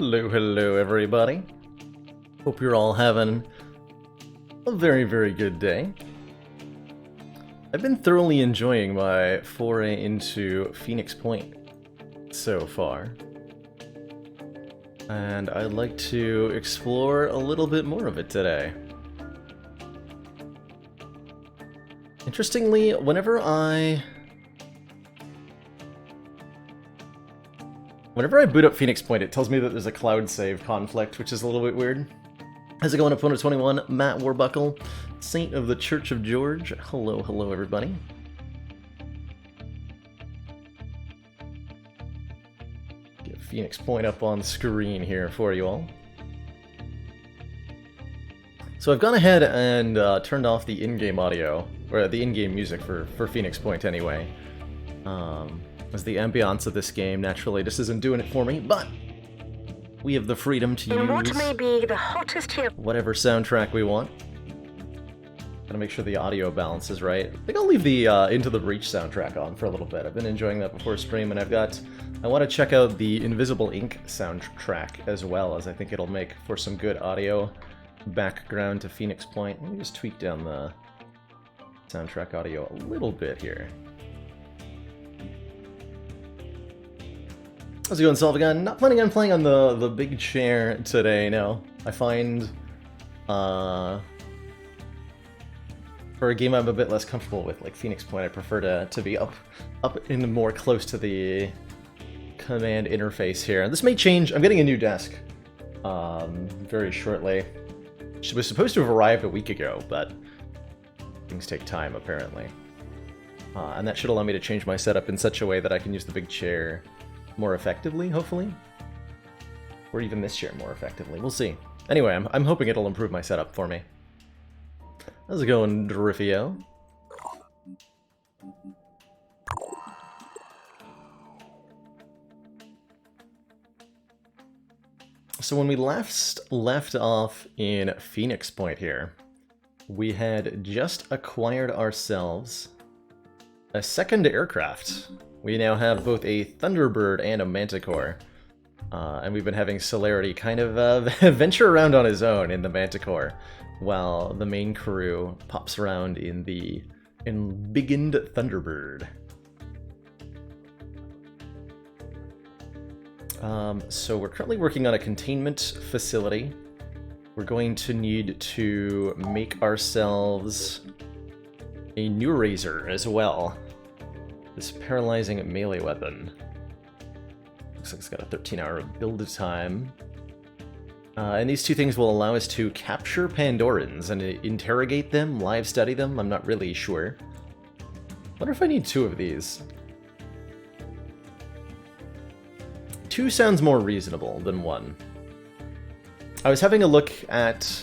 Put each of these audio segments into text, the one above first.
Hello, everybody. Hope you're all having a very, very good day. I've been thoroughly enjoying my foray into Phoenix Point so far, and I'd like to explore a little bit more of it today. Interestingly, whenever I boot up Phoenix Point, it tells me that there's a cloud save conflict, which is a little bit weird. How's it going, Opponent 21? Matt Warbuckle, Saint of the Church of George. Hello, hello, everybody. Get Phoenix Point up on screen here for you all. So I've gone ahead and turned off the in-game audio, or the in-game music for Phoenix Point anyway. As the ambiance of this game naturally just isn't doing it for me, but we have the freedom to use what may be the hottest here. Whatever soundtrack we want. Gotta make sure the audio balance is right. I think I'll leave the Into the Breach soundtrack on for a little bit. I've been enjoying that before stream, and I want to check out the Invisible Ink soundtrack as well, as I think it'll make for some good audio background to Phoenix Point. Let me just tweak down the soundtrack audio a little bit here. How's it going, Solvagon? Not planning on playing on the big chair today, no. I find, for a game I'm a bit less comfortable with, like Phoenix Point, I prefer to be up and more close to the command interface here. And this may change. I'm getting a new desk very shortly. It was supposed to have arrived a week ago, but things take time, apparently. And that should allow me to change my setup in such a way that I can use the big chair more effectively, hopefully. Or even this chair more effectively. We'll see. Anyway, I'm hoping it'll improve my setup for me. How's it going, Driffio? So when we left off in Phoenix Point here, we had just acquired ourselves a second aircraft. We now have both a Thunderbird and a Manticore, and we've been having Celerity kind of venture around on his own in the Manticore, while the main crew pops around in the embiggened Thunderbird. So we're currently working on a containment facility. We're going to need to make ourselves a new Razor as well. This paralyzing melee weapon. Looks like it's got a 13-hour build time. And these two things will allow us to capture Pandorans and interrogate them, live study them. I'm not really sure. Wonder if I need two of these. Two sounds more reasonable than one. I was having a look at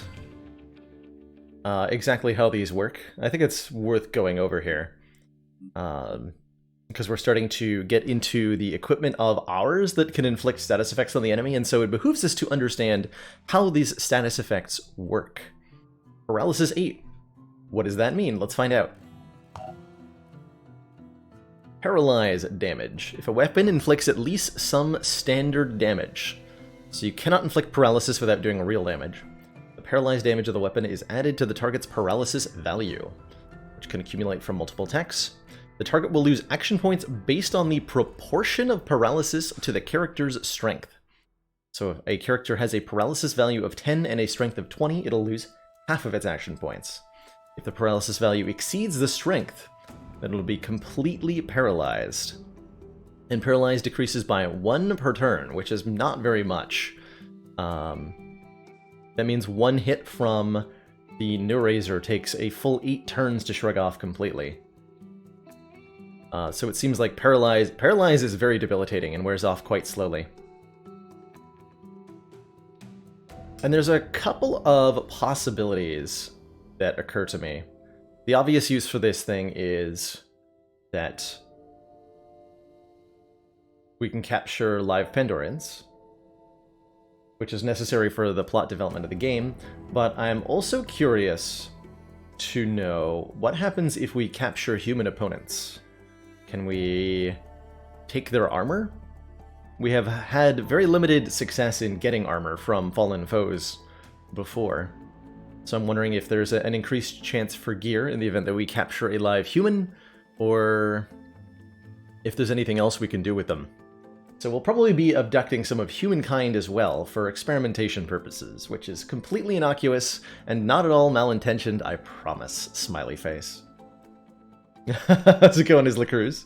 exactly how these work. I think it's worth going over here. Because we're starting to get into the equipment of ours that can inflict status effects on the enemy, and so it behooves us to understand how these status effects work. Paralysis 8. What does that mean? Let's find out. Paralyze damage. If a weapon inflicts at least some standard damage, so you cannot inflict paralysis without doing real damage, the paralyzed damage of the weapon is added to the target's paralysis value, which can accumulate from multiple attacks. The target will lose action points based on the proportion of paralysis to the character's strength. So if a character has a paralysis value of 10 and a strength of 20, it'll lose half of its action points. If the paralysis value exceeds the strength, then it'll be completely paralyzed. And paralyzed decreases by 1 per turn, which is not very much. That means one hit from the new Razor takes a full 8 turns to shrug off completely. So it seems like Paralyze is very debilitating and wears off quite slowly. And there's a couple of possibilities that occur to me. The obvious use for this thing is that we can capture live Pandorans, which is necessary for the plot development of the game, but I'm also curious to know what happens if we capture human opponents. Can we take their armor? We have had very limited success in getting armor from fallen foes before. So I'm wondering if there's an increased chance for gear in the event that we capture a live human, or if there's anything else we can do with them. So we'll probably be abducting some of humankind as well for experimentation purposes, which is completely innocuous and not at all malintentioned, I promise. Smiley face. How's it going, Isla Cruz?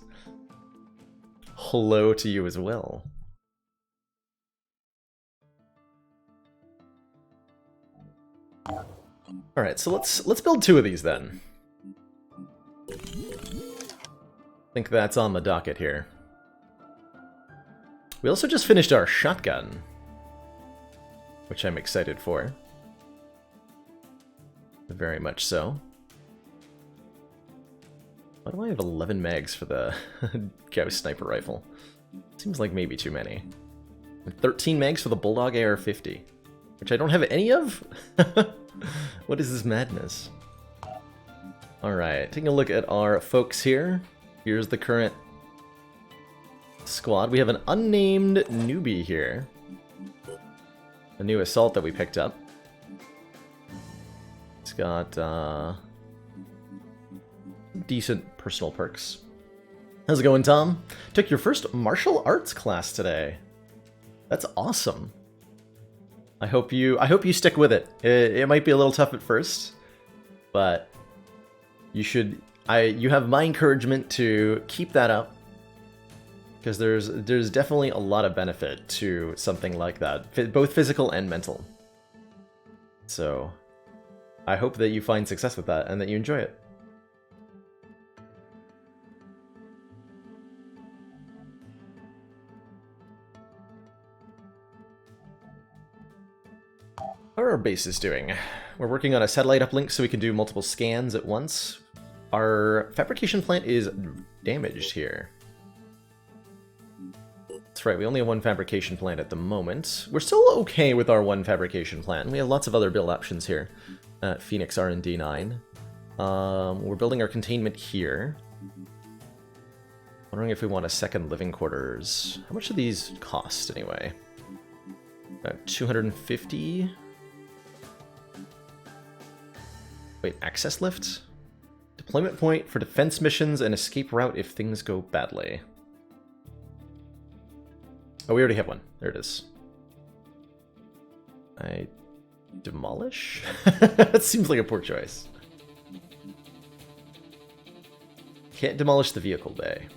Hello to you as well. Alright, so let's build 2 of these then. I think that's on the docket here. We also just finished our shotgun, which I'm excited for. Very much so. Why do I have 11 mags for the Gauss sniper rifle? Seems like maybe too many. And 13 mags for the Bulldog AR-50, which I don't have any of? What is this madness? Alright, taking a look at our folks here. Here's the current squad. We have an unnamed newbie here. A new assault that we picked up. It's got decent personal perks. How's it going, Tom? Took your first martial arts class today. That's awesome. I hope you stick with it. It might be a little tough at first, but you should. You have my encouragement to keep that up, because there's definitely a lot of benefit to something like that, both physical and mental. So I hope that you find success with that and that you enjoy it. How are our bases doing? We're working on a satellite uplink so we can do multiple scans at once. Our fabrication plant is damaged here. That's right, we only have 1 fabrication plant at the moment. We're still okay with our 1 fabrication plant. We have lots of other build options here at Phoenix R&D 9. We're building our containment here. Wondering if we want a second living quarters. How much do these cost anyway? About 250. Wait, access lift? Deployment point for defense missions and escape route if things go badly. Oh, we already have one. There it is. I demolish? That seems like a poor choice. Can't demolish the vehicle bay.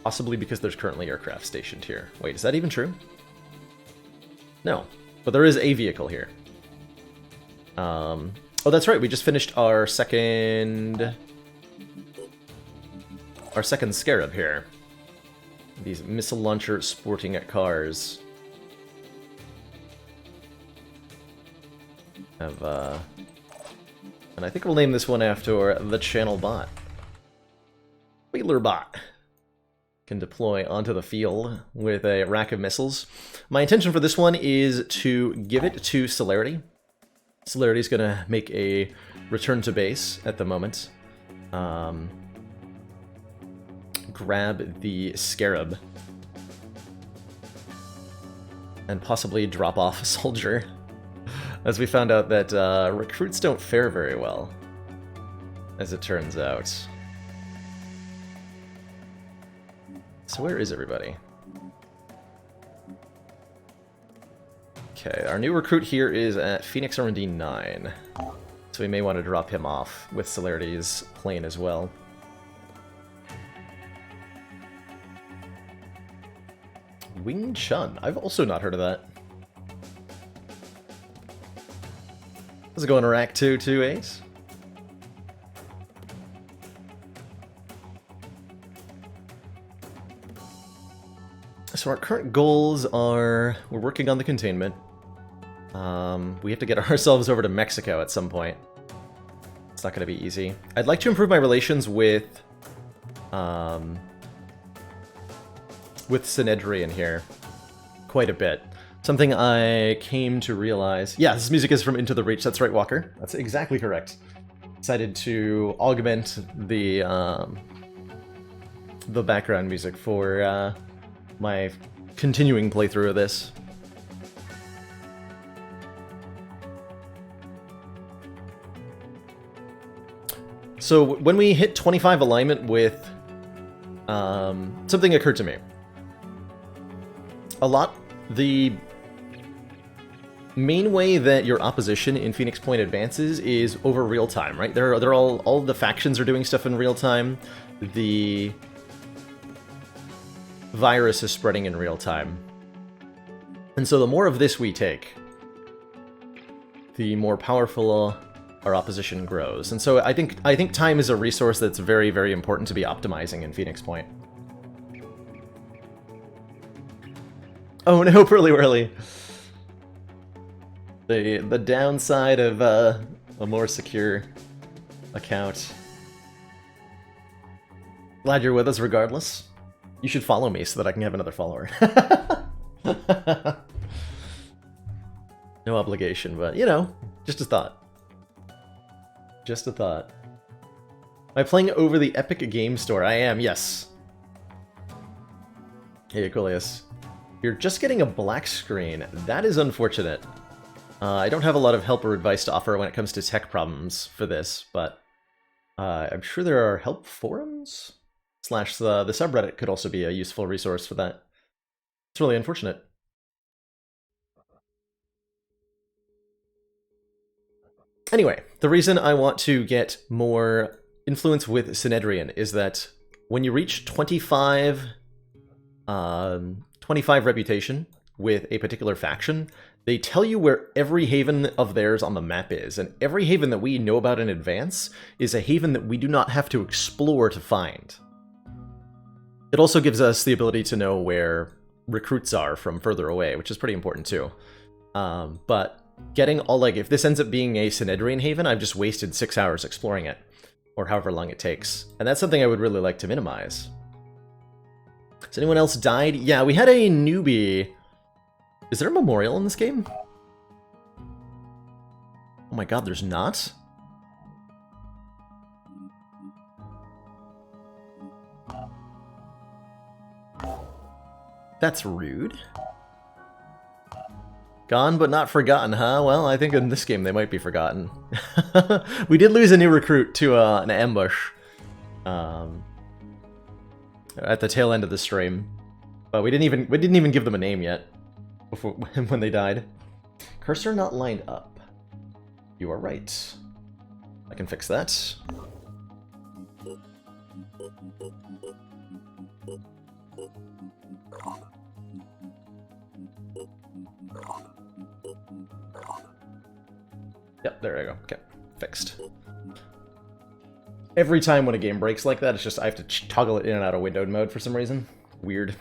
Possibly because there's currently aircraft stationed here. Wait, is that even true? No, but there is a vehicle here. Oh, that's right. We just finished our second Scarab here. These missile launcher sporting at cars have, and I think we'll name this one after the channel bot. Wheeler bot can deploy onto the field with a rack of missiles. My intention for this one is to give it to Celerity. Celerity's gonna make a return to base at the moment. Grab the Scarab and possibly drop off a soldier, as we found out that recruits don't fare very well, as it turns out. So where is everybody? Okay, our new recruit here is at Phoenix R&D 9, so we may want to drop him off with Celerity's plane as well. Wing Chun. I've also not heard of that. How's it going, Iraq 228? So our current goals are, we're working on the containment. We have to get ourselves over to Mexico at some point. It's not going to be easy. I'd like to improve my relations with Synedrian here quite a bit. Something I came to realize. Yeah, this music is from Into the Reach. That's right, Walker. That's exactly correct. Decided to augment the background music for my continuing playthrough of this. So when we hit 25 alignment with... something occurred to me. The main way that your opposition in Phoenix Point advances is over real time, right? They're all the factions are doing stuff in real time. The virus is spreading in real time. And so the more of this we take, the more powerful our opposition grows. And so I think time is a resource that's very, very important to be optimizing in Phoenix Point. Oh no, Whirly. The downside of a more secure account. Glad you're with us regardless. You should follow me so that I can have another follower. No obligation, but you know, just a thought. Just a thought. Am I playing over the Epic Game Store? I am, yes. Hey, Aquilius. You're just getting a black screen. That is unfortunate. I don't have a lot of help or advice to offer when it comes to tech problems for this, but I'm sure there are help forums? / the subreddit could also be a useful resource for that. It's really unfortunate. Anyway, the reason I want to get more influence with Synedrian is that when you reach 25 reputation with a particular faction, they tell you where every haven of theirs on the map is, and every haven that we know about in advance is a haven that we do not have to explore to find. It also gives us the ability to know where recruits are from further away, which is pretty important too. But getting all, like, if this ends up being a Synedrian haven, I've just wasted 6 hours exploring it, or however long it takes. And that's something I would really like to minimize. Has anyone else died? Yeah, we had a newbie. Is there a memorial in this game? Oh my god, there's not? That's rude. Gone but not forgotten, huh? Well, I think in this game they might be forgotten. We did lose a new recruit to an ambush at the tail end of the stream, but we didn't even give them a name yet before when they died. Cursor not lined up. You are right. I can fix that. Yep, there I go. Okay, fixed. Every time when a game breaks like that, it's just I have to toggle it in and out of windowed mode for some reason. Weird.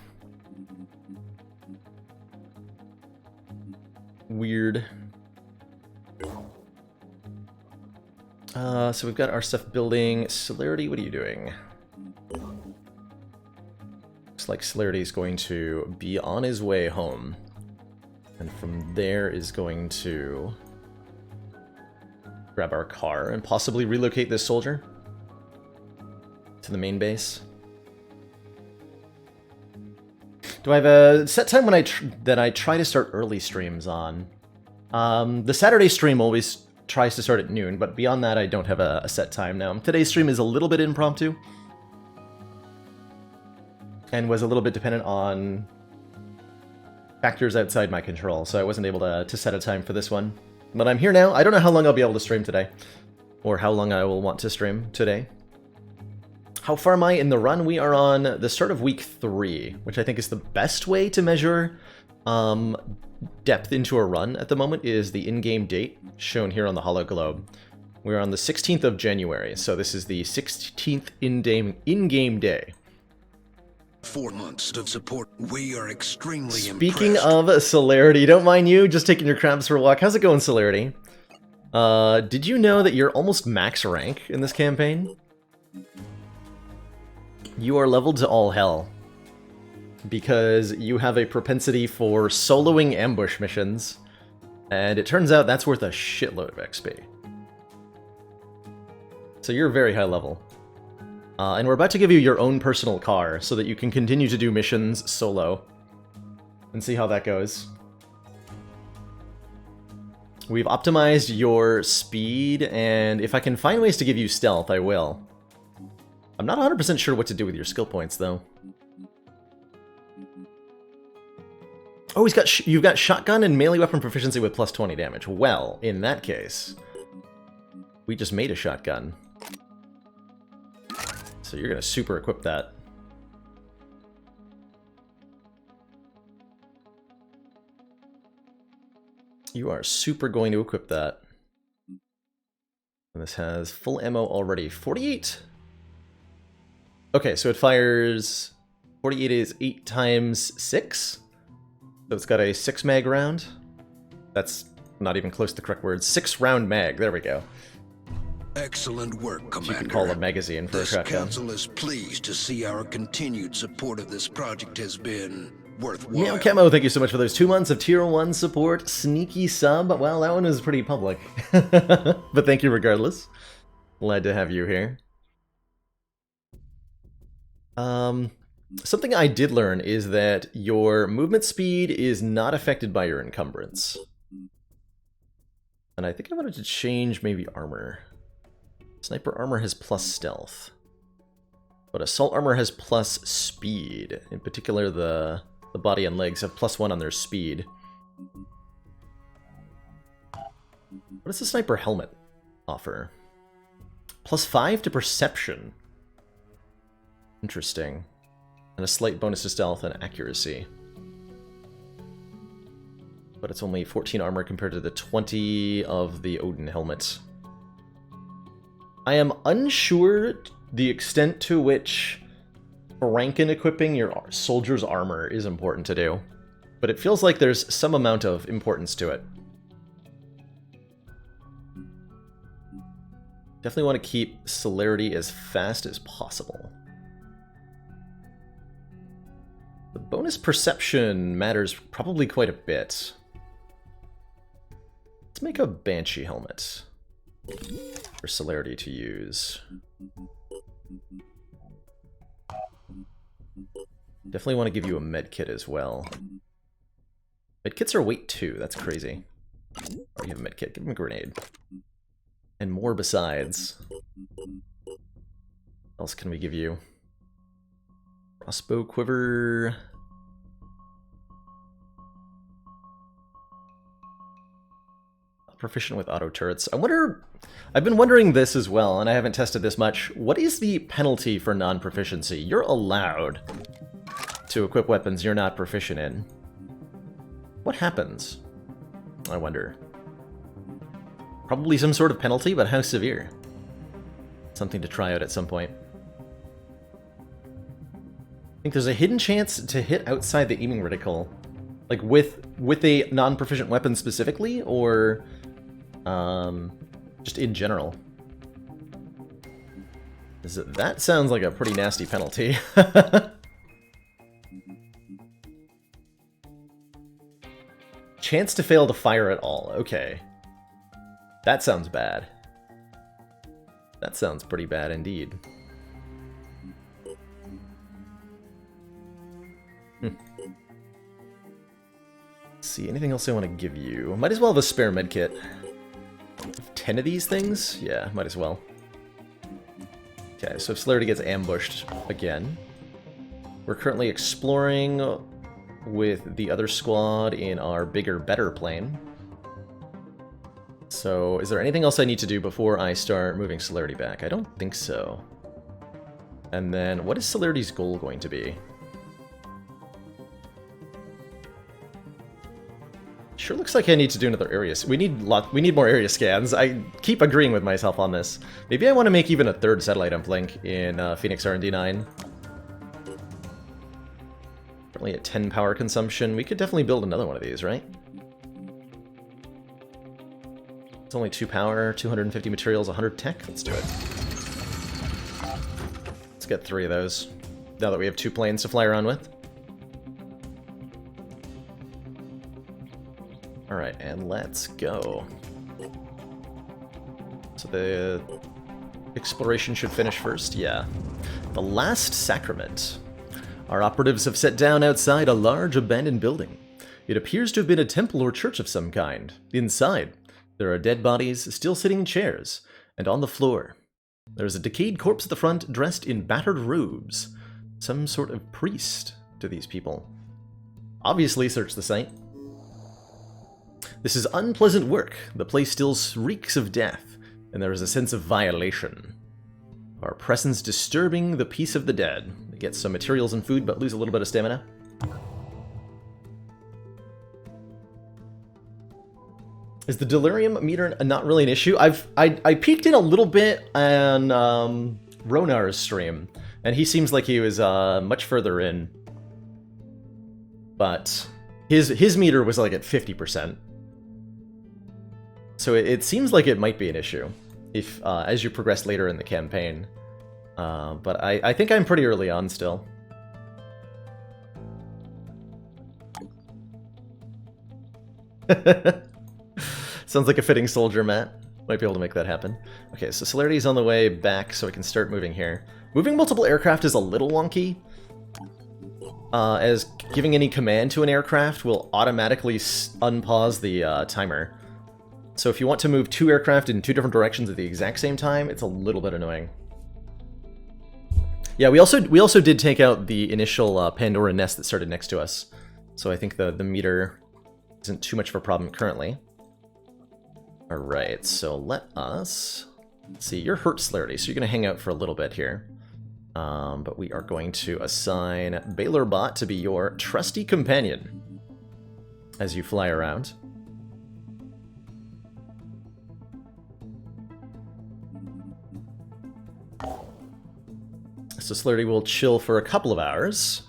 Weird. So we've got our stuff building. Celerity, what are you doing? Looks like Celerity is going to be on his way home. And from there is going to grab our car and possibly relocate this soldier to the main base. Do I have a set time when that I try to start early streams on? The Saturday stream always tries to start at noon, but beyond that I don't have a set time now. Today's stream is a little bit impromptu and was a little bit dependent on factors outside my control, so I wasn't able to set a time for this one. But I'm here now. I don't know how long I'll be able to stream today, or how long I will want to stream today. How far am I in the run? We are on the start of week 3, which I think is the best way to measure depth into a run at the moment is the in-game date shown here on the Holo Globe. We're on the 16th of January, so this is the 16th in-game day. 4 months of support. We are extremely Speaking impressed. of Celerity, don't mind you, just taking your crabs for a walk. How's it going, Celerity? Did you know that you're almost max rank in this campaign? You are leveled to all hell. Because you have a propensity for soloing ambush missions. And it turns out that's worth a shitload of XP. So you're very high level. And we're about to give you your own personal car so that you can continue to do missions solo. And see how that goes. We've optimized your speed, and if I can find ways to give you stealth, I will. I'm not 100% sure what to do with your skill points, though. Oh, you've got shotgun and melee weapon proficiency with plus 20 damage. Well, in that case, we just made a shotgun. So you're going to super equip that. You are super going to equip that. And this has full ammo already. 48? Okay, so it fires... 48 is 8 times 6? So it's got a 6 mag round. That's not even close to the correct word. 6 round mag, there we go. Excellent work, Commander. You can call a magazine for a shotgun. This council is pleased to see our continued support of this project has been worthwhile. Meow Camo, thank you so much for those 2 months of Tier 1 support. Sneaky sub. Well, that one is pretty public. But thank you regardless. Glad to have you here. Something I did learn is that your movement speed is not affected by your encumbrance. And I think I wanted to change maybe armor. Sniper armor has plus stealth. But assault armor has plus speed. In particular, the body and legs have +1 on their speed. What does the sniper helmet offer? +5 to perception. Interesting. And a slight bonus to stealth and accuracy. But it's only 14 armor compared to the 20 of the Odin helmet. I am unsure the extent to which Franken equipping your soldier's armor is important to do, but it feels like there's some amount of importance to it. Definitely want to keep celerity as fast as possible. The bonus perception matters probably quite a bit. Let's make a Banshee helmet for celerity to use. Definitely want to give you a medkit as well. Medkits are weight 2, that's crazy. Already have a medkit, give him a grenade. And more besides. What else can we give you? Crossbow quiver. Proficient with auto turrets. I've been wondering this as well, and I haven't tested this much. What is the penalty for non-proficiency? You're allowed to equip weapons you're not proficient in. What happens? I wonder. Probably some sort of penalty, but how severe? Something to try out at some point. I think there's a hidden chance to hit outside the aiming reticle. Like with a non-proficient weapon specifically, or just in general. That sounds like a pretty nasty penalty. Chance to fail to fire at all. Okay. That sounds bad. That sounds pretty bad indeed. See, anything else I want to give you? Might as well have a spare medkit. 10 of these things? Yeah, might as well. Okay, so if Celerity gets ambushed again. We're currently exploring with the other squad in our bigger, better plane. So, is there anything else I need to do before I start moving Celerity back? I don't think so. And then, what is Celerity's goal going to be? Sure looks like I need to do another area. We need more area scans. I keep agreeing with myself on this. Maybe I want to make even a third satellite uplink in Phoenix R&D 9. Currently at 10 power consumption. We could definitely build another one of these, right? It's only 2 power, 250 materials, 100 tech. Let's do it. Let's get 3 of those. Now that we have 2 planes to fly around with. Alright, and let's go. So exploration should finish first, yeah. The Last Sacrament. Our operatives have set down outside a large abandoned building. It appears to have been a temple or church of some kind. Inside, there are dead bodies still sitting in chairs, and on the floor. There is a decayed corpse at the front dressed in battered robes. Some sort of priest to these people. Obviously, search the site. This is unpleasant work. The place still reeks of death, and there is a sense of violation. Our presence disturbing the peace of the dead. They get some materials and food, but lose a little bit of stamina. Is the delirium meter not really an issue? I peeked in a little bit on Ronar's stream, and he seems like he was much further in. But his meter was like at 50%. So it seems like it might be an issue if as you progress later in the campaign. But I think I'm pretty early on still. Sounds like a fitting soldier, Matt. Might be able to make that happen. Okay, so Celerity's on the way back, so we can start moving here. Moving multiple aircraft is a little wonky, as giving any command to an aircraft will automatically unpause the timer. So if you want to move 2 aircraft in 2 different directions at the exact same time, it's a little bit annoying. Yeah, we also did take out the initial Pandora nest that started next to us, so I think the meter isn't too much of a problem currently. Alright, so let us... Let's see, you're hurt, Celerity, so you're going to hang out for a little bit here. But we are going to assign Baylor Bot to be your trusty companion as you fly around. So Celerity will chill for a couple of hours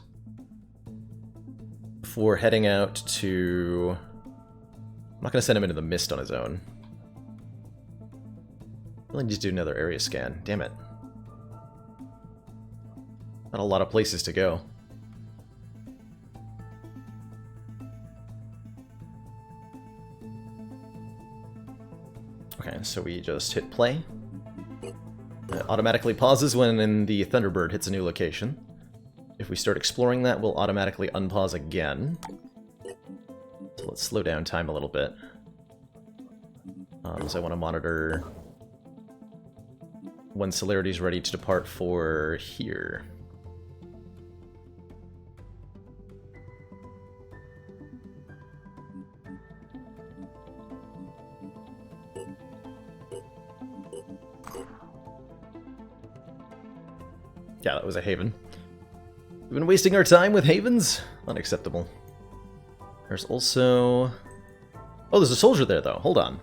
before heading out to... I'm not going to send him into the mist on his own. I really need to do another area scan. Damn it. Not a lot of places to go. Okay, so we just hit play. It automatically pauses when the Thunderbird hits a new location. If we start exploring that, we'll automatically unpause again. So let's slow down time a little bit. So I want to monitor when Celerity's ready to depart for here. Yeah, that was a haven. We've been wasting our time with havens? Unacceptable. There's also... Oh, there's a soldier there, though. Hold on.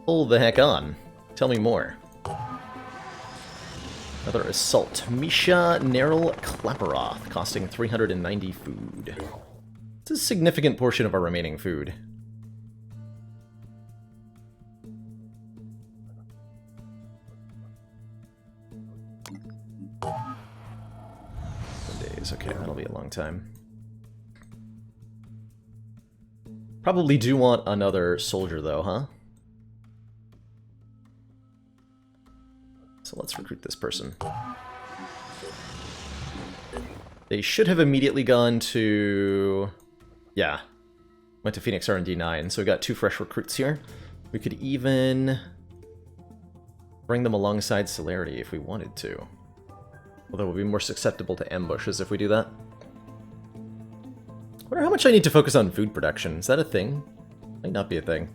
Hold the heck on. Tell me more. Another assault. Misha Neril Klaparoth, costing 390 food. It's a significant portion of our remaining food. Okay, that'll be a long time. Probably do want another soldier, though, huh? So let's recruit this person. They should have immediately gone to... Yeah. Went to Phoenix R&D 9, so we got 2 fresh recruits here. We could even bring them alongside Celerity if we wanted to. Although we'll be more susceptible to ambushes if we do that. I wonder how much I need to focus on food production. Is that a thing? Might not be a thing.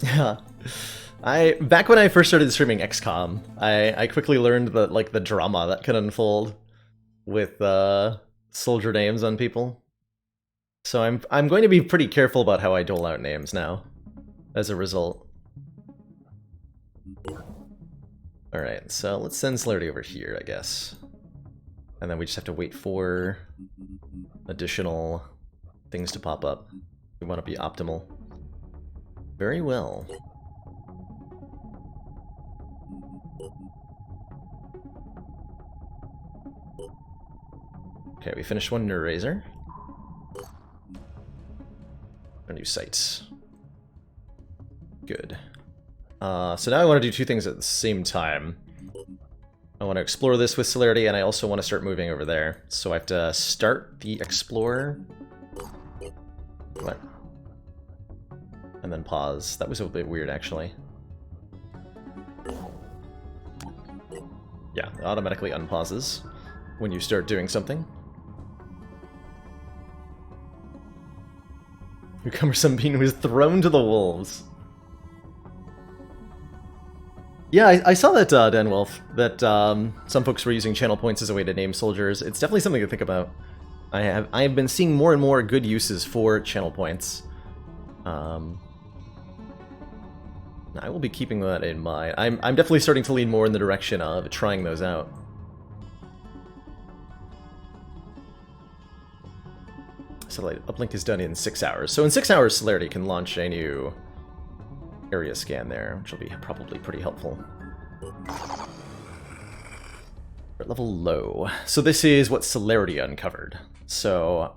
Yeah. Back when I first started streaming XCOM, I quickly learned that, like, the drama that can unfold with soldier names on people. So I'm going to be pretty careful about how I dole out names now, as a result. Alright, so let's send Celerity over here, I guess. And then we just have to wait for additional things to pop up. We want to be optimal. Very well. Okay, we finished one Neuraiser. A new sights. Good. So now I want to do two things at the same time. I want to explore this with Celerity, and I also want to start moving over there. So I have to start the Explorer. What? And then pause. That was a bit weird, actually. Yeah, it automatically unpauses when you start doing something. Cumbersome Bean was thrown to the wolves. Yeah, I saw that, Dan Wolf, that some folks were using channel points as a way to name soldiers. It's definitely something to think about. I have been seeing more and more good uses for channel points. I will be keeping that in mind. I'm definitely starting to lean more in the direction of trying those out. Satellite uplink is done in 6 hours. So in 6 hours, Celerity can launch a new area scan there, which will be probably pretty helpful. We're at level low. So this is what Celerity uncovered. So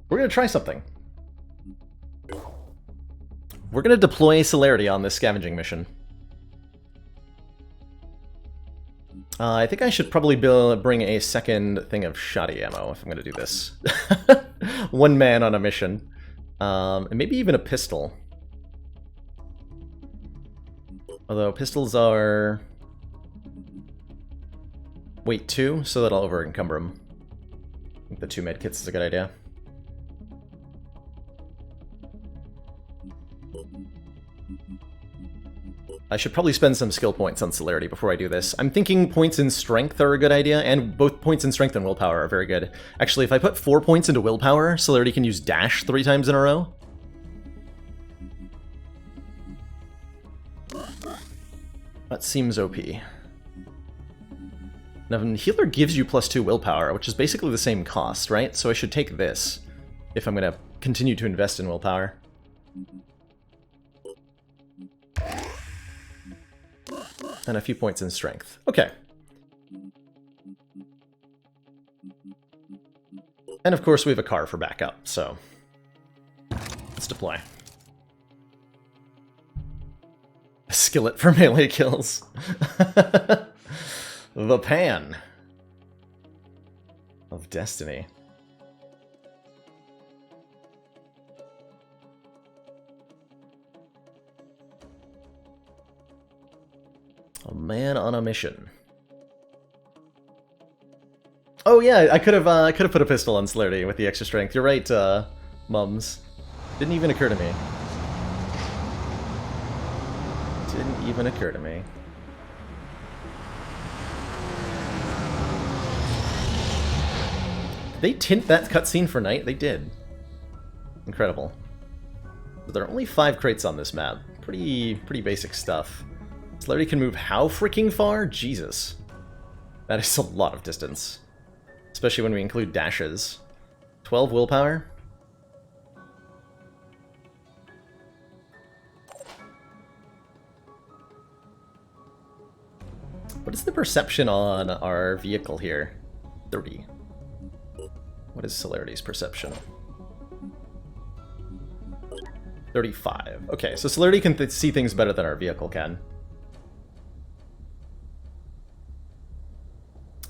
we're going to try something. We're going to deploy Celerity on this scavenging mission. I think I should probably bring a second thing of shoddy ammo if I'm going to do this. One man on a mission. And maybe even a pistol. Although pistols are weight 2, so that'll over-encumber them. I think the 2 medkits is a good idea. I should probably spend some skill points on Celerity before I do this. I'm thinking points in strength are a good idea, and both points in strength and willpower are very good. Actually, if I put 4 points into willpower, Celerity can use dash 3 times in a row. That seems OP. Now, Healer gives you +2 willpower, which is basically the same cost, right? So I should take this if I'm going to continue to invest in willpower. And a few points in strength. Okay. And of course we have a car for backup, so let's deploy. A skillet for melee kills. The pan of destiny. A man on a mission. Oh yeah, I could have put a pistol on Celerity with the extra strength. You're right, Mums. Didn't even occur to me. Didn't even occur to me. Did they tint that cutscene for night? They did. Incredible. But there are only 5 crates on this map. Pretty basic stuff. Celerity can move how freaking far? Jesus. That is a lot of distance. Especially when we include dashes. 12 willpower? What is the perception on our vehicle here? 30. What is Celerity's perception? 35. Okay, so Celerity can see things better than our vehicle can.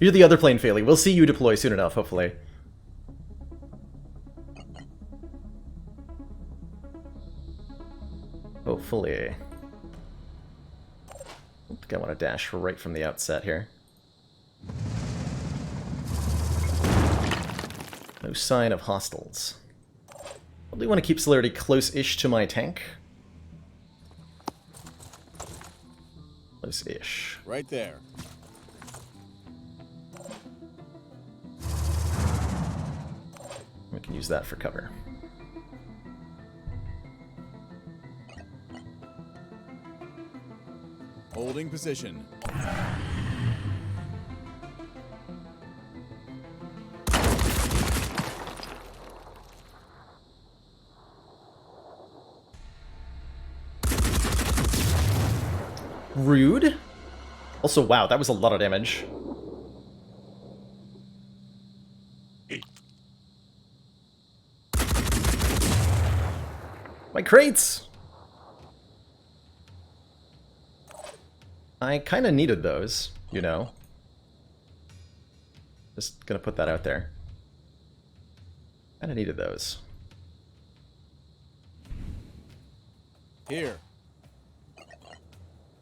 You're the other plane, Phaley. We'll see you deploy soon enough, hopefully. Hopefully. I don't think I want to dash right from the outset here. No sign of hostiles. Probably want to keep Celerity close-ish to my tank. Close-ish. Right there. We can use that for cover. Holding position. Rude. Also, wow, that was a lot of damage. My crates! I kind of needed those, you know. Just gonna put that out there. Kind of needed those. Here.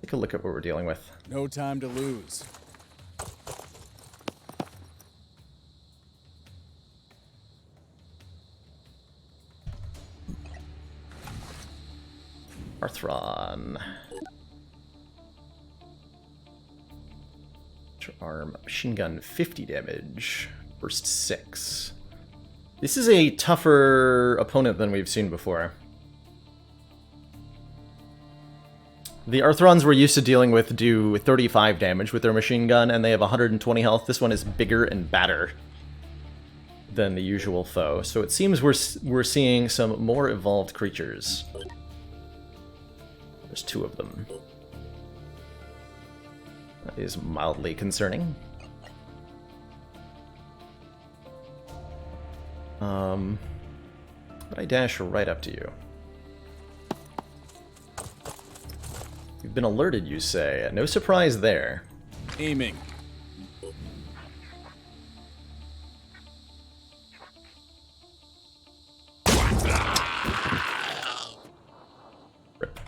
Take a look at what we're dealing with. No time to lose. Arthron. Arm, machine gun, 50 damage. Burst 6. This is a tougher opponent than we've seen before. The Arthrons we're used to dealing with do 35 damage with their machine gun, and they have 120 health. This one is bigger and badder than the usual foe, so it seems we're seeing some more evolved creatures. There's 2 of them. That is mildly concerning. But I dash right up to you. You've been alerted, you say. No surprise there. Aiming. Rip.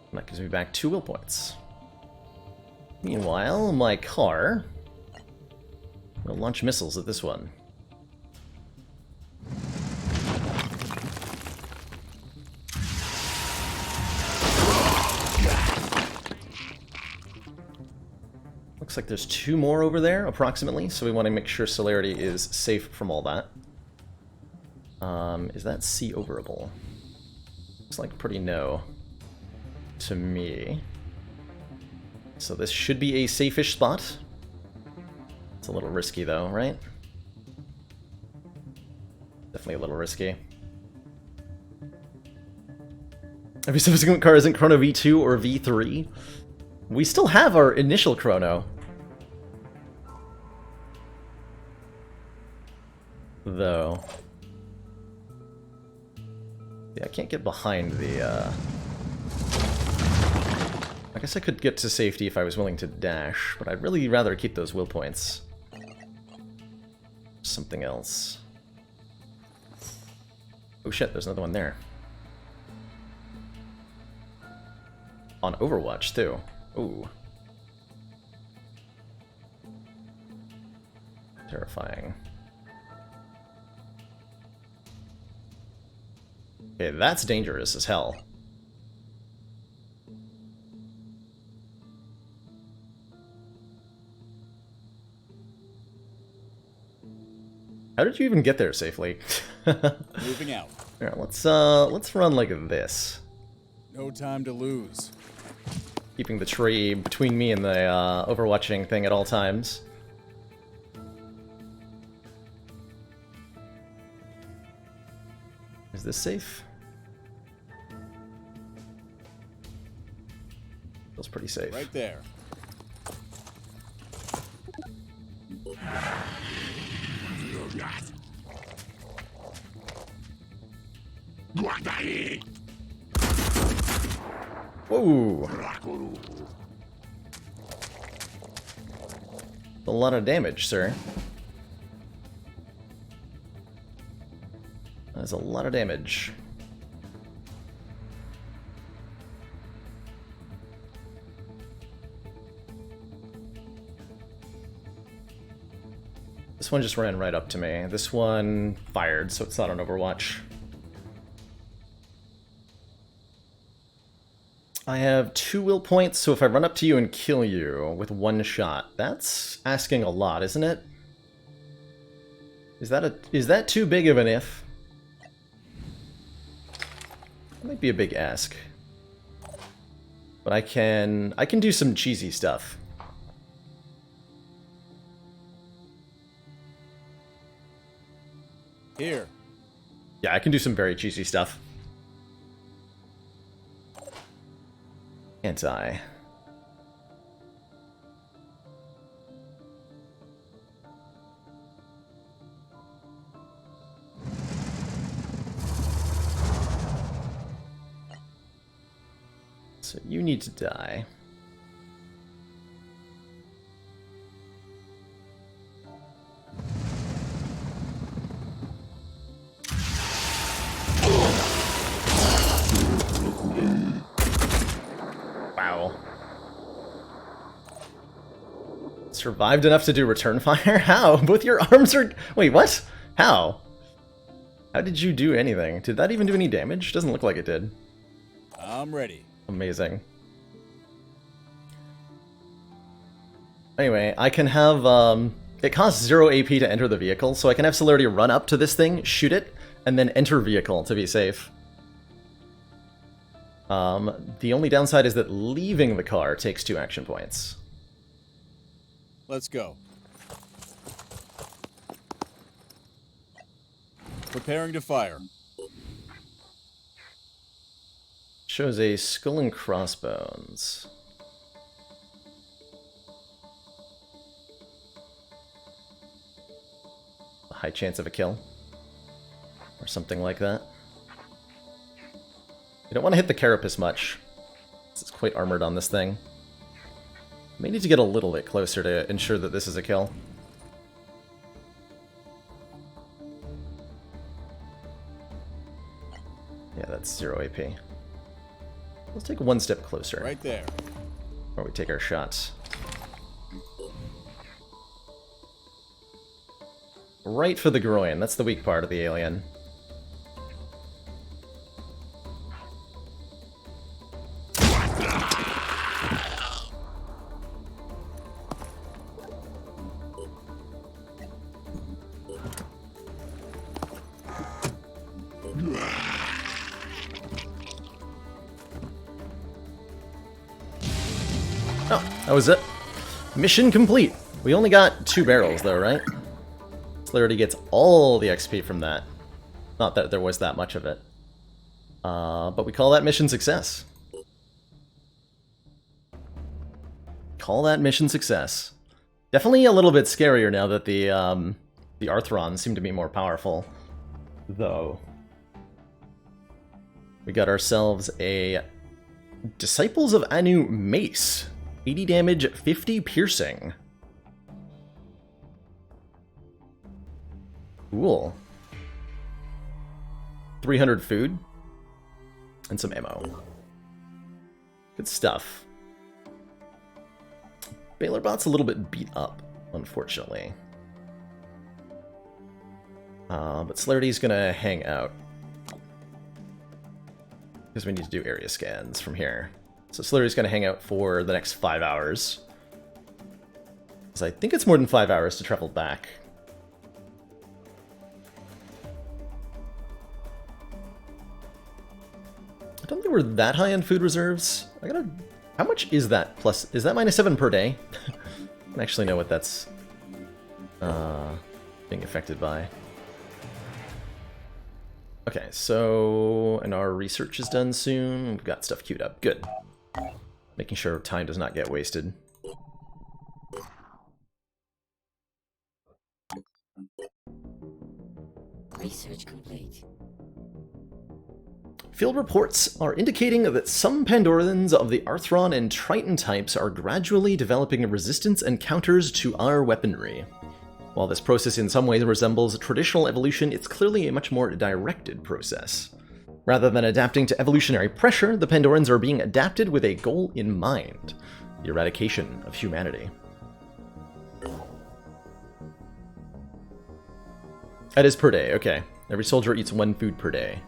And that gives me back 2 will points. Meanwhile, my car will launch missiles at this one. Looks like there's 2 more over there, approximately, so we want to make sure Celerity is safe from all that. Is that sea overable? Looks like pretty no to me. So this should be a safe-ish spot. It's a little risky though, right? Definitely a little risky. Every subsequent car isn't Chrono V2 or V3. We still have our initial Chrono. Though. Yeah, I can't get behind the, I guess I could get to safety if I was willing to dash, but I'd really rather keep those will points. Something else. Oh shit, there's another one there. On Overwatch, too. Ooh. Terrifying. Okay, that's dangerous as hell. How did you even get there safely? Moving out. Alright, let's run like this. No time to lose. Keeping the tree between me and the overwatching thing at all times. Is this safe? Feels pretty safe. Right there. Whoa! A lot of damage, sir. That's a lot of damage. This one just ran right up to me. This one fired, so it's not on Overwatch. I have 2 will points, so if I run up to you and kill you with 1 shot, that's asking a lot, isn't it? Is that too big of an if? That might be a big ask. But I can do some cheesy stuff. Here. Yeah, I can do some very cheesy stuff. Can't I? So you need to die. Wow. Survived enough to do return fire? How? Both your arms are... Wait, what? How? How did you do anything? Did that even do any damage? Doesn't look like it did. I'm ready. Amazing. Anyway, I can have, it costs 0 AP to enter the vehicle, so I can have Celerity run up to this thing, shoot it, and then enter vehicle to be safe. The only downside is that leaving the car takes 2 action points. Let's go. Preparing to fire. Shows a skull and crossbones. A high chance of a kill. Or something like that. You don't want to hit the carapace much. It's quite armored on this thing. May need to get a little bit closer to ensure that this is a kill. Yeah, that's 0 AP. Let's take 1 step closer. Right there. Before we take our shots. Right for the groin. That's the weak part of the alien. Oh, that was it. Mission complete. We only got 2 barrels though, right? Celerity gets all the XP from that. Not that there was that much of it. But we call that mission success. Call that mission success. Definitely a little bit scarier now that the Arthrons seem to be more powerful, though. We got ourselves a Disciples of Anu mace. 80 damage, 50 piercing. Cool. 300 food. And some ammo. Good stuff. Bailorbot's a little bit beat up, unfortunately. But Celerity's gonna hang out. Because we need to do area scans from here. So Celerity's gonna hang out for the next 5 hours. Because I think it's more than 5 hours to travel back. I don't think we're that high on food reserves. I gotta... How much is that? Plus, is that -7 per day? I don't actually know what that's being affected by. Okay, so... And our research is done soon. We've got stuff queued up. Good. Making sure time does not get wasted. Research complete. Field reports are indicating that some Pandorans of the Arthron and Triton types are gradually developing a resistance and counters to our weaponry. While this process in some ways resembles traditional evolution, it's clearly a much more directed process. Rather than adapting to evolutionary pressure, the Pandorans are being adapted with a goal in mind: the eradication of humanity. That is per day, okay. Every soldier eats 1 food per day.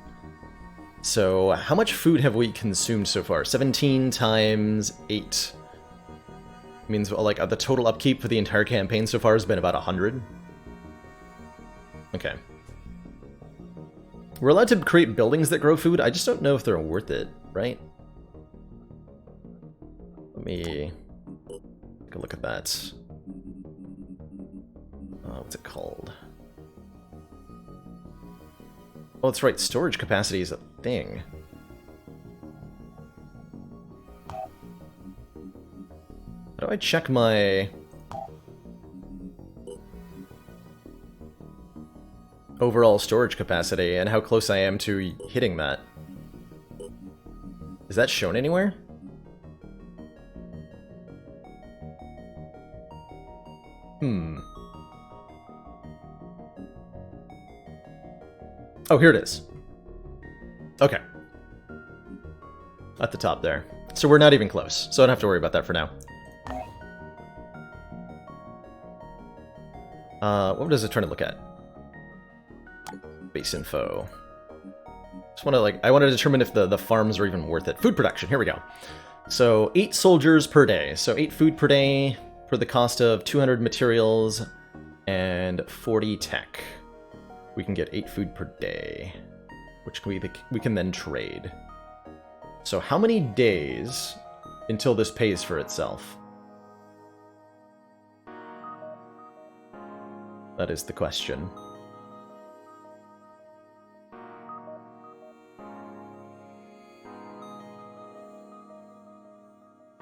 So, how much food have we consumed so far? 17 times 8. Means, like, the total upkeep for the entire campaign so far has been about 100. Okay. We're allowed to create buildings that grow food, I just don't know if they're worth it, right? Let me take a look at that. What's it called? Oh, that's right, storage capacity is a thing. How do I check my... overall storage capacity and how close I am to hitting that? Is that shown anywhere? Oh, here it is. Okay. At the top there. So we're not even close, so I don't have to worry about that for now. What was I trying to look at? Base info. Just want to I want to determine if the farms are even worth it. Food production, here we go. So 8 soldiers per day. So 8 food per day for the cost of 200 materials and 40 tech. We can get 8 food per day, which we can then trade. So how many days until this pays for itself? That is the question.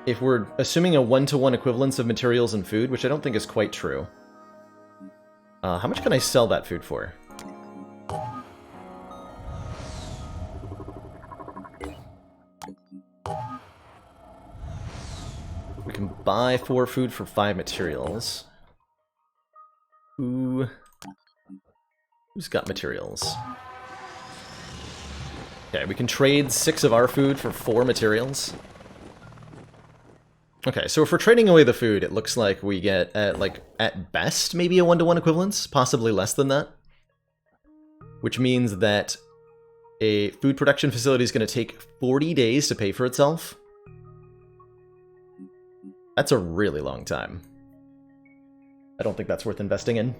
If we're assuming a 1-to-1 equivalence of materials and food, which I don't think is quite true, how much can I sell that food for? We can buy 4 food for 5 materials. Who's got materials? Okay, we can trade 6 of our food for 4 materials. Okay, so if we're trading away the food, it looks like we get, at best, maybe a 1-to-1 equivalence, possibly less than that. Which means that a food production facility is going to take 40 days to pay for itself. That's a really long time. I don't think that's worth investing in.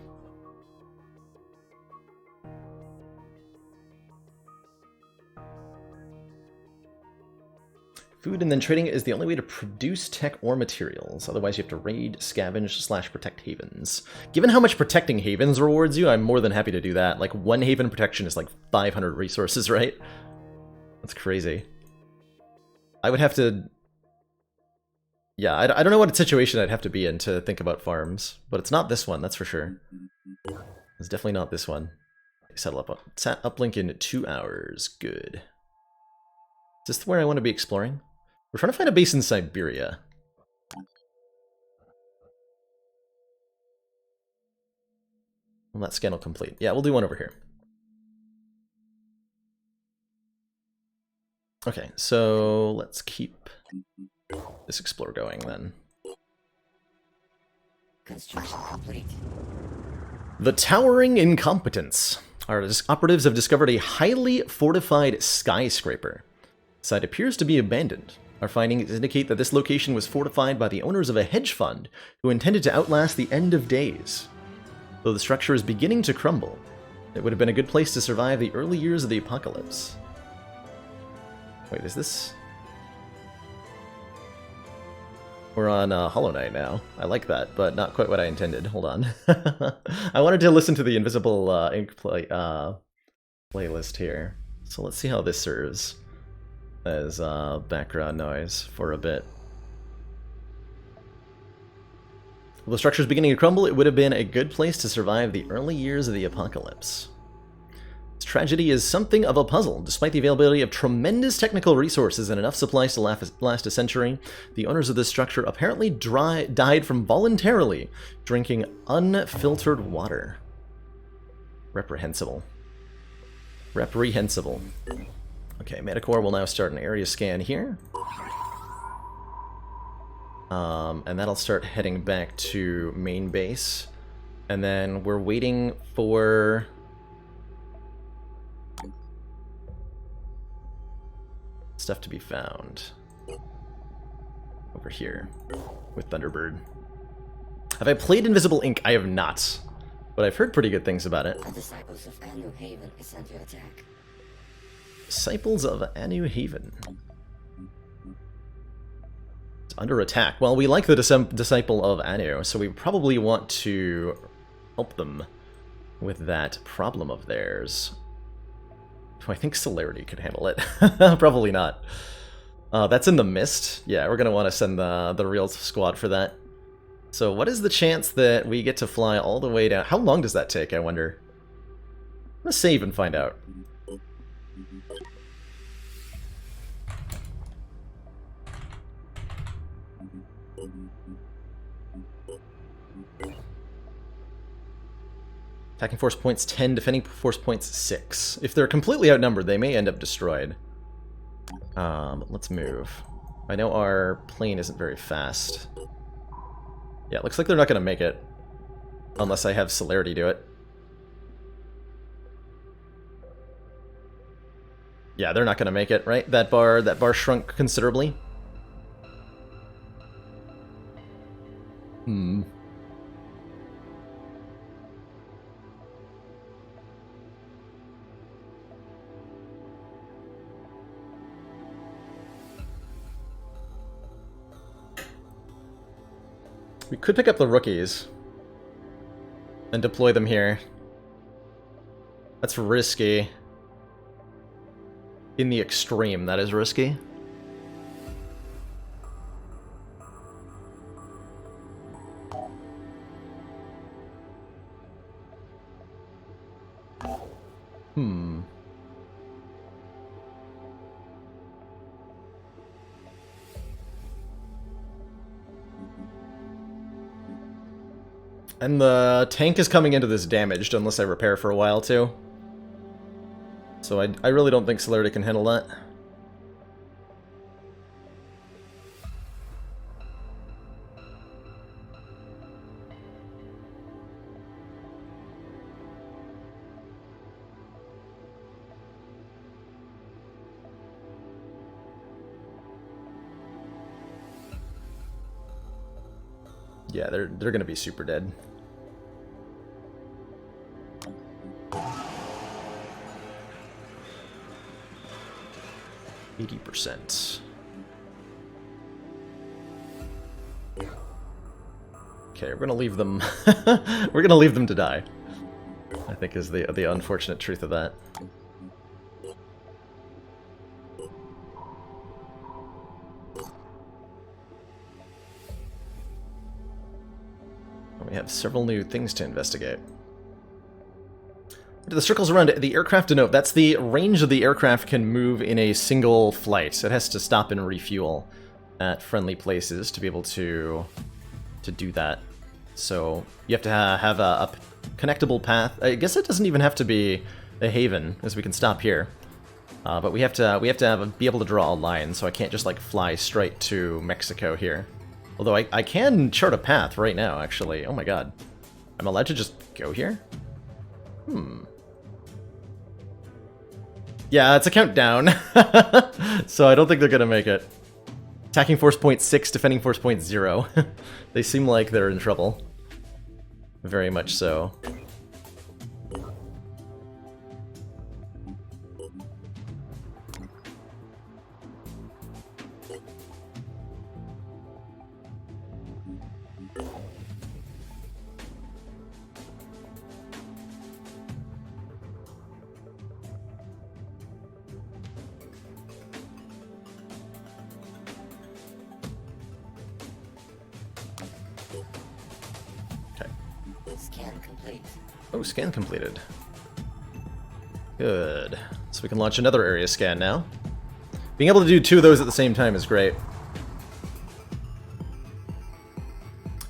Food and then trading it is the only way to produce tech or materials. Otherwise you have to raid, scavenge, / protect havens. Given how much protecting havens rewards you, I'm more than happy to do that. Like, 1 haven protection is like 500 resources, right? That's crazy. I would have to... Yeah, I don't know what situation I'd have to be in to think about farms. But it's not this one, that's for sure. It's definitely not this one. Settle up. Uplink in 2 hours. Good. Is this where I want to be exploring? We're trying to find a base in Siberia. Well, that scan will complete. Yeah, we'll do one over here. Okay, so let's keep this explore going then. Construction complete. The Towering Incompetence. Our operatives have discovered a highly fortified skyscraper. The site appears to be abandoned. Our findings indicate that this location was fortified by the owners of a hedge fund who intended to outlast the end of days. Though the structure is beginning to crumble, it would have been a good place to survive the early years of the apocalypse. Wait, is this... We're on Hollow Knight now. I like that, but not quite what I intended. Hold on. I wanted to listen to the Invisible Ink playlist here. So let's see how this serves as background noise for a bit. While the structure is beginning to crumble, it would have been a good place to survive the early years of the apocalypse. This tragedy is something of a puzzle. Despite the availability of tremendous technical resources and enough supplies to last a century, the owners of this structure apparently died from voluntarily drinking unfiltered water. Reprehensible. Reprehensible. Okay, Metacore will now start an area scan here. And that'll start heading back to main base. And then we're waiting for... stuff to be found. Over here. With Thunderbird. Have I played Invisible Ink? I have not. But I've heard pretty good things about it. The disciples of Anu Haven is under attack. Disciples of Anu Haven. It's under attack. Well, we like the Disciple of Anu, so we probably want to help them with that problem of theirs. Do I think Celerity could handle it? Probably not. That's in the mist. Yeah, we're going to want to send the real squad for that. So what is the chance that we get to fly all the way down? How long does that take, I wonder? Let's save and find out. Attacking force points 10, defending force points 6. If they're completely outnumbered, they may end up destroyed. Let's move. I know our plane isn't very fast. Yeah, it looks like they're not going to make it. Unless I have celerity do it. Yeah, they're not going to make it, right? That bar shrunk considerably. Hmm. We could pick up the rookies and deploy them here. That's risky. In the extreme, that is risky. Hmm. And the tank is coming into this damaged unless I repair for a while too. So I really don't think Celerity can handle that. Yeah, they're gonna be super dead. %. Okay, we're gonna leave them. We're gonna leave them to die. I think is the unfortunate truth of that. We have several new things to investigate. The circles around the aircraft denote that's the range of the aircraft can move in a single flight. It has to stop and refuel at friendly places to be able to do that. So you have to have a connectable path. I guess it doesn't even have to be a haven, as we can stop here. But we have to be able to draw a line, so I can't just like fly straight to Mexico here. Although I can chart a path right now, actually. Oh my god. I'm allowed to just go here? Hmm. Yeah, it's a countdown. So I don't think they're gonna make it. Attacking force point 6, defending force point 0. They seem like they're in trouble. Very much so. Scan complete. Oh, scan completed. Good. So we can launch another area scan now. Being able to do 2 of those at the same time is great.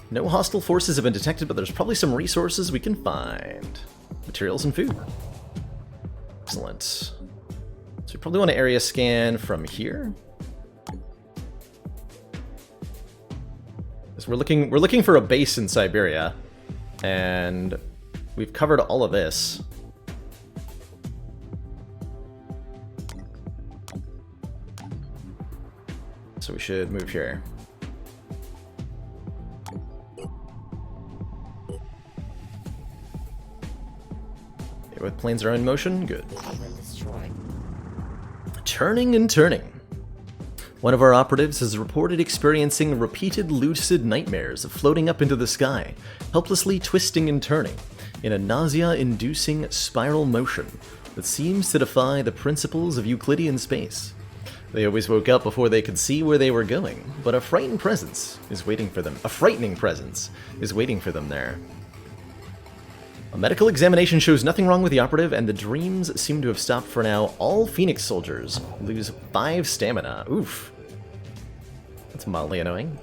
No hostile forces have been detected, but there's probably some resources we can find. Materials and food. Excellent. So we probably want to area scan from here. So we're looking for a base in Siberia. And we've covered all of this. So we should move here. Okay, with planes are in motion, good. Haven destroyed. Turning and turning. One of our operatives has reported experiencing repeated lucid nightmares of floating up into the sky, helplessly twisting and turning, in a nausea-inducing spiral motion that seems to defy the principles of Euclidean space. They always woke up before they could see where they were going, but a frightening presence is waiting for them. A frightening presence is waiting for them there. A medical examination shows nothing wrong with the operative, and the dreams seem to have stopped for now. All Phoenix soldiers lose 5 stamina. Oof. That's mildly annoying.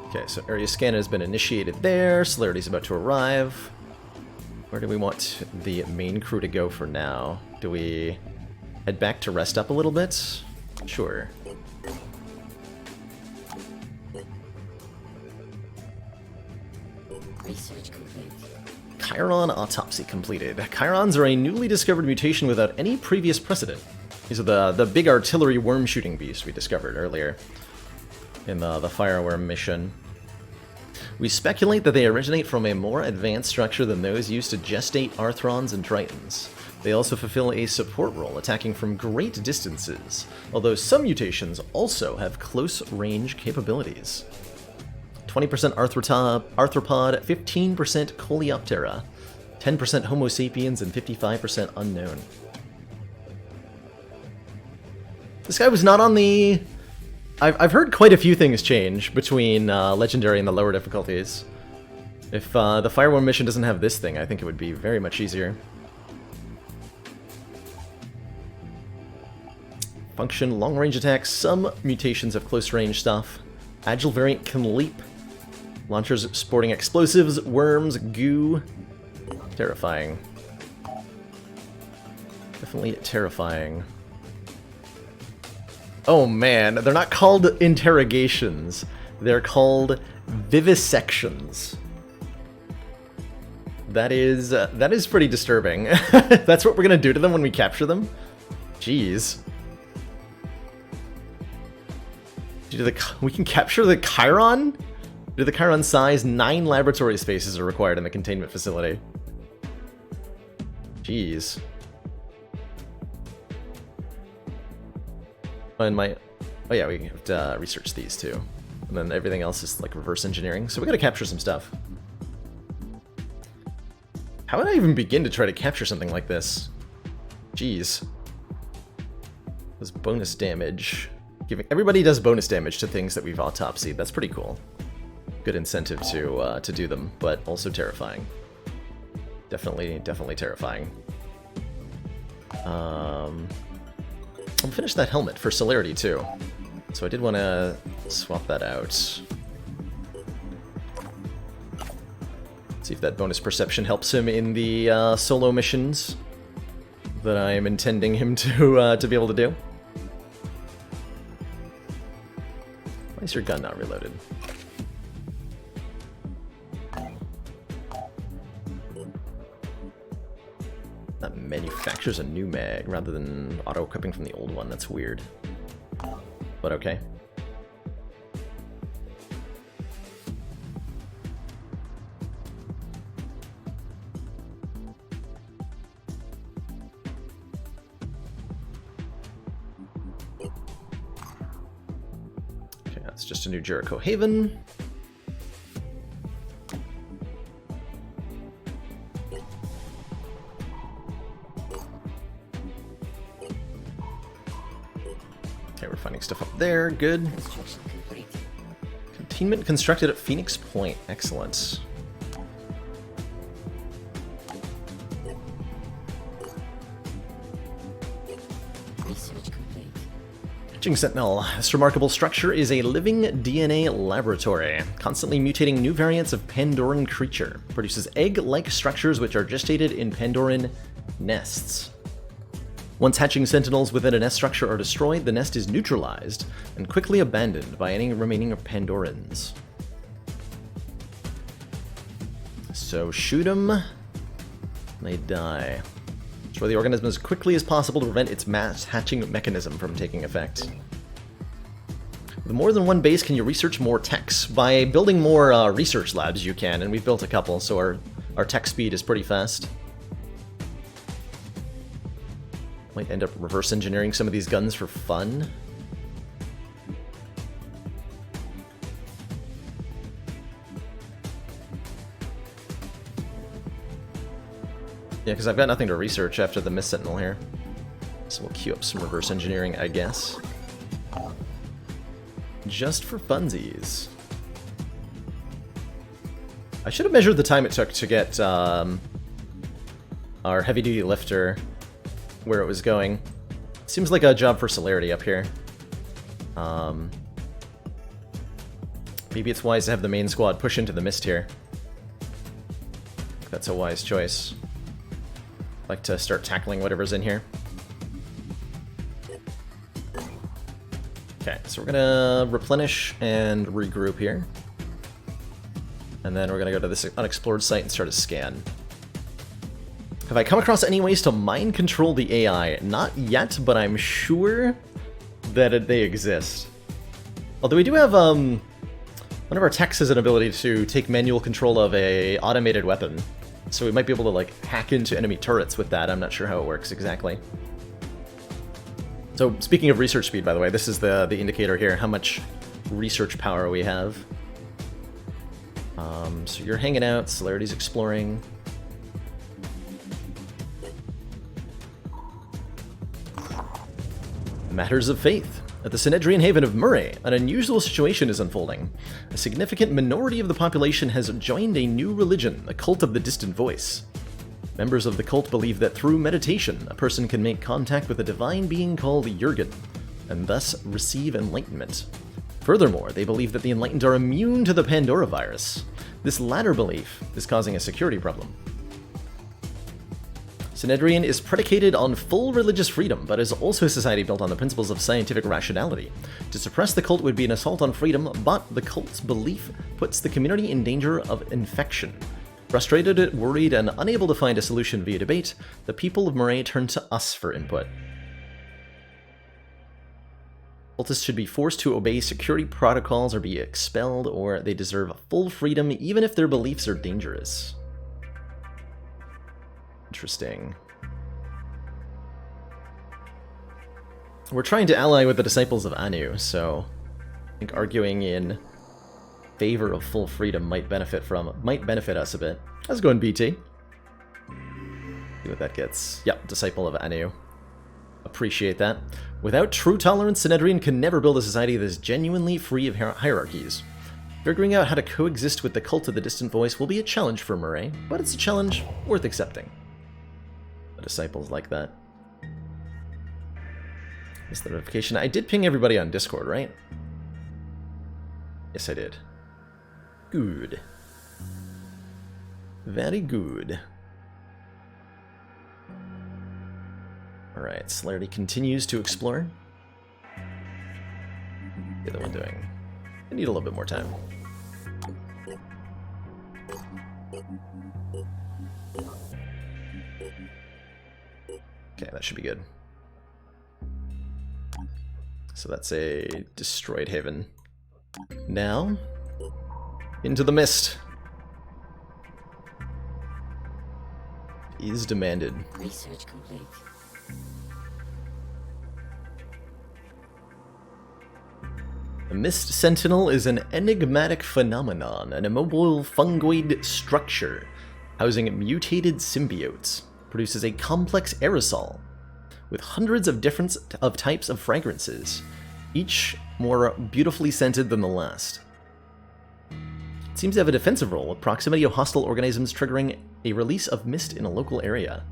Okay, so area scan has been initiated there. Celerity's about to arrive. Where do we want the main crew to go for now? Do we head back to rest up a little bit? Sure. Research complete. Chiron autopsy completed. Chirons are a newly discovered mutation without any previous precedent. These are the big artillery worm-shooting beasts we discovered earlier in the Fireworm mission. We speculate that they originate from a more advanced structure than those used to gestate Arthrons and Tritons. They also fulfill a support role, attacking from great distances, although some mutations also have close-range capabilities. 20% arthropod, 15% Coleoptera, 10% Homo sapiens, and 55% unknown. This guy was not on the... I've heard quite a few things change between Legendary and the lower difficulties. If the Fireworm mission doesn't have this thing, I think it would be very much easier. Function, long-range attacks, some mutations have close-range stuff. Agile variant can leap. Launchers sporting explosives, worms, goo. Terrifying. Definitely terrifying. Oh man, they're not called interrogations. They're called vivisections. That is pretty disturbing. That's what we're gonna do to them when we capture them? Jeez. We can capture the Chiron? Due to the Chiron size, 9 laboratory spaces are required in the containment facility. Jeez. Oh yeah, we have to research these too. And then everything else is like reverse engineering. So we gotta capture some stuff. How would I even begin to try to capture something like this? Jeez. This bonus damage. Everybody does bonus damage to things that we've autopsied. That's pretty cool. Good incentive to do them, but also terrifying. Definitely terrifying. I'll finish that helmet for Celerity too. So I did want to swap that out. See if that bonus perception helps him in the solo missions that I am intending him to be able to do. Why is your gun not reloaded? That manufactures a new mag rather than auto-equipping from the old one. That's weird. But okay. Okay, that's just a new Jericho Haven. Okay, we're finding stuff up there. Good. Construction complete. Containment constructed at Phoenix Point. Excellent. Research complete. Pitching Sentinel. This remarkable structure is a living DNA laboratory, constantly mutating new variants of Pandoran creature. Produces egg-like structures which are gestated in Pandoran nests. Once hatching sentinels within a nest structure are destroyed, the nest is neutralized and quickly abandoned by any remaining Pandorans. So shoot them, they die. Destroy the organism as quickly as possible to prevent its mass hatching mechanism from taking effect. With more than one base, can you research more techs? By building more research labs you can, and we've built a couple, so our tech speed is pretty fast. Might end up reverse engineering some of these guns for fun. Yeah, because I've got nothing to research after the Mist Sentinel here. So we'll queue up some reverse engineering, I guess. Just for funsies. I should have measured the time it took to get our heavy-duty lifter where it was going. Seems like a job for Celerity up here. Maybe it's wise to have the main squad push into the mist here. That's a wise choice. Like to start tackling whatever's in here. Okay, so we're gonna replenish and regroup here. And then we're gonna go to this unexplored site and start a scan. Have I come across any ways to mind control the AI? Not yet, but I'm sure that they exist. Although we do have, one of our techs has an ability to take manual control of a automated weapon. So we might be able to, like, hack into enemy turrets with that. I'm not sure how it works exactly. So, speaking of research speed, by the way, this is the indicator here, how much research power we have. So you're hanging out, Celerity's exploring. Matters of faith. At the Synedrian haven of Murray, an unusual situation is unfolding. A significant minority of the population has joined a new religion, a cult of the distant voice. Members of the cult believe that through meditation, a person can make contact with a divine being called Jurgen, and thus receive enlightenment. Furthermore, they believe that the enlightened are immune to the Pandora virus. This latter belief is causing a security problem. Synedrian is predicated on full religious freedom, but is also a society built on the principles of scientific rationality. To suppress the cult would be an assault on freedom, but the cult's belief puts the community in danger of infection. Frustrated, worried, and unable to find a solution via debate, the people of Murray turn to us for input. Cultists should be forced to obey security protocols or be expelled, or they deserve full freedom even if their beliefs are dangerous. Interesting. We're trying to ally with the Disciples of Anu, so I think arguing in favor of full freedom might benefit us a bit. How's it going, BT? See what that gets. Yep, Disciple of Anu. Appreciate that. Without true tolerance, Synedrian can never build a society that is genuinely free of hierarchies. Figuring out how to coexist with the cult of the distant voice will be a challenge for Murray, but it's a challenge worth accepting. The Disciples like that. Missed the notification. I did ping everybody on Discord, right? Yes, I did. Good. Very good. Alright, Celerity continues to explore. What's the other one doing? I need a little bit more time. Okay, that should be good. So that's a destroyed haven. Now, into the mist. Is demanded. Research complete. The Mist Sentinel is an enigmatic phenomenon, an immobile fungoid structure housing mutated symbiotes. Produces a complex aerosol with hundreds of different types of fragrances, each more beautifully scented than the last. It seems to have a defensive role, with proximity of hostile organisms triggering a release of mist in a local area.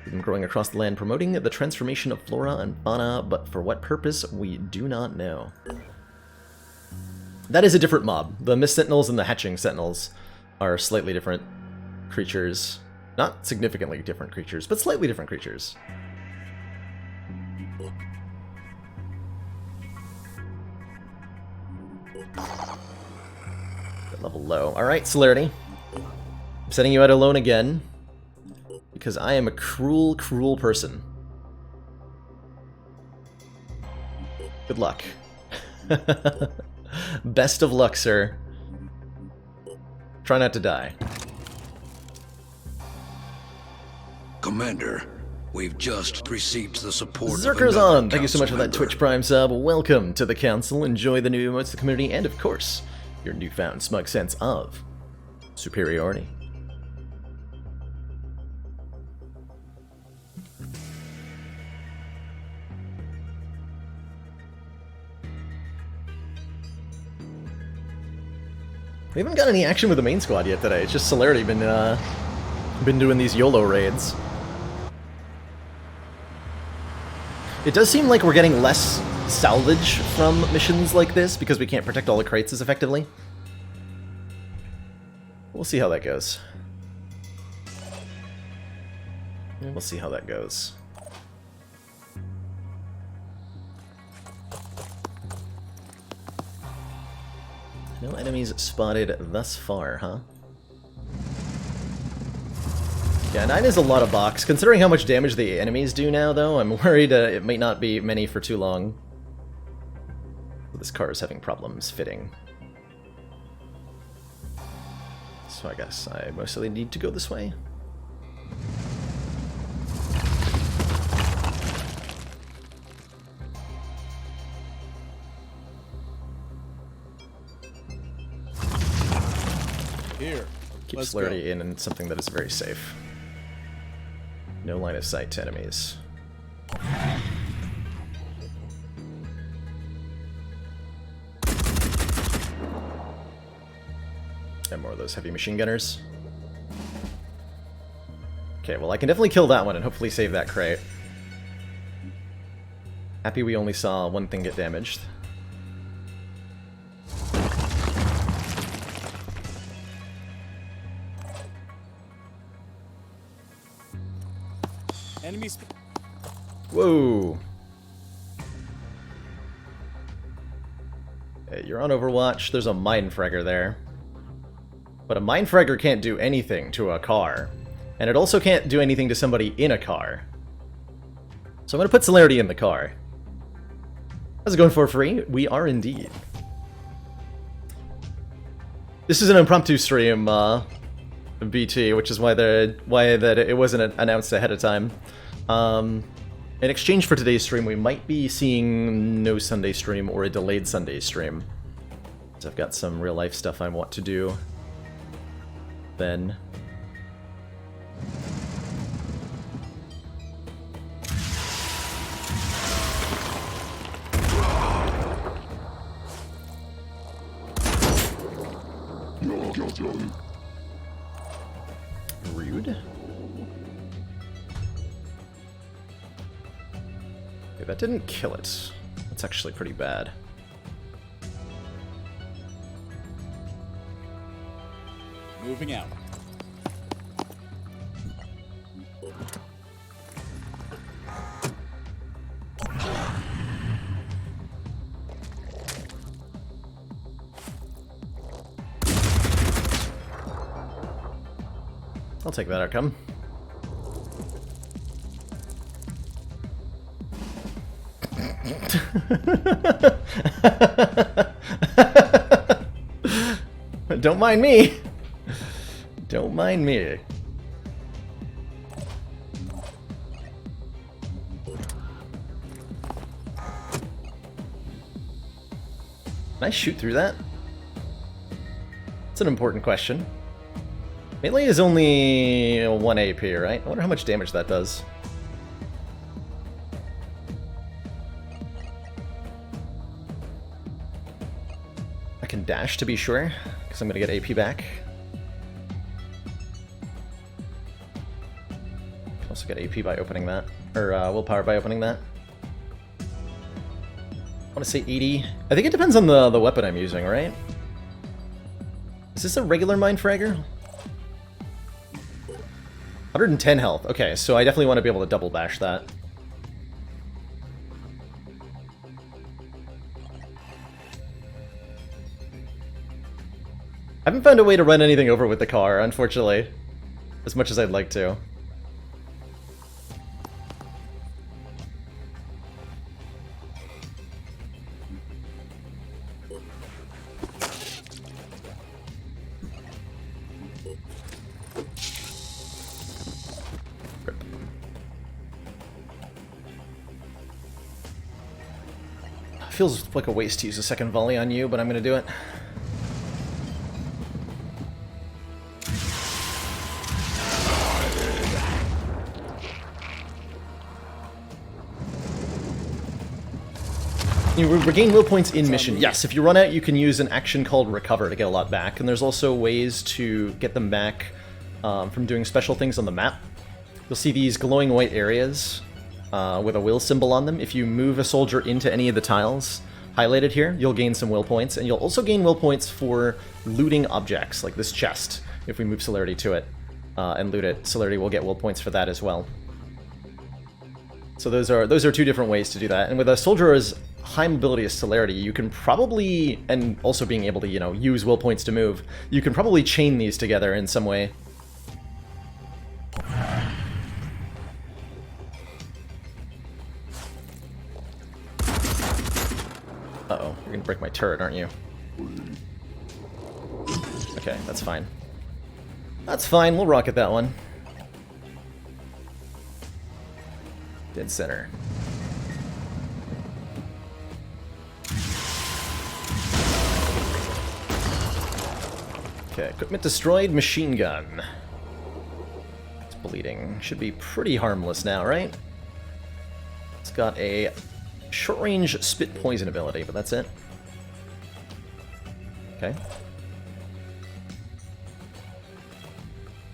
With them growing across the land, promoting the transformation of flora and fauna, but for what purpose, we do not know. That is a different mob. The Mist Sentinels and the Hatching Sentinels are slightly different creatures. Not significantly different creatures, but slightly different creatures. That level low. Alright, Celerity. I'm sending you out alone again, because I am a cruel, cruel person. Good luck. Best of luck, sir. Try not to die. Commander, we've just received the support of Zerker's another on! Thank you so much for that council Twitch Prime sub. Welcome to the council. Enjoy the new emotes of the community and, of course, your newfound smug sense of superiority. We haven't got any action with the main squad yet today. It's just Celerity been doing these YOLO raids. It does seem like we're getting less salvage from missions like this because we can't protect all the crates as effectively. We'll see how that goes. Yeah, we'll see how that goes. No enemies spotted thus far, huh? Yeah, 9 is a lot of box. Considering how much damage the enemies do now, though, I'm worried it might not be many for too long. This car is having problems fitting. So I guess I mostly need to go this way. Here. Keep Let's celerity go. in something that is very safe. No line of sight to enemies. And more of those heavy machine gunners. Okay, well I can definitely kill that one and hopefully save that crate. Happy we only saw one thing get damaged. Enemies. Whoa! Hey, you're on Overwatch. There's a Mindfragger there. But a Mindfragger can't do anything to a car. And it also can't do anything to somebody in a car. So I'm going to put Celerity in the car. How's it going for free? We are indeed. This is an impromptu stream, BT, which is why it wasn't announced ahead of time. In exchange for today's stream, we might be seeing no Sunday stream or a delayed Sunday stream. So I've got some real life stuff I want to do. Then. Rude. Okay, that didn't kill it. That's actually pretty bad. Moving out. I'll take that outcome. Don't mind me. Don't mind me. Can I shoot through that? That's an important question. Melee is only 1 AP, right? I wonder how much damage that does. I can dash to be sure, because I'm going to get AP back. Can also get AP by opening that, or willpower by opening that. I want to say 80. I think it depends on the weapon I'm using, right? Is this a regular Mindfragger? 110 health. Okay, so I definitely want to be able to double bash that. I haven't found a way to run anything over with the car, unfortunately. As much as I'd like to. Feels like a waste to use a second volley on you, but I'm gonna do it. You regain will points in mission. Yes, if you run out, you can use an action called Recover to get a lot back, and there's also ways to get them back from doing special things on the map. You'll see these glowing white areas with a will symbol on them. If you move a soldier into any of the tiles highlighted here, you'll gain some will points, and you'll also gain will points for looting objects, like this chest. If we move Celerity to it and loot it, Celerity will get will points for that as well. So those are two different ways to do that. And with a soldier as high mobility as Celerity, you can probably, and also being able to, you know, use will points to move, you can probably chain these together in some way. Uh-oh, you're gonna break my turret, aren't you? Okay, that's fine. That's fine, we'll rocket that one. Dead center. Okay, equipment destroyed, machine gun. It's bleeding. Should be pretty harmless now, right? It's got a short-range spit poison ability, but that's it. Okay.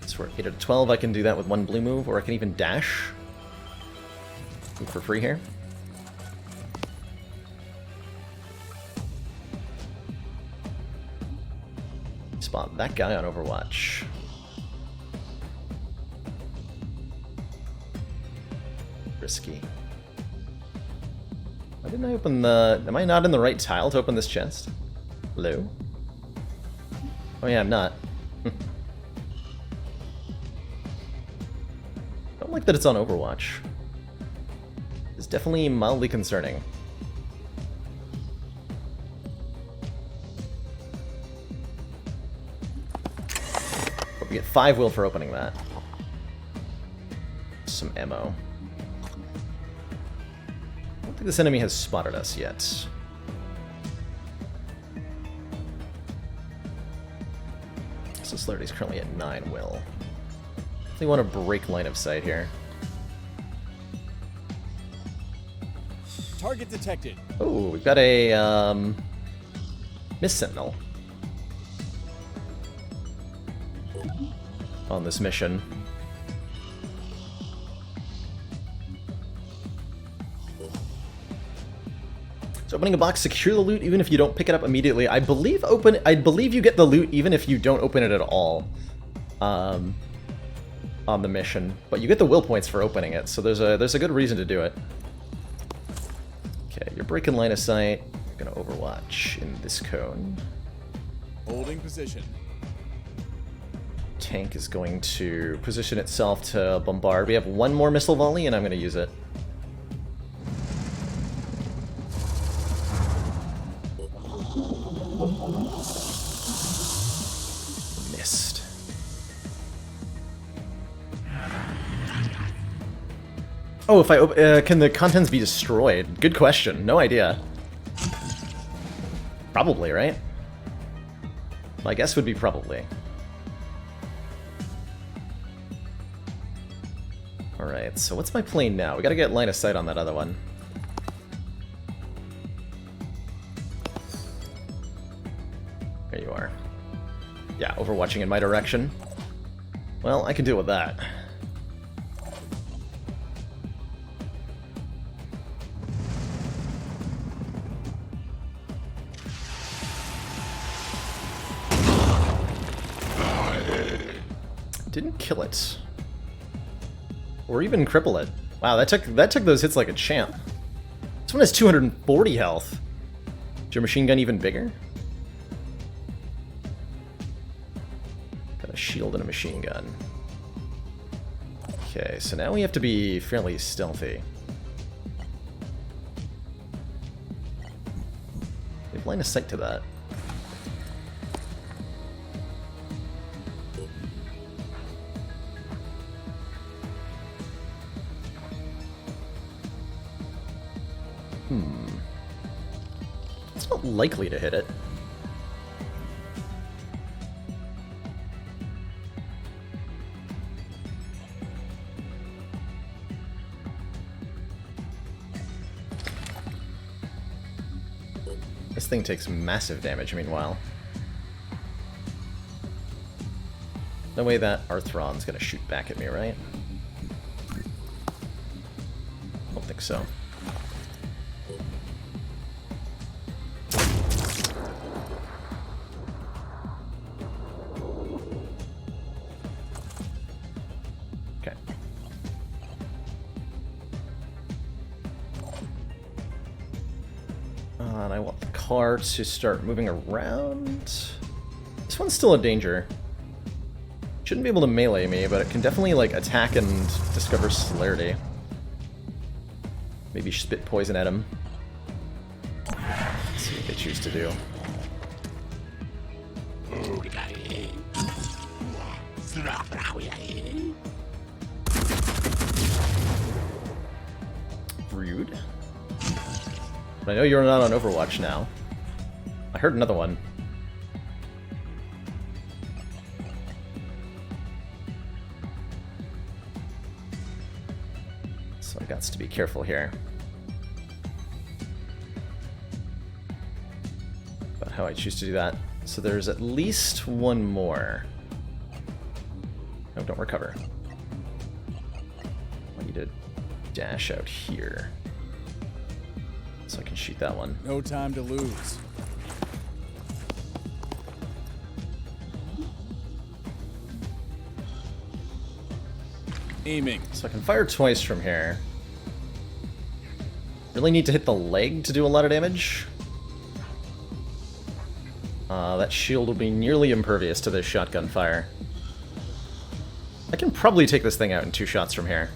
So we're 8 out of 12. I can do that with one blue move, or I can even dash. Move for free here. Spot that guy on Overwatch. Risky. Why didn't I open the... Am I not in the right tile to open this chest? Hello? Oh yeah, I'm not. Don't like that it's on Overwatch. It's definitely mildly concerning. But we get 5 will for opening that. Some ammo. I don't think this enemy has spotted us yet. So Celerity's currently at 9 will. They want to break line of sight here. Target detected. Oh, we've got a Mist Sentinel on this mission. So opening a box, secure the loot even if you don't pick it up immediately. I believe you get the loot even if you don't open it at all. On the mission, but you get the will points for opening it, so there's a good reason to do it. Okay, you're breaking line of sight. You're gonna Overwatch in this cone. Holding position. Tank is going to position itself to bombard. We have one more missile volley, and I'm gonna use it. Missed. Oh, if I can the contents be destroyed? Good question. No idea. Probably, right? My guess would be probably. Alright, so what's my plane now? We gotta get line of sight on that other one. There you are. Yeah, overwatching in my direction. Well, I can deal with that. Didn't kill it. Or even cripple it. Wow, that took those hits like a champ. This one has 240 health. Is your machine gun even bigger? Got a shield and a machine gun. Okay, so now we have to be fairly stealthy. We have line of sight to that. It's not likely to hit it. This thing takes massive damage, meanwhile. No way that Arthron's gonna shoot back at me, right? think so. Okay. And I want the car to start moving around. This one's still a danger. Shouldn't be able to melee me, but it can definitely like attack and discover celerity. Maybe spit poison at him. Let's see what they choose to do. Rude. But I know you're not on Overwatch now. I heard another one. So I got to be careful here. About how I choose to do that. So there's at least one more. No, don't recover. I need to dash out here. So I can shoot that one. No time to lose. Aiming. So I can fire twice from here. Really need to hit the leg to do a lot of damage. That shield will be nearly impervious to this shotgun fire. I can probably take this thing out in 2 shots from here.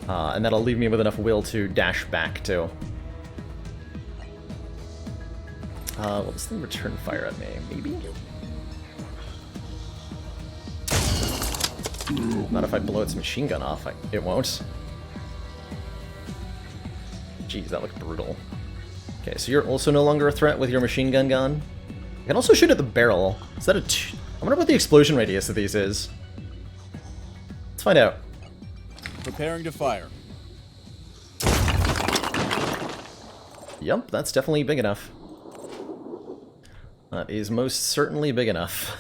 And that'll leave me with enough will to dash back, too. Will this thing return fire at me? Maybe? Not if I blow its machine gun off. It won't. Jeez, that looked brutal. Okay, so you're also no longer a threat with your machine gun gone. I can also shoot at the barrel. Is that a I wonder what the explosion radius of these is. Let's find out. Preparing to fire. Yup, that's definitely big enough. That is most certainly big enough.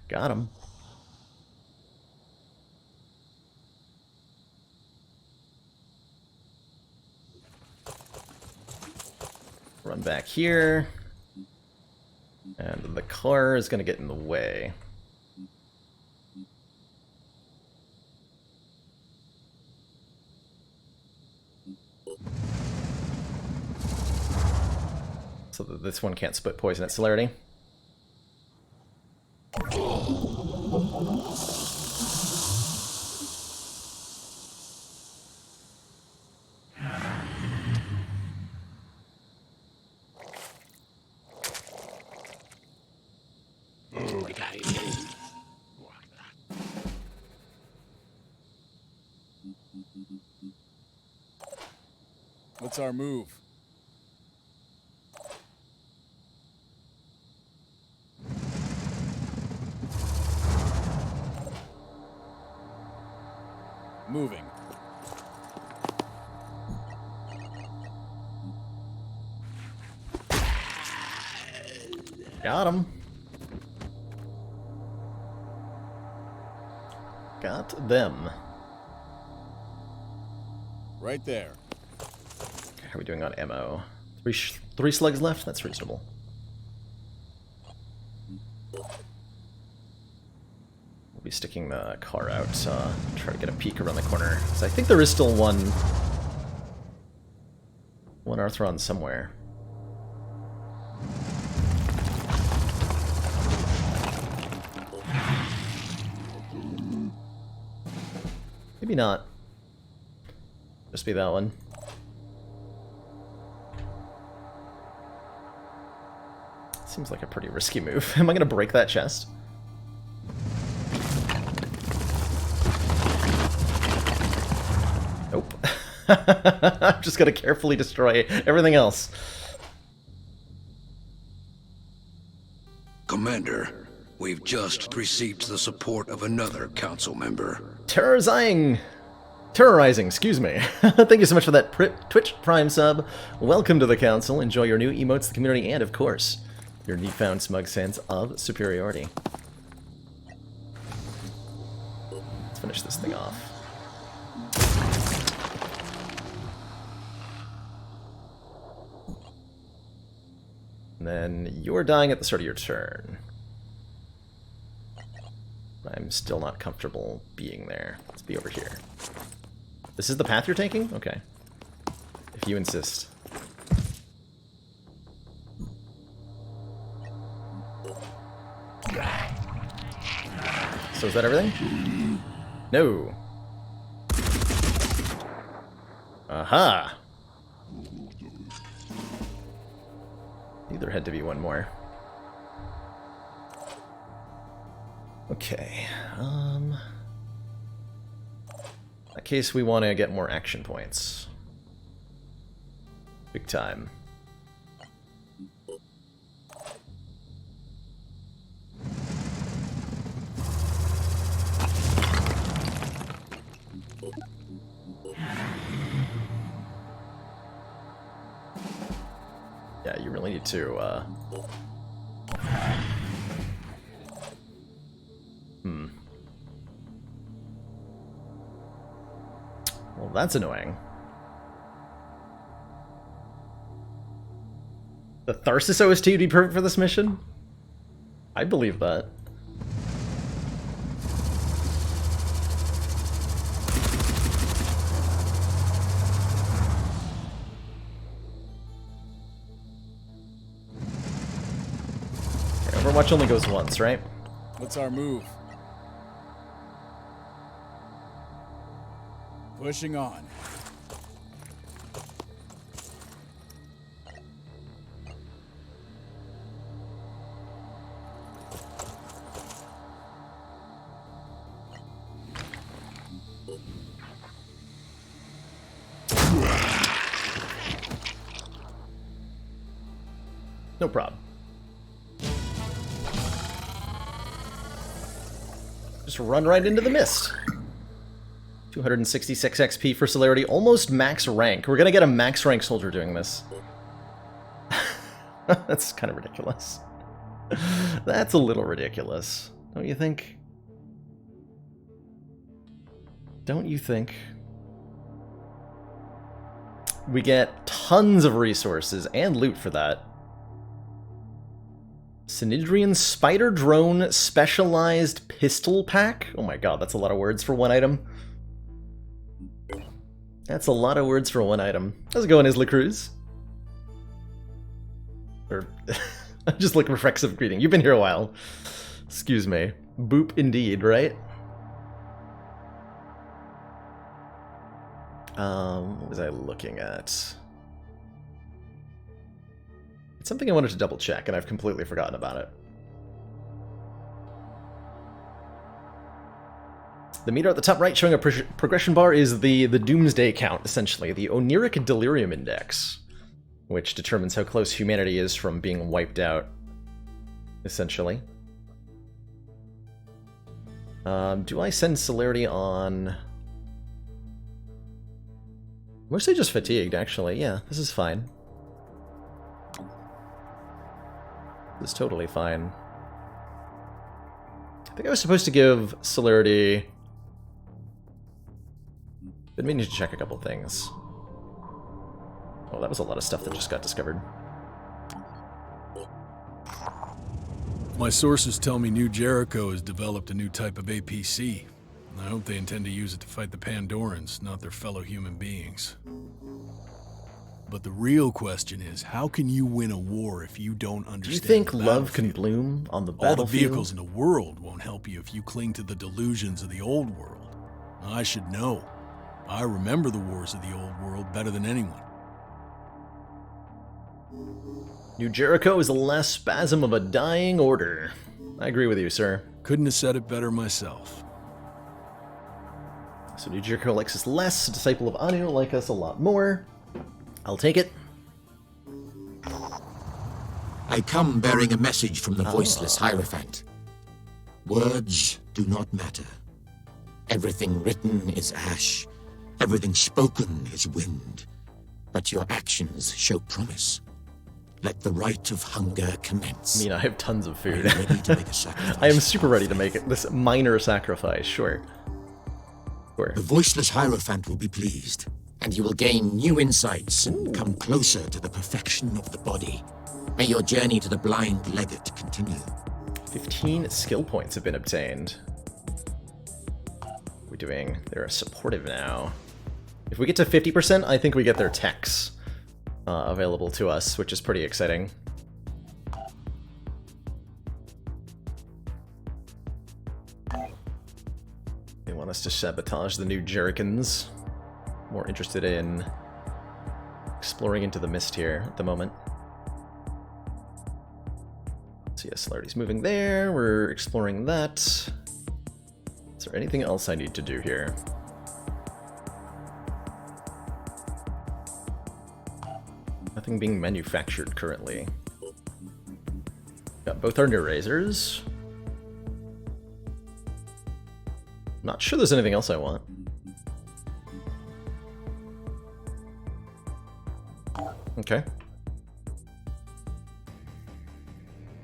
Got him. Run back here. And the car is going to get in the way. So that this one can't split poison at celerity. What's our move? Moving. Got him. Got them. Right there. How are we doing on ammo? Three slugs left? That's reasonable. We'll be sticking the car out, try to get a peek around the corner. So I think there is still one Arthron somewhere. Maybe not. Just be that one. Seems like a pretty risky move. Am I gonna break that chest? Nope. I'm just gonna carefully destroy everything else. Commander, we've just received the support of another council member. Terrorizing, excuse me. Thank you so much for that Twitch Prime sub. Welcome to the council. Enjoy your new emotes, the community, and of course, your newfound smug sense of superiority. Let's finish this thing off. And then you're dying at the start of your turn. I'm still not comfortable being there. Let's be over here. This is the path you're taking? Okay. If you insist. So is that everything? No. Aha! There had to be one more. Okay. In that case, we want to get more action points. Big time. Yeah, you really need to, Well, that's annoying. The Tharsis OST would be perfect for this mission? I believe that. Overwatch only goes once, right? What's our move? Pushing on. No problem. Just run right into the mist. 266 XP for Celerity, almost max rank. We're gonna get a max rank soldier doing this. That's kind of ridiculous. That's a little ridiculous, don't you think? Don't you think? We get tons of resources and loot for that. Synedrian Spider Drone Specialized Pistol Pack? Oh my god, that's a lot of words for one item. That's a lot of words for one item. How's it going, Isla Cruz? Or, just like reflexive greeting. You've been here a while. Excuse me. Boop indeed, right? What was I looking at? It's something I wanted to double check, and I've completely forgotten about it. The meter at the top right showing a progression bar is the Doomsday count, essentially, the Oniric Delirium Index, which determines how close humanity is from being wiped out, essentially. Do I send Celerity on... Mostly just fatigued, actually. Yeah, this is fine. This is totally fine. I think I was supposed to give Celerity... Been meaning to check a couple things. Oh, that was a lot of stuff that just got discovered. My sources tell me New Jericho has developed a new type of APC. I hope they intend to use it to fight the Pandorans, not their fellow human beings. But the real question is, how can you win a war if you don't understand? Do you think love can bloom on the battlefield? All the vehicles in the world won't help you if you cling to the delusions of the old world. I should know. I remember the wars of the old world better than anyone. New Jericho is the last spasm of a dying order. I agree with you, sir. Couldn't have said it better myself. So New Jericho likes us less, Disciple of Anu like us a lot more. I'll take it. I come bearing a message from the voiceless Hierophant. Words do not matter. Everything written is ash. Everything spoken is wind. But your actions show promise. Let the rite of hunger commence. I mean, I have tons of food. Are you ready to make a sacrifice? I am super ready to make it. This minor sacrifice, sure. Sure. The voiceless Hierophant will be pleased, and you will gain new insights and come closer to the perfection of the body. May your journey to the Blind Legate continue. 15 skill points have been obtained. We're doing... They're supportive now. If we get to 50%, I think we get their techs available to us, which is pretty exciting. They want us to sabotage the new Jerrikans. More interested in exploring into the mist here at the moment. So yes, Slarty's moving there. We're exploring that. Is there anything else I need to do here? Nothing being manufactured currently. Got both our new razors. Not sure there's anything else I want. Okay.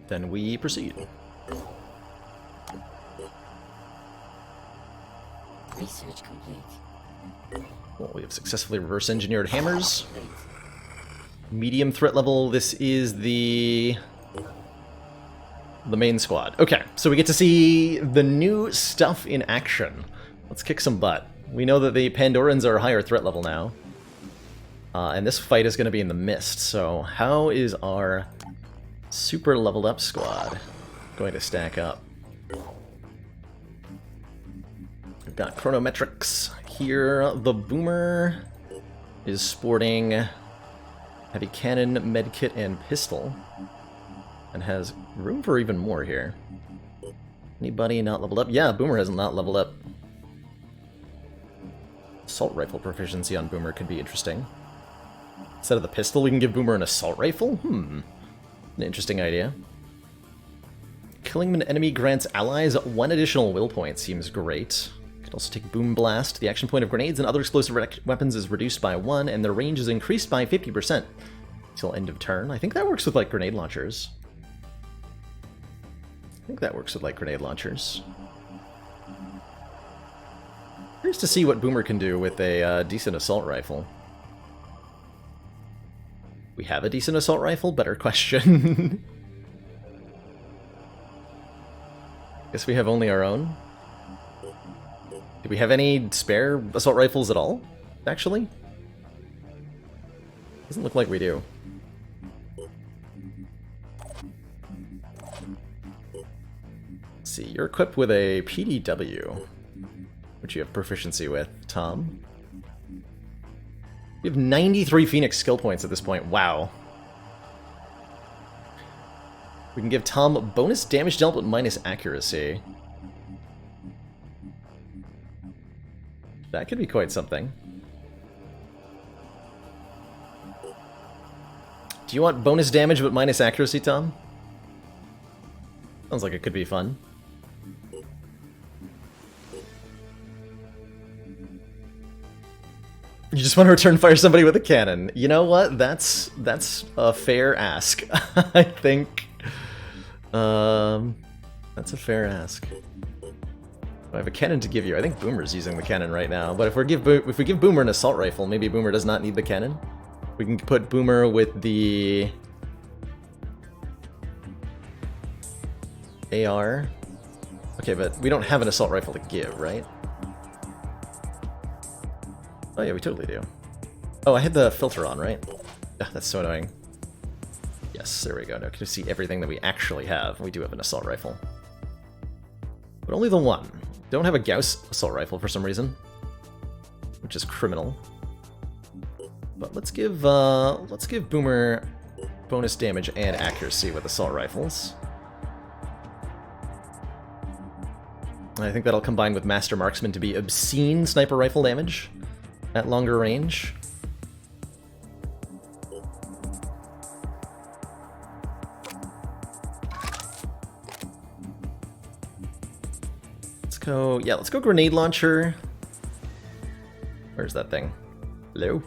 Then we proceed. Research complete. Well, we have successfully reverse engineered hammers. Medium threat level, this is the main squad. Okay, so we get to see the new stuff in action. Let's kick some butt. We know that the Pandorans are a higher threat level now. And this fight is going to be in the mist, so how is our super leveled up squad going to stack up? We've got chronometrics here. The Boomer is sporting heavy cannon, medkit, and pistol, and has room for even more here. Anybody not leveled up? Yeah, Boomer has not leveled up. Assault rifle proficiency on Boomer could be interesting. Instead of the pistol, we can give Boomer an assault rifle? An interesting idea. Killing an enemy grants allies 1 additional will point. Seems great. You can also take Boom Blast. The action point of grenades and other explosive weapons is reduced by 1, and their range is increased by 50% until end of turn. I think that works with, like, grenade launchers. Curious to see what Boomer can do with a decent assault rifle. We have a decent assault rifle? Better question. Guess we have only our own. Do we have any spare assault rifles at all, actually? Doesn't look like we do. Let's see, you're equipped with a PDW, which you have proficiency with, Tom. We have 93 Phoenix skill points at this point. Wow. We can give Tom bonus damage dealt but minus accuracy. That could be quite something. Do you want bonus damage but minus accuracy, Tom? Sounds like it could be fun. You just want to return fire somebody with a cannon. You know what? That's a fair ask. I think. That's a fair ask. I have a cannon to give you. I think Boomer's using the cannon right now. But if we give Boomer an assault rifle, maybe Boomer does not need the cannon. We can put Boomer with the AR. Okay, but we don't have an assault rifle to give, right? Oh yeah, we totally do. Oh, I had the filter on, right? Ah, that's so annoying. Yes, there we go. Now can you see everything that we actually have? We do have an assault rifle. But only the one. Don't have a Gauss assault rifle for some reason. Which is criminal. But let's give Boomer bonus damage and accuracy with assault rifles. I think that'll combine with Master Marksman to be obscene sniper rifle damage at longer range. Let's go grenade launcher. Where's that thing? Hello?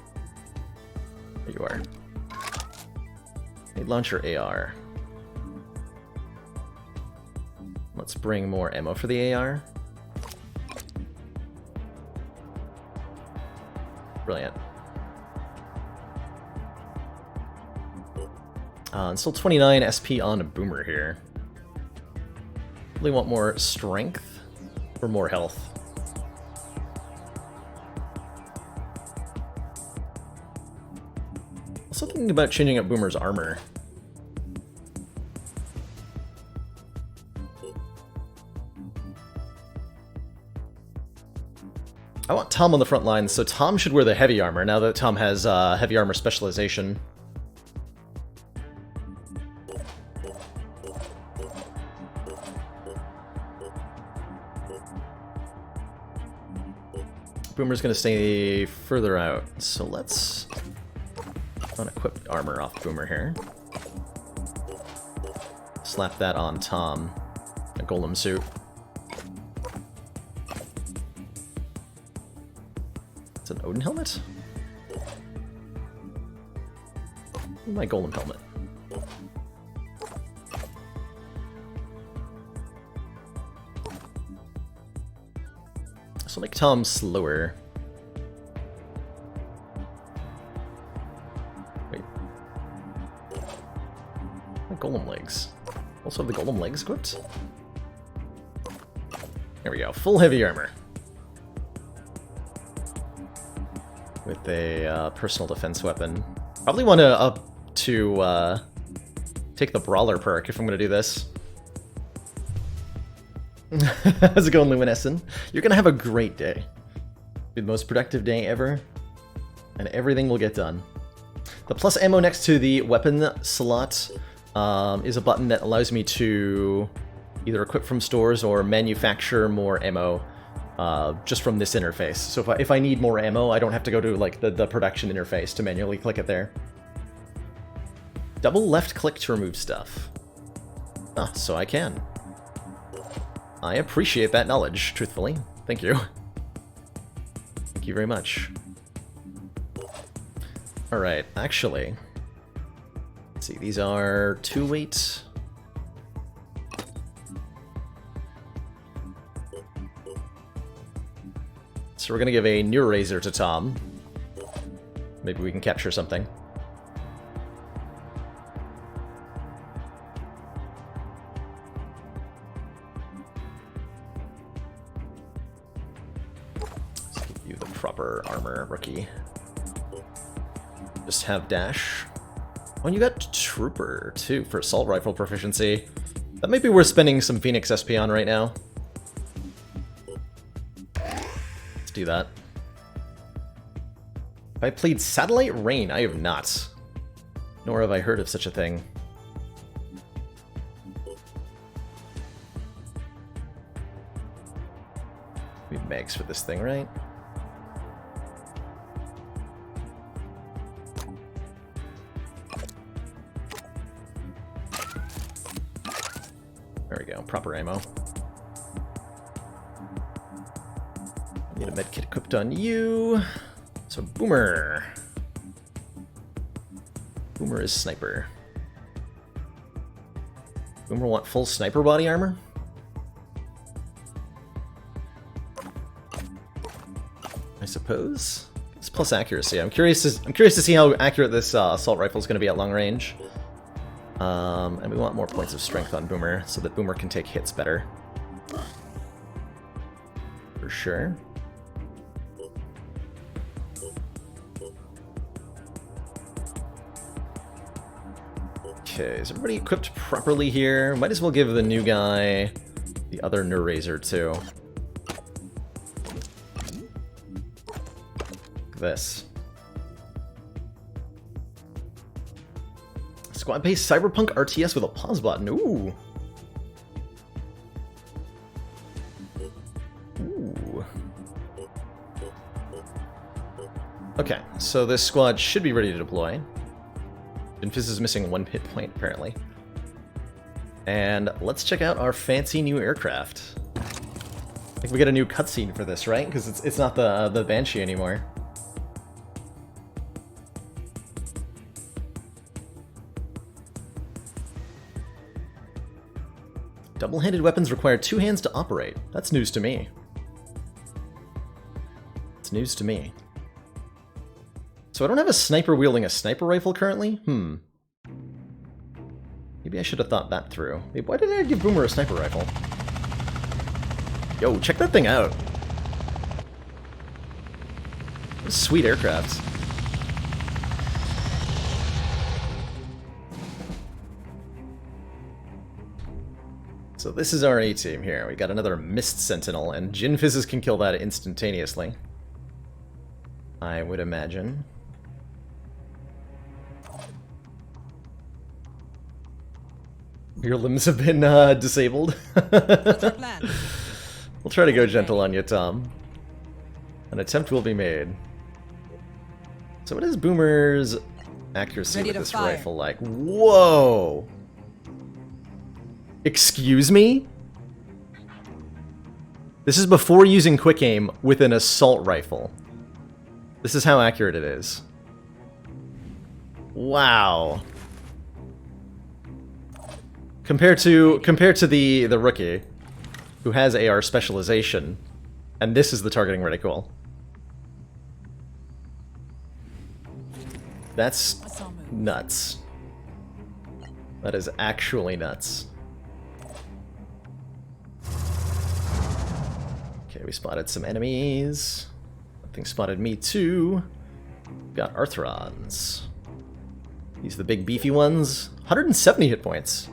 There you are. Grenade launcher AR. Let's bring more ammo for the AR. Brilliant. And still 29 SP on a Boomer here. Really want more strength or more health. Also thinking about changing up Boomer's armor. I want Tom on the front lines, so Tom should wear the heavy armor now that Tom has heavy armor specialization. Boomer's gonna stay further out, so let's unequip armor off Boomer here. Slap that on Tom, a golem suit. It's an Odin helmet? My golem helmet. So make Tom slower. Wait. My golem legs. Also have the golem legs equipped? There we go. Full heavy armor. With a personal defense weapon. Probably want to up to take the Brawler perk if I'm going to do this. How's it going, Luminescent? You're gonna have a great day. Be the most productive day ever, and everything will get done. The plus ammo next to the weapon slot is a button that allows me to either equip from stores or manufacture more ammo just from this interface. So if I need more ammo, I don't have to go to like the production interface to manually click it there. Double left click to remove stuff. Ah, so I can. I appreciate that knowledge, truthfully. Thank you. Thank you very much. Alright, actually... Let's see, these are 2 weight. So we're gonna give a new razor to Tom. Maybe we can capture something. Proper armor, rookie. Just have dash. Oh, and you got Trooper, too, for assault rifle proficiency. That might be worth spending some Phoenix SP on right now. Let's do that. Have I played Satellite Rain? I have not. Nor have I heard of such a thing. We have mags for this thing, right? There we go, proper ammo. Need a medkit equipped on you. So Boomer. Boomer is sniper. Boomer want full sniper body armor? I suppose. It's plus accuracy. I'm curious to see how accurate this assault rifle is going to be at long range. And we want more points of strength on Boomer, so that Boomer can take hits better. For sure. Okay, is everybody equipped properly here? Might as well give the new guy the other Neurazor too. This. Squad-based Cyberpunk RTS with a pause button. Ooh. Ooh. Okay, so this squad should be ready to deploy. Infizz is missing 1 hit point, apparently. And let's check out our fancy new aircraft. I think we get a new cutscene for this, right? Because it's not the Banshee anymore. Double-handed weapons require 2 hands to operate. That's news to me. It's news to me. So I don't have a sniper wielding a sniper rifle currently? Maybe I should have thought that through. Wait, why didn't I give Boomer a sniper rifle? Yo, check that thing out. Sweet aircraft. So this is our A-team here. We got another Mist Sentinel, and Jin Fizzes can kill that instantaneously, I would imagine. Your limbs have been disabled. What's our plan? We'll try to go gentle on you, Tom. An attempt will be made. So what is Boomer's accuracy Ready with to this fire. rifle like? Whoa! Excuse me? This is before using quick aim with an assault rifle. This is how accurate it is. Wow. Compared to the rookie, who has AR specialization, and this is the targeting reticule. That's What's our move? nuts. That is actually nuts. Okay, we spotted some enemies. Nothing spotted me too. Got Arthrons. These are the big beefy ones. 170 hit points.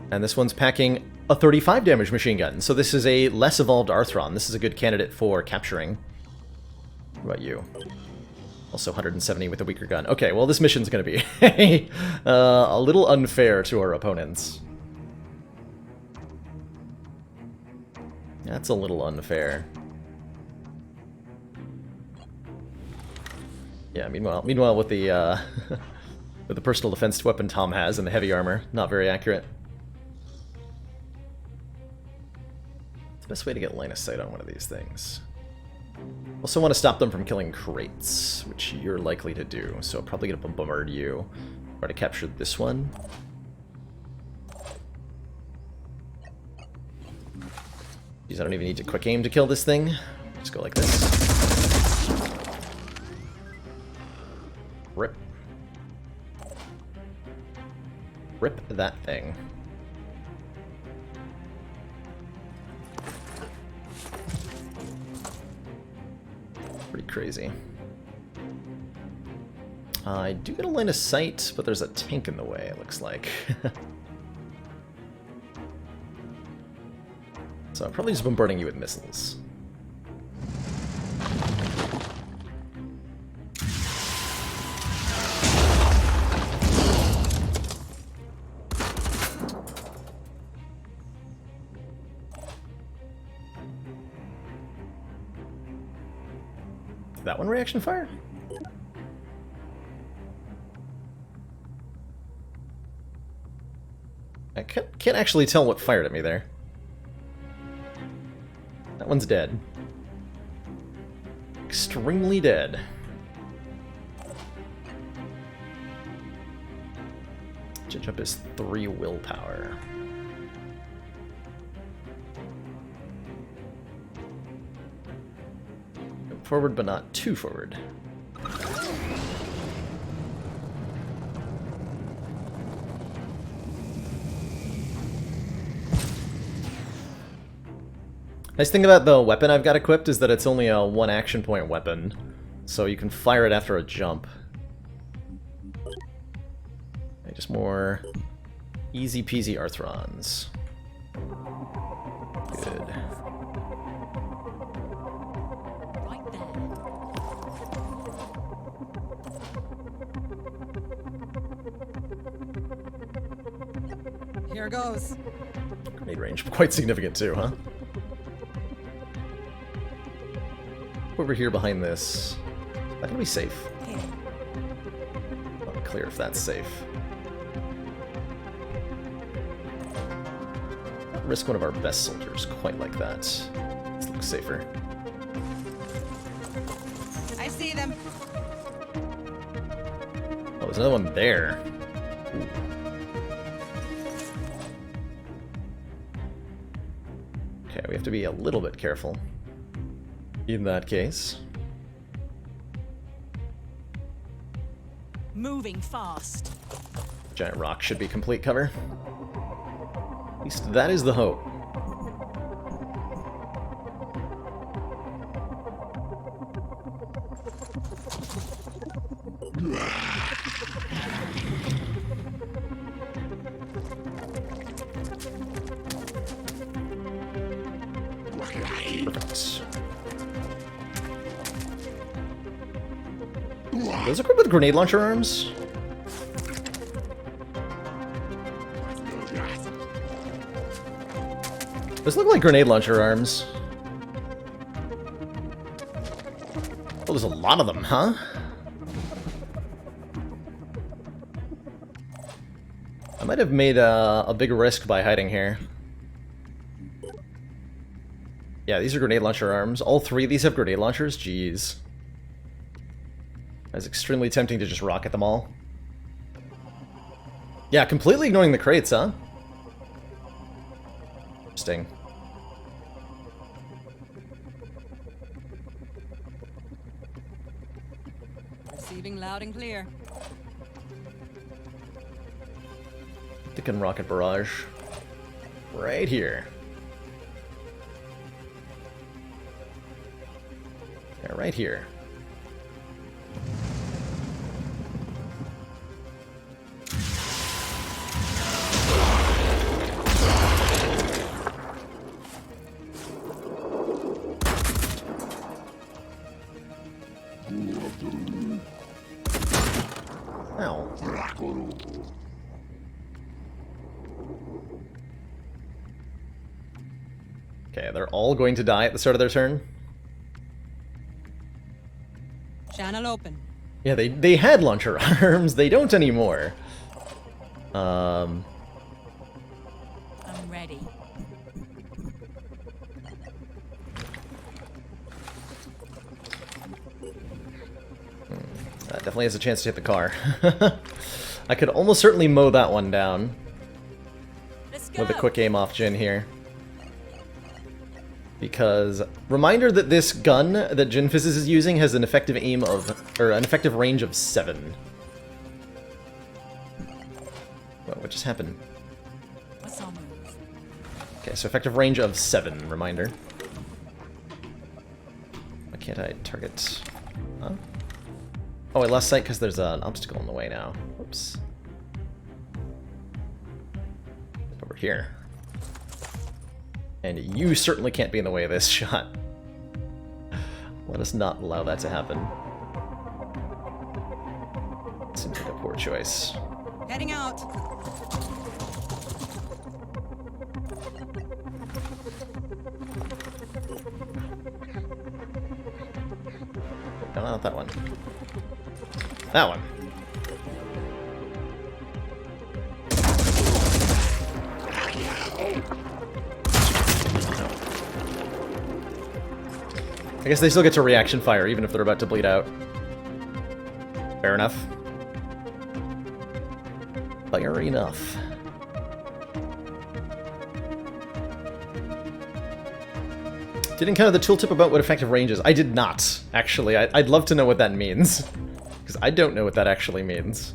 And this one's packing a 35 damage machine gun. So this is a less evolved Arthron. This is a good candidate for capturing. What about you? Also 170 with a weaker gun. Okay, well this mission's going to be a little unfair to our opponents. That's a little unfair. Yeah, meanwhile with the with the personal defense weapon Tom has and the heavy armor, not very accurate. What's the best way to get line of sight on one of these things? Also want to stop them from killing crates, which you're likely to do, so I'm probably going to bombard you. Try to capture this one. Jeez, I don't even need to quick aim to kill this thing. Just go like this. Rip. Rip that thing. Pretty crazy. I do get a line of sight, but there's a tank in the way, it looks like. So I'm probably just bombarding you with missiles. Did that one reaction fire? I can't actually tell what fired at me there. That one's dead. Extremely dead. Ginge up is 3 willpower. Go forward, but not too forward. Nice thing about the weapon I've got equipped is that it's only a 1 action point weapon, so you can fire it after a jump. Okay, just more easy peasy Arthrons. Good. Right there. Here goes. Grenade range quite significant too, huh? Over here behind this. That can be safe. Here. Not clear if that's safe. Not risk one of our best soldiers quite like that. This looks safer. I see them. Oh, there's another one there. Ooh. Okay, we have to be a little bit careful. In that case. Moving fast. Giant rock should be complete cover. At least that is the hope. Perfect. Those equipped with grenade launcher arms? Those look like grenade launcher arms. Oh, there's a lot of them, huh? I might have made a big risk by hiding here. Yeah, these are grenade launcher arms. All three of these have grenade launchers? Jeez. It's extremely tempting to just rocket them all. Yeah, completely ignoring the crates, huh? Interesting. Receiving loud and clear. Thinking rocket barrage. Right here. Yeah, right here. Ow. Okay, they're all going to die at the start of their turn. Channel open. Yeah, they had launcher arms. They don't anymore. I'm ready. That definitely has a chance to hit the car. I could almost certainly mow that one down Let's go. with a quick aim off Jin here. Because reminder that this gun that Jin Fizzes is using has an effective aim of, or an effective range of 7. What just happened? What's our move? Okay, so effective range of 7, reminder. Why can't I target? Huh? Oh, I lost sight because there's an obstacle in the way now. Whoops. Over here. And you certainly can't be in the way of this shot. Let us not allow that to happen. Seems like a poor choice. Heading out. No, not that one. That one. I guess they still get to reaction fire, even if they're about to bleed out. Fair enough. Fair enough. Did encounter the tooltip about what effective range is. I did not, actually. I'd love to know what that means. Because I don't know what that actually means.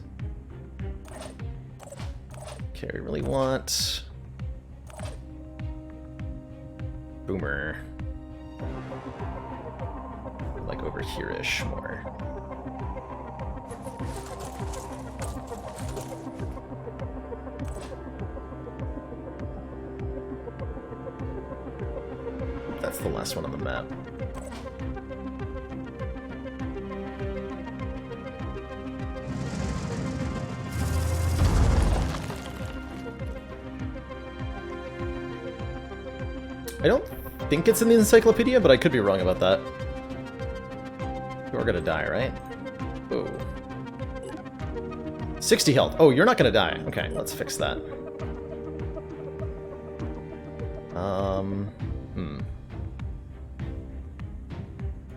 Okay, we really want... Boomer. Like over here-ish more. That's the last one on the map. I don't think it's in the encyclopedia, but I could be wrong about that. You're gonna die, right? Ooh. 60 health. Oh, you're not gonna die. Okay, let's fix that. How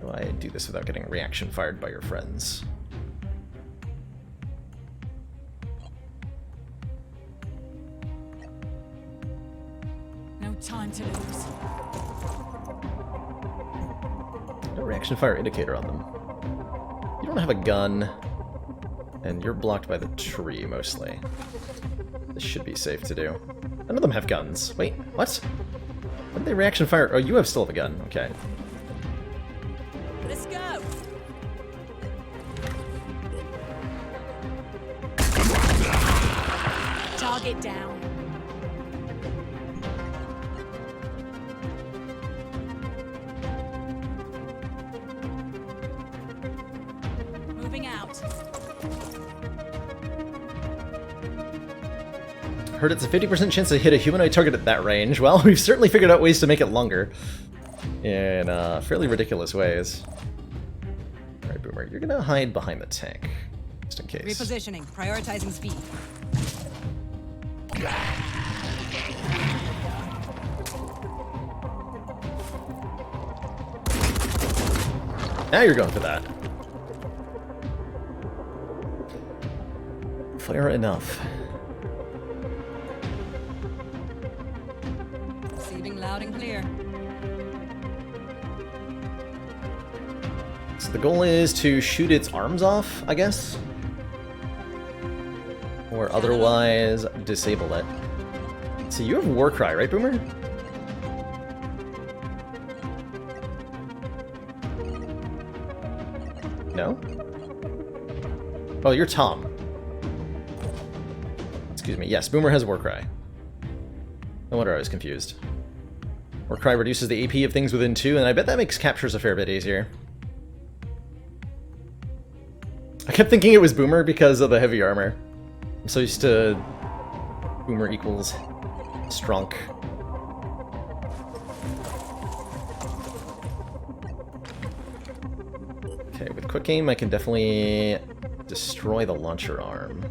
do I do this without getting reaction fired by your friends? No time to lose. No reaction fire indicator on them. You don't have a gun. And you're blocked by the tree, mostly. This should be safe to do. None of them have guns. Wait, what? When did they reaction fire? Oh, you still have a gun. Okay. Let's go. Target down. Moving out. Heard it's a 50% chance to hit a humanoid target at that range. Well, we've certainly figured out ways to make it longer. In fairly ridiculous ways. Alright, Boomer, you're gonna hide behind the tank. Just in case. Repositioning. Prioritizing speed. Now you're going for that. Fire enough. Receiving loud and clear. So the goal is to shoot its arms off, I guess? Or otherwise disable it. So you have Warcry, right, Boomer? No? Oh, you're Tom. Excuse me. Yes, Boomer has Warcry. No wonder I was confused. Warcry reduces the AP of things within 2, and I bet that makes captures a fair bit easier. I kept thinking it was Boomer because of the heavy armor. I'm so used to Boomer equals Strunk. Okay, with quick aim I can definitely destroy the launcher arm.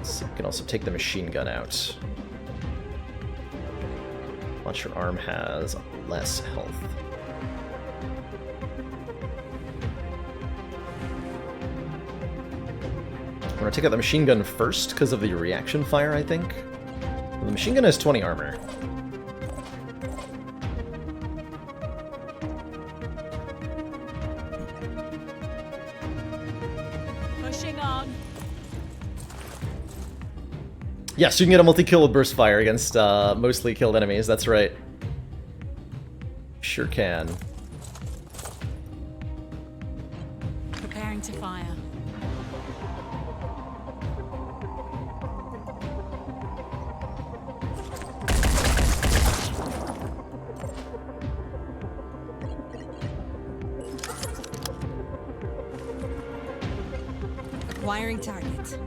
So I can also take the machine gun out. Launcher arm has less health. I'm gonna take out the machine gun first because of the reaction fire, I think. The machine gun has 20 armor. Pushing on. Yes, you can get a multi-kill with burst fire against mostly killed enemies, that's right. Sure can. Preparing to fire. Acquiring target.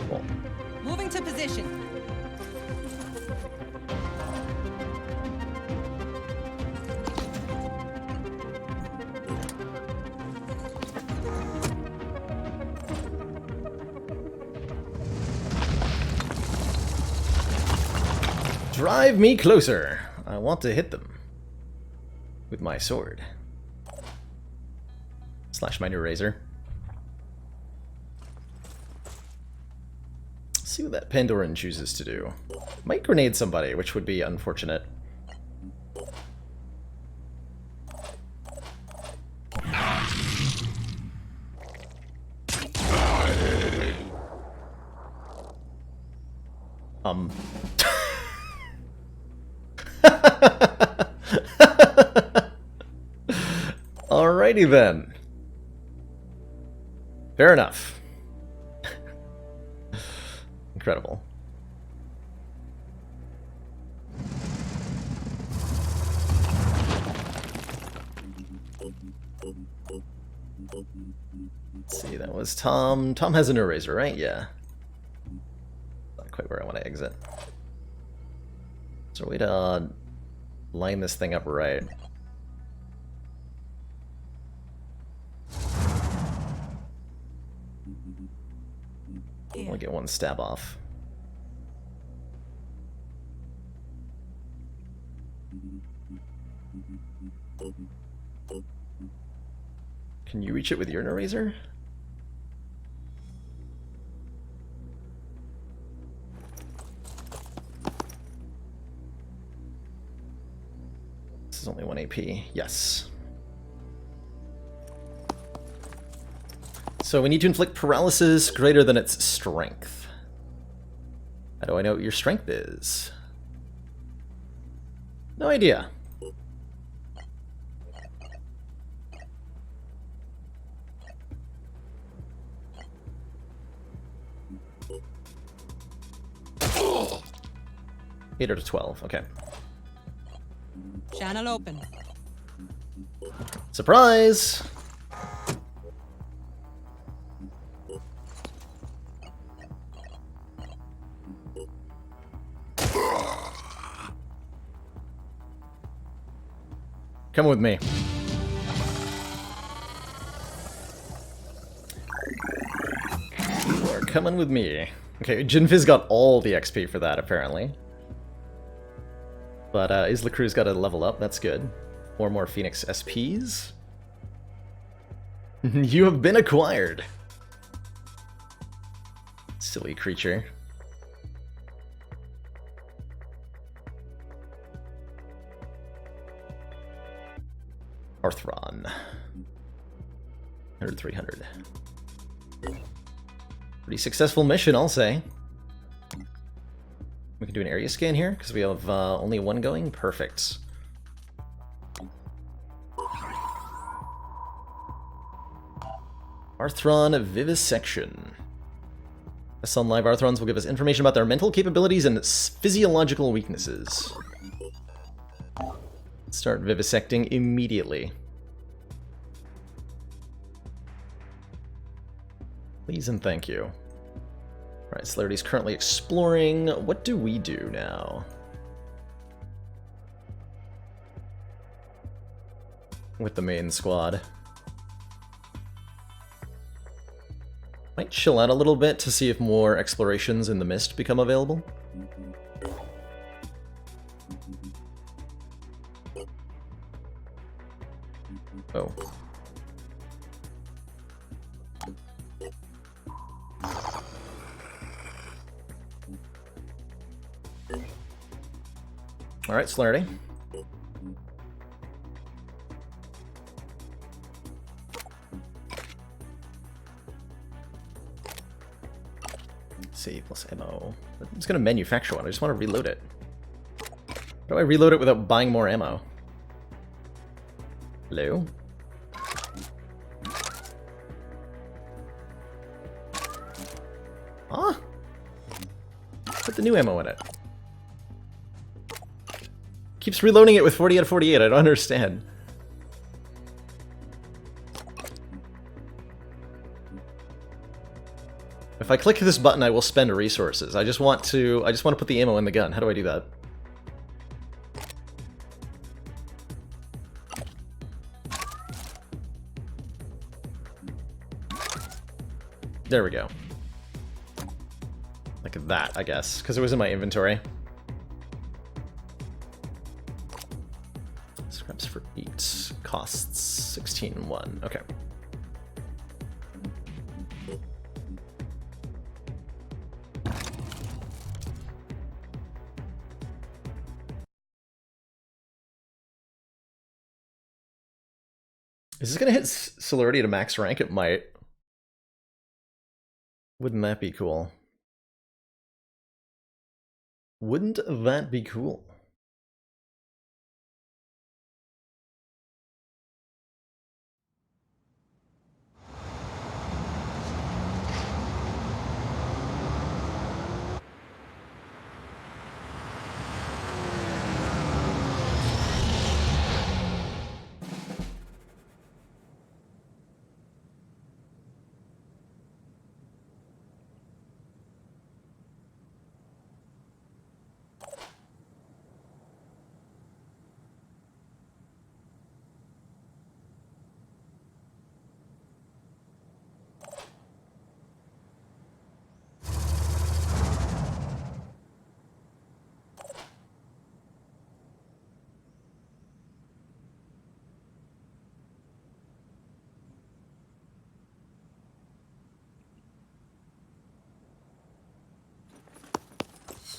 Cool. Moving to position. Drive me closer. I want to hit them with my sword. Slash my new razor. Let's see what that Pandoran chooses to do. Might grenade somebody, which would be unfortunate. Alrighty then. Fair enough. Incredible. Let's see, that was Tom. Tom has an eraser, right? Yeah. Not quite where I want to exit. Is there a way to line this thing up right? I only get one stab off. Can you reach it with your eraser? This is only 1 AP. Yes. So we need to inflict paralysis greater than its strength. How do I know what your strength is? No idea. Eight out of 12. Okay. Channel open. Surprise! Come with me. You are coming with me. Okay, Jinviz got all the XP for that, apparently. But Isla Cruz got to level up, that's good. More Phoenix SPs. You have been acquired. Silly creature. Arthron. 100, 300. Pretty successful mission, I'll say. We can do an area scan here, because we have only one going. Perfect. Arthron Vivisection. Some live Arthrons will give us information about their mental capabilities and physiological weaknesses. Start vivisecting immediately. Please and thank you. Alright, Celerity's currently exploring. What do we do now? With the main squad. Might chill out a little bit to see if more explorations in the mist become available. Oh. Alright, Celerity. C plus ammo. I'm just gonna manufacture one. I just want to reload it. How do I reload it without buying more ammo? Hello? Huh? Put the new ammo in it. Keeps reloading it with 40 out of 48. I don't understand. If I click this button, I will spend resources. I just want to put the ammo in the gun. How do I do that? There we go. Like that, I guess, because it was in my inventory. Scraps for 8. Costs 16.1. Okay. Is this gonna hit Celerity to max rank? It might. Wouldn't that be cool? Wouldn't that be cool?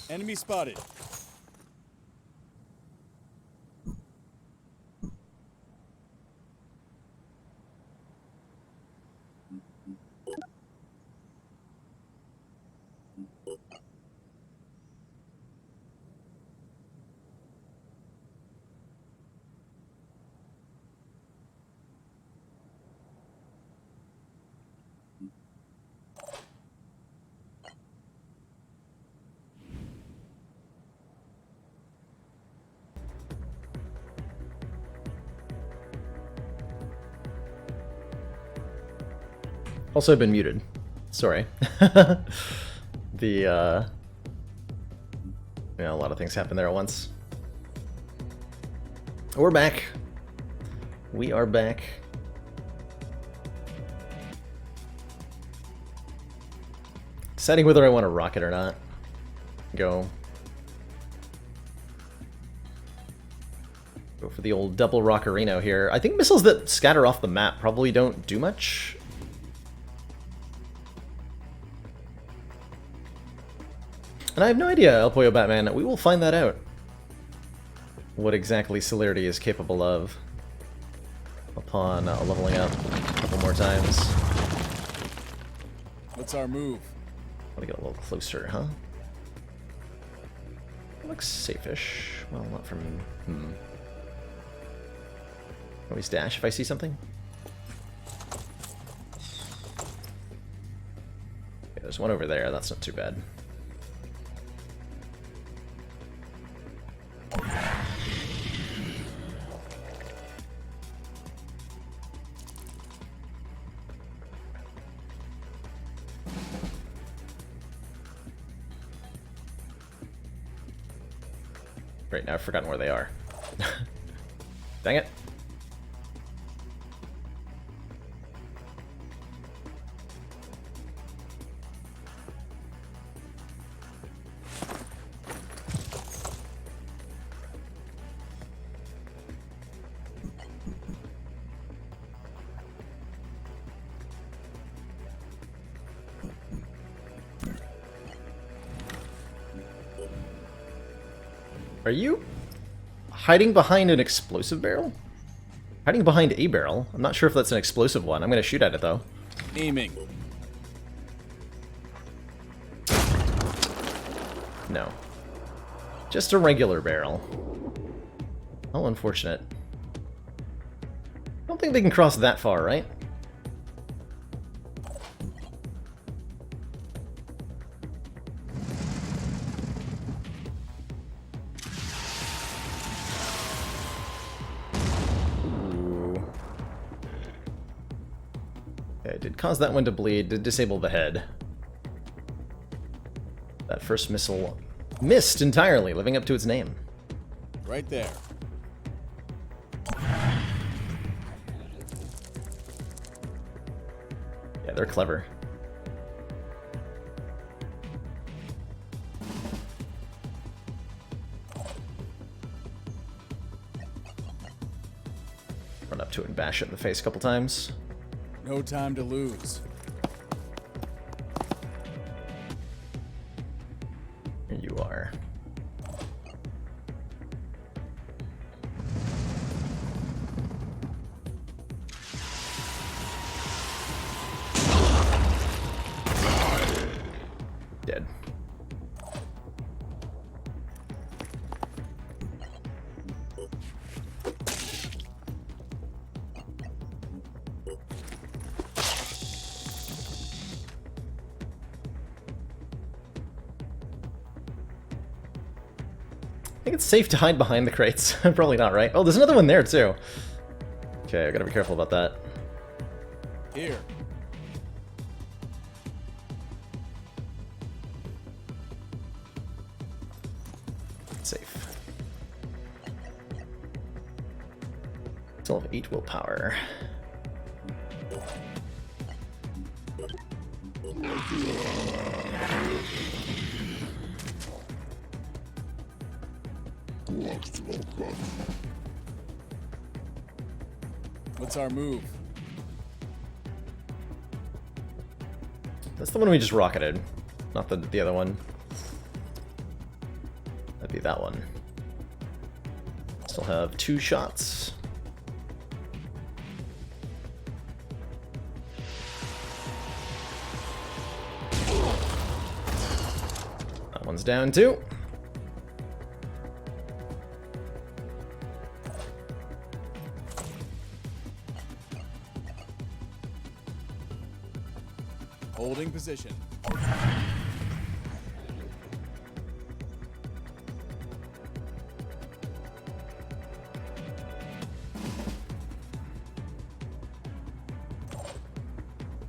Enemy spotted. Also, I've been muted. Sorry. Yeah, a lot of things happen there at once. We're back. We are back. Deciding whether I want to rocket or not. Go for the old double rockerino here. I think missiles that scatter off the map probably don't do much. And I have no idea, El Pollo Batman. We will find that out. What exactly Celerity is capable of upon leveling up a couple more times. What's our move? Let me get a little closer, huh? Looks safe-ish. Well, not from... Always dash if I see something. Okay, there's one over there. That's not too bad. Right now, I've forgotten where they are. Dang it. Are you hiding behind an explosive barrel? Hiding behind a barrel? I'm not sure if that's an explosive one. I'm going to shoot at it, though. Aiming. No. Just a regular barrel. Oh, unfortunate. I don't think they can cross that far, right? Did cause that one to bleed, did disable the head. That first missile missed entirely, living up to its name. Right there. Yeah, they're clever. Run up to it and bash it in the face a couple times. No time to lose. Here you are. Dead. I think it's safe to hide behind the crates. Probably not, right? Oh, there's another one there, too. Okay, I gotta be careful about that. Here. Safe. Still have 8 willpower. What's our move? That's the one we just rocketed, not the other one. That'd be that one. Still have 2 shots. That one's down too. Holding position.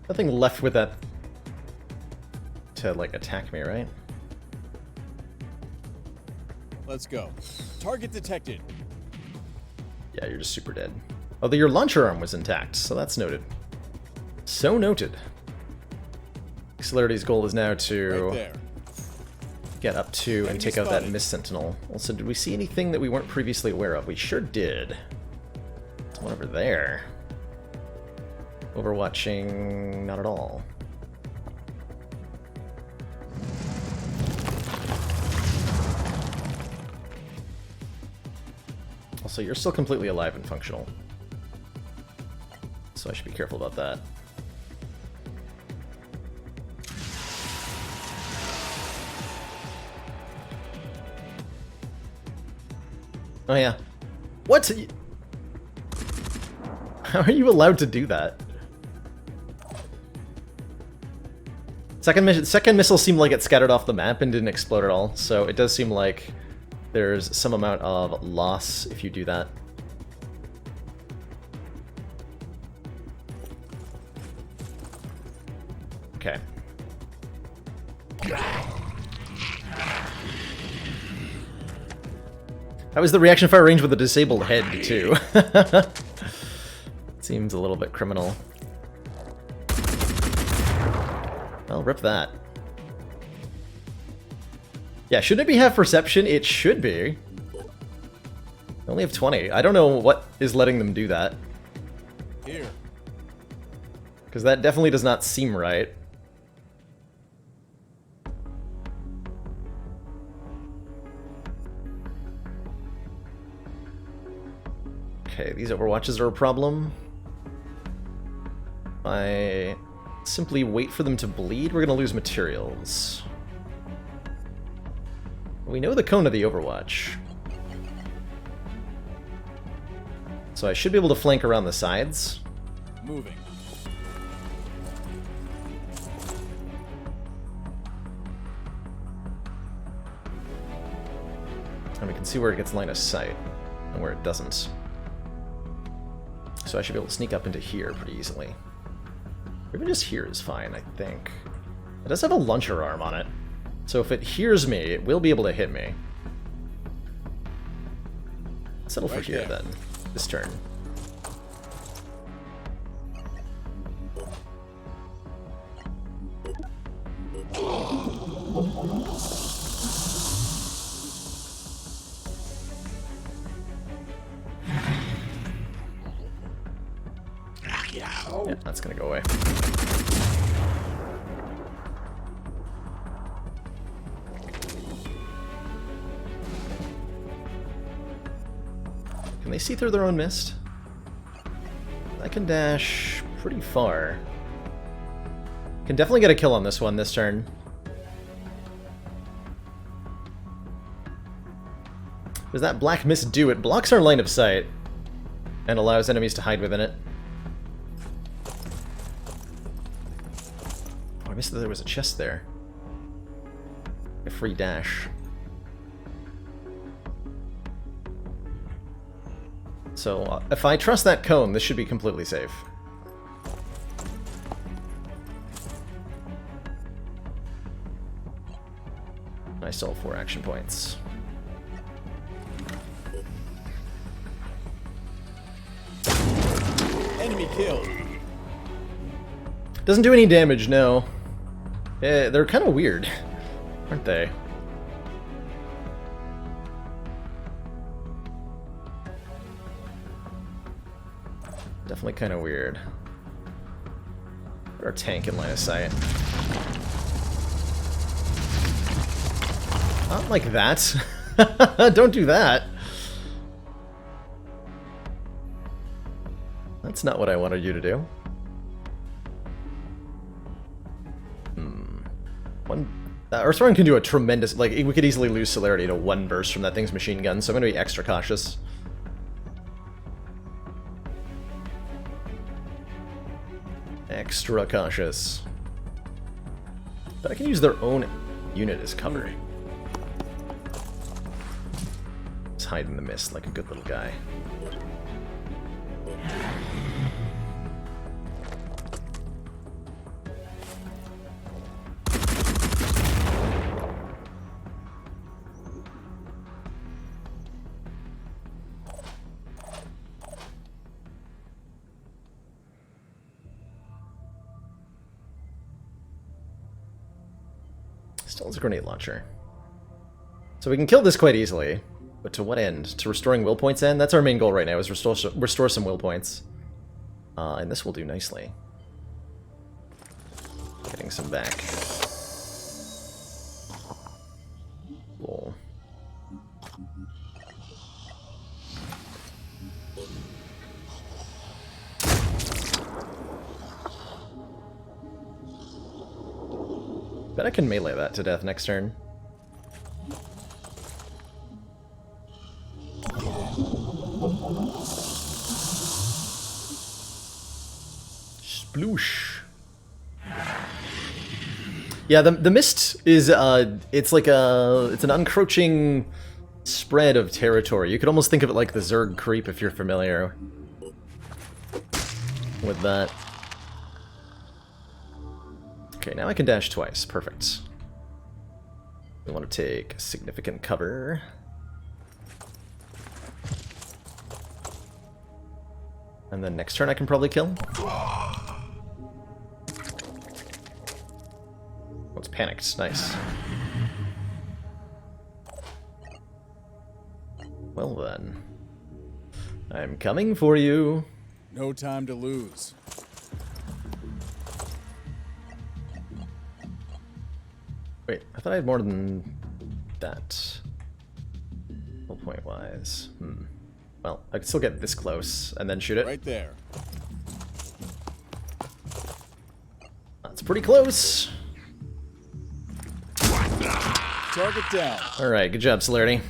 Nothing left with that to, like, attack me, right? Let's go. Target detected. Yeah, you're just super dead. Although your launcher arm was intact, so that's noted. So noted. Celerity's goal is now to Right there. get up to and Enemy take out that spotted. Mist Sentinel. Also, did we see anything that we weren't previously aware of? We sure did. There's one over there. Overwatching, not at all. Also, you're still completely alive and functional. So I should be careful about that. Oh yeah. What? How are you allowed to do that? Second missile seemed like it scattered off the map and didn't explode at all, so it does seem like there's some amount of loss if you do that. Okay. That was the reaction fire range with a disabled head, too. Seems a little bit criminal. Well, rip that. Yeah, shouldn't it be half perception? It should be. They only have 20. I don't know what is letting them do that. Here. Because that definitely does not seem right. Okay, these overwatches are a problem. If I simply wait for them to bleed, we're going to lose materials. We know the cone of the overwatch. So I should be able to flank around the sides. Moving. And we can see where it gets line of sight and where it doesn't. So I should be able to sneak up into here pretty easily. Or even just here is fine, I think. It does have a launcher arm on it. So if it hears me, it will be able to hit me. Settle for Right here there. then, this turn. Yeah, that's gonna go away. Can they see through their own mist? I can dash pretty far. Can definitely get a kill on this one this turn. Does that black mist do? It blocks our line of sight and allows enemies to hide within it. Oh, I missed that there was a chest there. A free dash. So, if I trust that cone, this should be completely safe. I still have 4 action points. Enemy killed. Doesn't do any damage, no. They're kind of weird, aren't they? Definitely kind of weird. Put our tank in line of sight. Not like that. Don't do that. That's not what I wanted you to do. Earthbound can do a tremendous... Like, we could easily lose celerity to 1 burst from that thing's machine gun, so I'm going to be extra cautious. Extra cautious. But I can use their own unit as cover. Just hide in the mist like a good little guy. Still has a grenade launcher. So we can kill this quite easily. But to what end? To restoring will points end? That's our main goal right now, is restore some will points. And this will do nicely. Getting some back. Cool. Bet I can melee that to death next turn. Sploosh. Yeah, the mist is it's like it's an uncroaching spread of territory. You could almost think of it like the Zerg creep if you're familiar with that. Okay, now I can dash twice. Perfect. We want to take significant cover. And then next turn I can probably kill. Oh, it's panicked. Nice. Well then. I'm coming for you. No time to lose. Wait, I thought I had more than that. Full point wise. Well, I could still get this close and then shoot it. Right there. That's pretty close. Target down. Alright, good job, Celerity.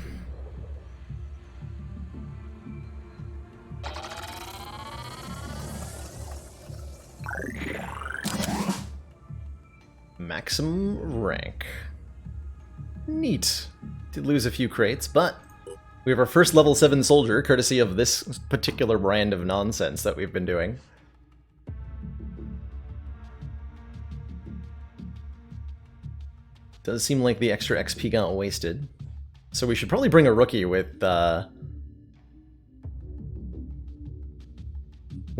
Maximum rank. Neat. Did lose a few crates, but we have our first level 7 soldier, courtesy of this particular brand of nonsense that we've been doing. Does seem like the extra XP got wasted. So we should probably bring a rookie with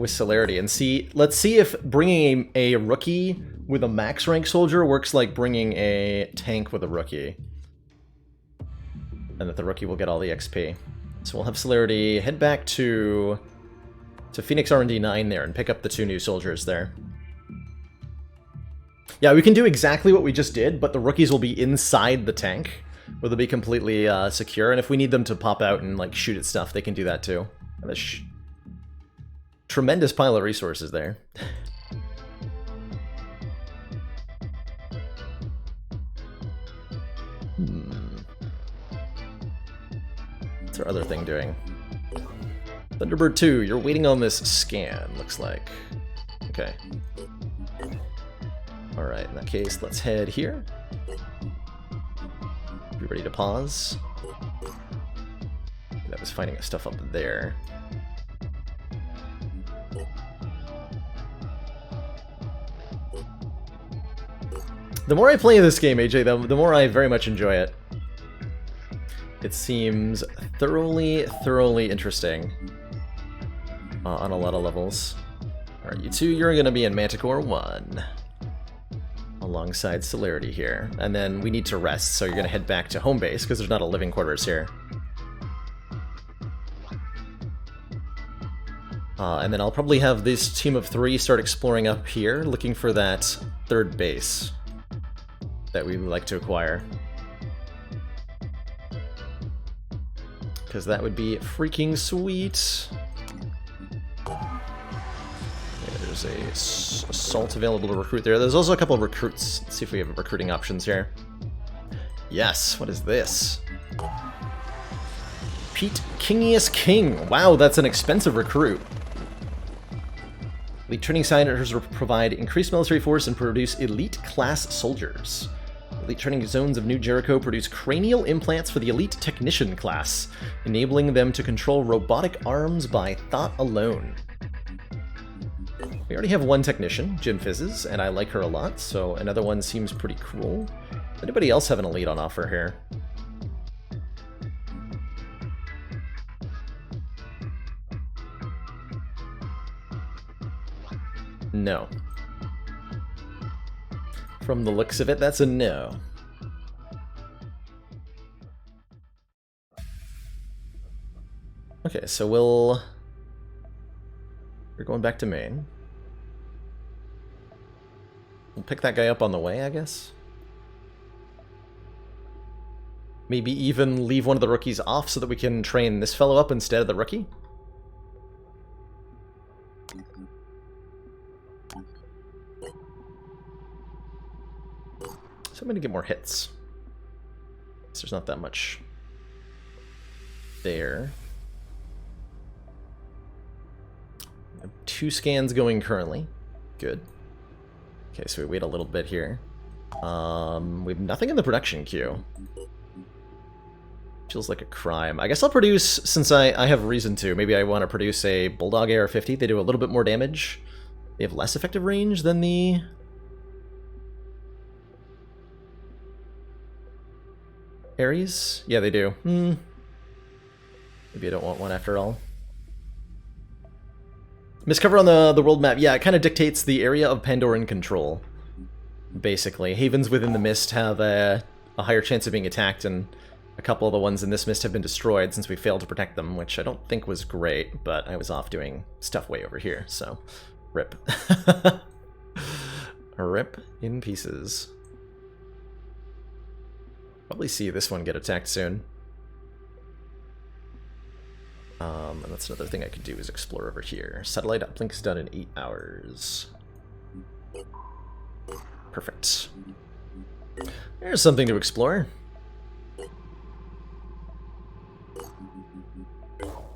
Celerity and see. Let's see if bringing a rookie with a max rank soldier works like bringing a tank with a rookie, and that the rookie will get all the XP. So we'll have Celerity head back to Phoenix R&D 9 there and pick up the 2 new soldiers there. Yeah, we can do exactly what we just did, but the rookies will be inside the tank, where they'll be completely secure, and if we need them to pop out and like shoot at stuff, they can do that too. And a tremendous pile of resources there. What's our other thing doing? Thunderbird 2, you're waiting on this scan, looks like. Okay. Alright, in that case, let's head here. Be ready to pause. That was finding stuff up there. The more I play this game, AJ, the more I very much enjoy it. It seems thoroughly interesting on a lot of levels. Alright, you two, you're going to be in Manticore 1. Alongside Celerity here. And then we need to rest, so you're going to head back to home base, because there's not a living quarters here. And then I'll probably have this team of 3 start exploring up here, looking for that 3rd base that we would like to acquire. Because that would be freaking sweet. There's a assault available to recruit there. There's also a couple of recruits. Let's see if we have recruiting options here. Yes, what is this? Pete Kingius King. Wow, that's an expensive recruit. Elite training centers provide increased military force and produce elite class soldiers. Elite training zones of New Jericho produce cranial implants for the elite technician class, enabling them to control robotic arms by thought alone. We already have 1 technician, Jim Fizzes, and I like her a lot, so another one seems pretty cool. Does anybody else have an elite on offer here? No. From the looks of it, that's a no. Okay, so we're going back to main. We'll pick that guy up on the way, I guess. Maybe even leave one of the rookies off so that we can train this fellow up instead of the rookie. So I'm going to get more hits. So there's not that much there. 2 scans going currently. Good. Okay, so we wait a little bit here. We have nothing in the production queue. Feels like a crime. I guess I'll produce, since I have reason to, maybe I want to produce a Bulldog AR-50. They do a little bit more damage. They have less effective range than the... Ares? Yeah, they do. Maybe I don't want one after all. Miscover on the world map. Yeah, it kind of dictates the area of Pandoran control, basically. Havens within the mist have a higher chance of being attacked, and a couple of the ones in this mist have been destroyed since we failed to protect them, which I don't think was great, but I was off doing stuff way over here, so rip. Rip in pieces. Probably see this one get attacked soon. And that's another thing I could do is explore over here. Satellite uplink's done in 8 hours. Perfect. There's something to explore.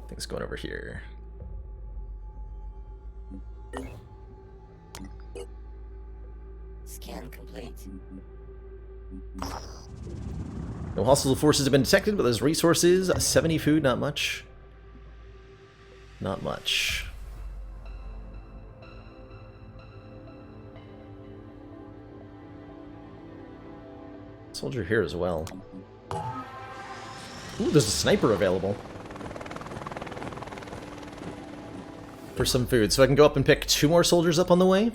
Things going over here. Scan complete. No hostile forces have been detected, but there's resources. 70 food, not much. Not much. Soldier here as well. Ooh, there's a sniper available. For some food. So I can go up and pick 2 more soldiers up on the way.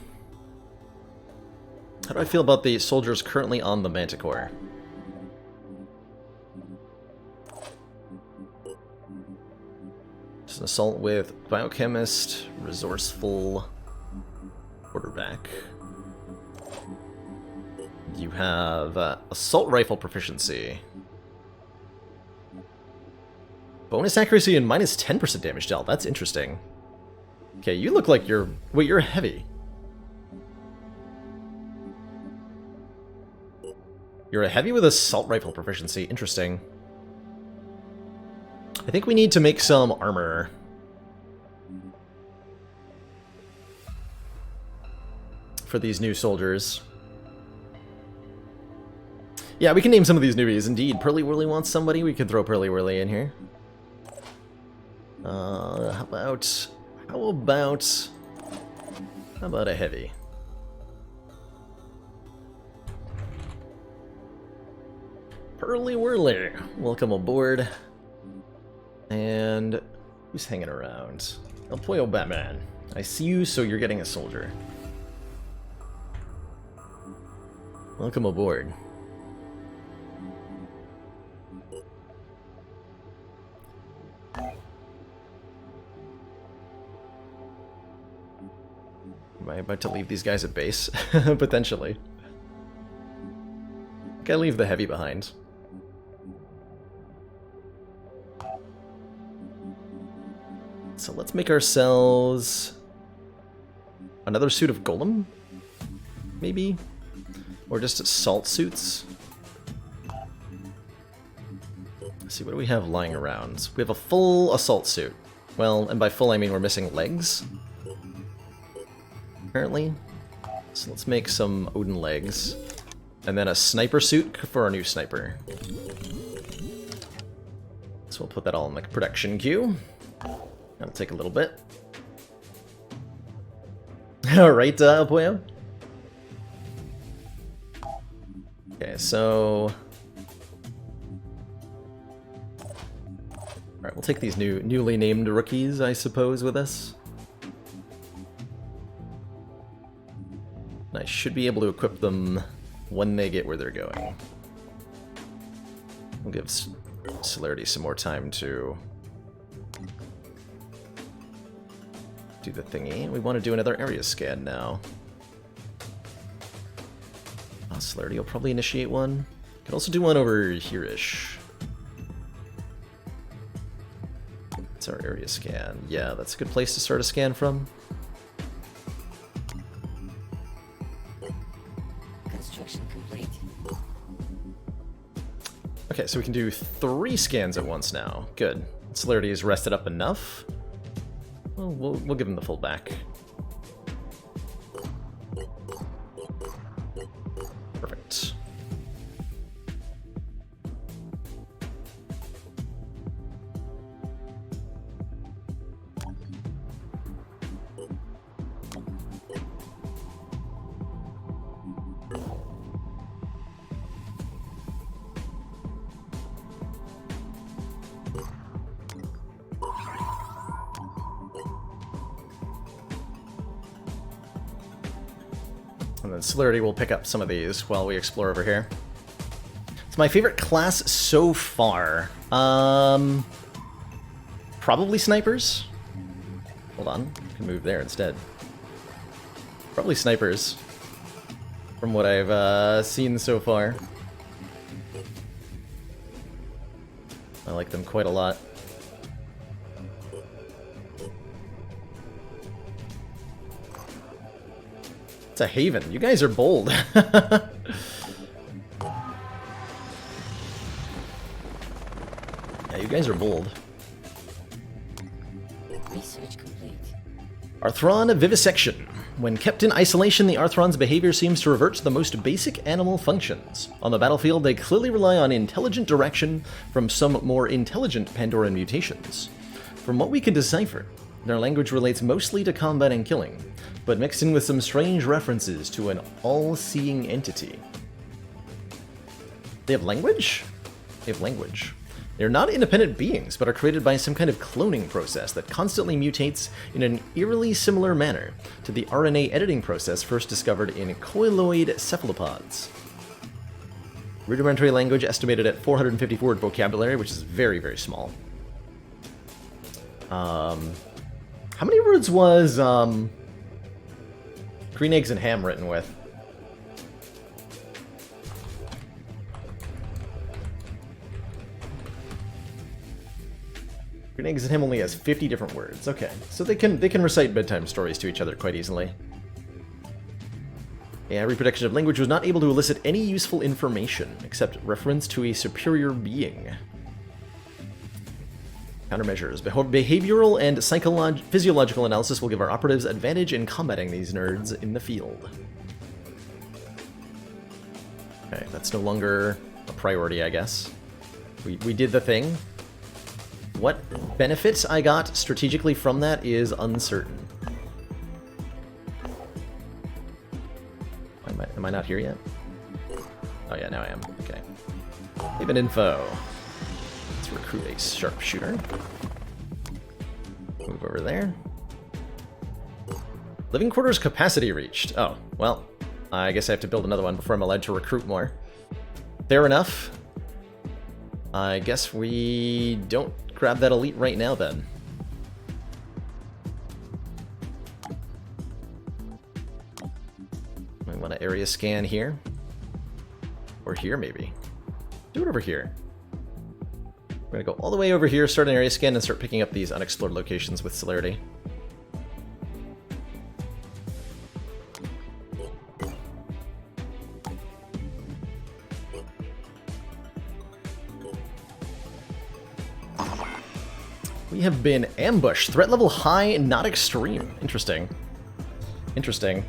How do I feel about the soldiers currently on the Manticore? Just an assault with biochemist, resourceful, quarterback. You have assault rifle proficiency. Bonus accuracy and minus 10% damage dealt. That's interesting. Okay, you look like you're... Wait, you're heavy. You're a heavy with assault rifle proficiency. Interesting. I think we need to make some armor. For these new soldiers. Yeah, we can name some of these newbies. Indeed, Pearly Whirly wants somebody. We can throw Pearly Whirly in here. How about a heavy? Pearly Whirly, welcome aboard. And who's hanging around? El Pollo Batman. I see you, so you're getting a soldier. Welcome aboard. Am I about to leave these guys at base? Potentially. Gotta leave the heavy behind. So let's make ourselves another suit of Golem, maybe? Or just assault suits? Let's see, what do we have lying around? We have a full assault suit. Well, and by full I mean we're missing legs. Apparently. So let's make some Odin legs. And then a sniper suit for our new sniper. So we'll put that all in the production queue. That'll take a little bit. Alright, Pollo. Okay, so... Alright, we'll take these newly named rookies, I suppose, with us. And I should be able to equip them when they get where they're going. We'll give Celerity some more time to do the thingy. We want to do another area scan now. Celerity will probably initiate one. Could also do one over here-ish. It's our area scan. Yeah, that's a good place to start a scan from. Construction complete. Okay, so we can do 3 scans at once now. Good. Celerity is rested up enough. Well, we'll give him the full back. Perfect. And then Celerity will pick up some of these while we explore over here. It's my favorite class so far. Probably snipers. Hold on, I can move there instead. Probably snipers, from what I've seen so far. I like them quite a lot. It's a haven. You guys are bold. Yeah, you guys are bold. Research complete. Arthron vivisection. When kept in isolation, the Arthron's behavior seems to revert to the most basic animal functions. On the battlefield, they clearly rely on intelligent direction from some more intelligent Pandoran mutations. From what we can decipher, their language relates mostly to combat and killing, but mixed in with some strange references to an all-seeing entity. They have language? They have language. They're not independent beings, but are created by some kind of cloning process that constantly mutates in an eerily similar manner to the RNA editing process first discovered in coiloid cephalopods. Rudimentary language estimated at 454 word vocabulary, which is very, very small. How many words was Green Eggs and Ham written with? Green Eggs and Ham only has 50 different words. Okay, so they can recite bedtime stories to each other quite easily. Yeah, reproduction of language was not able to elicit any useful information except reference to a superior being. Countermeasures. Behavioral and physiological analysis will give our operatives advantage in combating these nerds in the field. Okay, that's no longer a priority, I guess. We did the thing. What benefits I got strategically from that is uncertain. Am I not here yet? Oh yeah, now I am. Okay. Haven info. Let's recruit a sharpshooter. Move over there. Living quarters capacity reached. Oh, well, I guess I have to build another one before I'm allowed to recruit more. Fair enough. I guess we don't grab that elite right now then. I want to area scan here. Or here, maybe. Do it over here. We're going to go all the way over here, start an area scan, and start picking up these unexplored locations with Celerity. We have been ambushed. Threat level high, not extreme. Interesting. Interesting.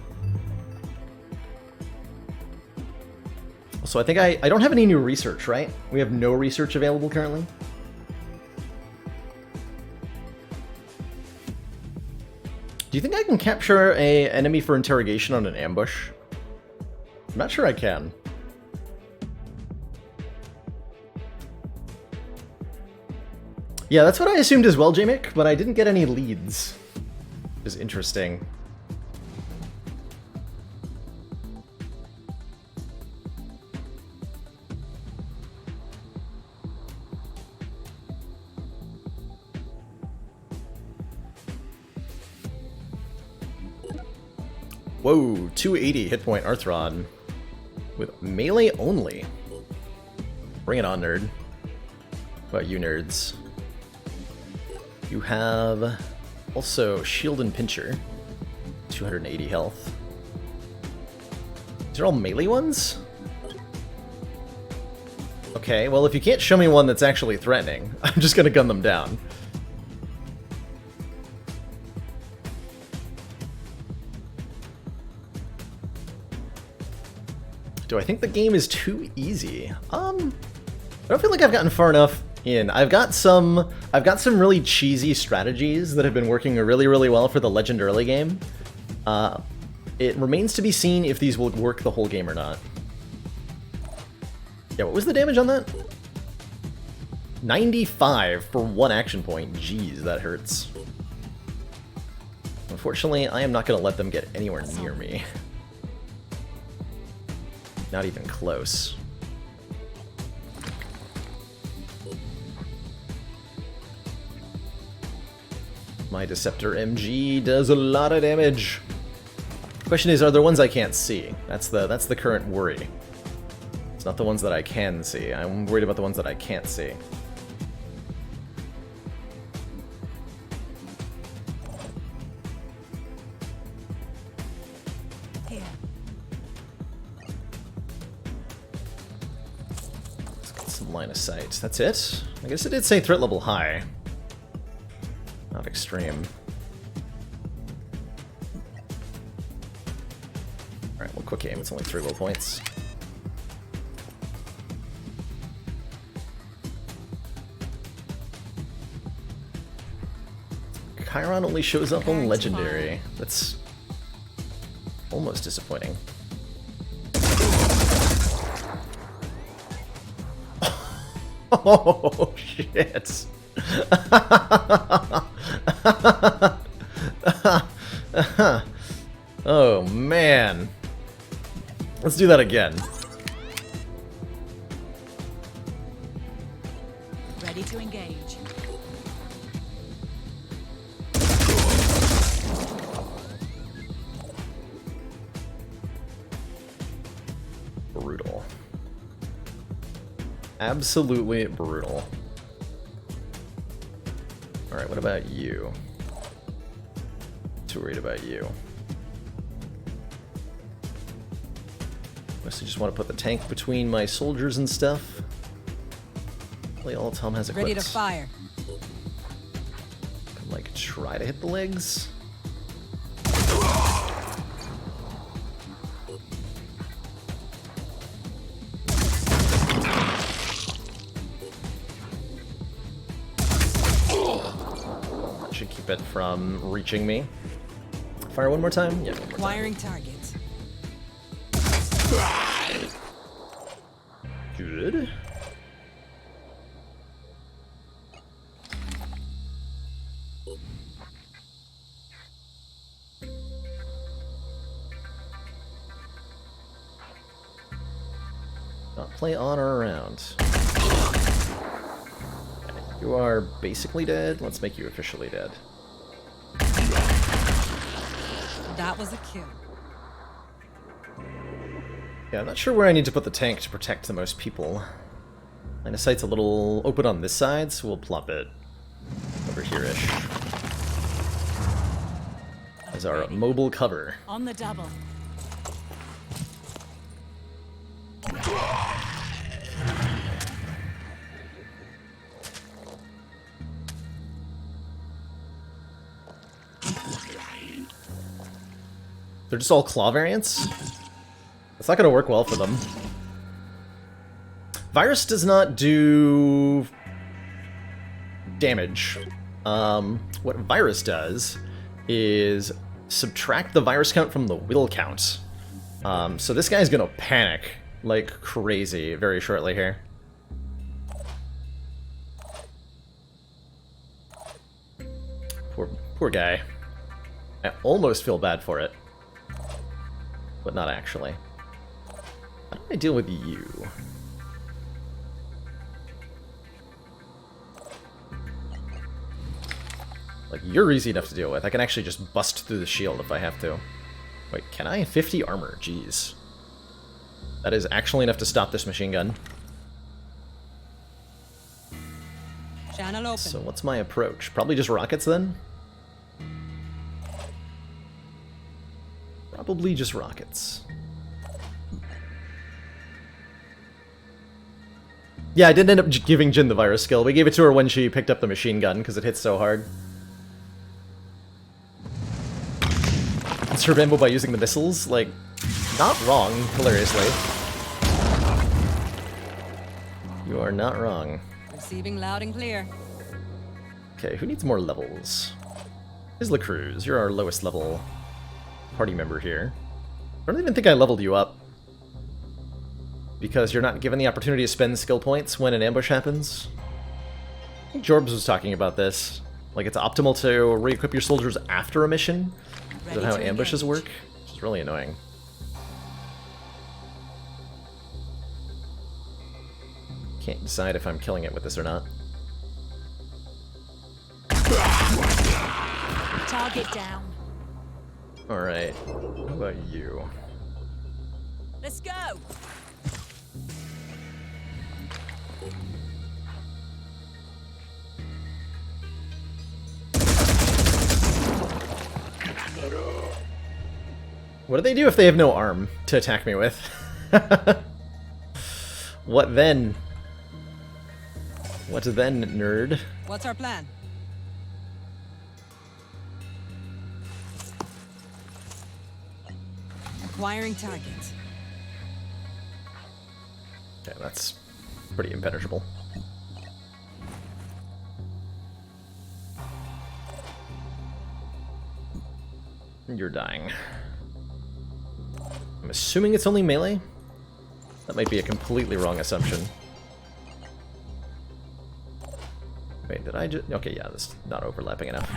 So I think I don't have any new research, right? We have no research available currently. Do you think I can capture an enemy for interrogation on an ambush? I'm not sure I can. Yeah, that's what I assumed as well, Jamick, but I didn't get any leads. Which is interesting. Whoa, 280 hit point Arthron with melee only. Bring it on, nerd. What about you, nerds? You have also Shield and Pincher, 280 health. These are all melee ones? Okay, well, if you can't show me one that's actually threatening, I'm just gonna gun them down. Do I think the game is too easy? I don't feel like I've gotten far enough in. I've got some really cheesy strategies that have been working really, really well for the Legend early game. It remains to be seen if these will work the whole game or not. Yeah, what was the damage on that? 95 for 1 action point. Jeez, that hurts. Unfortunately, I am not going to let them get anywhere near me. Not even close. My Deceptor MG does a lot of damage. Question is, are there ones I can't see? That's the current worry. It's not the ones that I can see. I'm worried about the ones that I can't see. Here. Let's get some line of sight. That's it? I guess it did say threat level high. Not extreme. Alright, well, quick aim. It's only 3 will points. Chiron only shows up on Legendary. That's almost disappointing. Oh, shit. Oh, man. Let's do that again. Ready to engage. Brutal. Absolutely brutal. Alright, what about you? Too worried about you. Mostly just want to put the tank between my soldiers and stuff. Really, all Tom has equipped. Ready to fire. Can, like, try to hit the legs. Should keep it from reaching me. Fire one more time? Yeah, one more time. Acquiring target. Good. Not play on or around. You are basically dead. Let's make you officially dead. That was a kill. Yeah, I'm not sure where I need to put the tank to protect the most people. Line of sight's a little open on this side, so we'll plop it over here-ish. As our mobile cover. On the double. They're just all claw variants? That's not going to work well for them. Virus does not do damage. What Virus does is subtract the virus count from the will count. So this guy's going to panic like crazy very shortly here. Poor guy. I almost feel bad for it. But not actually. How do I deal with you? Like, you're easy enough to deal with. I can actually just bust through the shield if I have to. Wait, can I? 50 armor, jeez. That is actually enough to stop this machine gun. Channel open. So what's my approach? Probably just rockets then? Probably just rockets. Yeah, I didn't end up giving Jin the virus skill. We gave it to her when she picked up the machine gun because it hits so hard. It's her bambo by using the missiles? Like, not wrong, hilariously. You are not wrong. Receiving loud and clear. Okay, who needs more levels? Isla Cruz, you're our lowest level party member here. I don't even think I leveled you up. Because you're not given the opportunity to spend skill points when an ambush happens. I think Jorbs was talking about this. Like, it's optimal to re-equip your soldiers after a mission. Is that how ambushes work? Which is really annoying. Can't decide if I'm killing it with this or not. Target down. Alright, how about you? Let's go. What do they do if they have no arm to attack me with? What then? What then, nerd? What's our plan? Acquiring target. Okay, that's pretty impenetrable. You're dying. I'm assuming it's only melee? That might be a completely wrong assumption. Wait, did I just... Okay, yeah, this is not overlapping enough.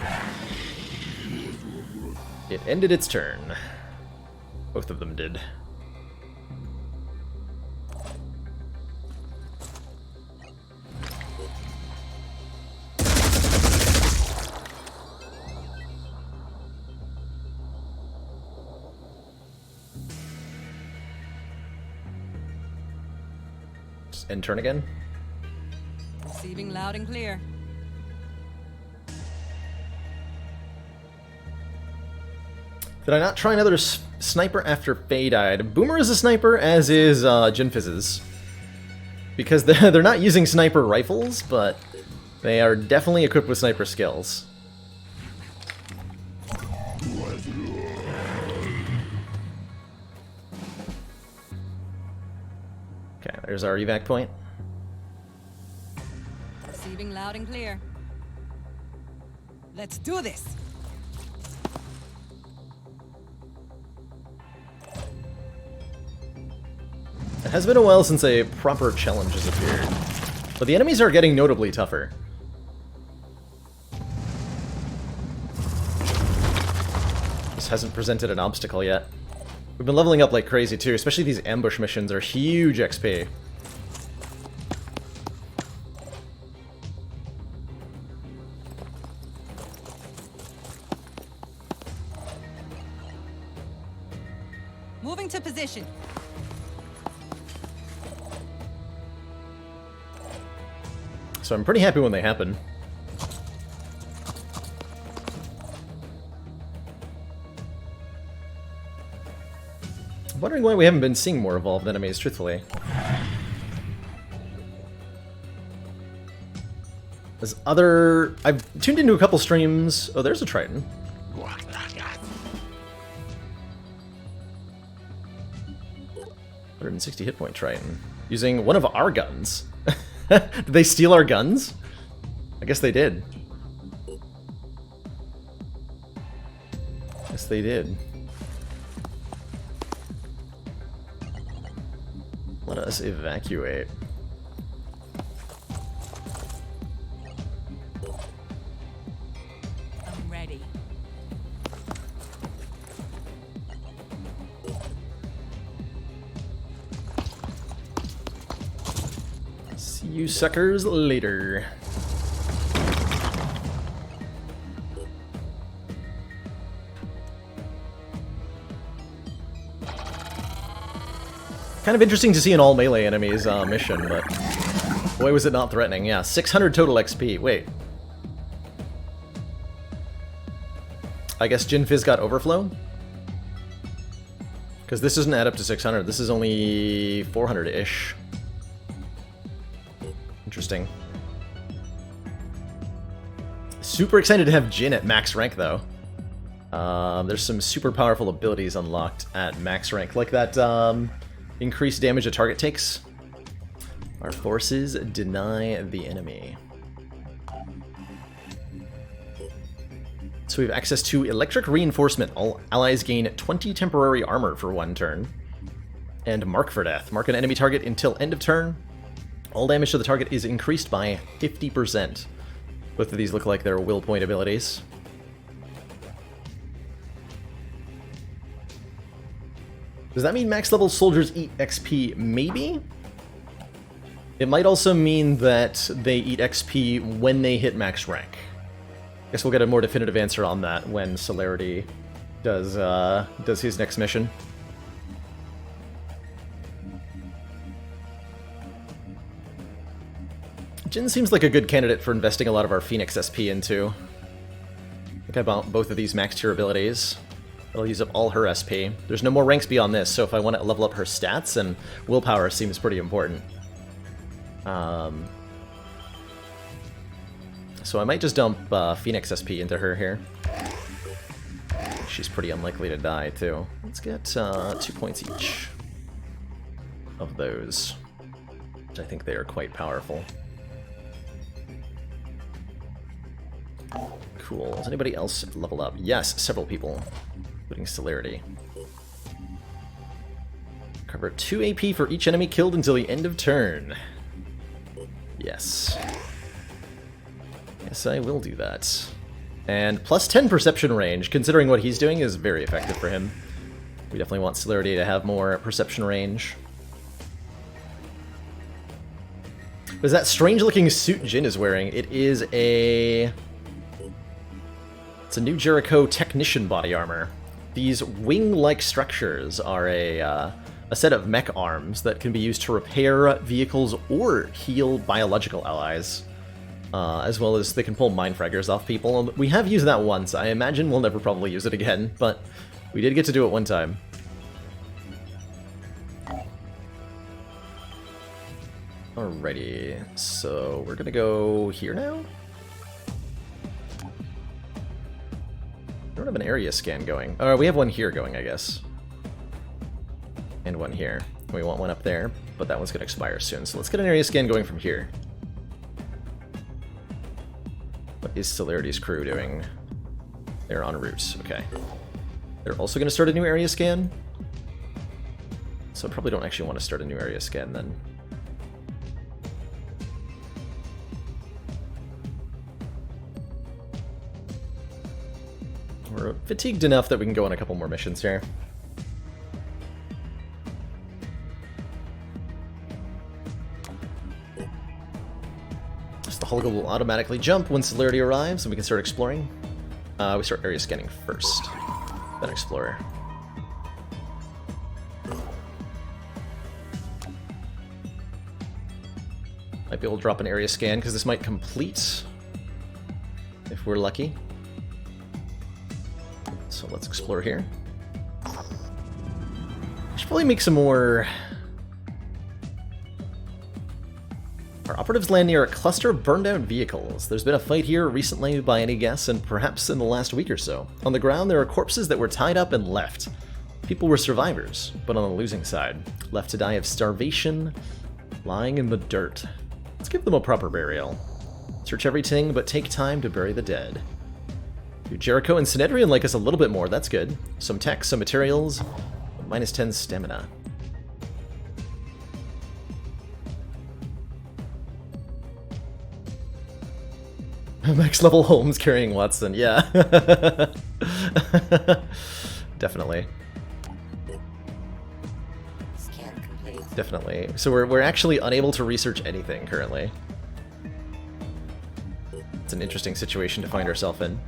It ended its turn. Both of them did. Just end turn again? Receiving loud and clear. Did I not try another sniper after Faye died? Boomer is a sniper, as is Jin Fizz's. Because they're not using sniper rifles, but they are definitely equipped with sniper skills. Okay, there's our evac point. Receiving loud and clear. Let's do this. It has been a while since a proper challenge has appeared, but the enemies are getting notably tougher. This hasn't presented an obstacle yet. We've been leveling up like crazy too, especially these ambush missions are huge XP. Moving to position. So I'm pretty happy when they happen. I'm wondering why we haven't been seeing more evolved enemies, truthfully. I've tuned into a couple streams. Oh, there's a Triton. 160 hit point Triton. Using one of our guns. Did they steal our guns? I guess they did. Yes, they did. Let us evacuate. I'm ready. See you suckers later. Kind of interesting to see an all melee enemies mission, but boy was it not threatening. Yeah, 600 total XP. Wait. I guess Jin Fizz got overflow? Because this doesn't add up to 600. This is only 400-ish. Interesting. Super excited to have Jin at max rank, though. There's some super powerful abilities unlocked at max rank, like that increased damage a target takes. Our forces deny the enemy. So we have access to Electric Reinforcement. All allies gain 20 temporary armor for 1 turn. And Mark for Death. Mark an enemy target until end of turn. All damage to the target is increased by 50%. Both of these look like they're will point abilities. Does that mean max level soldiers eat XP? Maybe? It might also mean that they eat XP when they hit max rank. I guess we'll get a more definitive answer on that when Celerity does his next mission. Jin seems like a good candidate for investing a lot of our Phoenix SP into. I think I bought both of these max tier abilities. I'll use up all her SP. There's no more ranks beyond this, so if I want to level up her stats, and willpower seems pretty important. So I might just dump Phoenix SP into her here. She's pretty unlikely to die, too. Let's get 2 points each of those, which I think they are quite powerful. Cool. Does anybody else level up? Yes, several people, including Celerity. Cover 2 AP for each enemy killed until the end of turn. Yes. Yes, I will do that. And plus 10 perception range, considering what he's doing, is very effective for him. We definitely want Celerity to have more perception range. But that strange-looking suit Jin is wearing, it is a... It's a new Jericho Technician body armor. These wing-like structures are a set of mech arms that can be used to repair vehicles or heal biological allies. As well as they can pull mind fraggers off people. We have used that once. I imagine we'll never probably use it again, but we did get to do it one time. Alrighty, so we're gonna go here now? I don't have an area scan going. Oh, we have one here going, I guess. And one here. We want one up there, but that one's gonna expire soon, so let's get an area scan going from here. What is Celerity's crew doing? They're en route, okay. They're also gonna start a new area scan? So I probably don't actually want to start a new area scan then. We're fatigued enough that we can go on a couple more missions here. So the Holga will automatically jump when Celerity arrives and we can start exploring. We start area scanning first, then explore. Might be able to drop an area scan because this might complete if we're lucky. So let's explore here. I should probably make some more... Our operatives land near a cluster of burned out vehicles. There's been a fight here recently by any guess, and perhaps in the last week or so. On the ground there are corpses that were tied up and left. People were survivors, but on the losing side. Left to die of starvation, lying in the dirt. Let's give them a proper burial. Search everything, but take time to bury the dead. Jericho and Synedrian like us a little bit more, that's good. Some tech, some materials, minus 10 stamina. Max level Holmes carrying Watson, yeah. Definitely. Scan complete. Definitely. So we're actually unable to research anything currently. It's an interesting situation to find ourselves in.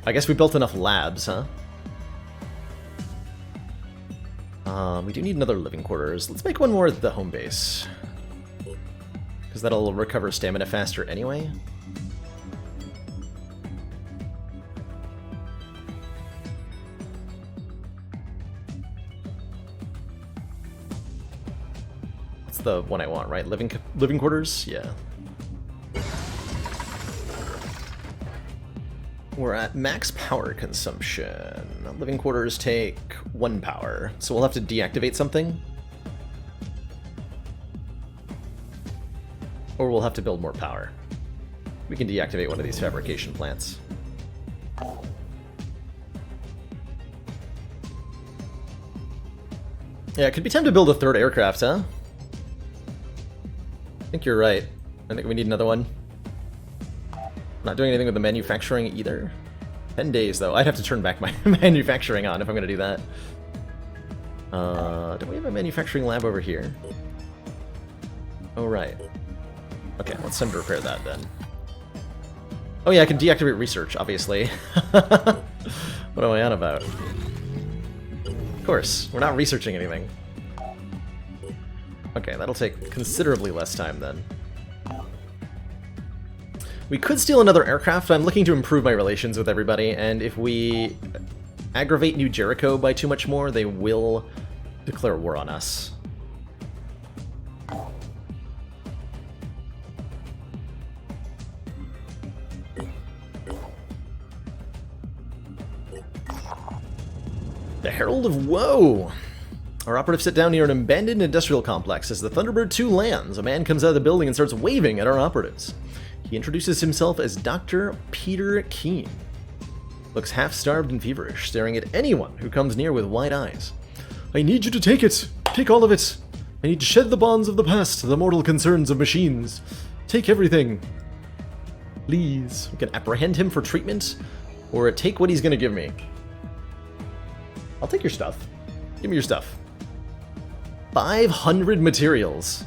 I guess we built enough labs, huh? We do need another living quarters. Let's make one more at the home base. Because that'll recover stamina faster anyway. That's the one I want, right? Living quarters? Yeah. We're at max power consumption. Living quarters take 1 power, so we'll have to deactivate something. Or we'll have to build more power. We can deactivate one of these fabrication plants. Yeah, it could be time to build a 3rd aircraft, huh? I think you're right. I think we need another one. Not doing anything with the manufacturing either. 10 days, though. I'd have to turn back my manufacturing on if I'm going to do that. Don't we have a manufacturing lab over here? Oh, right. Okay, let's send to repair that, then. Oh, yeah, I can deactivate research, obviously. What am I on about? Of course, we're not researching anything. Okay, that'll take considerably less time, then. We could steal another aircraft. I'm looking to improve my relations with everybody, and if we aggravate New Jericho by too much more, they will declare war on us. The Herald of Woe! Our operatives sit down near an abandoned industrial complex. As the Thunderbird 2 lands, a man comes out of the building and starts waving at our operatives. He introduces himself as Dr. Peter Keene. Looks half-starved and feverish, staring at anyone who comes near with wide eyes. I need you to take it! Take all of it! I need to shed the bonds of the past, the mortal concerns of machines. Take everything. Please. We can apprehend him for treatment, or take what he's gonna give me. I'll take your stuff. Give me your stuff. 500 materials.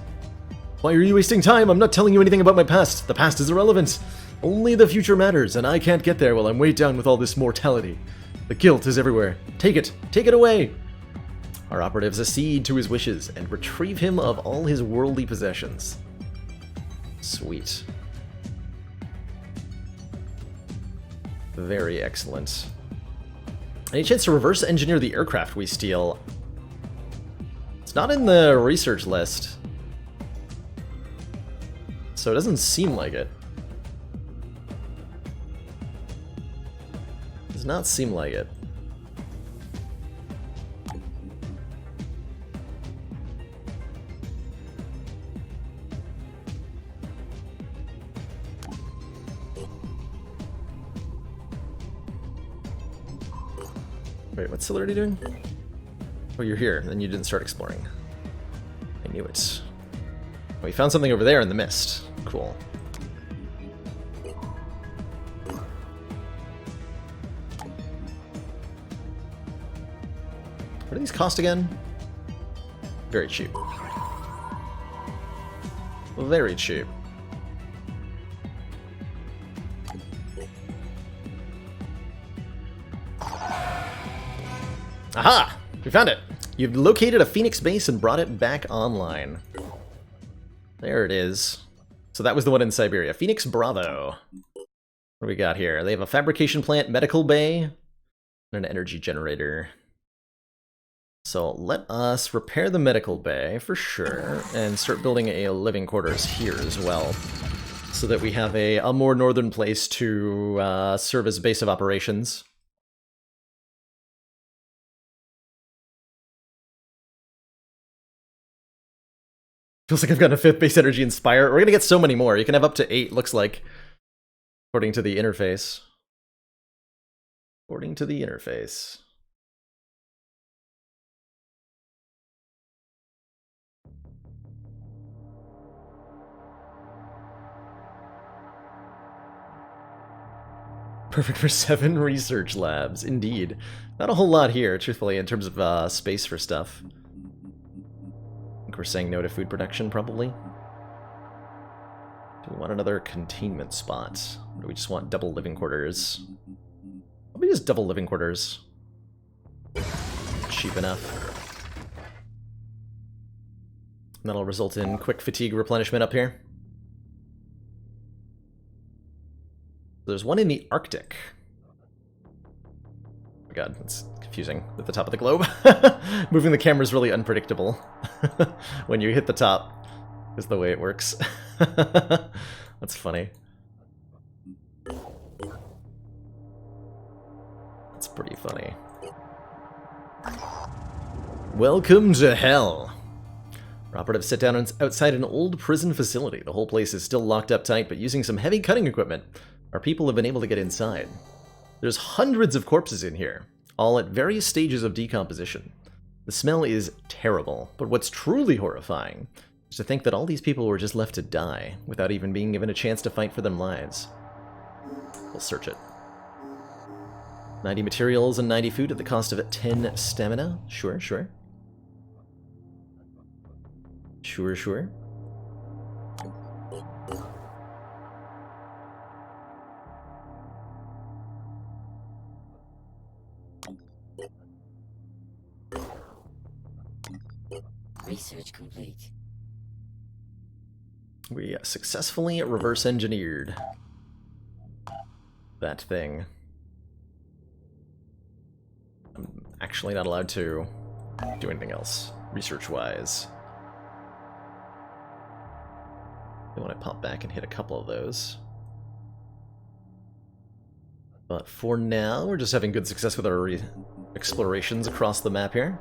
Why are you wasting time? I'm not telling you anything about my past. The past is irrelevant. Only the future matters, and I can't get there while I'm weighed down with all this mortality. The guilt is everywhere. Take it. Take it away. Our operatives accede to his wishes and retrieve him of all his worldly possessions. Sweet. Very excellent. Any chance to reverse engineer the aircraft we steal? It's not in the research list. So it doesn't seem like it. Does not seem like it. Wait, what's Celerity doing? Oh, you're here, then you didn't start exploring. I knew it. Oh, we found something over there in the mist. Cool. What do these cost again? Very cheap. Very cheap. Aha! We found it! You've located a Phoenix base and brought it back online. There it is. So that was the one in Siberia. Phoenix Bravo. What do we got here? They have a fabrication plant, medical bay, and an energy generator. So let us repair the medical bay for sure, and start building a living quarters here as well, so that we have a more northern place to serve as base of operations. Feels like I've got a 5th base energy inspire. We're gonna get so many more. You can have up to 8, looks like, according to the interface. According to the interface. Perfect for 7 research labs, indeed. Not a whole lot here, truthfully, in terms of space for stuff. I think we're saying no to food production, probably. Do we want another containment spot? Or do we just want double living quarters? Probably just double living quarters. Cheap enough. That'll result in quick fatigue replenishment up here. There's one in the Arctic. Oh my god, that's confusing at the top of the globe. Moving the camera is really unpredictable when you hit the top, is the way it works. That's funny. That's pretty funny. Welcome to hell. Our operatives sit down outside an old prison facility. The whole place is still locked up tight, but using some heavy cutting equipment, our people have been able to get inside. There's hundreds of corpses in here, all at various stages of decomposition. The smell is terrible, but what's truly horrifying is to think that all these people were just left to die without even being given a chance to fight for their lives. We'll search it. 90 materials and 90 food at the cost of 10 stamina. Sure, sure. Sure, sure. Research complete. We successfully reverse engineered that thing. I'm actually not allowed to do anything else, research-wise. I want to pop back and hit a couple of those. But for now, we're just having good success with our explorations across the map here.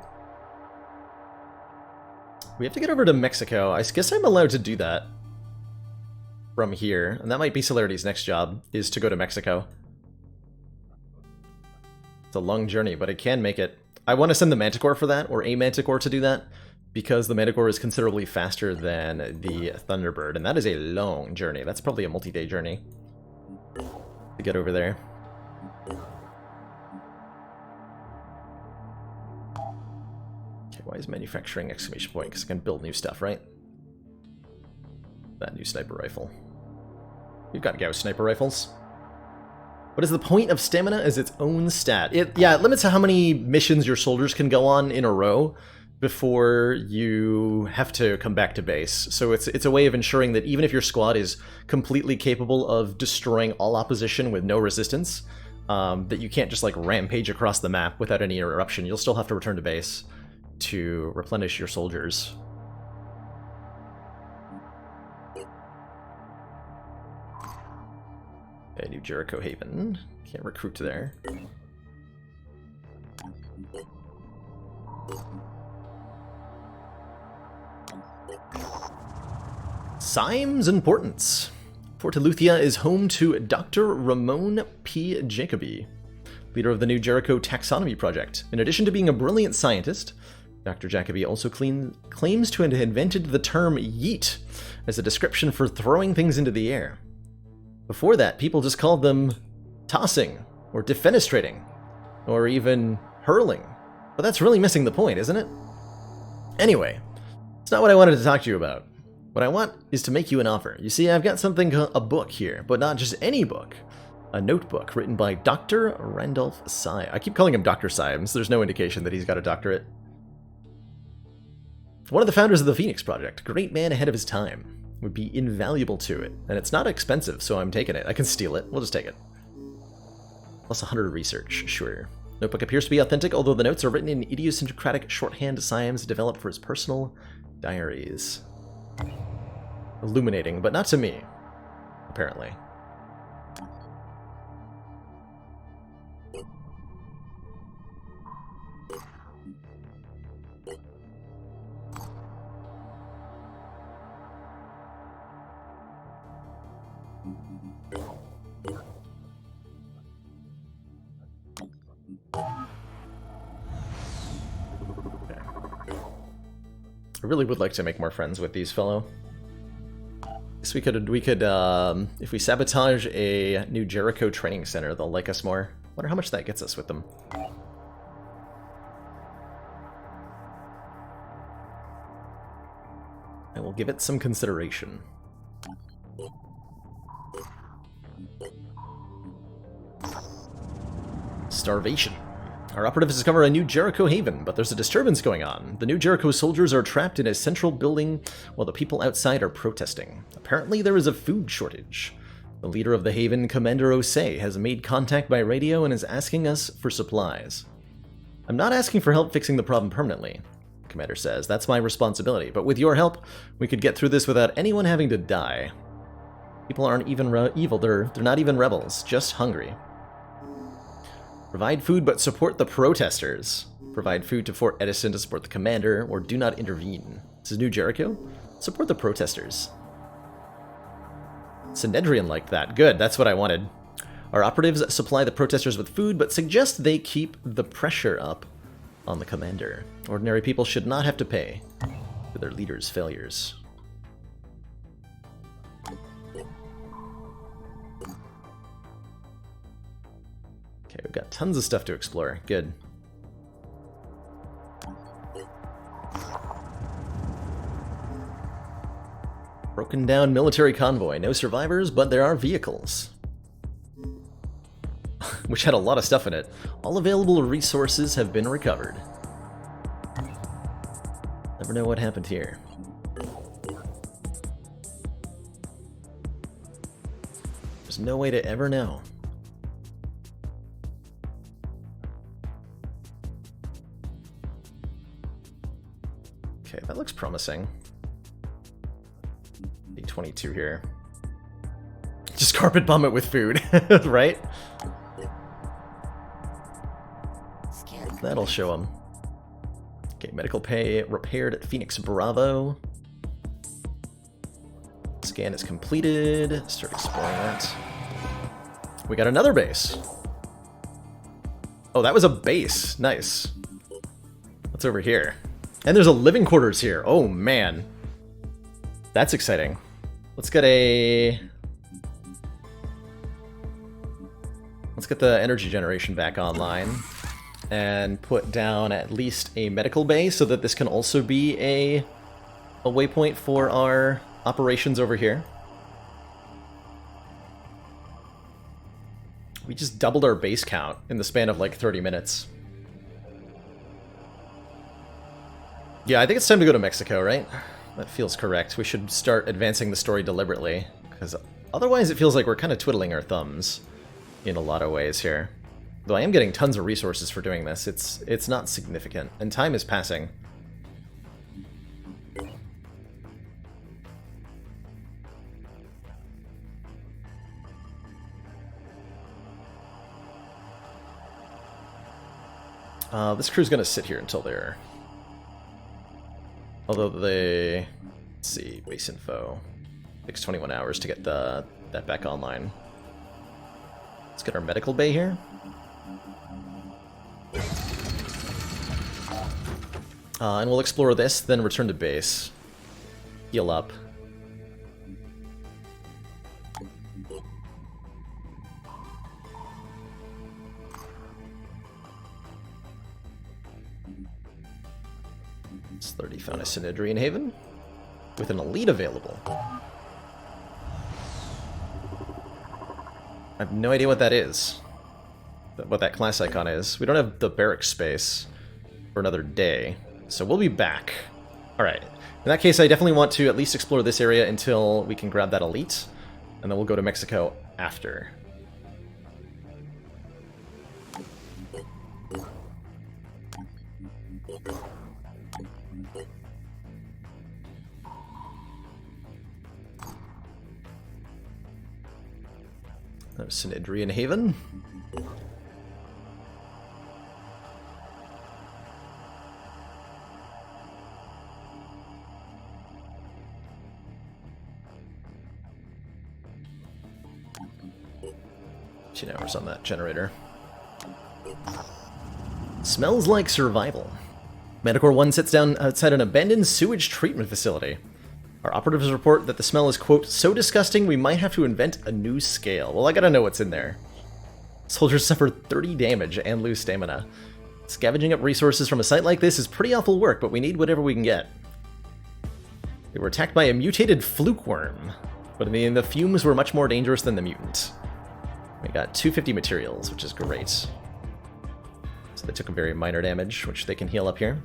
We have to get over to Mexico. I guess I'm allowed to do that from here. And that might be Celerity's next job, is to go to Mexico. It's a long journey, but I can make it. I want to send the Manticore for that, or a Manticore to do that, because the Manticore is considerably faster than the Thunderbird, and that is a long journey. That's probably a multi-day journey to get over there. Okay, why is manufacturing exclamation point? Because I can build new stuff, right? That new sniper rifle. We've got Gauss sniper rifles. What is the point of stamina as its own stat? It limits how many missions your soldiers can go on in a row before you have to come back to base. So it's a way of ensuring that even if your squad is completely capable of destroying all opposition with no resistance, that you can't just like rampage across the map without any interruption. You'll still have to return to base to replenish your soldiers. Okay, New Jericho Haven. Can't recruit there. Symes Importance. Fort Eleuthia is home to Dr. Ramon P. Jacobi, leader of the New Jericho Taxonomy Project. In addition to being a brilliant scientist, Dr. Jacobi also claims to have invented the term yeet as a description for throwing things into the air. Before that, people just called them tossing, or defenestrating, or even hurling. But that's really missing the point, isn't it? Anyway, it's not what I wanted to talk to you about. What I want is to make you an offer. You see, I've got something, a book here, but not just any book. A notebook written by Dr. Randolph Sy. I keep calling him Dr. Symes. There's no indication that he's got a doctorate. One of the founders of the Phoenix Project, great man ahead of his time. Would be invaluable to it. And it's not expensive, so I'm taking it. I can steal it. We'll just take it. Plus 100 research, sure. Notebook appears to be authentic, although the notes are written in idiosyncratic shorthand Symes developed for his personal diaries. Illuminating, but not to me, apparently. I really would like to make more friends with these fellow. Guess we could if we sabotage a New Jericho training center, they'll like us more. Wonder how much that gets us with them. I will give it some consideration. Starvation. Our operatives discover a new Jericho haven, but there's a disturbance going on. The new Jericho soldiers are trapped in a central building while the people outside are protesting. Apparently there is a food shortage. The leader of the haven, Commander Osei, has made contact by radio and is asking us for supplies. I'm not asking for help fixing the problem permanently, Commander says. That's my responsibility, but with your help, we could get through this without anyone having to die. People aren't even evil, they're not even rebels, just hungry. Provide food but support the protesters. Provide food to Fort Edison to support the commander, or do not intervene. This is New Jericho? Support the protesters. Synedrian liked that. Good, that's what I wanted. Our operatives supply the protesters with food, but suggest they keep the pressure up on the commander. Ordinary people should not have to pay for their leader's failures. Okay, we've got tons of stuff to explore. Good. Broken down military convoy. No survivors, but there are vehicles. Which had a lot of stuff in it. All available resources have been recovered. Never know what happened here. There's no way to ever know. Okay, that looks promising. B-22 here. Just carpet bomb it with food, right? That'll show them. Okay, medical pay repaired at Phoenix Bravo. Scan is completed. Start exploring that. We got another base. Oh, that was a base. Nice. What's over here? And there's a living quarters here. Oh, man. That's exciting. Let's get a... Let's get the energy generation back online. And put down at least a medical bay so that this can also be a waypoint for our operations over here. We just doubled our base count in the span of like 30 minutes. Yeah, I think it's time to go to Mexico, right? That feels correct. We should start advancing the story deliberately, because otherwise it feels like we're kind of twiddling our thumbs in a lot of ways here. Though I am getting tons of resources for doing this, it's not significant, and time is passing. This crew's gonna sit here until they're... Although they... Let's see, base info. Takes 21 hours to get that back online. Let's get our medical bay here. And we'll explore this, then return to base. Heal up. It's 30 found a Synedrian Haven with an elite available. I have no idea what that is. What that class icon is. We don't have the barrack space for another day, so we'll be back. Alright, in that case I definitely want to at least explore this area until we can grab that elite, and then we'll go to Mexico after. Synedrian Haven. Hours on that generator. Smells like survival. Manticore 1 sits down outside an abandoned sewage treatment facility. Our operatives report that the smell is, quote, so disgusting we might have to invent a new scale. Well, I gotta know what's in there. Soldiers suffer 30 damage and lose stamina. Scavenging up resources from a site like this is pretty awful work, but we need whatever we can get. They were attacked by a mutated fluke worm, but I mean, the fumes were much more dangerous than the mutant. We got 250 materials, which is great. So they took a very minor damage, which they can heal up here.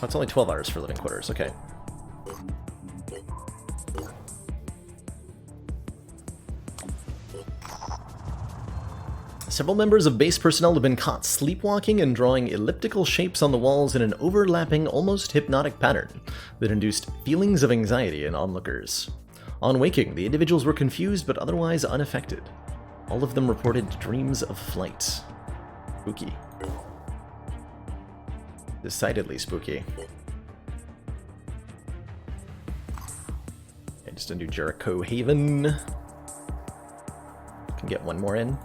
Oh, it's only 12 hours for living quarters, okay. Several members of base personnel have been caught sleepwalking and drawing elliptical shapes on the walls in an overlapping, almost hypnotic pattern that induced feelings of anxiety in onlookers. On waking, the individuals were confused but otherwise unaffected. All of them reported dreams of flight. Spooky. Decidedly spooky. Okay, just undo Jericho Haven. Can get one more in.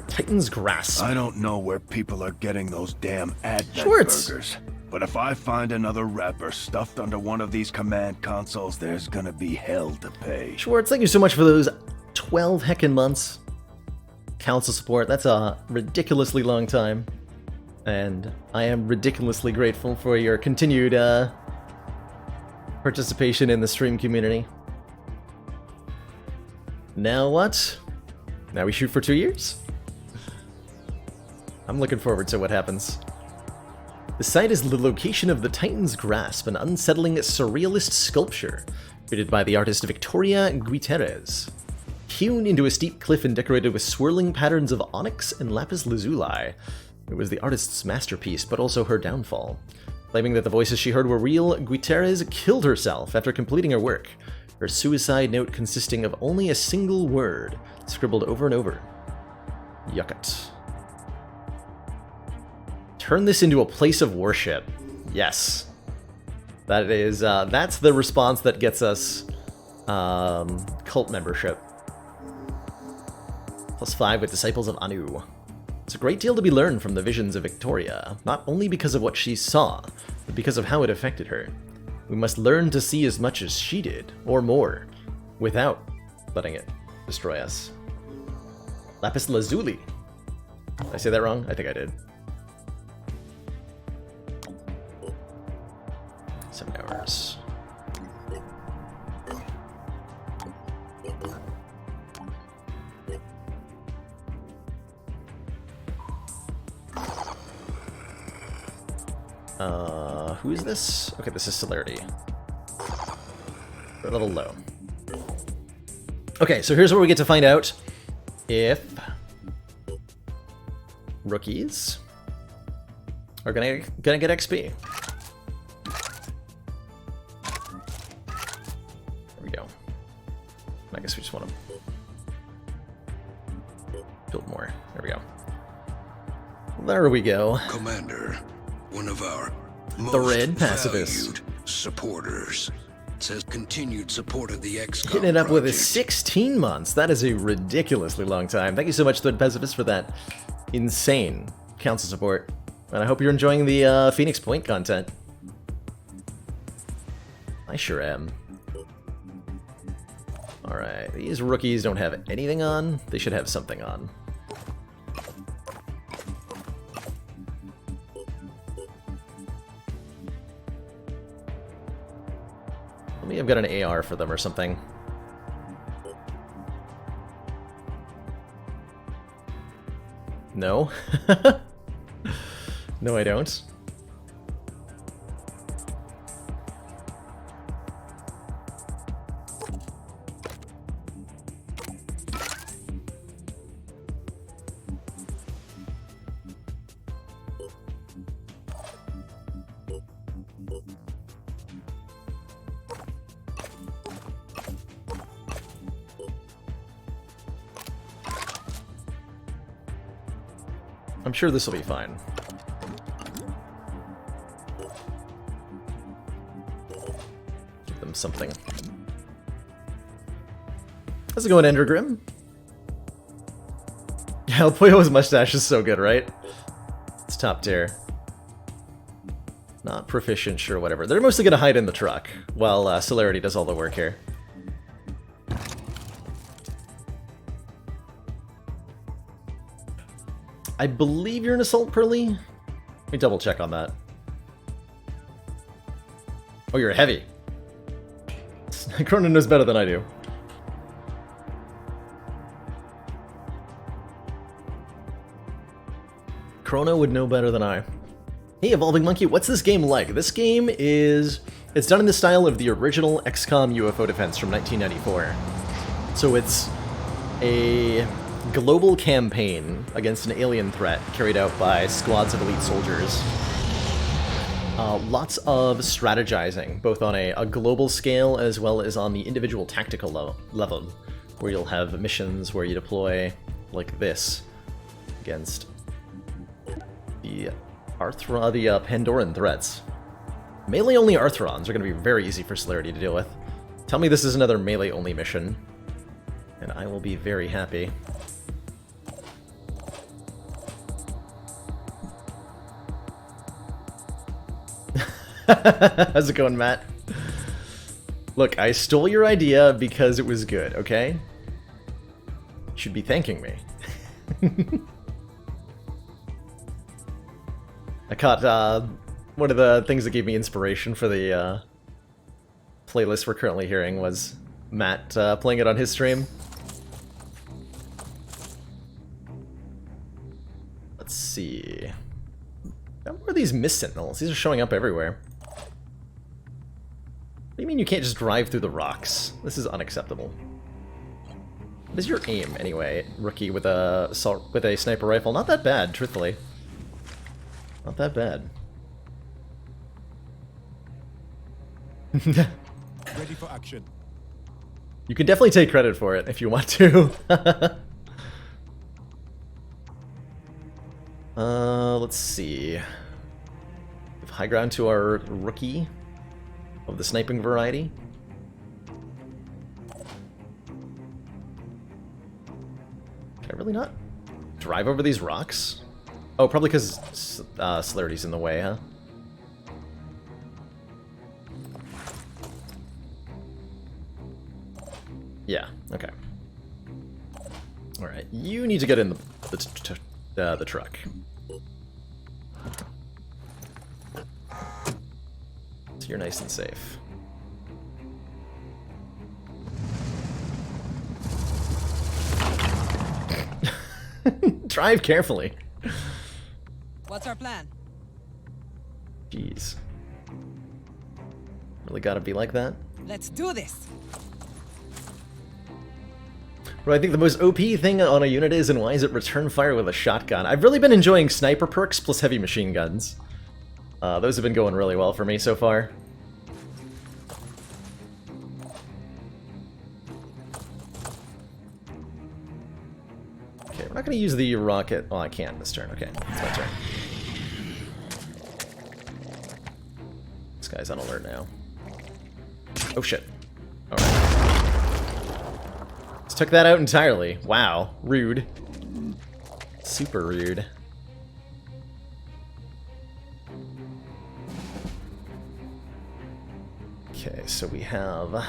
Titan's Grasp. I don't know where people are getting those damn Advent Schwartz. burgers, but if I find another wrapper stuffed under one of these command consoles, there's gonna be hell to pay. Schwartz, thank you so much for those 12 heckin' months. Council support, that's a ridiculously long time. And I am ridiculously grateful for your continued participation in the stream community. Now what? Now we shoot for 2 years? I'm looking forward to what happens. The site is the location of the Titan's Grasp, an unsettling surrealist sculpture created by the artist Victoria Guiterres. Hewn into a steep cliff and decorated with swirling patterns of onyx and lapis lazuli, it was the artist's masterpiece, but also her downfall. Claiming that the voices she heard were real, Guiterres killed herself after completing her work, her suicide note consisting of only a single word, scribbled over and over. Yuccat. Turn this into a place of worship. Yes. That is, that's the response that gets us cult membership. +5 with Disciples of Anu. It's a great deal to be learned from the visions of Victoria, not only because of what she saw, but because of how it affected her. We must learn to see as much as she did, or more, without letting it destroy us. Lapis Lazuli. Did I say that wrong? I think I did. 7 hours. Who is this? Okay, this is Celerity. We're a little low. Okay, so here's where we get to find out if rookies are gonna get XP. There we go. I guess we just want to build more. There we go. There we go. Commander, one of our most The red pacifist. valued supporters says continued support of the XCOM Hitting it up with a project. 16 months. That is a ridiculously long time. Thank you so much, Thread Pacifist, for that insane council support. And I hope you're enjoying the Phoenix Point content. I sure am. Alright, these rookies don't have anything on. They should have something on. Maybe I've got an AR for them or something. No? No, I don't. I'm sure this will be fine. Give them something. How's it going, Endergrim? Yeah, El Pollo's mustache is so good, right? It's top tier. Not proficient, sure, whatever. They're mostly gonna hide in the truck, while Celerity does all the work here. I believe you're an Assault Pearly? Let me double check on that. Oh, you're a Heavy. knows. Chrono knows better than I do. Chrono would know better than I. Hey, Evolving Monkey, what's this game like? This game is... It's done in the style of the original XCOM UFO Defense from 1994. So it's a global campaign against an alien threat carried out by squads of elite soldiers. Lots of strategizing, both on a global scale as well as on the individual tactical level, where you'll have missions where you deploy like this against the Pandoran threats. Melee-only Arthrons are going to be very easy for Celerity to deal with. Tell me this is another melee-only mission, and I will be very happy. How's it going, Matt? Look, I stole your idea because it was good, okay? You should be thanking me. I caught, one of the things that gave me inspiration for the, playlist we're currently hearing was Matt, playing it on his stream. Let's see. Where are these mist sentinels? These are showing up everywhere. What do you mean you can't just drive through the rocks? This is unacceptable. What is your aim, anyway, rookie, with a sniper rifle? Not that bad, truthfully. Not that bad. Ready for action. You can definitely take credit for it if you want to. Let's see. Give high ground to our rookie of the sniping variety. Can I really not drive over these rocks? Oh, probably because Celerity's in the way, huh? Yeah, okay. Alright, you need to get in the truck. So you're nice and safe. Drive carefully. What's our plan? Jeez. Really gotta be like that? Let's do this. What I think the most OP thing on a unit is, and why is it return fire with a shotgun? I've really been enjoying sniper perks plus heavy machine guns. Those have been going really well for me so far. Okay, we're not going to use the rocket. Oh, I can't this turn. Okay, it's my turn. This guy's on alert now. Oh shit. Alright. Just took that out entirely. Wow. Rude. Super rude. Okay, so we have... What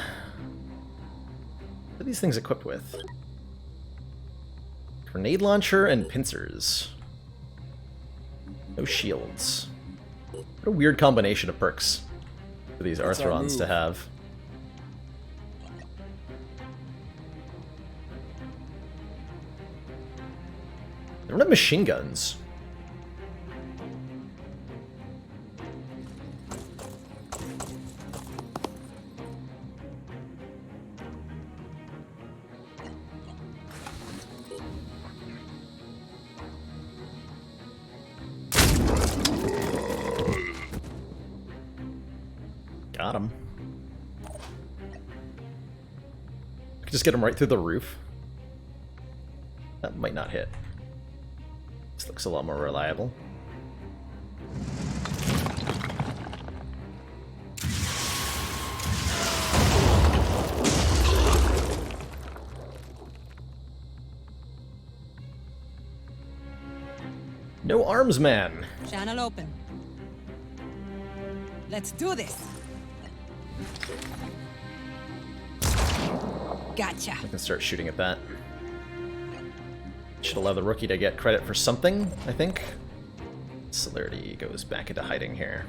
are these things equipped with? Grenade launcher and pincers. No shields. What a weird combination of perks for these Arthrons to have. They don't have machine guns. Got him. I could just get him right through the roof. That might not hit. This looks a lot more reliable. No arms man. Channel open. Let's do this. Gotcha. I can start shooting at that. Should allow the rookie to get credit for something, I think. Celerity goes back into hiding here.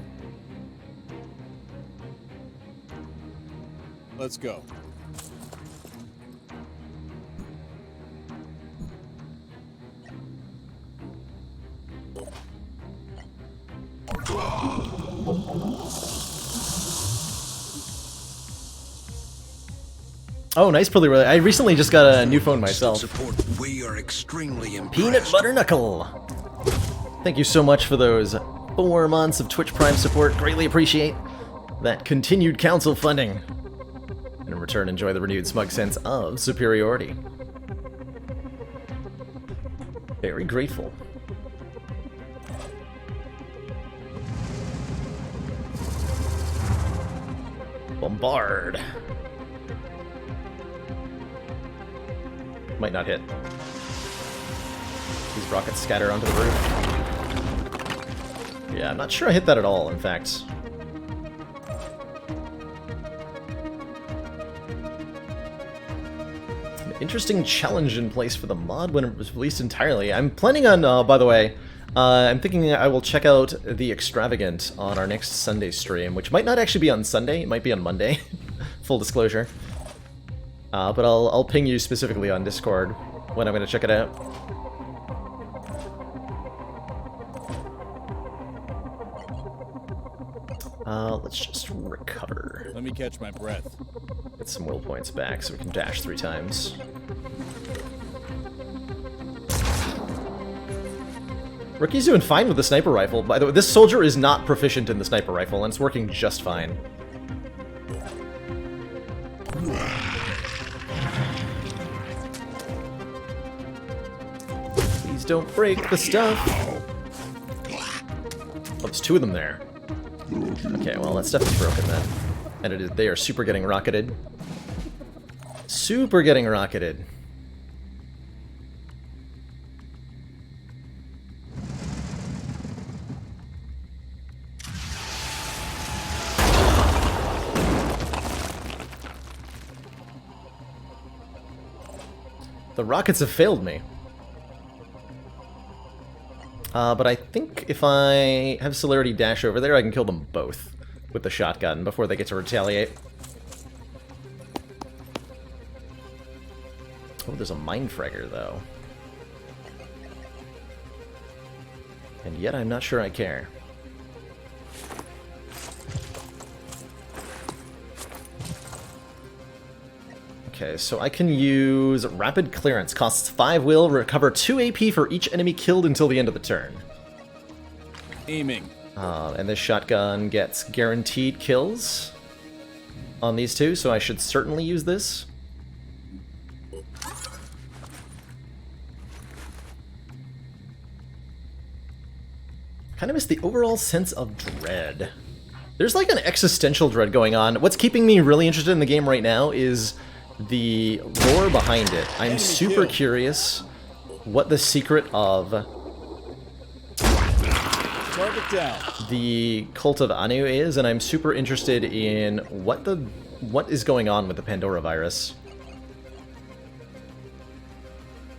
Let's go. Oh, nice pulley relay. I recently just got a new phone myself. Support. We are extremely impressed. Peanut Butter Knuckle! Thank you so much for those 4 months of Twitch Prime support. Greatly appreciate that continued council funding. And in return, enjoy the renewed smug sense of superiority. Very grateful. Bombard. Might not hit. These rockets scatter onto the roof. Yeah, I'm not sure I hit that at all, in fact. An interesting challenge in place for the mod when it was released entirely. I'm planning on, by the way, I'm thinking I will check out the Extravagant on our next Sunday stream, which might not actually be on Sunday, it might be on Monday. Full disclosure. But I'll ping you specifically on Discord when I'm going to check it out. Let's just recover. Let me catch my breath. Get some will points back so we can dash 3 times. Rookie's doing fine with the sniper rifle. By the way, this soldier is not proficient in the sniper rifle, and it's working just fine. Please don't break the stuff. Oh, there's 2 of them there. Okay, well, that stuff is broken then. And it is, they are super getting rocketed. Super getting rocketed. The rockets have failed me. But I think if I have Celerity dash over there, I can kill them both with the shotgun before they get to retaliate. Oh, there's a Mind Fragger, though. And yet I'm not sure I care. Okay, so I can use Rapid Clearance. Costs 5 will, recover 2 AP for each enemy killed until the end of the turn. Aiming. And this shotgun gets guaranteed kills on these 2, so I should certainly use this. Kind of miss the overall sense of dread. There's like an existential dread going on. What's keeping me really interested in the game right now is the lore behind it. I'm super curious what the secret of Target down. the Cult of Anu is, and I'm super interested in what is going on with the Pandora virus.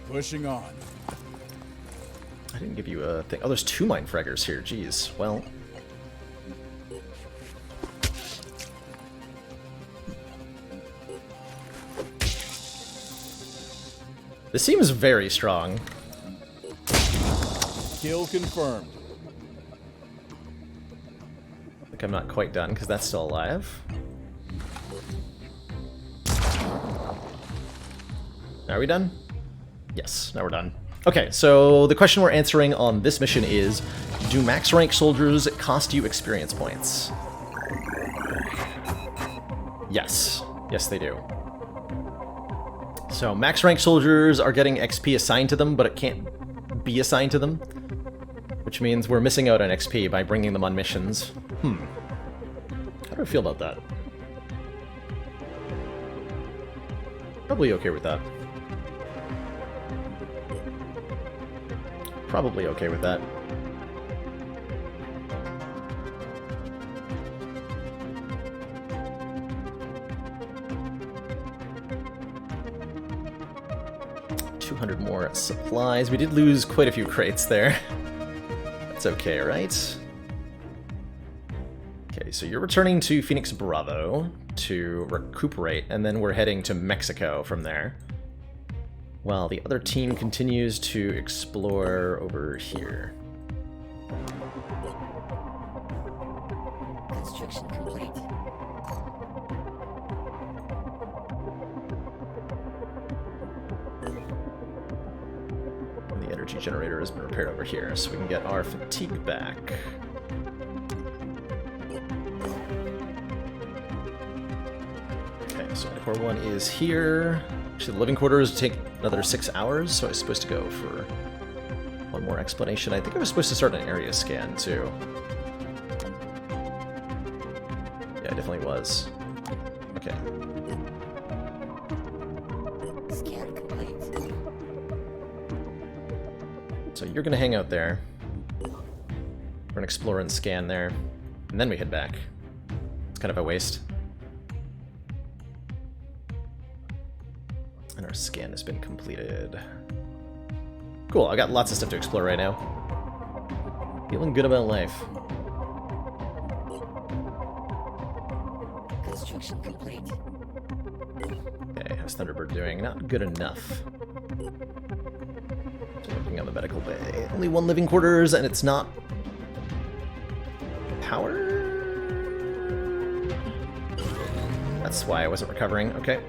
Pushing on. I didn't give you a thing. Oh, there's 2 Mind Fraggers here. Jeez. Well. This seems very strong. Kill confirmed. I think I'm not quite done because that's still alive. Are we done? Yes, now we're done. Okay, so the question we're answering on this mission is, do max rank soldiers cost you experience points? Yes. Yes, they do. So max rank soldiers are getting XP assigned to them, but it can't be assigned to them, which means we're missing out on XP by bringing them on missions. How do I feel about that? Probably okay with that. Probably okay with that. $200 more supplies. We did lose quite a few crates there. That's okay, right? Okay, so you're returning to Phoenix Bravo to recuperate, and then we're heading to Mexico from there. While the other team continues to explore over here. Construction complete. And the energy generator has been repaired over here, so we can get our fatigue back. Okay, so core 1 is here. Actually, the living quarters take another 6 hours, so I was supposed to go for one more explanation. I think I was supposed to start an area scan, too. Yeah, I definitely was. Okay. Scan complete. So you're gonna hang out there. We're gonna explore and scan there, and then we head back. It's kind of a waste. And our scan has been completed. Cool, I got lots of stuff to explore right now. Feeling good about life. Construction complete. Okay, how's Thunderbird doing? Not good enough. So looking on the medical bay. Only 1 living quarters, and it's not power? That's why I wasn't recovering. Okay.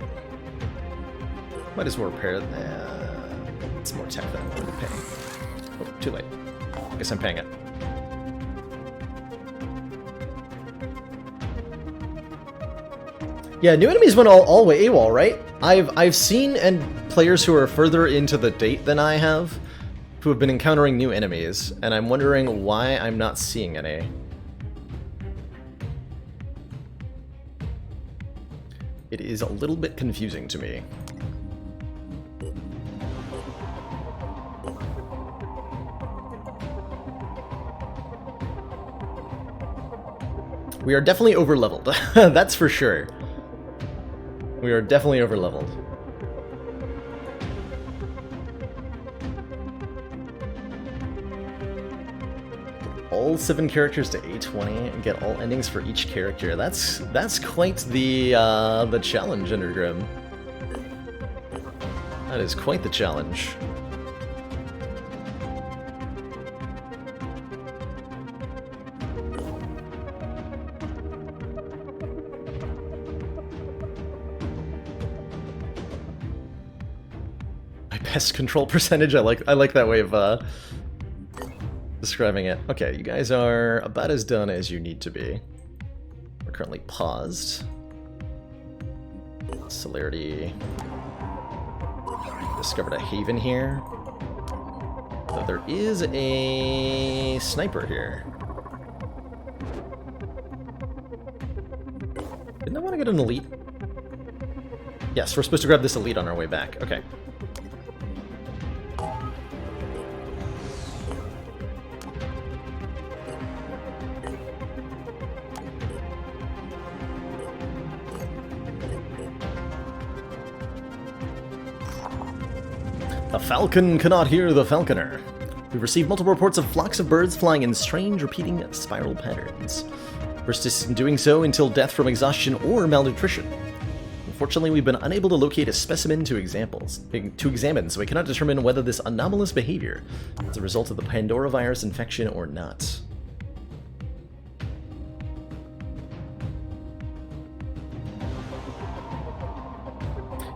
Might as well repair that. It's more tech than I'm going to pay. Oh, too late. Guess I'm paying it. Yeah, new enemies went all the way AWOL, right? I've seen and players who are further into the date than I have, who have been encountering new enemies, and I'm wondering why I'm not seeing any. It is a little bit confusing to me. We are definitely over-leveled, that's for sure. We are definitely over-leveled. All 7 characters to A20 and get all endings for each character. That's quite the challenge, Undergrim. That is quite the challenge. Pest control percentage. I like that way of describing it. Okay, you guys are about as done as you need to be. We're currently paused. Celerity discovered a haven here. So there is a sniper here. Didn't I want to get an elite? Yes, we're supposed to grab this elite on our way back. Okay. The falcon cannot hear the falconer. We've received multiple reports of flocks of birds flying in strange, repeating spiral patterns. Persist in doing so until death from exhaustion or malnutrition. Unfortunately, we've been unable to locate a specimen to examine, so we cannot determine whether this anomalous behavior is a result of the Pandora virus infection or not.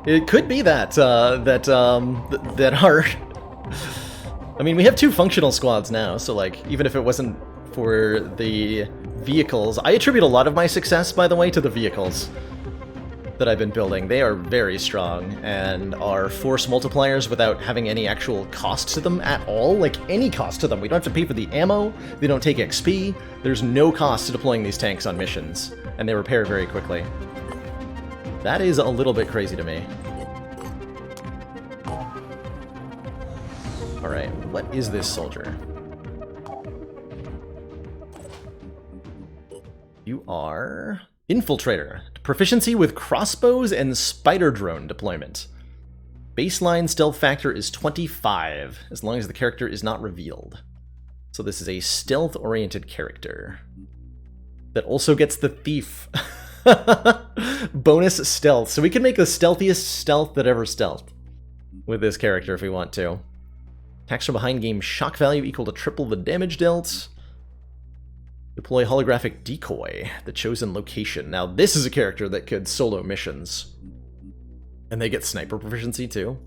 It could be that that our I mean, we have 2 functional squads now, so like even if it wasn't for the vehicles, I attribute a lot of my success, by the way, to the vehicles that I've been building. They are very strong and are force multipliers without having any actual cost to them at all, like any cost to them. We don't have to pay for the ammo, they don't take XP, there's no cost to deploying these tanks on missions, and they repair very quickly. That is a little bit crazy to me. Alright, what is this soldier? You are... Infiltrator. Proficiency with crossbows and spider drone deployment. Baseline stealth factor is 25, as long as the character is not revealed. So this is a stealth-oriented character. that also gets the thief. Bonus stealth. So we can make the stealthiest stealth that ever stealthed with this character if we want to. Attacks from behind game shock value equal to triple the damage dealt. Deploy holographic decoy, the chosen location. Now this is a character that could solo missions. And they get sniper proficiency too.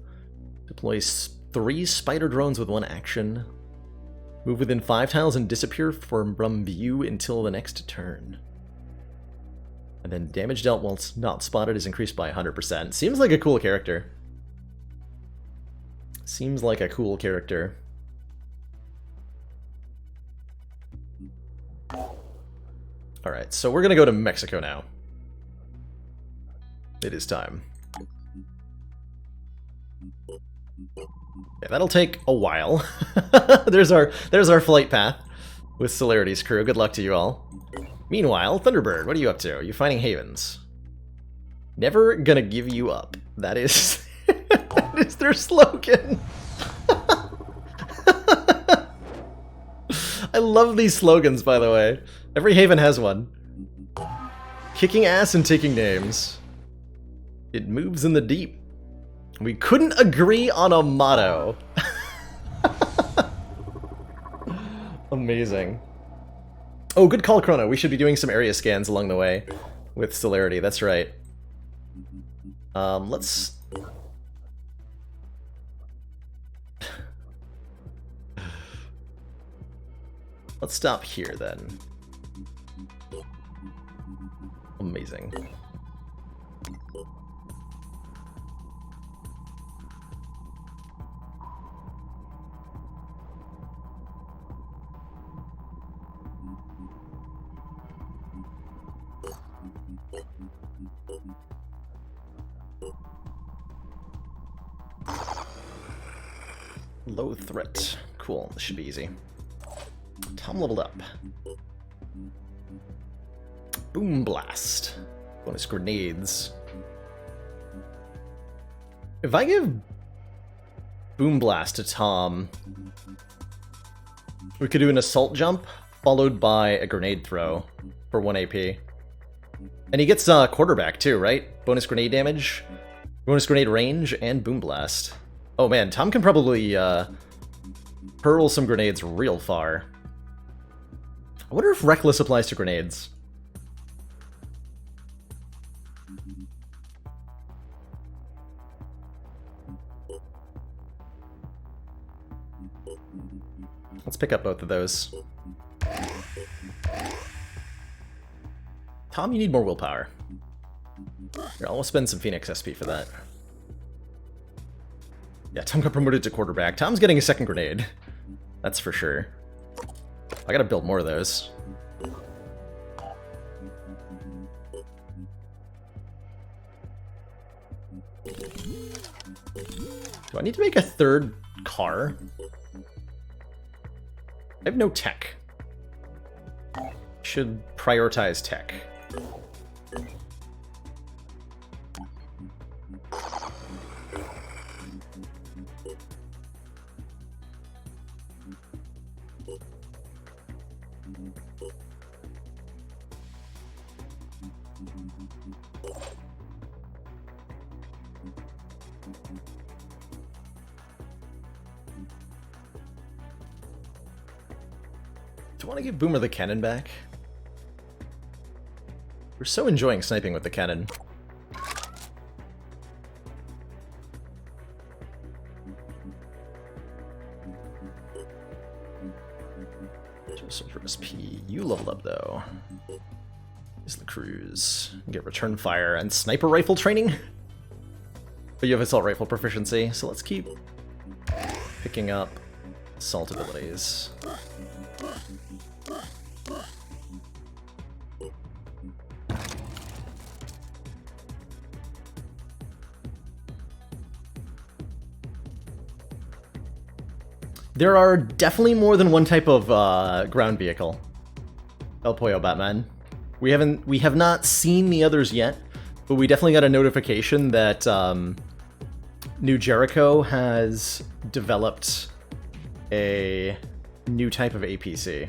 Deploy 3 spider drones with 1 action. Move within 5 tiles and disappear from view until the next turn. And then damage dealt whilst not spotted is increased by 100%. Seems like a cool character. Seems like a cool character. Alright, so we're gonna go to Mexico now. It is time. Yeah, that'll take a while. there's our flight path with Celerity's crew. Good luck to you all. Meanwhile, Thunderbird, what are you up to? You finding havens? Never gonna give you up. That is that is their slogan. I love these slogans, by the way. Every haven has one. Kicking ass and taking names. It moves in the deep. We couldn't agree on a motto. Amazing. Oh, good call, Chrono. We should be doing some area scans along the way with Celerity. That's right. Let's... Let's stop here, then. Amazing. Low threat. Cool, this should be easy. Tom leveled up. Boom Blast. Bonus grenades. If I give Boom Blast to Tom, we could do an assault jump followed by a grenade throw for 1 AP. And he gets quarterback too, right? Bonus grenade damage, bonus grenade range, and Boom Blast. Oh man, Tom can probably hurl some grenades real far. I wonder if Reckless applies to grenades. Let's pick up both of those. Tom, you need more willpower. Here, I'll spend some Phoenix SP for that. Yeah, Tom got promoted to quarterback. Tom's getting a second grenade. That's for sure. I gotta build more of those. Do I need to make a third car? I have no tech. Should prioritize tech. Do I want to give Boomer the cannon back? We're so enjoying sniping with the cannon. Soldier SP. You leveled up though. Is the cruise. Get return fire and sniper rifle training. But you have assault rifle proficiency, so let's keep picking up assault abilities. There are definitely more than one type of ground vehicle. El Pollo Batman. We have not seen the others yet, but we definitely got a notification that New Jericho has developed a new type of APC.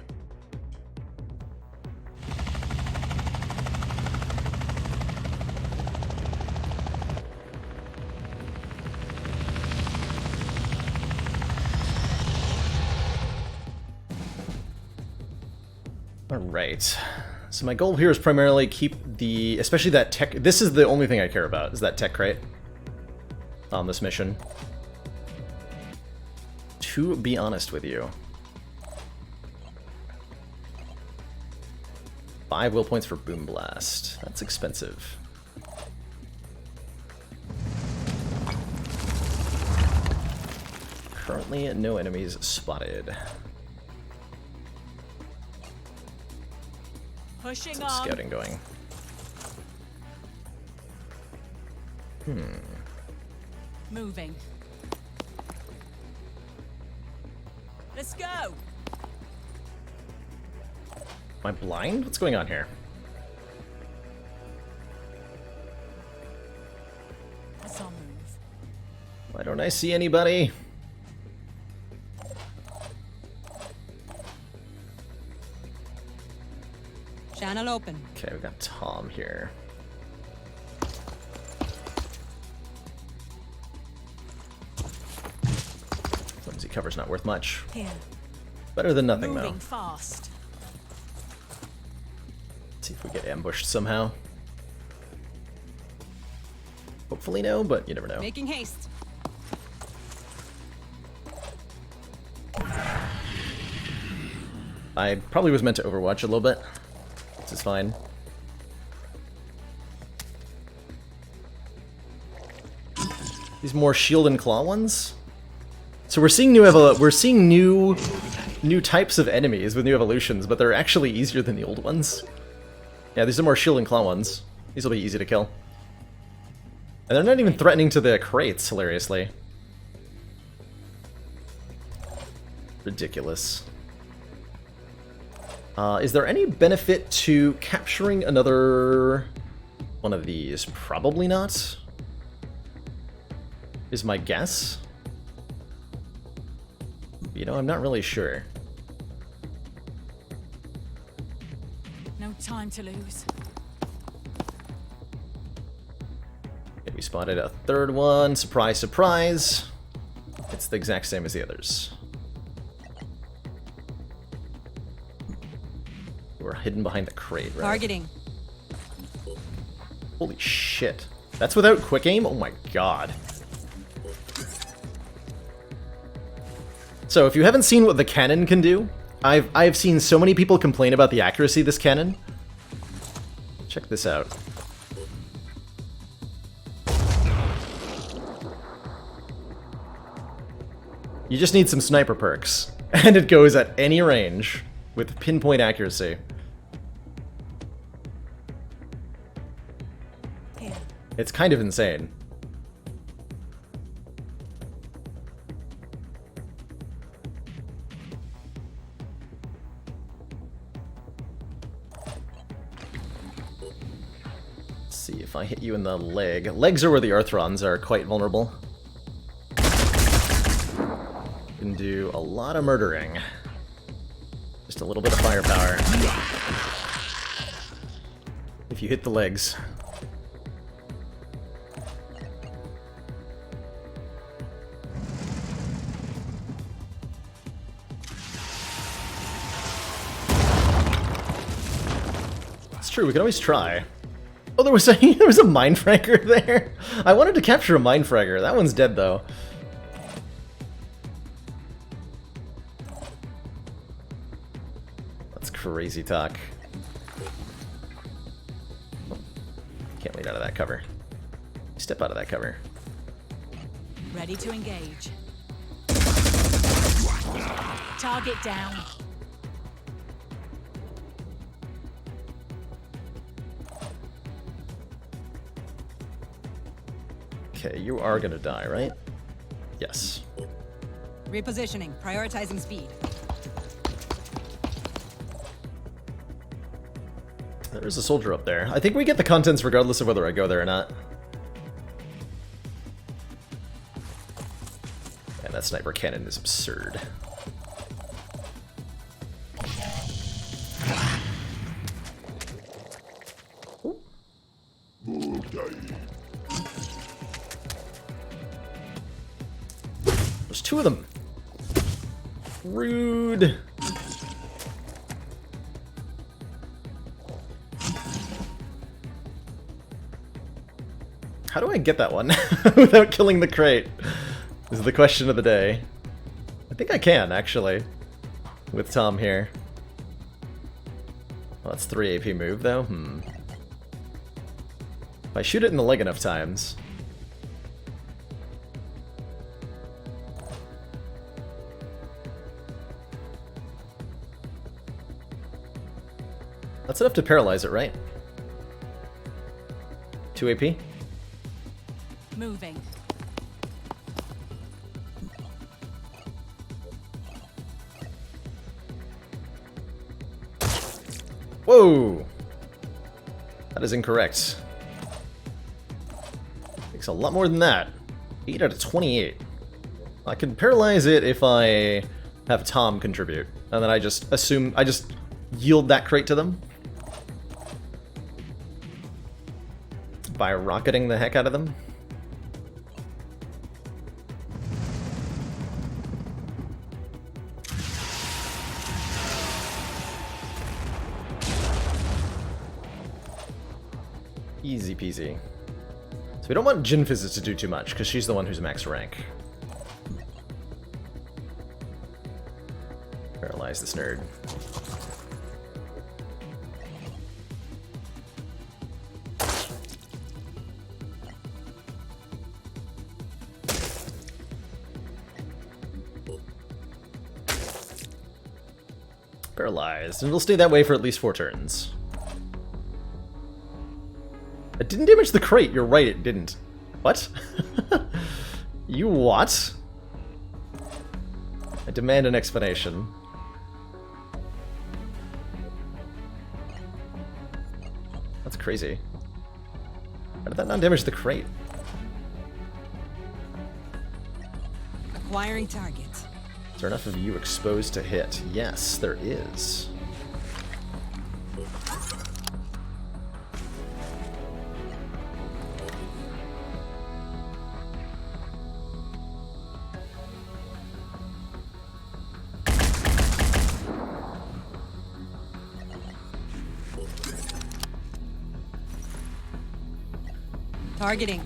Alright. So my goal here is primarily keep the... especially that tech... This is the only thing I care about, is that tech crate on this mission. To be honest with you. 5 will points for Boom Blast. That's expensive. Currently, no enemies spotted. Pushing Some on. scouting going. Moving. Let's go. Am I blind? What's going on here? Let's all move. Why don't I see anybody? Channel open. Okay, we got Tom here. Flimsy cover's not worth much. Here. Better than nothing, Moving though. fast. See if we get ambushed somehow. Hopefully no, but you never know. Making haste. I probably was meant to overwatch a little bit. This is fine. These more shield and claw ones. So we're seeing new types of enemies with new evolutions, but they're actually easier than the old ones. Yeah, these are more shield and claw ones. These will be easy to kill. And they're not even threatening to the crates, hilariously. Ridiculous. Is there any benefit to capturing another one of these? Probably not. Is my guess. You know, I'm not really sure. No time to lose. Okay, we spotted a third one. Surprise, surprise. It's the exact same as the others. We're hidden behind the crate, right? Targeting. Holy shit. That's without quick aim? Oh my god. So if you haven't seen what the cannon can do, I've seen so many people complain about the accuracy of this cannon. Check this out. You just need some sniper perks, and it goes at any range with pinpoint accuracy. Here. It's kind of insane. Let's see if I hit you in the leg. Legs are where the Arthrons are quite vulnerable. Can do a lot of murdering. Just a little bit of firepower. If you hit the legs. It's true, we can always try. Oh, there was a Mindfragger there. I wanted to capture a Mindfragger. That one's dead though. That's crazy talk. Can't lead out of that cover. Step out of that cover. Ready to engage. Target down. Okay, you are gonna die, right? Yes. Repositioning. Prioritizing speed. There's a soldier up there. I think we get the contents regardless of whether I go there or not. And that sniper cannon is absurd. There's two of them. How do I get that one without killing the crate? Is the question of the day. I think I can, actually, with Tom here. Well, that's 3 AP move, though. If I shoot it in the leg enough times... That's enough to paralyze it, right? 2 AP? Moving. Whoa! That is incorrect. Takes a lot more than that. 8 out of 28. I can paralyze it if I have Tom contribute. And then I just yield that crate to them. By rocketing the heck out of them. Easy peasy. So we don't want Jin Fizzes to do too much, because she's the one who's max rank. Paralyze this nerd. Paralyzed, and it'll stay that way for at least 4 turns. It didn't damage the crate, you're right, it didn't. What? You what? I demand an explanation. That's crazy. How did that not damage the crate? Acquiring target. Is there enough of you exposed to hit? Yes, there is. Targeting.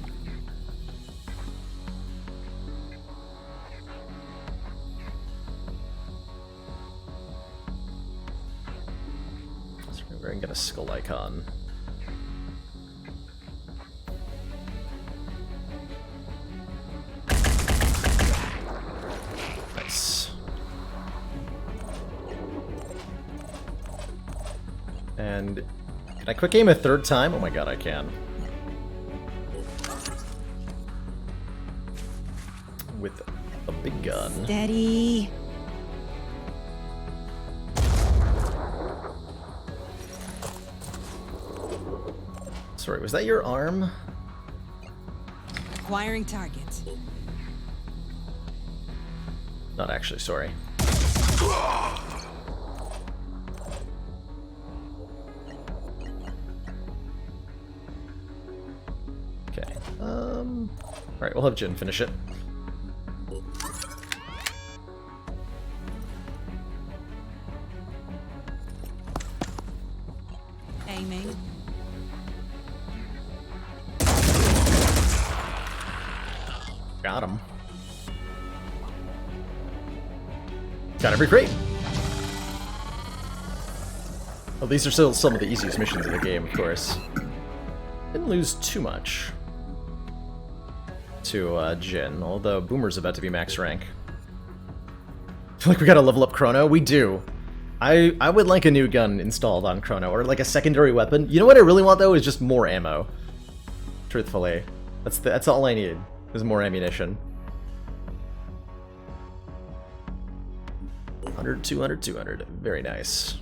So we're gonna get a skull icon. Nice. And can I quick aim a 3rd time? Oh my god, I can. With a big gun. Steady. Sorry, was that your arm? Acquiring target. Not actually, sorry. Okay. Alright, we'll have Jin finish it. Aiming. Got him. Got every crate. Well, these are still some of the easiest missions in the game, of course. Didn't lose too much to Jin, although Boomer's about to be max rank. I feel like we gotta level up Chrono. We do. I would like a new gun installed on Chrono, or like a secondary weapon. You know what I really want, though, is just more ammo. Truthfully. That's all I need, is more ammunition. 100, 200, 200. Very nice.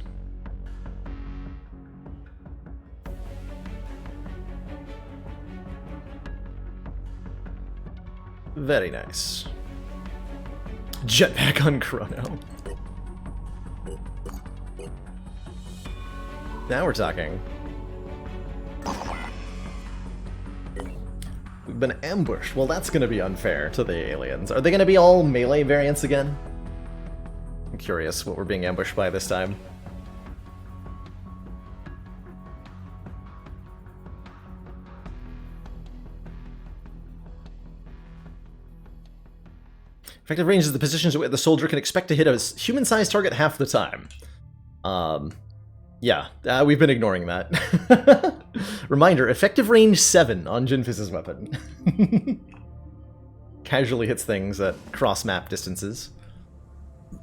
Very nice. Jetpack on Chrono. Now we're talking. We've been ambushed. Well, that's gonna be unfair to the aliens. Are they gonna be all melee variants again? I'm curious what we're being ambushed by this time. Effective range is the positions where the soldier can expect to hit a human-sized target half the time. Yeah, we've been ignoring that. Reminder, effective range 7 on Jinfiz's weapon. Casually hits things at cross-map distances.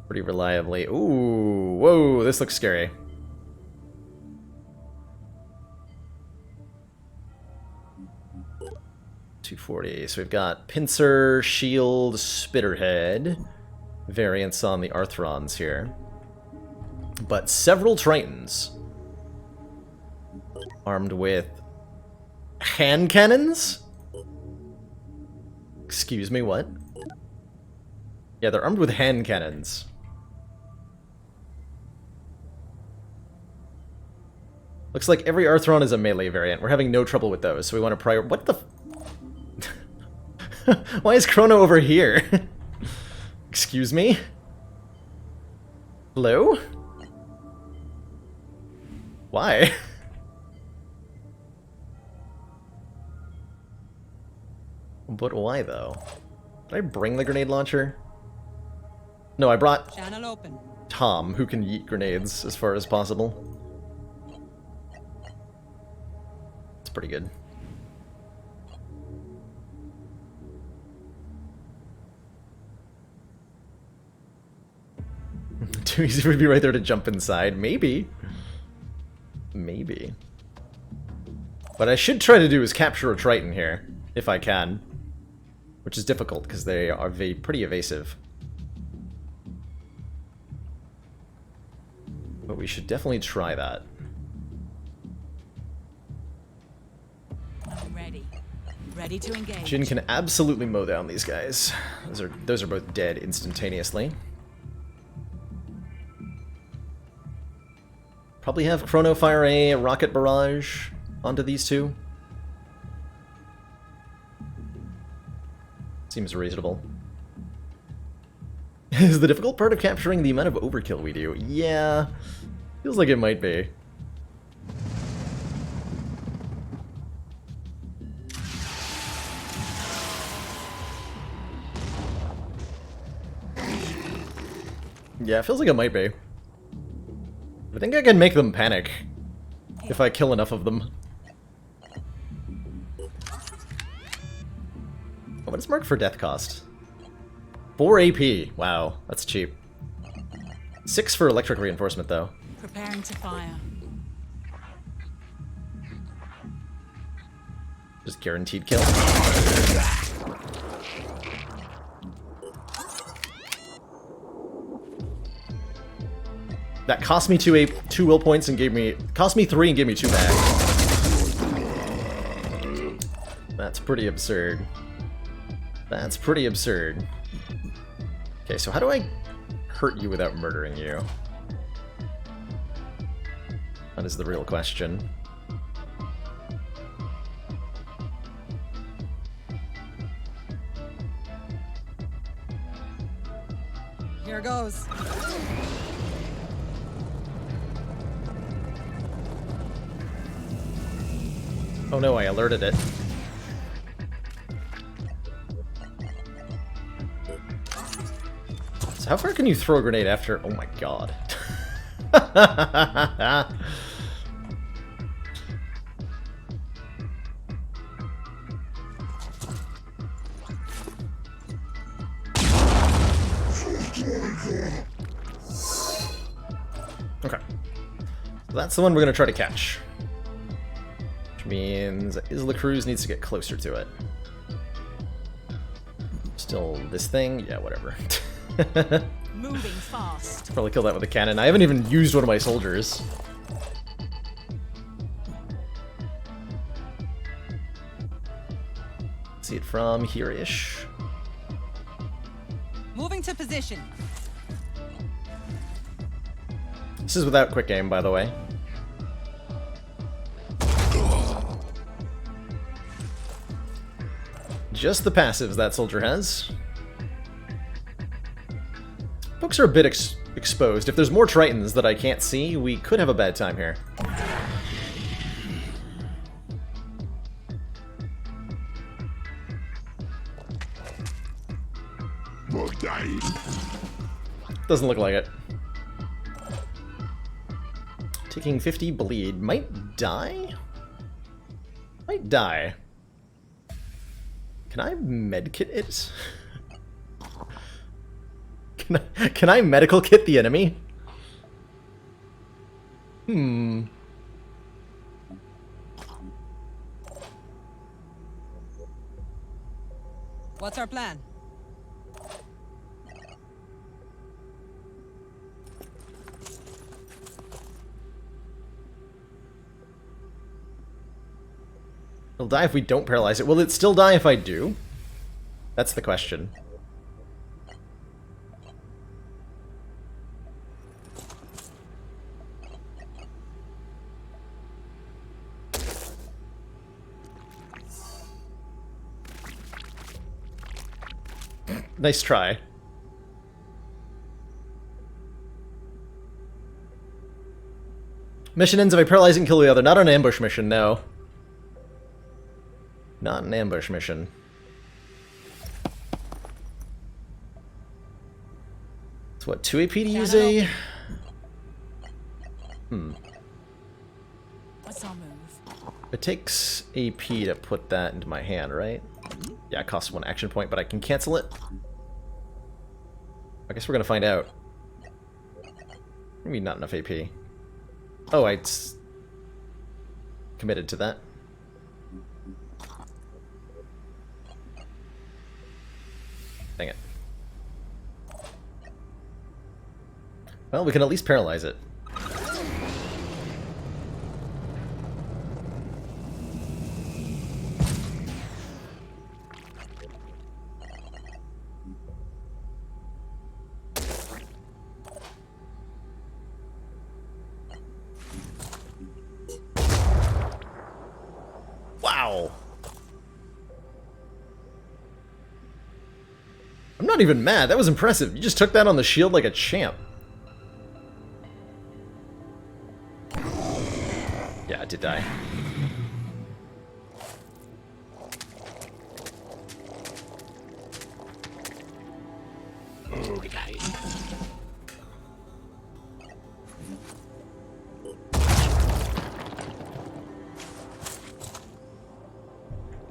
Pretty reliably. Ooh, whoa, this looks scary. .240. So we've got Pincer, Shield, Spitterhead. Variants on the Arthrons here. But several Tritons. Armed with hand cannons? Excuse me, what? Yeah, they're armed with hand cannons. Looks like every Arthron is a melee variant. We're having no trouble with those, so we want to what the Why is Chrono over here? Excuse me? Hello? Why? But why, though? Did I bring the grenade launcher? No, I brought Channel open. Tom, who can yeet grenades as far as possible. It's pretty good. Too easy for me to be right there to jump inside. Maybe. Maybe. What I should try to do is capture a Triton here, if I can. Which is difficult, because they are pretty evasive. But we should definitely try that. Ready. Ready to engage. Jin can absolutely mow down these guys. Those are both dead instantaneously. Probably have Chrono fire a rocket barrage onto these two. Seems reasonable. Is the difficult part of capturing the amount of overkill we do? Yeah, feels like it might be. Yeah, it feels like it might be. I think I can make them panic if I kill enough of them. Oh, what is marked for death cost? 4 AP. Wow, that's cheap. 6 for electric reinforcement, though. Preparing to fire. Just guaranteed kill. That cost me 2 will points and gave me... Cost me 3 and gave me 2 back. That's pretty absurd. That's pretty absurd. Okay, so how do I hurt you without murdering you? That is the real question. Here goes. Oh no, I alerted it. So how far can you throw a grenade after? Oh my god. Okay. So that's the one we're gonna try to catch. Which means Isla Cruz needs to get closer to it. Still this thing? Yeah, whatever. Moving fast. Probably kill that with a cannon. I haven't even used one of my soldiers. See it from here-ish. Moving to position. This is without quick aim, by the way. Just the passives that soldier has. Books are a bit exposed. If there's more Tritons that I can't see, we could have a bad time here. Doesn't look like it. Taking 50 bleed. Might die? Might die. Can I medkit it? Can I medical kit the enemy? What's our plan? It'll die if we don't paralyze it. Will it still die if I do? That's the question. Nice try. Mission ends if I paralyze and kill the other. Not an ambush mission, no. Not an ambush mission. It's what, 2 AP to use a... What's our move? It takes AP to put that into my hand, right? Yeah, it costs 1 action point, but I can cancel it. I guess we're gonna find out. Maybe not enough AP. Oh, I committed to that. Dang it. Well, we can at least paralyze it. Wow. I'm not even mad. That was impressive. You just took that on the shield like a champ. Yeah, it did die.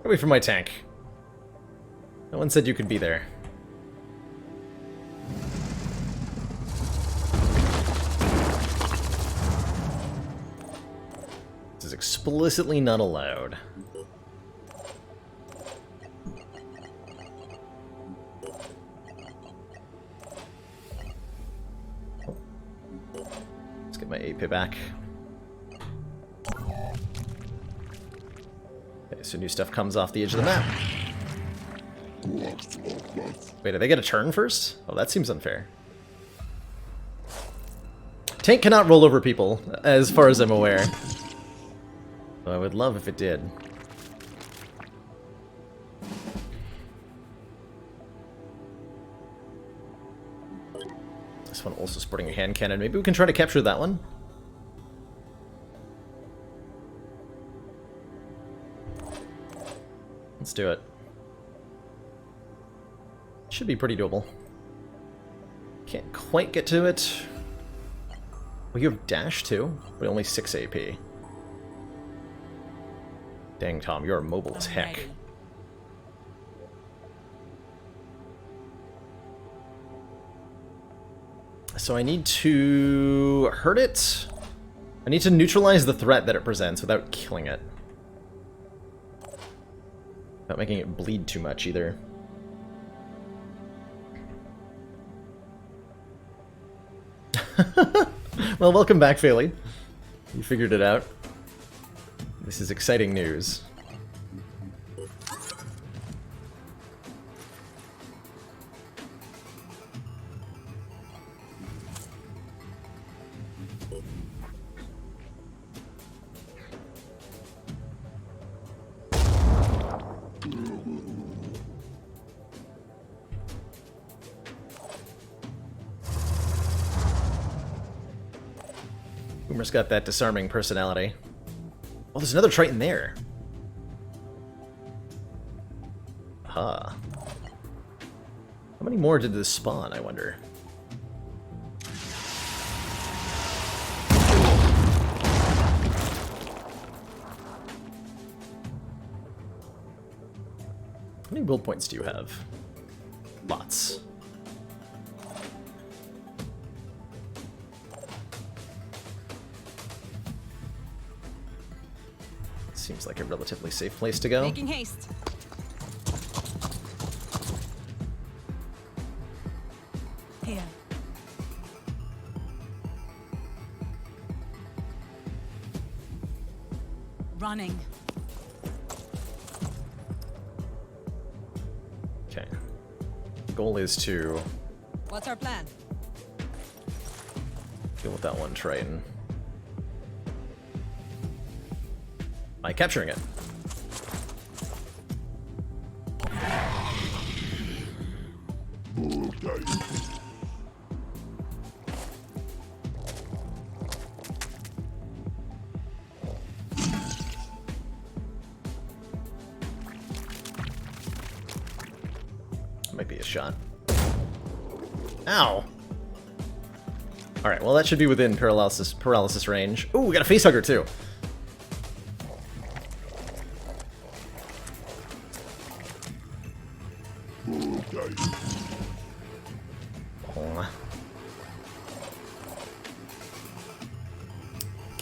Wait for my tank. No one said you could be there. This is explicitly not allowed. Let's get my AP back. Okay, so new stuff comes off the edge of the map. Wait, do they get a turn first? Oh, that seems unfair. Tank cannot roll over people, as far as I'm aware. Though I would love if it did. This one also sporting a hand cannon. Maybe we can try to capture that one. Let's do it. Should be pretty doable. Can't quite get to it. Well, you have dash too, but only 6 AP. Dang, Tom, you're mobile as heck. Alrighty. So I need to hurt it. I need to neutralize the threat that it presents without killing it. Without making it bleed too much either. Well, welcome back, Phaley. You figured it out. This is exciting news. Boomer's got that disarming personality. Oh, there's another Triton there. Huh. How many more did this spawn, I wonder? How many build points do you have? Lots. Seems like a relatively safe place to go. Making haste. Here. Running. Okay. Goal is to What's our plan? deal with that one Triton by capturing it. Might be a shot. Ow! Alright, well that should be within paralysis range. Ooh, we got a facehugger too!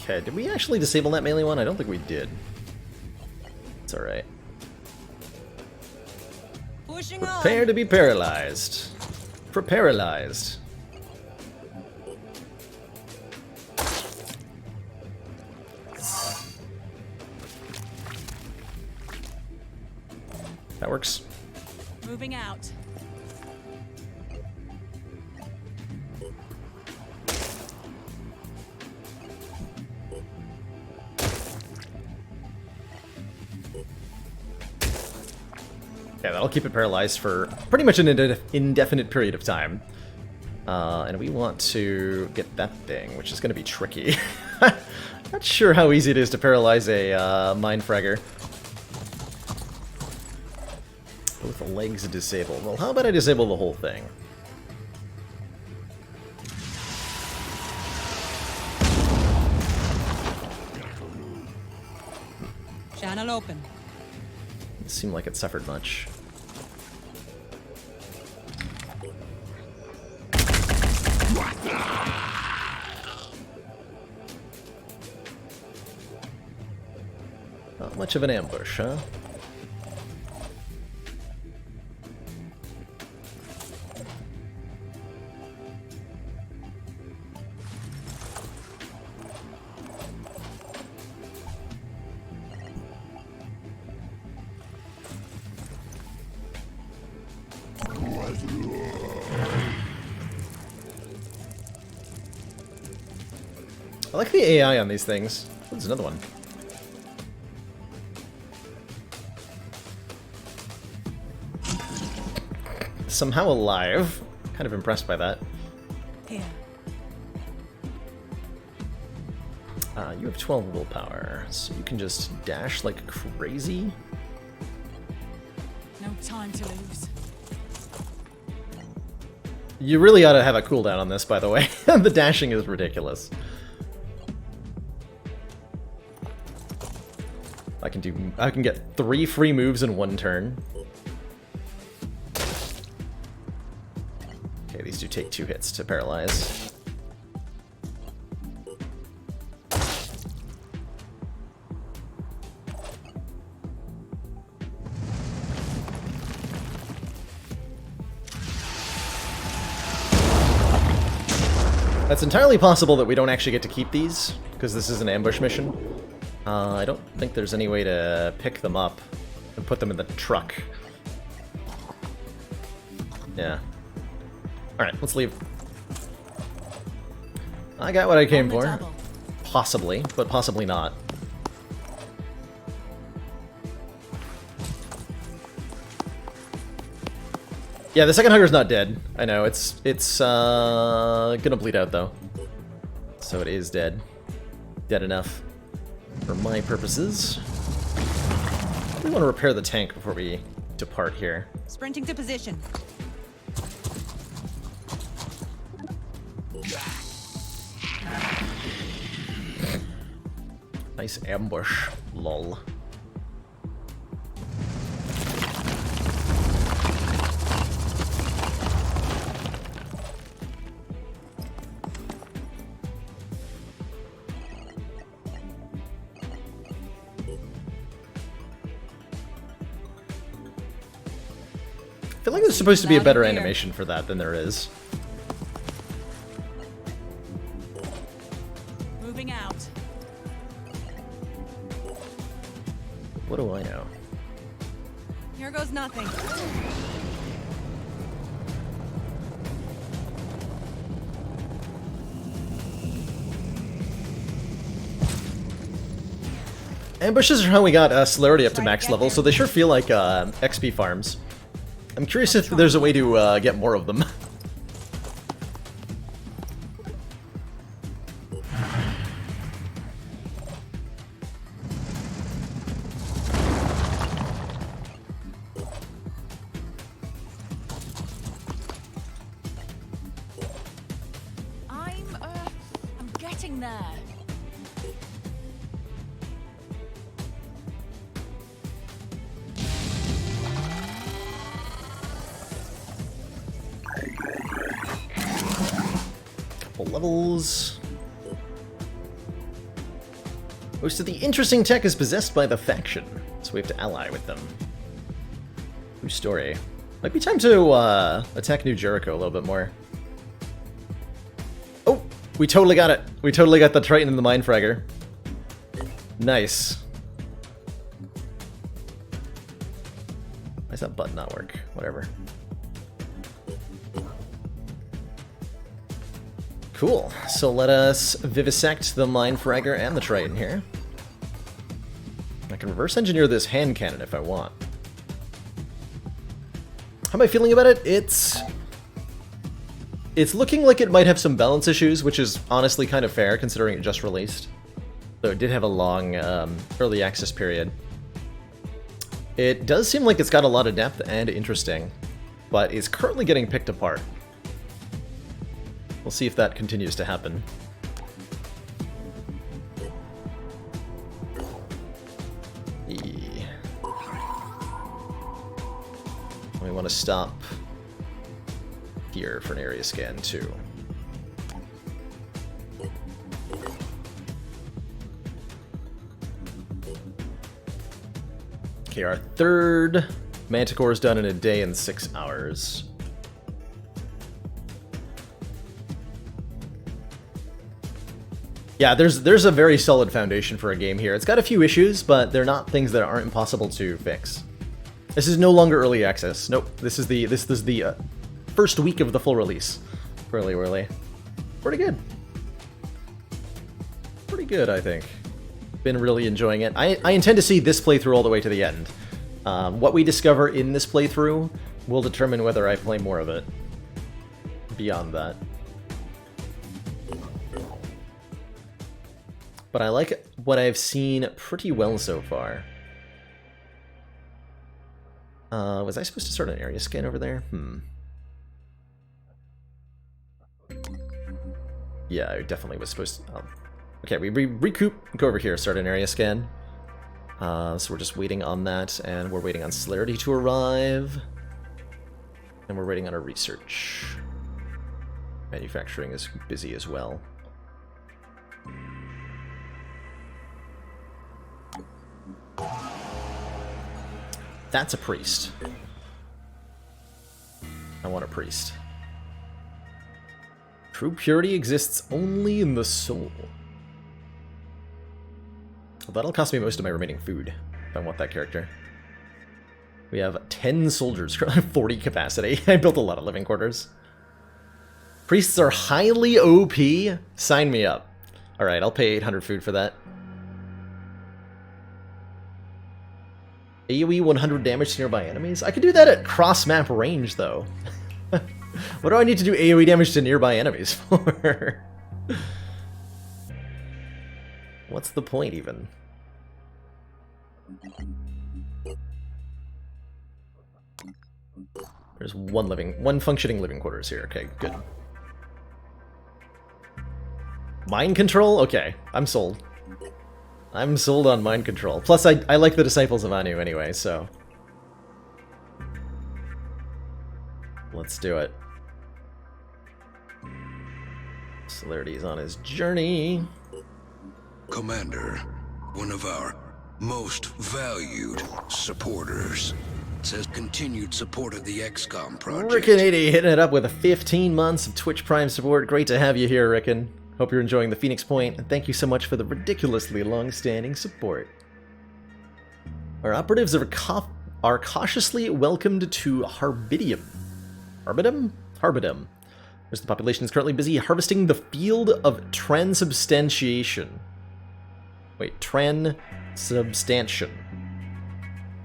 Okay, did we actually disable that melee one? I don't think we did. It's alright. Pushing Prepare on. to be paralyzed. Preparalyzed. That works. Moving out. Yeah, that'll keep it paralyzed for pretty much an indefinite period of time. And we want to get that thing, which is going to be tricky. Not sure how easy it is to paralyze a Mind Fragger. Both the legs disabled. Well, how about I disable the whole thing? Channel open. Doesn't seem like it suffered much. Not much of an ambush, huh? I like the AI on these things. Oh, there's another one. Somehow alive. Kind of impressed by that. Here. You have 12 willpower, so you can just dash like crazy. No time to lose. You really ought to have a cooldown on this, by the way. The dashing is ridiculous. I can get 3 free moves in 1 turn. Okay, these do take 2 hits to paralyze. It's entirely possible that we don't actually get to keep these, because this is an ambush mission. I don't think there's any way to pick them up and put them in the truck. Yeah. Alright, let's leave. I got what I came for. Double. Possibly, but possibly not. Yeah, the second hugger's not dead. I know, it's gonna bleed out though. So it is dead. Dead enough for my purposes. We want to repair the tank before we depart here. Sprinting to position. Nice ambush. Lol. I feel like there's supposed to be a better animation for that than there is. Moving out. What do I know? Here goes nothing. Ambushes are how we got celerity up to max level, so they sure feel like XP farms. I'm curious if there's a way to get more of them. I'm getting there. Couple levels. Most of the interesting tech is possessed by the faction, so we have to ally with them. New story. Might be time to attack New Jericho a little bit more. Oh, we totally got it. We totally got the Triton and the Mindfragger. Nice. Why does that button not work? Whatever. Cool. So let us vivisect the Mindfragger and the Triton here. I can reverse engineer this hand cannon if I want. How am I feeling about it? It's looking like it might have some balance issues, which is honestly kind of fair considering it just released. Though it did have a long early access period. It does seem like it's got a lot of depth and interesting, but is currently getting picked apart. We'll see if that continues to happen. We want to stop here for an area scan too. Okay, our third Manticore is done in a day and 6 hours. Yeah, there's a very solid foundation for a game here. It's got a few issues, but they're not things that aren't impossible to fix. This is no longer early access. Nope, this is the first week of the full release. Early. Pretty good. Pretty good, I think. Been really enjoying it. I intend to see this playthrough all the way to the end. What we discover in this playthrough will determine whether I play more of it. Beyond that. But I like what I've seen pretty well so far. Was I supposed to start an area scan over there? Yeah, I definitely was supposed to... okay, we recoup, go over here, start an area scan. So we're just waiting on that, and we're waiting on celerity to arrive. And we're waiting on our research. Manufacturing is busy as well. That's a priest. I want a priest. True purity exists only in the soul. Well, that'll cost me most of my remaining food, if I want that character. We have 10 soldiers, 40 capacity. I built a lot of living quarters. Priests are highly OP. Sign me up. Alright, I'll pay 800 food for that. AoE 100 damage to nearby enemies? I could do that at cross-map range, though. What do I need to do AoE damage to nearby enemies for? What's the point, even? There's one functioning living quarters here. Okay, good. Mind control? Okay, I'm sold. I'm sold on mind control. Plus, I like the Disciples of Anu anyway, so... Let's do it. Celerity's on his journey. Commander, one of our most valued supporters, says continued support of the XCOM project. Rickon80 hitting it up with 15 months of Twitch Prime support. Great to have you here, Rickon. Hope you're enjoying the Phoenix Point, and thank you so much for the ridiculously long-standing support. Our operatives are cautiously welcomed to Harbidium. Harbidum. The population is currently busy harvesting the field of transubstantiation. Wait, transubstantiation.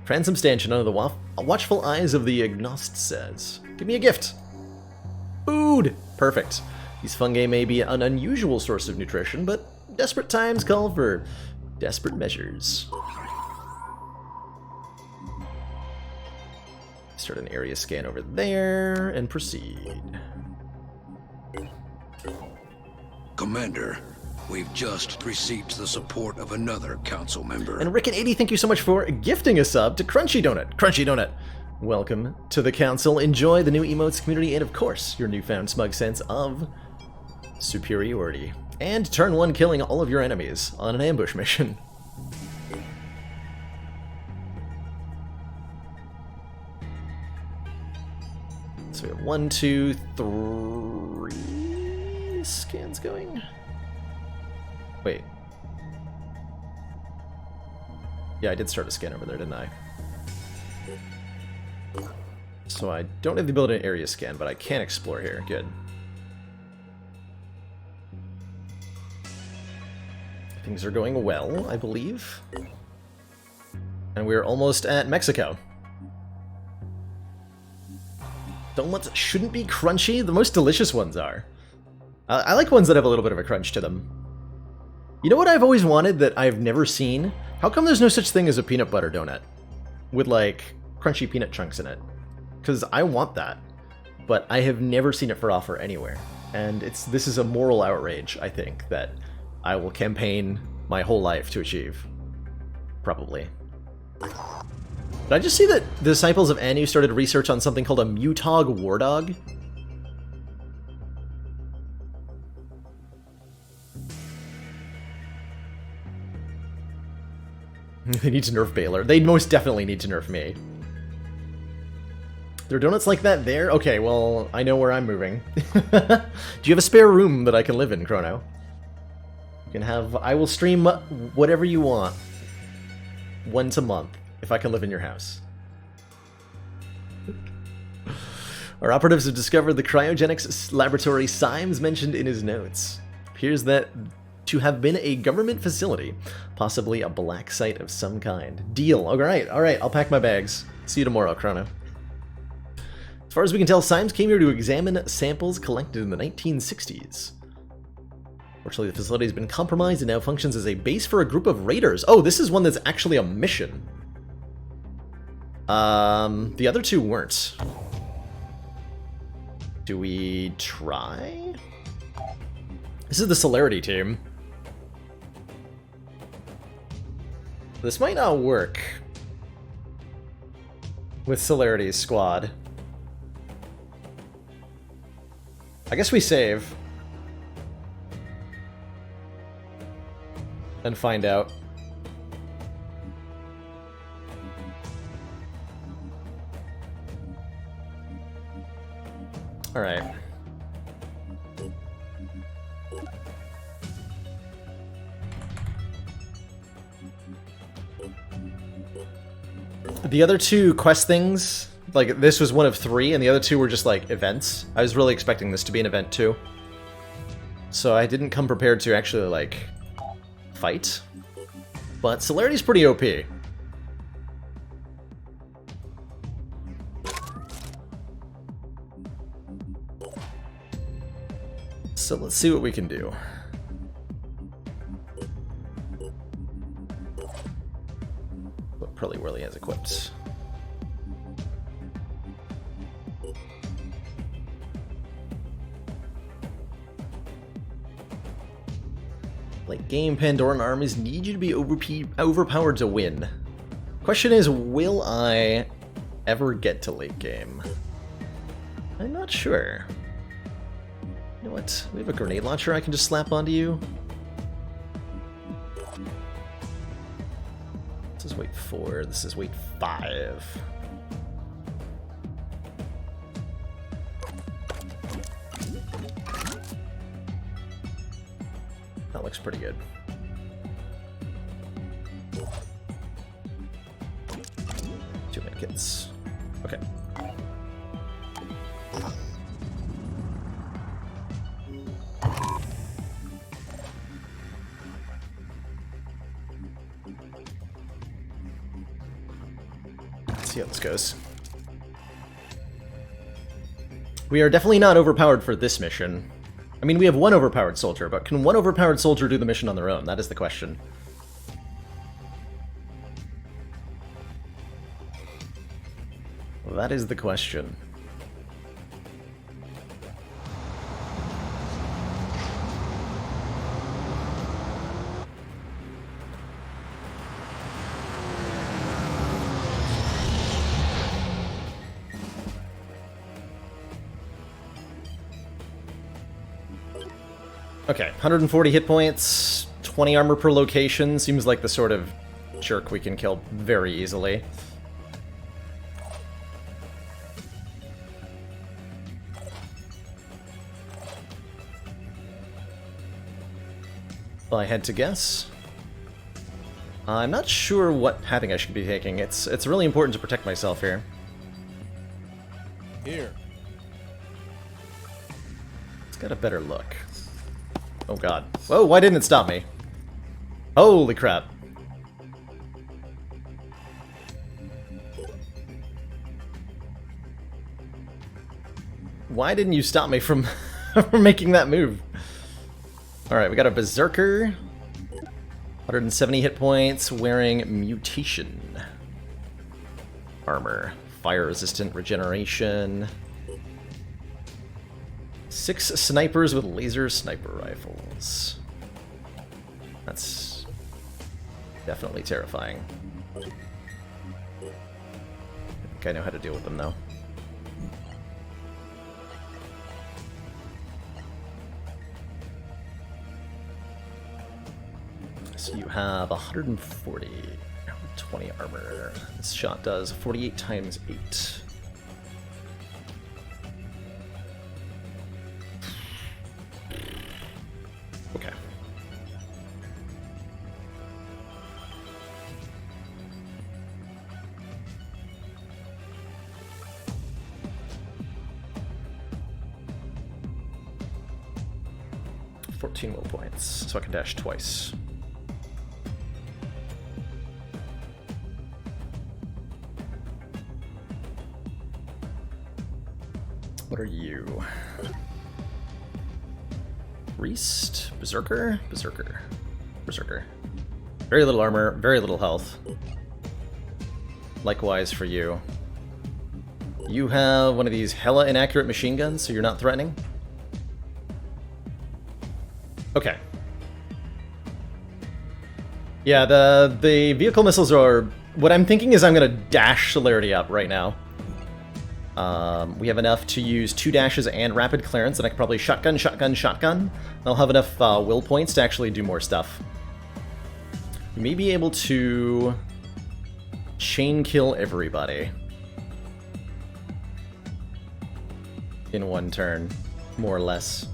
Transubstantiation under the watchful eyes of the Agnost says. Give me a gift. Food. Perfect. These fungi may be an unusual source of nutrition, but desperate times call for desperate measures. Start an area scan over there and proceed. Commander, we've just received the support of another council member. And Rickon80, thank you so much for gifting a sub to Crunchy Donut. Crunchy Donut, welcome to the council. Enjoy the new emotes community and, of course, your newfound smug sense of superiority. And turn 1 killing all of your enemies on an ambush mission. So we have 1, 2, 3 scans going. Wait. Yeah, I did start a scan over there, didn't I? So I don't have the ability to area scan, but I can explore here. Good. Things are going well, I believe. And we're almost at Mexico. Donuts shouldn't be crunchy. The most delicious ones are. I like ones that have a little bit of a crunch to them. You know what I've always wanted that I've never seen? How come there's no such thing as a peanut butter donut with, like, crunchy peanut chunks in it? Because I want that, but I have never seen it for offer anywhere. And this is a moral outrage, I think, that I will campaign my whole life to achieve. Probably. Did I just see that the Disciples of Anu started research on something called a Mutog War Dog? They need to nerf Baylor. They most definitely need to nerf me. There are donuts like that there? Okay, well, I know where I'm moving. Do you have a spare room that I can live in, Chrono? You can have... I will stream whatever you want. Once a month, if I can live in your house. Our operatives have discovered the cryogenics laboratory Symes mentioned in his notes. Appears that to have been a government facility, possibly a black site of some kind. Deal. Alright, I'll pack my bags. See you tomorrow, Chrono. As far as we can tell, Symes came here to examine samples collected in the 1960s. Fortunately, the facility has been compromised and now functions as a base for a group of raiders. Oh, this is one that's actually a mission. The other two weren't. Do we try? This is the Celerity team. This might not work with Celerity's squad. I guess we save and find out. All right. The other two quest things, like, this was one of 3, and the other 2 were just, like, events. I was really expecting this to be an event, too. So I didn't come prepared to actually, like, fight. But Celerity's pretty OP. So let's see what we can do. What Pearly Whirly has equipped. Light Late game Pandoran armies need you to be overpowered to win. Question is, will I ever get to late game? I'm not sure. You know what? We have a grenade launcher I can just slap onto you. This is weight 4, this is weight 5. That looks pretty good. Two medkits. Okay. Let's see how this goes. We are definitely not overpowered for this mission. I mean, we have one overpowered soldier, but can one overpowered soldier do the mission on their own? That is the question. That is the question. Okay, 140 hit points, 20 armor per location. Seems like the sort of jerk we can kill very easily. If I had to guess, I'm not sure what pathing I should be taking. It's really important to protect myself here. Here. Let's get a better look. Oh god. Whoa, why didn't it stop me? Holy crap. Why didn't you stop me from, from making that move? Alright, we got a Berserker. 170 hit points, wearing Mutation armor. Fire-resistant regeneration. 6 snipers with laser sniper rifles. That's definitely terrifying. I think I know how to deal with them, though. So you have 140, 20 armor. This shot does 48 times 8. Okay. $14 will points, so I can dash twice. What are you? Priest? Berserker? Berserker. Berserker. Very little armor, very little health. Likewise for you. You have one of these hella inaccurate machine guns, so you're not threatening? Okay. Yeah, the vehicle missiles are... What I'm thinking is I'm gonna dash Celerity up right now. We have enough to use 2 dashes and rapid clearance, and I can probably shotgun, shotgun, shotgun. I'll have enough will points to actually do more stuff. We may be able to chain kill everybody in one turn, more or less.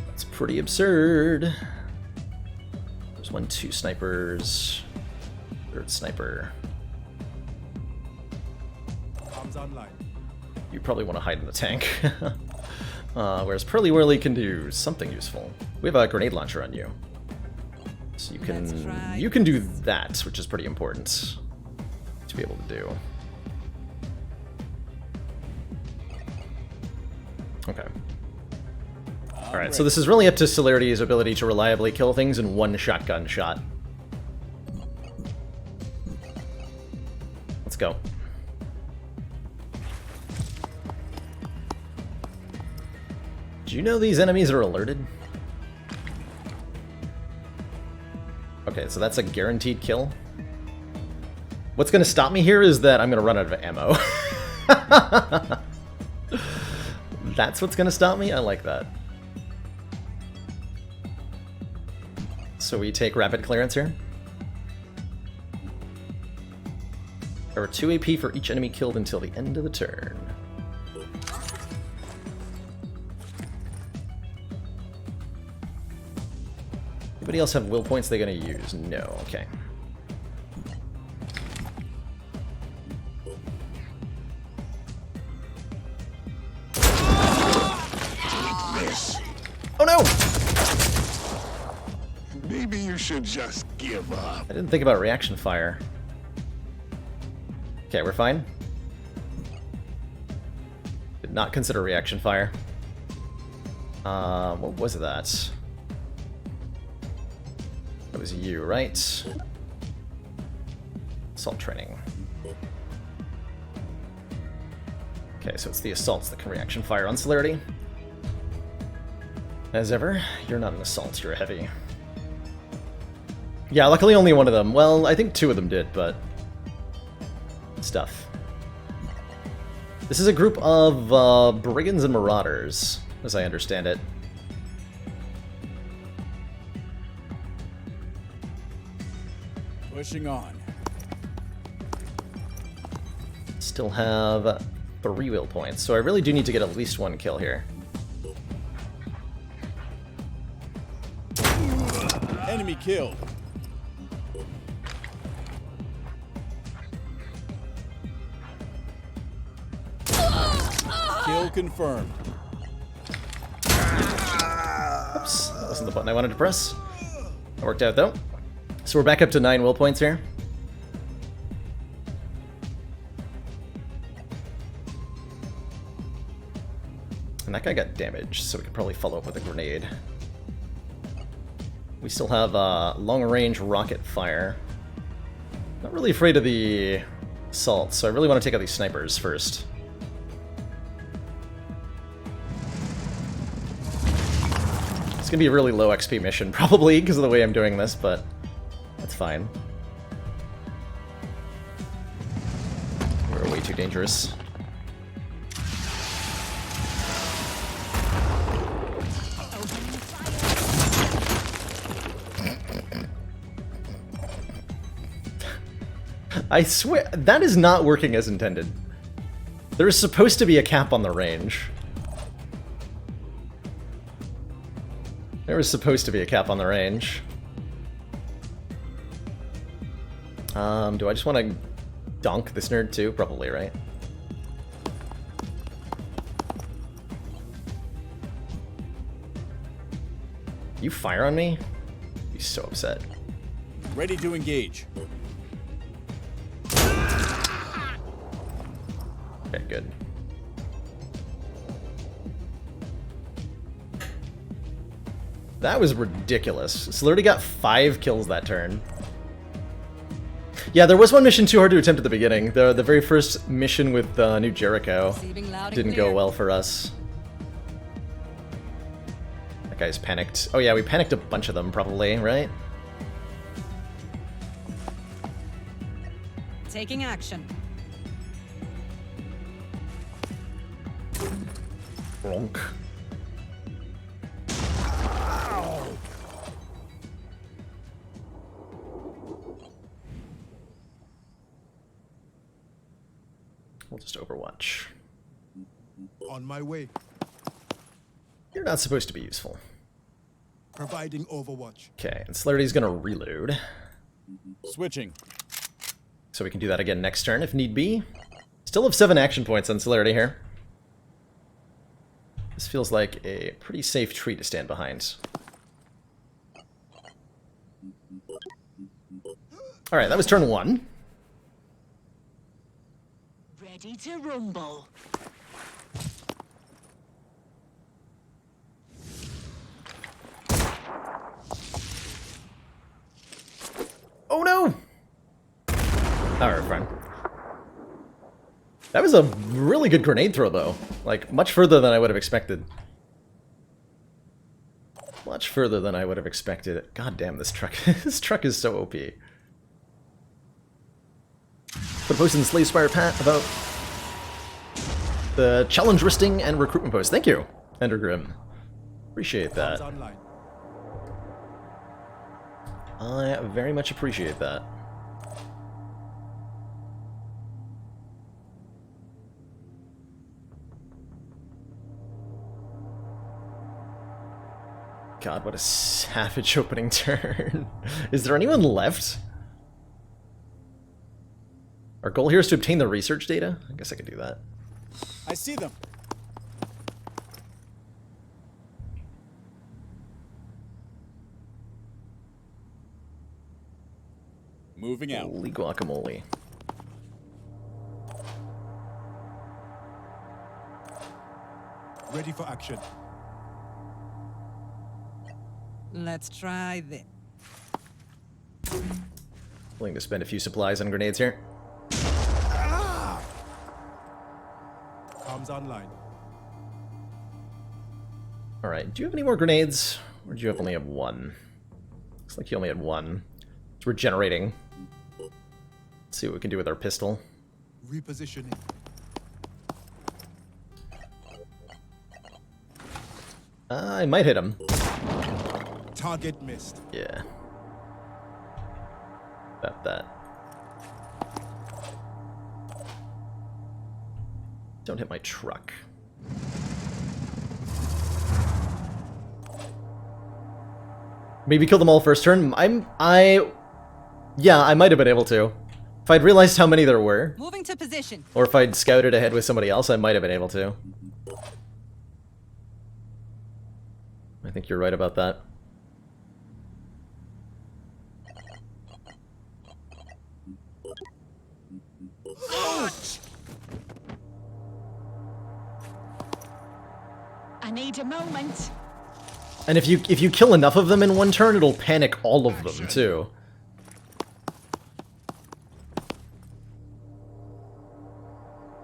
That's pretty absurd. There's 1, 2 snipers. 3rd sniper. Online. You probably want to hide in the tank. Whereas Pearly Whirly can do something useful. We have a grenade launcher on you. So you can do that, which is pretty important to be able to do. Okay. Alright, so this is really up to Celerity's ability to reliably kill things in one shotgun shot. Let's go. Do you know these enemies are alerted? Okay, so that's a guaranteed kill. What's going to stop me here is that I'm going to run out of ammo. That's what's going to stop me? I like that. So we take rapid clearance here. There are 2 AP for each enemy killed until the end of the turn. Anybody else have will points they're going to use? No, okay. Oh no! Maybe you should just give up. I didn't think about reaction fire. Okay, we're fine. Did not consider reaction fire. What was that? That was you, right? Assault training. Okay, so it's the assaults that can reaction fire on celerity. As ever, you're not an assault, you're a heavy. Yeah, luckily only one of them. Well, I think 2 of them did, but... stuff. This is a group of brigands and marauders, as I understand it. Pushing on. Still have 3 will points, so I really do need to get at least 1 kill here. Enemy killed. Kill confirmed. Oops, that wasn't the button I wanted to press. That worked out though. So we're back up to 9 will points here. And that guy got damaged, so we could probably follow up with a grenade. We still have long-range rocket fire. Not really afraid of the assault, so I really want to take out these snipers first. It's gonna be a really low XP mission, probably, because of the way I'm doing this, but that's fine. We're way too dangerous. I swear, that is not working as intended. There is supposed to be a cap on the range. There was supposed to be a cap on the range. Do I just want to donk this nerd too? Probably, right? You fire on me? I'd be so upset. Ready to engage. Okay, good. That was ridiculous. Celerity got 5 kills that turn. Yeah, there was one mission too hard to attempt at the beginning. The very first mission with New Jericho didn't go well for us. That guy's panicked. Oh yeah, we panicked a bunch of them probably, right? Taking action. Bronk. We'll just Overwatch. On my way. You're not supposed to be useful. Providing Overwatch. Okay, and Celerity's gonna reload. Switching. So we can do that again next turn if need be. Still have 7 action points on Celerity here. This feels like a pretty safe tree to stand behind. Alright, that was turn 1. Ready to rumble. Oh no! Alright, fine. That was a really good grenade throw, though. Like, much further than I would have expected. Much much further than I would have expected. God damn, this truck. This truck is so OP. Put a post in the Slave Spire Pat about the challenge listing and recruitment post. Thank you, Endergrim. Appreciate that. Online. I very much appreciate that. God, what a savage opening turn. Is there anyone left? Our goal here is to obtain the research data? I guess I could do that. I see them. Moving out. Holy guacamole. Ready for action. Let's try this. Willing to spend a few supplies on grenades here. Comms online. Alright, do you have any more grenades? Or do you only have one? Looks like you only had one. So we're generating. Let's see what we can do with our pistol. Repositioning. I might hit him. Target missed. Yeah. About that. Don't hit my truck. Maybe kill them all first turn? Yeah, I might have been able to. If I'd realized how many there were, Moving to position. or if I'd scouted ahead with somebody else, I might have been able to. I think you're right about that. I need a moment. And if you kill enough of them in one turn, it'll panic all of them too.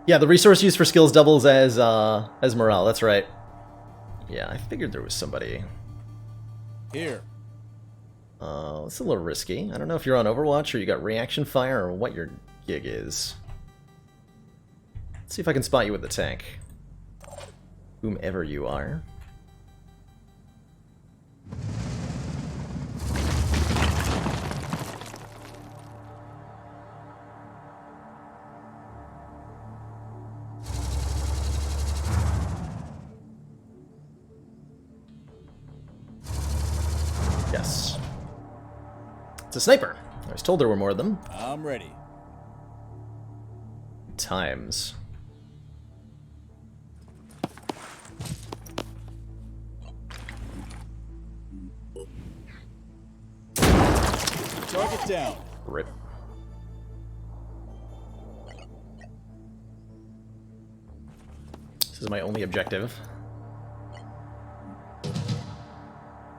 Yeah, the resource used for skills doubles as morale. That's right. Yeah, I figured there was somebody. Here. It's a little risky. I don't know if you're on Overwatch or you got reaction fire or what your gig is. Let's see if I can spot you with the tank. Whomever you are. Yes. It's a sniper. I was told there were more of them. I'm ready. Times. Target down. Rip. This is my only objective.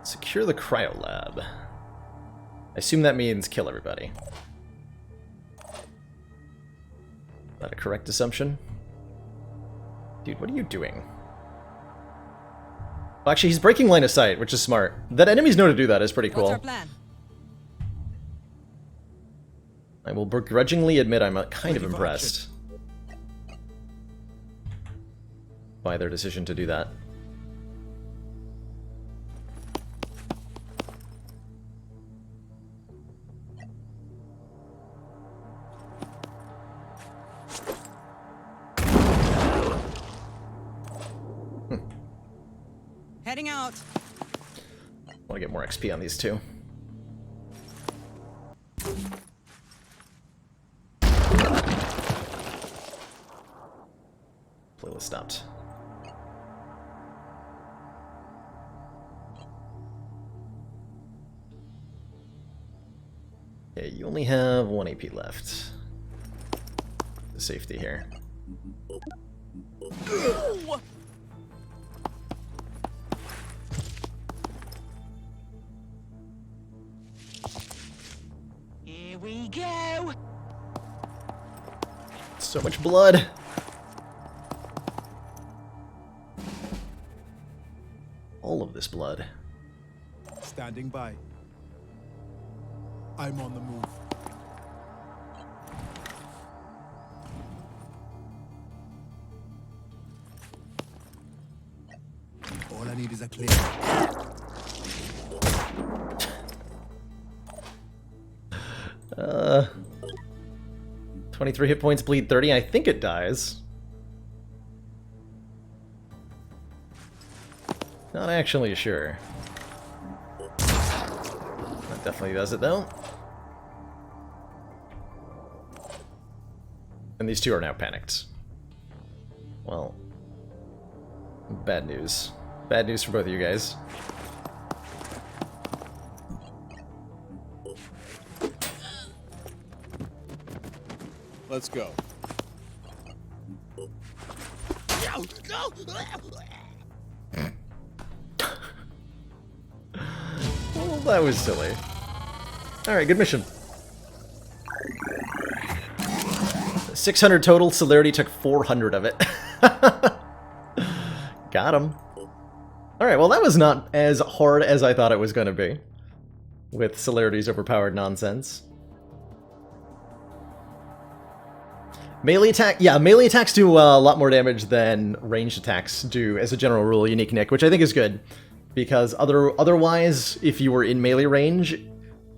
Secure the cryo lab. I assume that means kill everybody. Is that a correct assumption? Dude, what are you doing? Well, actually, he's breaking line of sight, which is smart. That enemies know to do that is pretty cool. What's our plan? I will begrudgingly admit I'm kind of impressed by their decision to do that. Heading out. I want to get more XP on these two. Playlist stopped. Okay, you only have 1 AP left. The safety here. Here we go. So much blood. All of this blood. Standing by. I'm on the move. All I need is a clear. 23 hit points, bleed 30. I think it dies. Not actually sure. That definitely does it, though. And these two are now panicked. Well, bad news. Bad news for both of you guys. Let's go. Well, that was silly. Alright, good mission. 600 total, Celerity took 400 of it. Got him. Alright, well that was not as hard as I thought it was going to be. With Celerity's overpowered nonsense. Melee attack, yeah, melee attacks do a lot more damage than ranged attacks do as a general rule, Unique Nick, which I think is good. Because otherwise, if you were in melee range,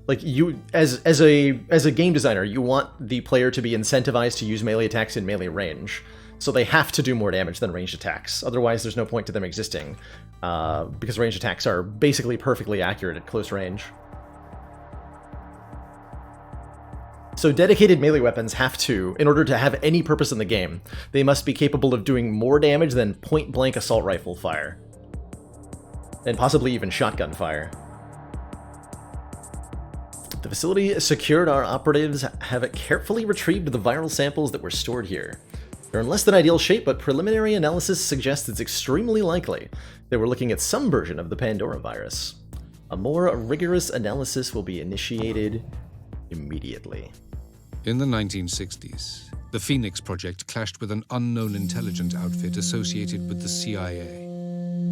like you, as a game designer, you want the player to be incentivized to use melee attacks in melee range. So they have to do more damage than ranged attacks. Otherwise, there's no point to them existing. Because ranged attacks are basically perfectly accurate at close range. So dedicated melee weapons have to, in order to have any purpose in the game, they must be capable of doing more damage than point-blank assault rifle fire. And possibly even shotgun fire. The facility secured. Our operatives have carefully retrieved the viral samples that were stored here. They're in less than ideal shape, but preliminary analysis suggests it's extremely likely that we're looking at some version of the Pandora virus. A more rigorous analysis will be initiated immediately. In the 1960s, the Phoenix Project clashed with an unknown intelligence outfit associated with the CIA.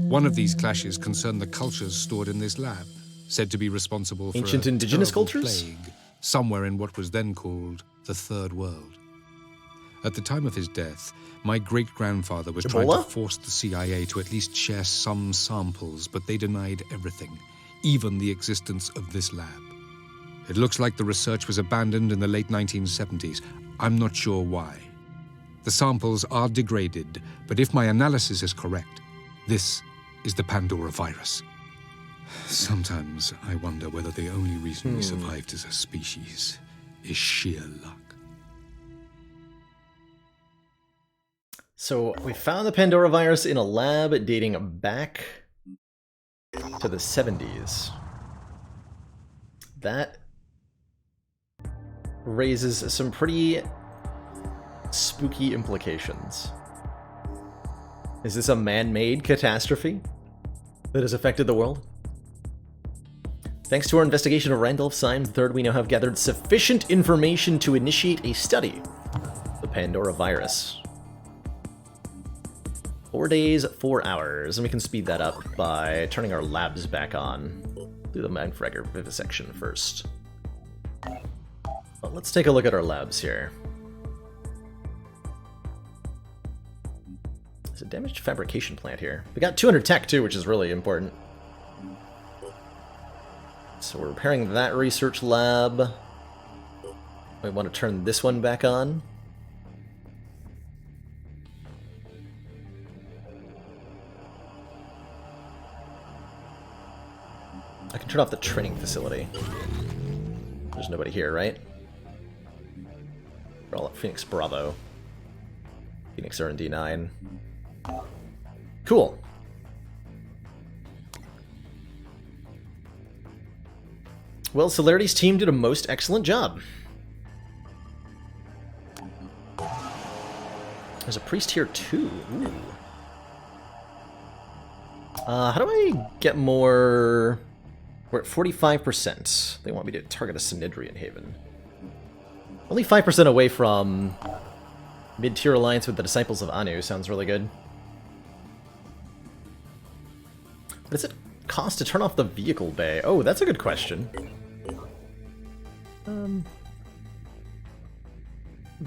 One of these clashes concerned the cultures stored in this lab, said to be responsible for ancient a indigenous terrible cultures? plague somewhere in what was then called the Third World. At the time of his death, my great-grandfather was trying to force the CIA to at least share some samples, but they denied everything, even the existence of this lab. It looks like the research was abandoned in the late 1970s. I'm not sure why. The samples are degraded, but if my analysis is correct, this is the Pandora virus. Sometimes I wonder whether the only reason we survived as a species is sheer luck. So we found the Pandora virus in a lab dating back to the 70s. That raises some pretty spooky implications. Is this a man-made catastrophe that has affected the world? Thanks to our investigation of Randolph Syme III, we now have gathered sufficient information to initiate a study of the Pandora virus. 4 days, 4 hours, and we can speed that up by turning our labs back on. Do the Mindfragger vivisection first. Well, let's take a look at our labs here. There's a damaged fabrication plant here. We got 200 tech too, which is really important. So we're repairing that research lab. We want to turn this one back on. I can turn off the training facility. There's nobody here, right? We're all at Phoenix Bravo. Phoenix R&D 9. Cool. Well, Celerity's team did a most excellent job. There's a priest here too. Ooh. How do I get more... We're at 45%. They want me to target a Synedrian Haven. Only 5% away from mid-tier alliance with the Disciples of Anu. Sounds really good. But is it cost to turn off the vehicle bay? Oh, that's a good question.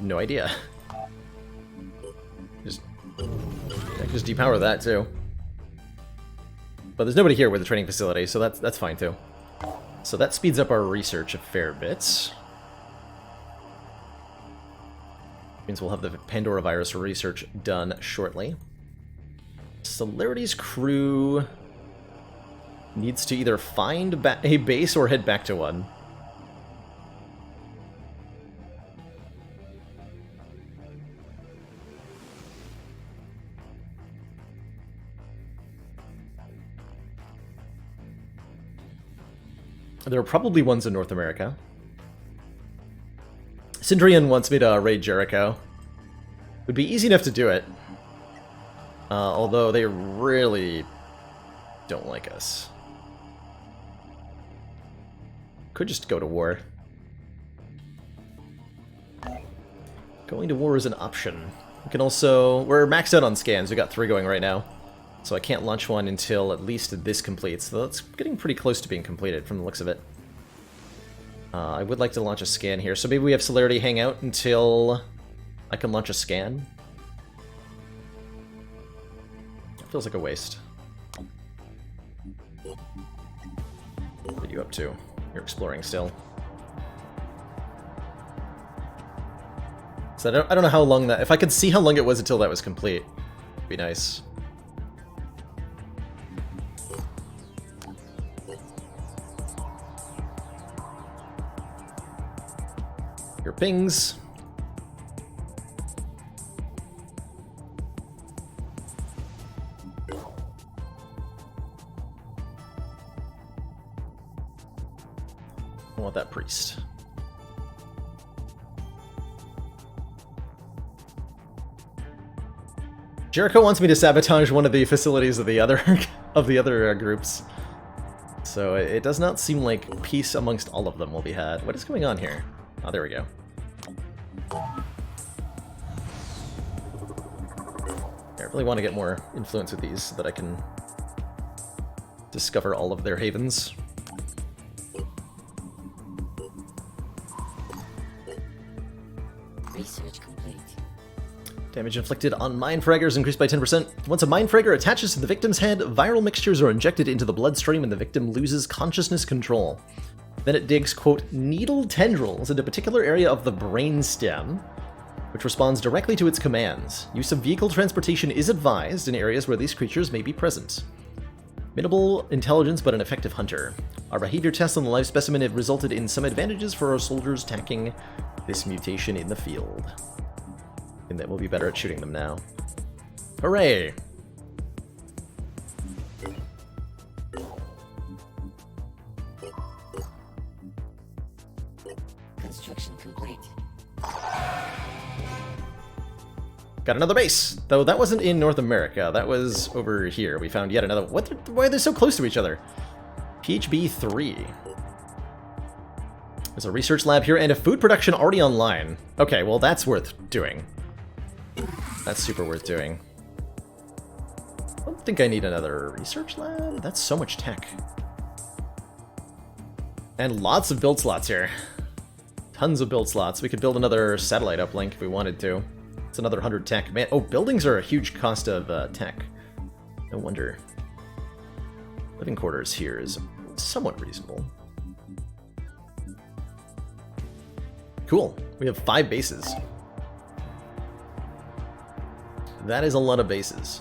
No idea. I can just depower that too. But there's nobody here with the training facility, so that's fine too. So that speeds up our research a fair bit. Means we'll have the Pandora virus research done shortly. Solarity's crew needs to either find a base or head back to one. There are probably ones in North America. Sindrian wants me to raid Jericho. Would be easy enough to do it. Although they really don't like us. Could just go to war. Going to war is an option. We can also... We're maxed out on scans. We got 3 going right now. So I can't launch one until at least this completes. So that's getting pretty close to being completed from the looks of it. I would like to launch a scan here. So maybe we have Celerity hang out until I can launch a scan. That feels like a waste. What are you up to? You're exploring still. So I don't know how long that... If I could see how long it was until that was complete, it'd be nice. Your pings. I want that priest. Jericho wants me to sabotage one of the facilities of the other groups. So it does not seem like peace amongst all of them will be had. What is going on here? Oh, there we go. I really want to get more influence with these so that I can discover all of their havens. Research complete. Damage inflicted on Mindfraggers increased by 10%. Once a Mindfragger attaches to the victim's head, viral mixtures are injected into the bloodstream and the victim loses consciousness control. Then it digs, quote, needle tendrils into a particular area of the brainstem, which responds directly to its commands. Use of vehicle transportation is advised in areas where these creatures may be present. Minimal intelligence, but an effective hunter. Our behavior tests on the live specimen have resulted in some advantages for our soldiers tackling this mutation in the field. And that we'll be better at shooting them now. Hooray! Construction complete. Got another base! Though that wasn't in North America, that was over here. We found yet another... Why are they so close to each other? PHB 3. There's a research lab here and a food production already online. Okay, well that's worth doing. That's super worth doing. I don't think I need another research lab. That's so much tech. And lots of build slots here. Tons of build slots. We could build another satellite uplink if we wanted to. It's another 100 tech. Man, oh, buildings are a huge cost of tech. No wonder. Living quarters here is somewhat reasonable. Cool. We have 5 bases. That is a lot of bases.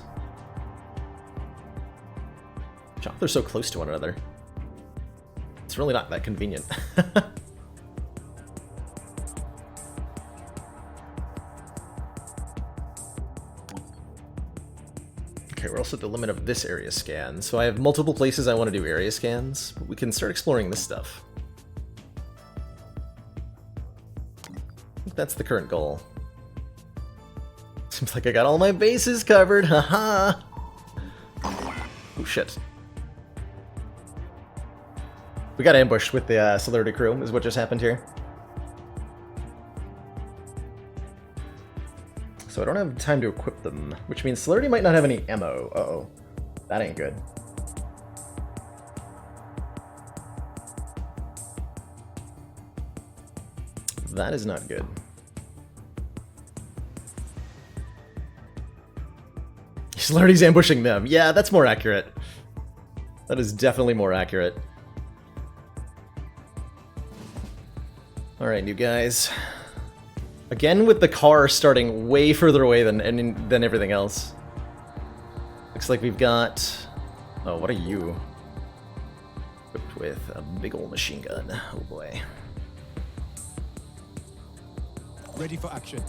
Chop, they're so close to one another. It's really not that convenient. Okay, we're also at the limit of this area scan. So I have multiple places I want to do area scans, but we can start exploring this stuff. I think that's the current goal. Seems like I got all my bases covered, haha! Oh shit. We got ambushed with the Celerity crew, is what just happened here. So I don't have time to equip them, which means Celerity might not have any ammo. Uh-oh. That ain't good. That is not good. Slurdy's ambushing them. Yeah, that's more accurate. That is definitely more accurate. Alright, you guys. Again with the car starting way further away than everything else. Looks like we've got... Oh, what are you? Equipped with a big old machine gun. Oh boy. Ready for action.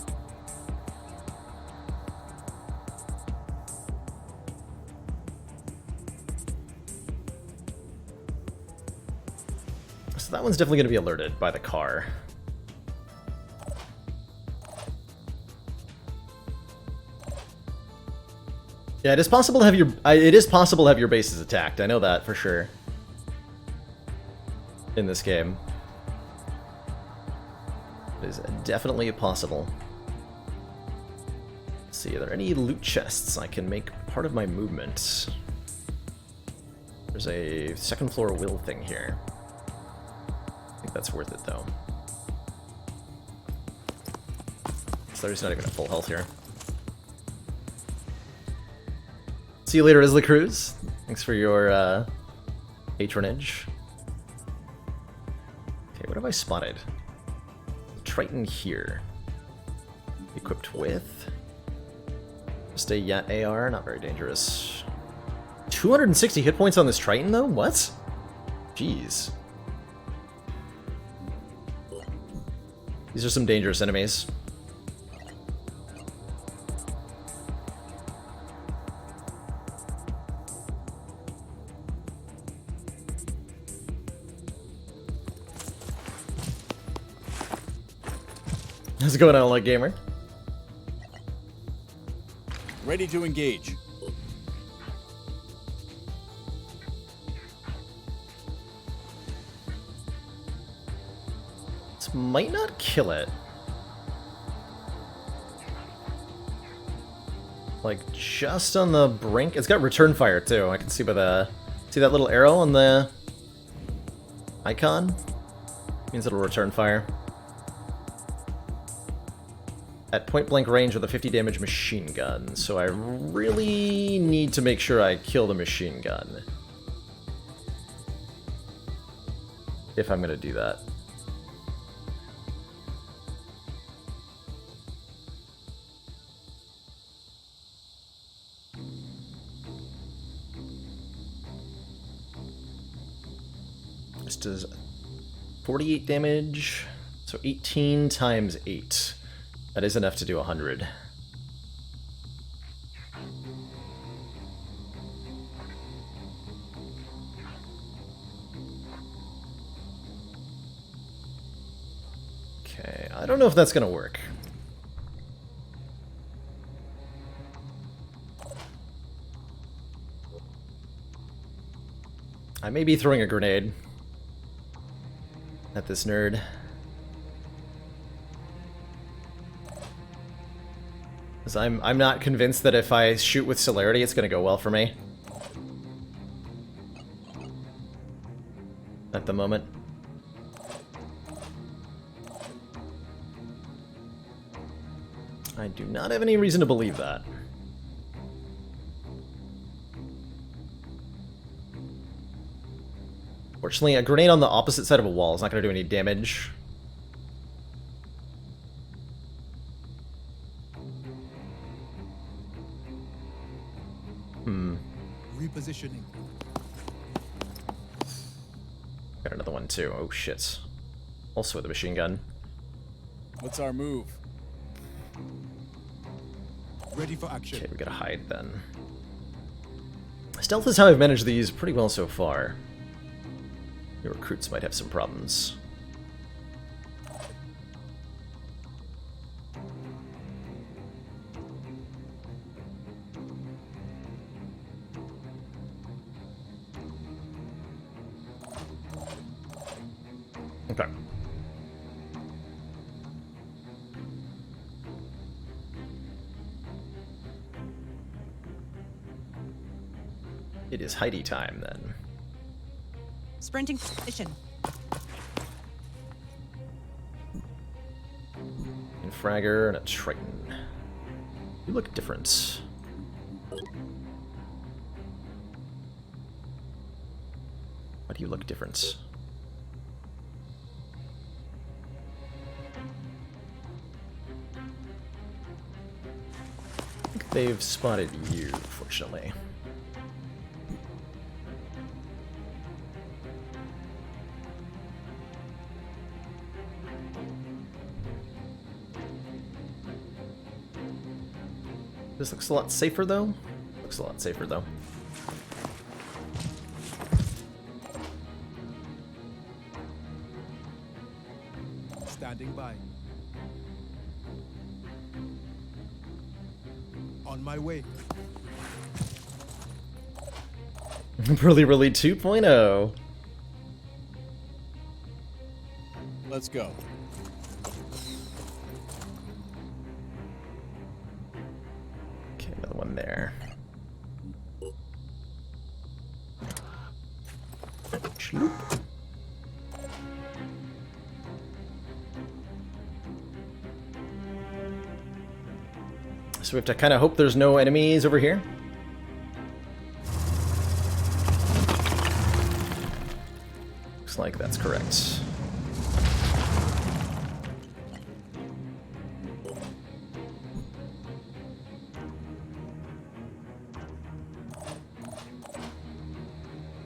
So that one's definitely going to be alerted by the car. Yeah, it is possible to have your bases attacked. I know that for sure. In this game. It is definitely possible. Let's see, are there any loot chests I can make part of my movement? There's a second floor will thing here. I think that's worth it though. So there's not even a full health here. See you later, Isla Cruz. Thanks for your patronage. Okay, what have I spotted? Triton here. Equipped with just a Yat AR, not very dangerous. 260 hit points on this Triton though? What? Jeez. These are some dangerous enemies. How's it going on, Light Gamer? Ready to engage. This might not kill it. Like, just on the brink. It's got return fire, too. I can see by the... See that little arrow on the icon? Means it'll return fire. At point-blank range with a 50 damage machine gun, so I really need to make sure I kill the machine gun. If I'm gonna do that. This does 48 damage, so 18 times 8. That is enough to do 100. Okay, I don't know if that's gonna work. I may be throwing a grenade at this nerd. Because I'm not convinced that if I shoot with celerity, it's going to go well for me. At the moment. I do not have any reason to believe that. Fortunately, a grenade on the opposite side of a wall is not going to do any damage. Repositioning. Got another one too. Oh shit. Also with a machine gun. What's our move? Ready for action. Okay, we gotta hide then. Stealth is how I've managed these pretty well so far. Your recruits might have some problems. Okay. It is Heidi time then. Sprinting position. Fragger, and a Triton. You look different. Why do you look different? I think they've spotted you, fortunately. This looks a lot safer, though. Looks a lot safer, though. Standing by. On my way. Really 2.0. Let's go. Okay, another one there. Schloop. So we have to kind of hope there's no enemies over here. Looks like that's correct.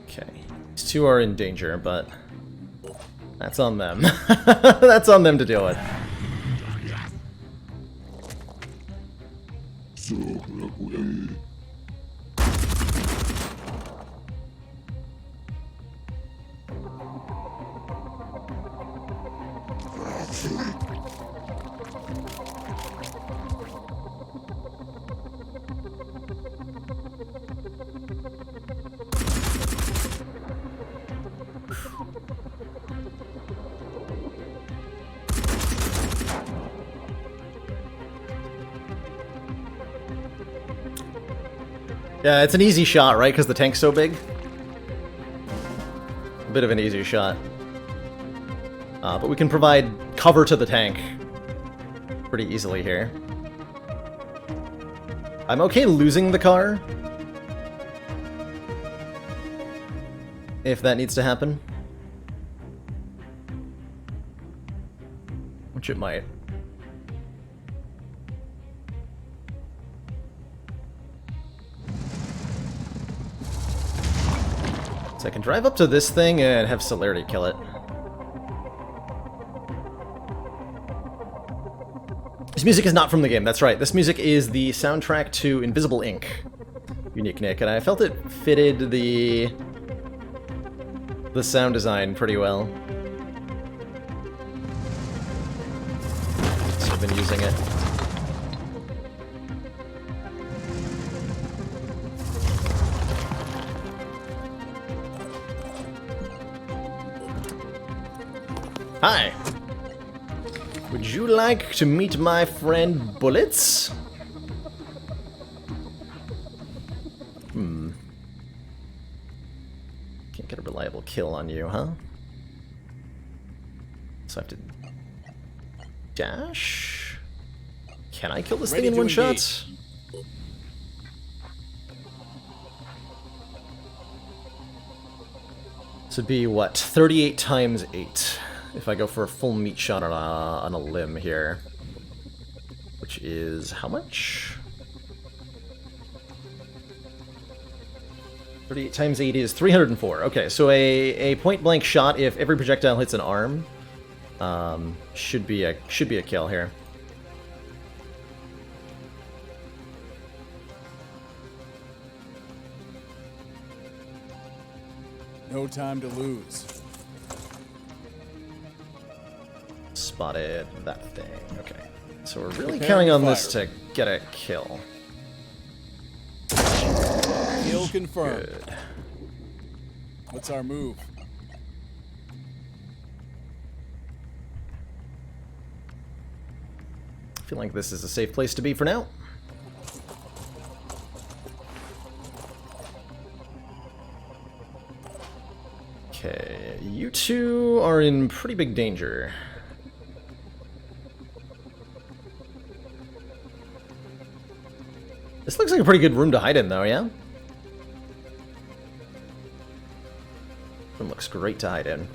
Okay. These two are in danger, but that's on them. That's on them to deal with. Yeah, it's an easy shot, right? Because the tank's so big. A bit of an easy shot. But we can provide cover to the tank pretty easily here. I'm okay losing the car, if that needs to happen. Which it might. So I can drive up to this thing and have Celerity kill it. This music is not from the game, that's right. This music is the soundtrack to Invisible Ink. Unique Nick, and I felt it fitted the sound design pretty well. So I've been using it. Hi! Would you like to meet my friend Bullets? Can't get a reliable kill on you, huh? So I have to dash? Can I kill this thing in one shot? This would be, what, 38 times 8. If I go for a full meat shot on a limb here. Which is how much? 38 times 8 is 304. Okay, so a point-blank shot, if every projectile hits an arm, should be a kill here. No time to lose. Spotted that thing. Okay. So we're really counting on this to get a kill. Kill confirmed. Good. What's our move? I feel like this is a safe place to be for now. Okay, you two are in pretty big danger. This looks like a pretty good room to hide in, though, yeah? Room looks great to hide in.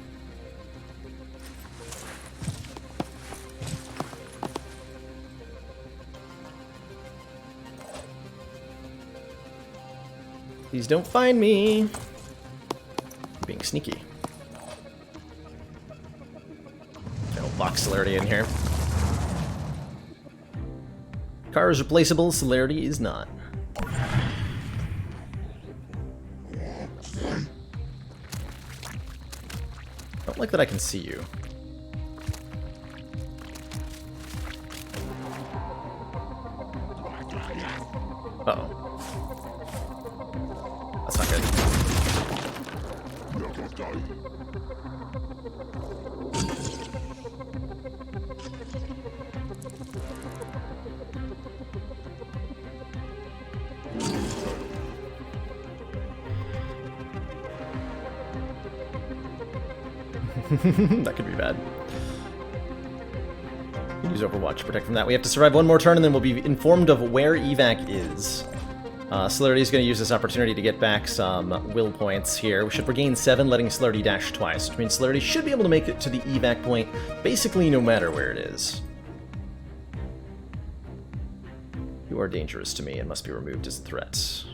Please don't find me. Being sneaky. I'll box celerity in here. Car is replaceable, celerity is not. Don't like that I can see you. Uh-oh. That's not good. That could be bad. Use Overwatch to protect from that. We have to survive one more turn and then we'll be informed of where evac is. Celerity is going to use this opportunity to get back some will points here. We should regain 7, letting Celerity dash twice, which means Celerity should be able to make it to the evac point basically no matter where it is. You are dangerous to me and must be removed as a threat.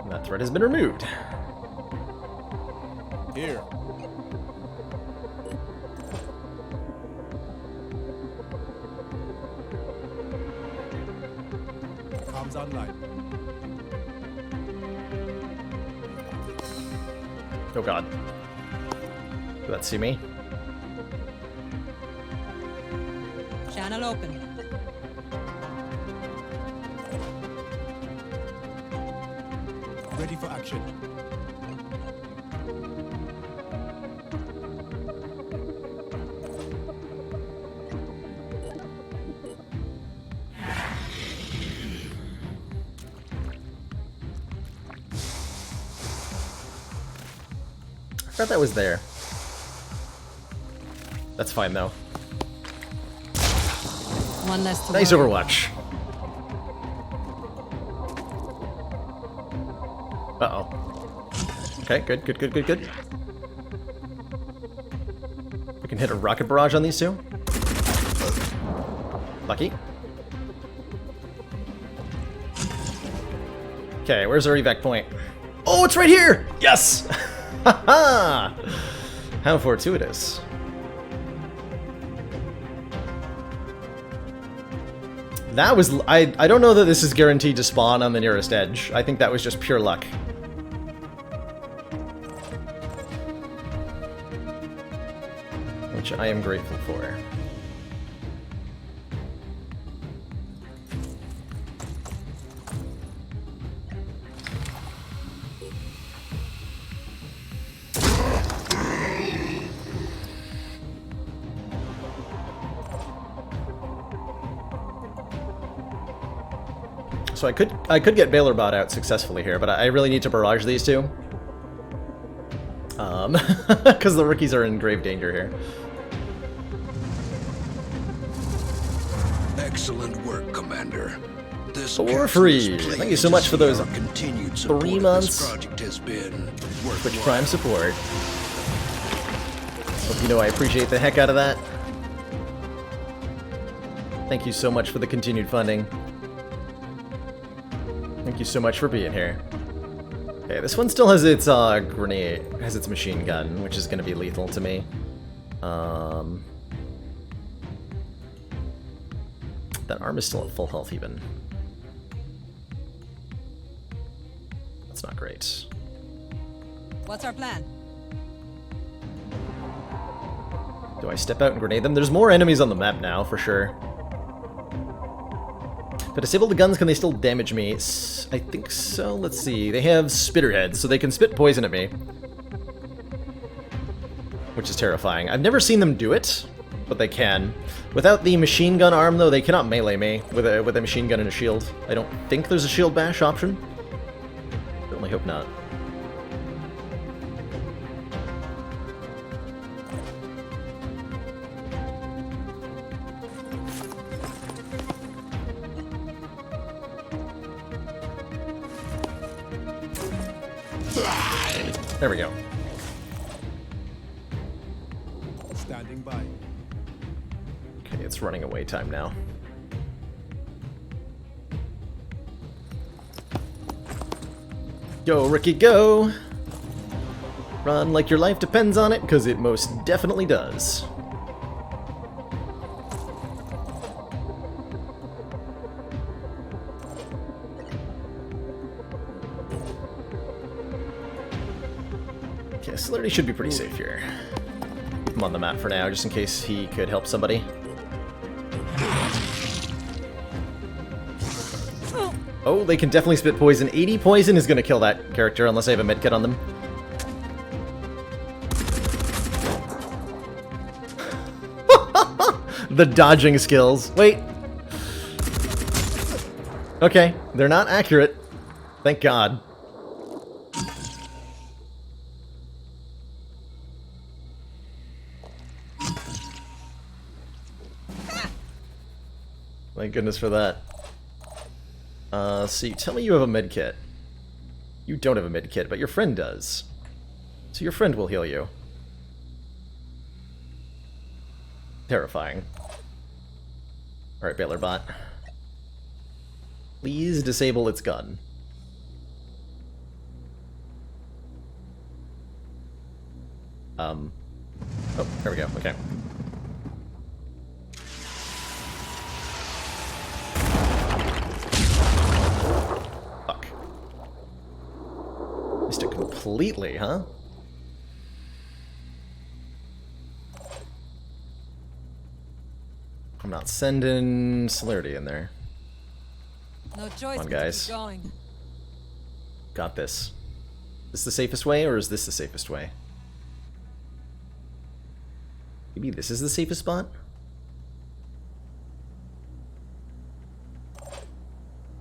That threat has been removed. Here. Comms online. Oh god. Did that see me? Channel open. Ready for action. I forgot that was there. That's fine though. One less to Nice worry. Overwatch. Uh-oh. Okay, good, good, good, good, good. We can hit a rocket barrage on these two. Lucky. Okay, where's our evac point? Oh, it's right here! Yes! Haha! How fortuitous. That was... I don't know that this is guaranteed to spawn on the nearest edge. I think that was just pure luck. Which I am grateful for. So I could get Baylor Bot out successfully here, but I really need to barrage these two. Because the rookies are in grave danger here. Excellent work, Commander. This For free. capsule is Thank you so much for playing those to see our continued support 3 of months This project has been Twitch worthwhile. Prime support. Hope you know I appreciate the heck out of that. Thank you so much for the continued funding. Thank you so much for being here. Okay, this one still has its grenade, has its machine gun, which is going to be lethal to me. That arm is still at full health even. That's not great. What's our plan? Do I step out and grenade them? There's more enemies on the map now, for sure. If I disable the guns, can they still damage me? I think so. Let's see. They have spitterheads, so they can spit poison at me. Which is terrifying. I've never seen them do it, but they can. Without the machine gun arm, though, they cannot melee me with a machine gun and a shield. I don't think there's a shield bash option. Certainly hope not. There we go. Standing by. Okay, it's running away time now. Go, Ricky, go! Run like your life depends on it, because it most definitely does. Okay, Celerity should be pretty safe here. Keep him on the map for now, just in case he could help somebody. Oh, they can definitely spit poison. 80 poison is going to kill that character unless I have a medkit on them. The dodging skills. Wait. Okay, they're not accurate. Thank God. Thank goodness for that. So you tell me you have a medkit. You don't have a medkit, but your friend does. So your friend will heal you. Terrifying. Alright, Baylor bot. Please disable its gun. Oh, there we go. Okay. Fuck. Missed it completely, huh? I'm not sending Celerity in there. No choice. Come on, guys. Keep going. Got this. Is this the safest way, or is this the safest way? Maybe this is the safest spot?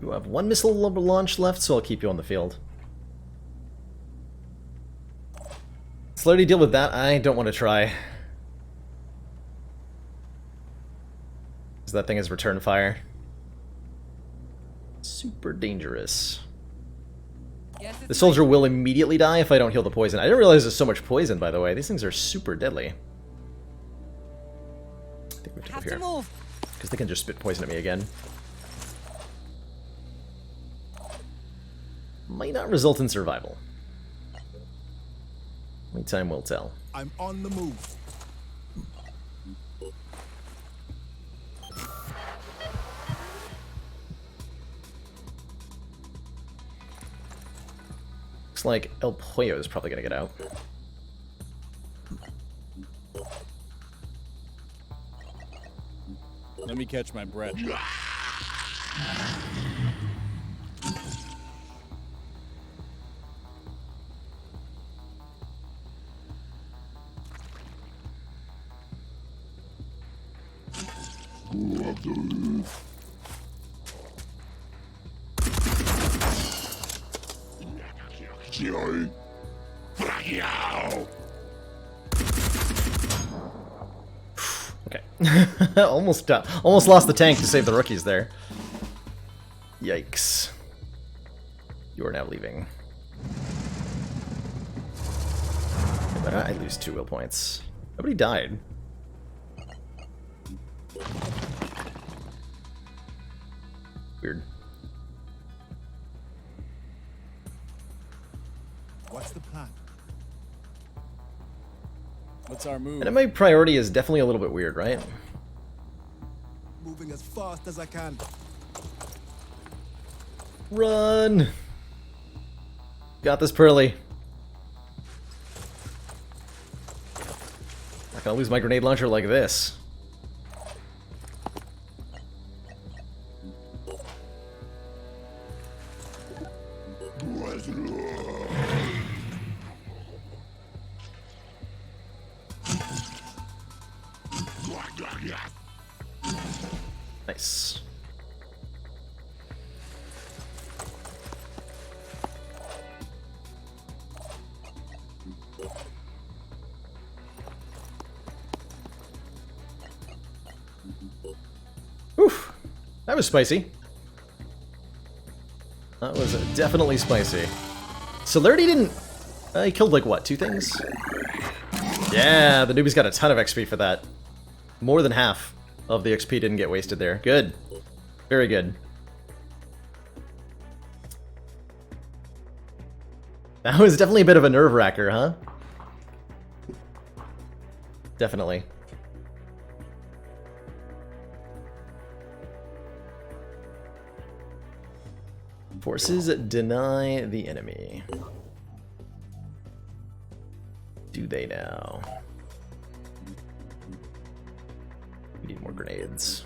You have one missile launch left, so I'll keep you on the field. Celerity, deal with that. I don't want to try. Because that thing is return fire. Super dangerous. The soldier will immediately die if I don't heal the poison. I didn't realize there's so much poison, by the way. These things are super deadly. I think we have to go here. Because they can just spit poison at me again. Might not result in survival. Only time will tell. I'm on the move. Looks like El Pollo is probably gonna get out. Let me catch my breath. Okay. Almost lost the tank to save the rookies there. Yikes. You are now leaving. But I lose 2 will points. Nobody died. Weird. What's the plan? What's our move? Enemy priority is definitely a little bit weird, right? Moving as fast as I can. Run! Got this, Pearly. Not gonna lose my grenade launcher like this. Nice. Oof. That was spicy. That was definitely spicy. Celerity didn't... he killed, like, what, 2 things? Yeah, the newbie's got a ton of XP for that. More than half of the XP didn't get wasted there. Good. Very good. That was definitely a bit of a nerve-wracker, huh? Definitely. Forces deny the enemy. Do they now? We need more grenades.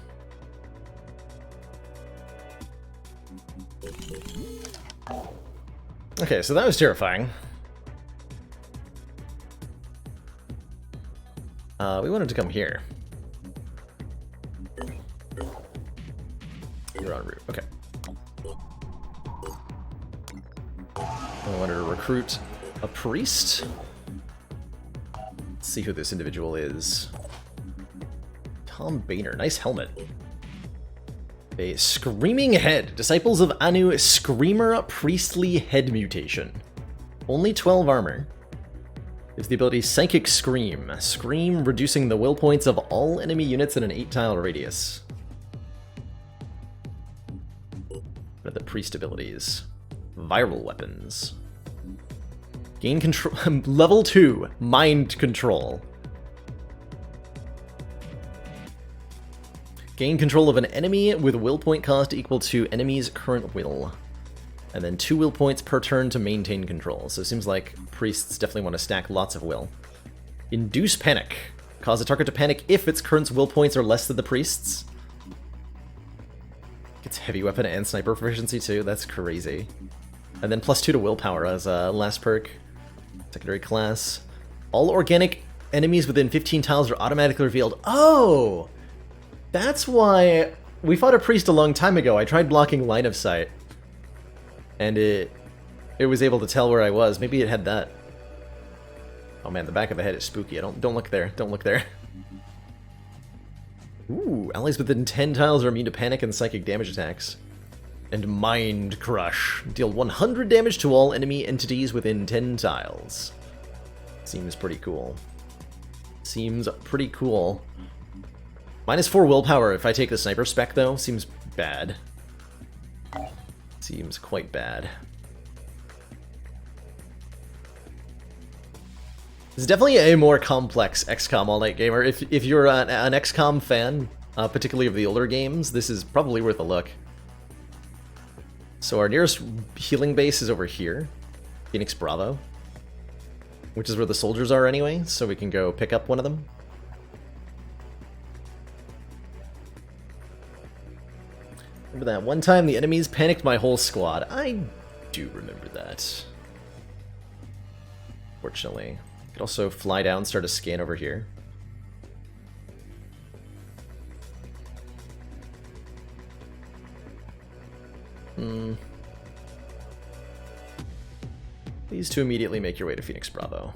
Okay, so that was terrifying. We wanted to come here. You're en route. Okay. I wanted to recruit a priest. Let's see who this individual is. Tom Boehner. Nice helmet. A Screaming Head. Disciples of Anu Screamer Priestly Head Mutation. Only 12 armor. Gives the ability Psychic Scream. Scream reducing the will points of all enemy units in an 8-tile radius. What are the priest abilities? Viral weapons. Gain control. Level 2. Mind control. Gain control of an enemy with will point cost equal to enemy's current will. And then 2 will points per turn to maintain control. So it seems like priests definitely want to stack lots of will. Induce Panic. Cause a target to panic if its current will points are less than the priest's. Gets heavy weapon and sniper proficiency too. That's crazy. And then +2 to willpower as a last perk. Secondary class. All organic enemies within 15 tiles are automatically revealed. Oh! That's why we fought a priest a long time ago. I tried blocking line of sight. And it was able to tell where I was. Maybe it had that. Oh man, the back of the head is spooky. Don't look there. Don't look there. Ooh, allies within 10 tiles are immune to panic and psychic damage attacks. And Mind Crush. Deal 100 damage to all enemy entities within 10 tiles. Seems pretty cool. Seems pretty cool. -4 willpower if I take the sniper spec though. Seems bad. Seems quite bad. It's definitely a more complex XCOM all-night gamer. If you're an XCOM fan, particularly of the older games, this is probably worth a look. So our nearest healing base is over here, Phoenix Bravo, which is where the soldiers are anyway, so we can go pick up one of them. Remember that one time the enemies panicked my whole squad? I do remember that. Fortunately. Could also fly down, start a scan over here. These two immediately make your way to Phoenix Bravo.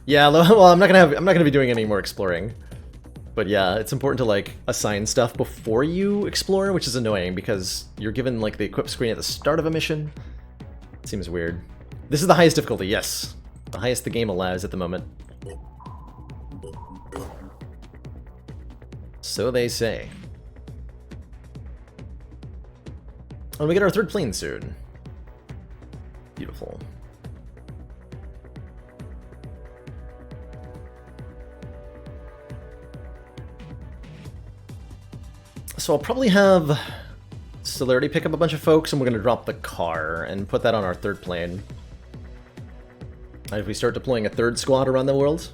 Yeah, well, I'm not gonna be doing any more exploring. But yeah, it's important to like assign stuff before you explore, which is annoying because you're given like the equip screen at the start of a mission. It seems weird. This is the highest difficulty, yes. The highest the game allows at the moment. So they say. And we get our 3rd plane soon. Beautiful. So I'll probably have Celerity pick up a bunch of folks, and we're going to drop the car and put that on our 3rd plane. And if we start deploying a 3rd squad around the world,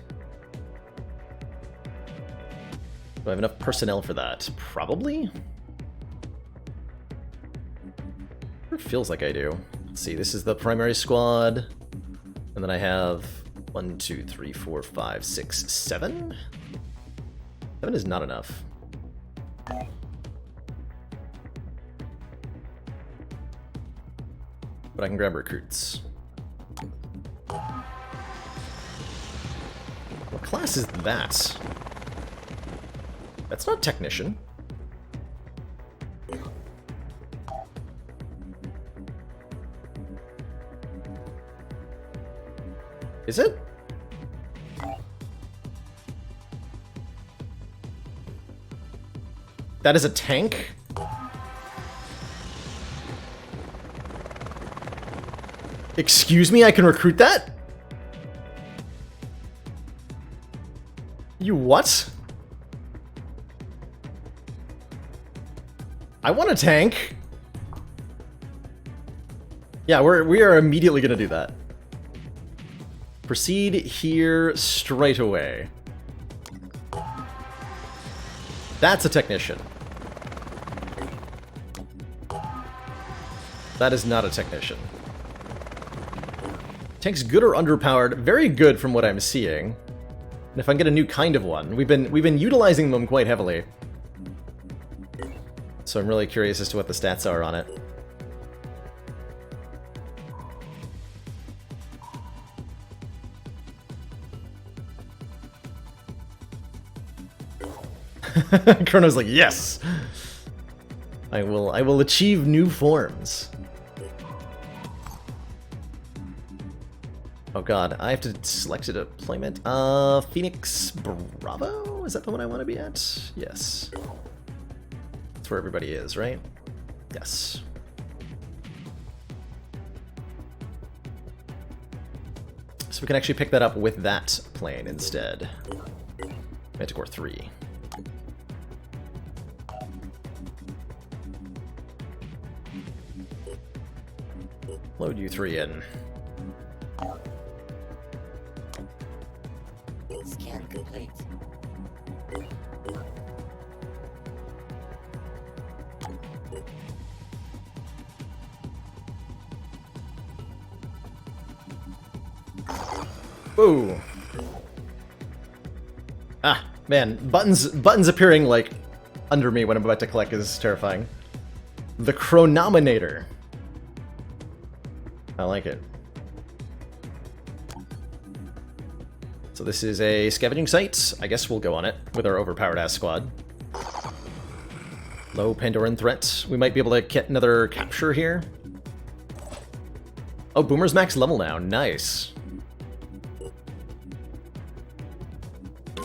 do I have enough personnel for that? Probably? It feels like I do. Let's see, this is the primary squad, and then I have 1, 2, 3, 4, 5, 6, 7? 7 is not enough. But I can grab recruits. What class is that? That's not technician. Is it? That is a tank? Excuse me, I can recruit that? You what? I want a tank. Yeah, we are immediately gonna do that. Proceed here straight away. That's a technician. That is not a technician. Tank's good or underpowered? Very good from what I'm seeing. And if I can get a new kind of one, we've been utilizing them quite heavily. So I'm really curious as to what the stats are on it. Chrono's like, yes! I will achieve new forms. Oh god, I have to select a deployment. Phoenix Bravo? Is that the one I want to be at? Yes. That's where everybody is, right? Yes. So we can actually pick that up with that plane instead. Manticore 3. Load you 3 in. Scan complete. Ooh. Ah, man, buttons appearing like under me when I'm about to collect is terrifying. The Chronominator. I like it. So this is a scavenging site. I guess we'll go on it with our overpowered ass squad. Low Pandoran threat. We might be able to get another capture here. Oh, Boomer's max level now. Nice. I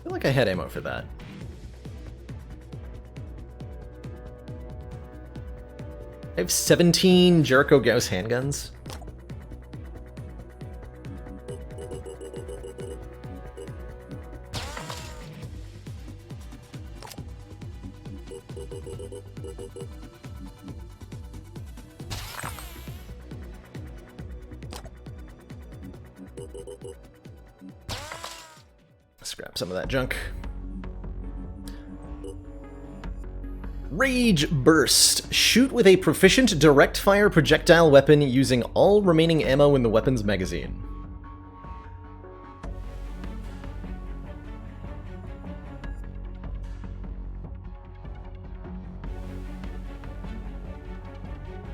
feel like I had ammo for that. I have 17 Jericho Gauss handguns. Scrap some of that junk. Rage Burst. Shoot with a proficient direct fire projectile weapon using all remaining ammo in the weapon's magazine.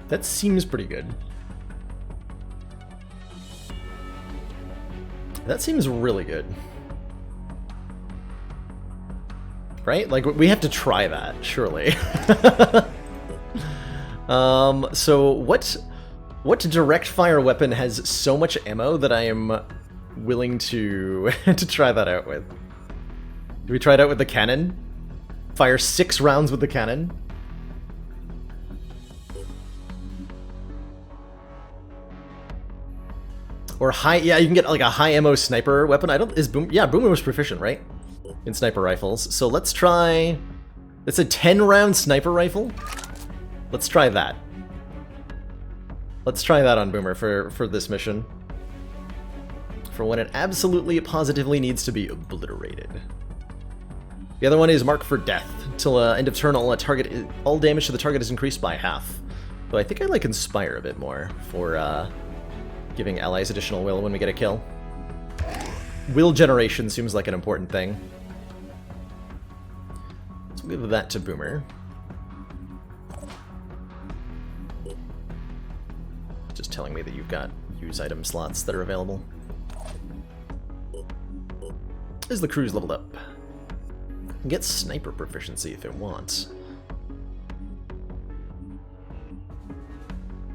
That seems pretty good. That seems really good. Right? Like, we have to try that, surely. So what direct fire weapon has so much ammo that I am willing to to try that out with? Do we try it out with the cannon? Fire 6 rounds with the cannon? Or high, yeah, you can get like a high ammo sniper weapon. Boomer was proficient, right? In sniper rifles. So let's try... It's a 10-round sniper rifle. Let's try that. Let's try that on Boomer for this mission. For when it absolutely, positively needs to be obliterated. The other one is Mark for Death. Till end of turn, all damage to the target is increased by half. Though I think I like Inspire a bit more for giving allies additional will when we get a kill. Will generation seems like an important thing. So we'll give that to Boomer. Just telling me that you've got use item slots that are available. Is the crew's leveled up? Get sniper proficiency if it wants.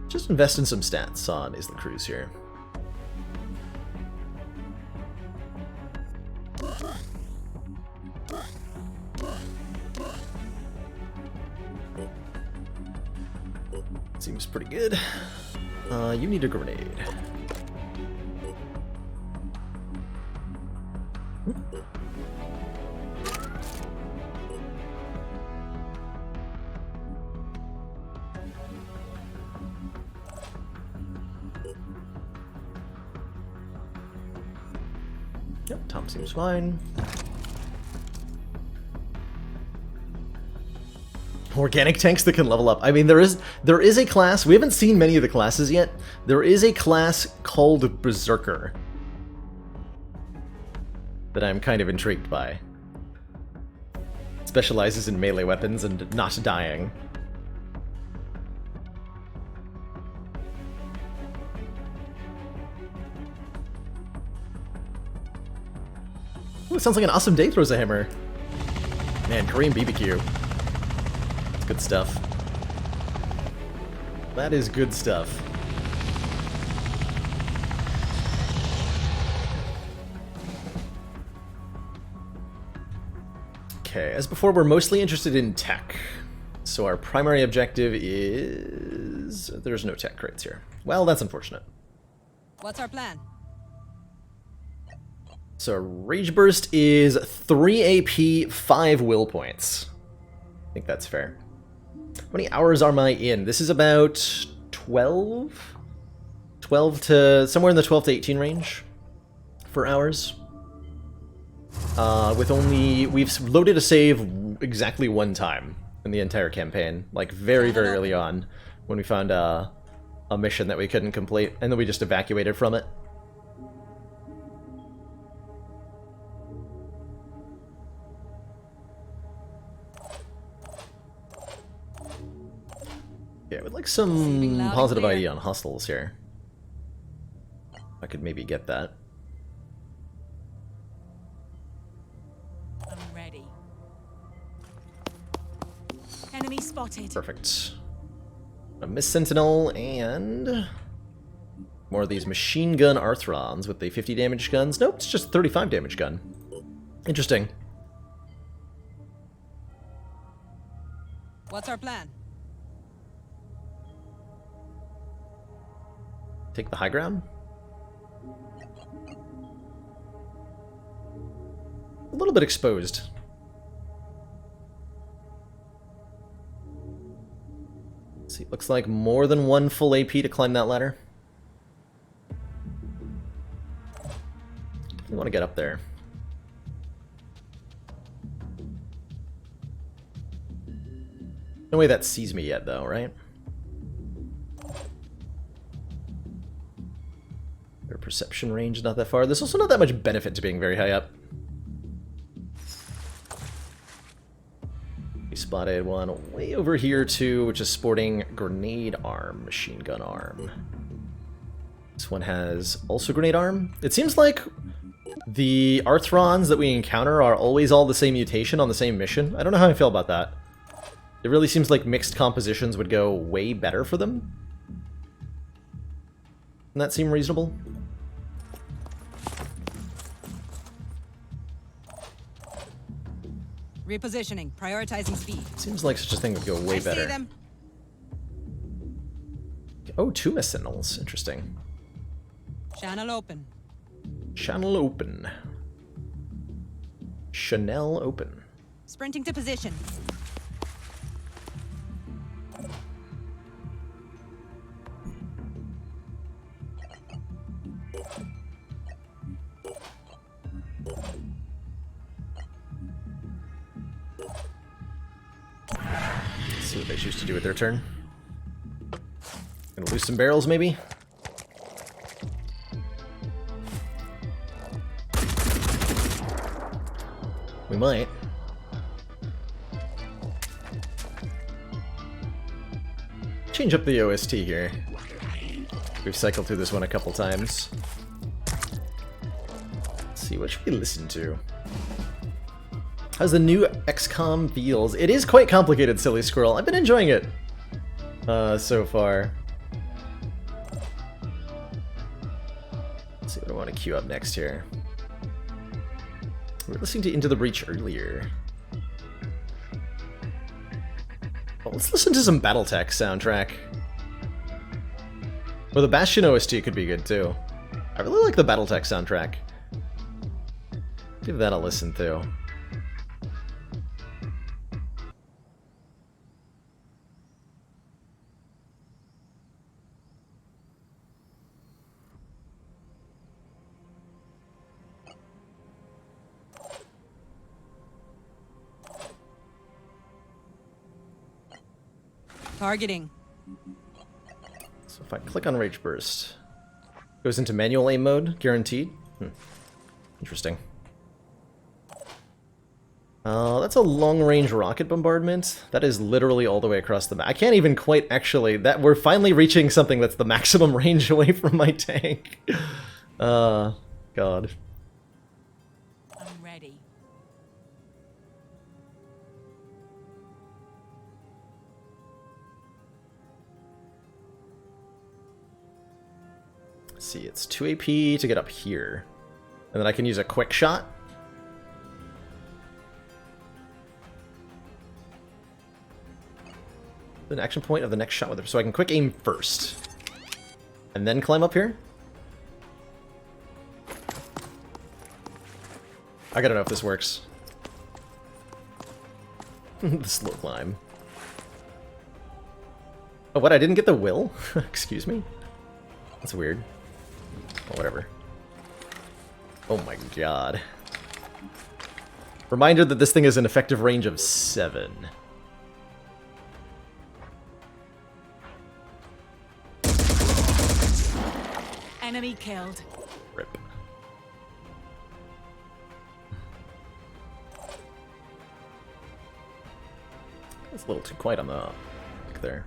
Just invest in some stats on Isla Cruz here. Seems pretty good. You need a grenade. Yep, Tom seems fine. Organic tanks that can level up. I mean, there is a class, we haven't seen many of the classes yet. There is a class called Berserker that I'm kind of intrigued by. It specializes in melee weapons and not dying. Ooh, it sounds like an awesome day throws a hammer. Man, Korean BBQ. It's good stuff. That is good stuff. Okay, as before, we're mostly interested in tech. So our primary objective is... There's no tech crates here. Well, that's unfortunate. What's our plan? So Rage Burst is 3 AP, 5 will points. I think that's fair. How many hours am I in? This is about 12? 12 to... somewhere in the 12 to 18 range for hours. With only... We've loaded a save exactly one time in the entire campaign. Like, very, very early on, when we found a mission that we couldn't complete, and then we just evacuated from it. Yeah, I would like some positive ID on hostels here. I could maybe get that. I'm ready. Enemy spotted. Perfect. A Mist Sentinel and more of these machine gun Arthrons with the 50 damage guns. Nope, it's just 35 damage gun. Interesting. What's our plan? Take the high ground? A little bit exposed. Let's see, looks like more than one full AP to climb that ladder. You want to get up there. No way that sees me yet, though, right? Their perception range not that far. There's also not that much benefit to being very high up. We spotted one way over here too, which is sporting grenade arm, machine gun arm. This one has also grenade arm. It seems like the Arthrons that we encounter are always all the same mutation on the same mission. I don't know how I feel about that. It really seems like mixed compositions would go way better for them. Doesn't that seem reasonable? Repositioning, prioritizing speed. Seems like such a thing would go way better. See them. Oh, 2 Mist Sentinels. Interesting. Channel open. Channel open. Chanel open. Sprinting to position. Let's see what they choose to do with their turn. Gonna lose some barrels, maybe? We might. Change up the OST here. We've cycled through this one a couple times. Let's see, what should we listen to? How's the new XCOM feels? It is quite complicated, Silly Squirrel. I've been enjoying it so far. Let's see what I want to queue up next here. We were listening to Into the Breach earlier. Well, let's listen to some BattleTech soundtrack. Or the Bastion OST could be good too. I really like the Battletech soundtrack. Give that a listen too. Targeting. So if I click on Rage Burst, goes into manual aim mode, guaranteed. Interesting. That's a long-range rocket bombardment. That is literally all the way across the map. I can't even quite actually... We're finally reaching something that's the maximum range away from my tank. God. I'm ready. Let's see, it's 2 AP to get up here. And then I can use a quick shot. An action point of the next shot with it. So I can quick aim first. And then climb up here. I gotta know if this works. The slow climb. Oh, what? I didn't get the will? Excuse me? That's weird. Oh, whatever. Oh my god. Reminder that this thing is an effective range of 7. Enemy killed. Rip. That's a little too quiet on the mic there.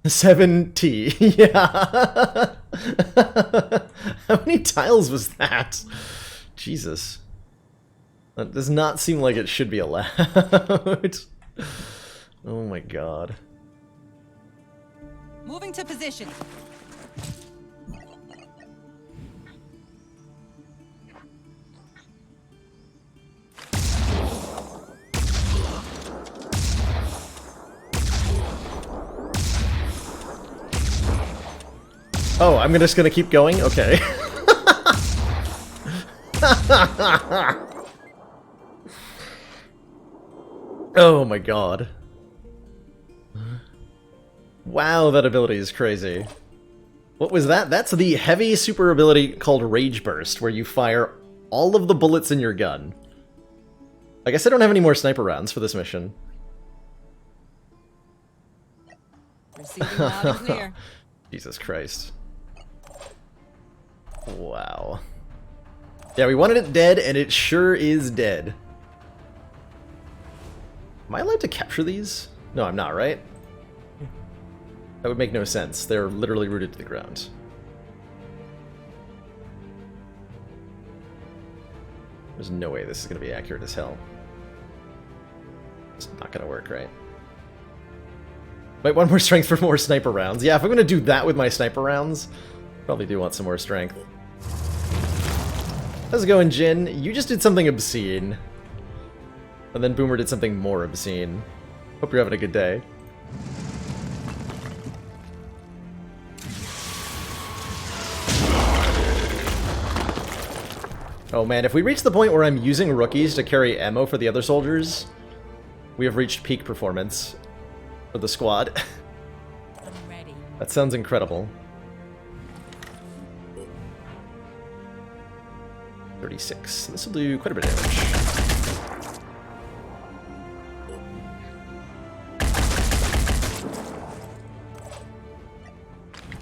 7T. Yeah. How many tiles was that? Jesus. That does not seem like it should be allowed. Oh my god. Moving to position. Oh, I'm just gonna keep going? Okay. Oh my god. Wow, that ability is crazy. What was that? That's the heavy super ability called Rage Burst, where you fire all of the bullets in your gun. I guess I don't have any more sniper rounds for this mission. Receiving loud and clear. Jesus Christ. Wow. Yeah, we wanted it dead, and it sure is dead. Am I allowed to capture these? No, I'm not, right? That would make no sense. They're literally rooted to the ground. There's no way this is going to be accurate as hell. It's not going to work, right? Might want more strength for more sniper rounds. Yeah, if I'm going to do that with my sniper rounds, probably do want some more strength. How's it going, Jin? You just did something obscene. And then Boomer did something more obscene. Hope you're having a good day. Oh man, if we reach the point where I'm using rookies to carry ammo for the other soldiers, we have reached peak performance for the squad. I'm ready. That sounds incredible. 36. This will do quite a bit of damage.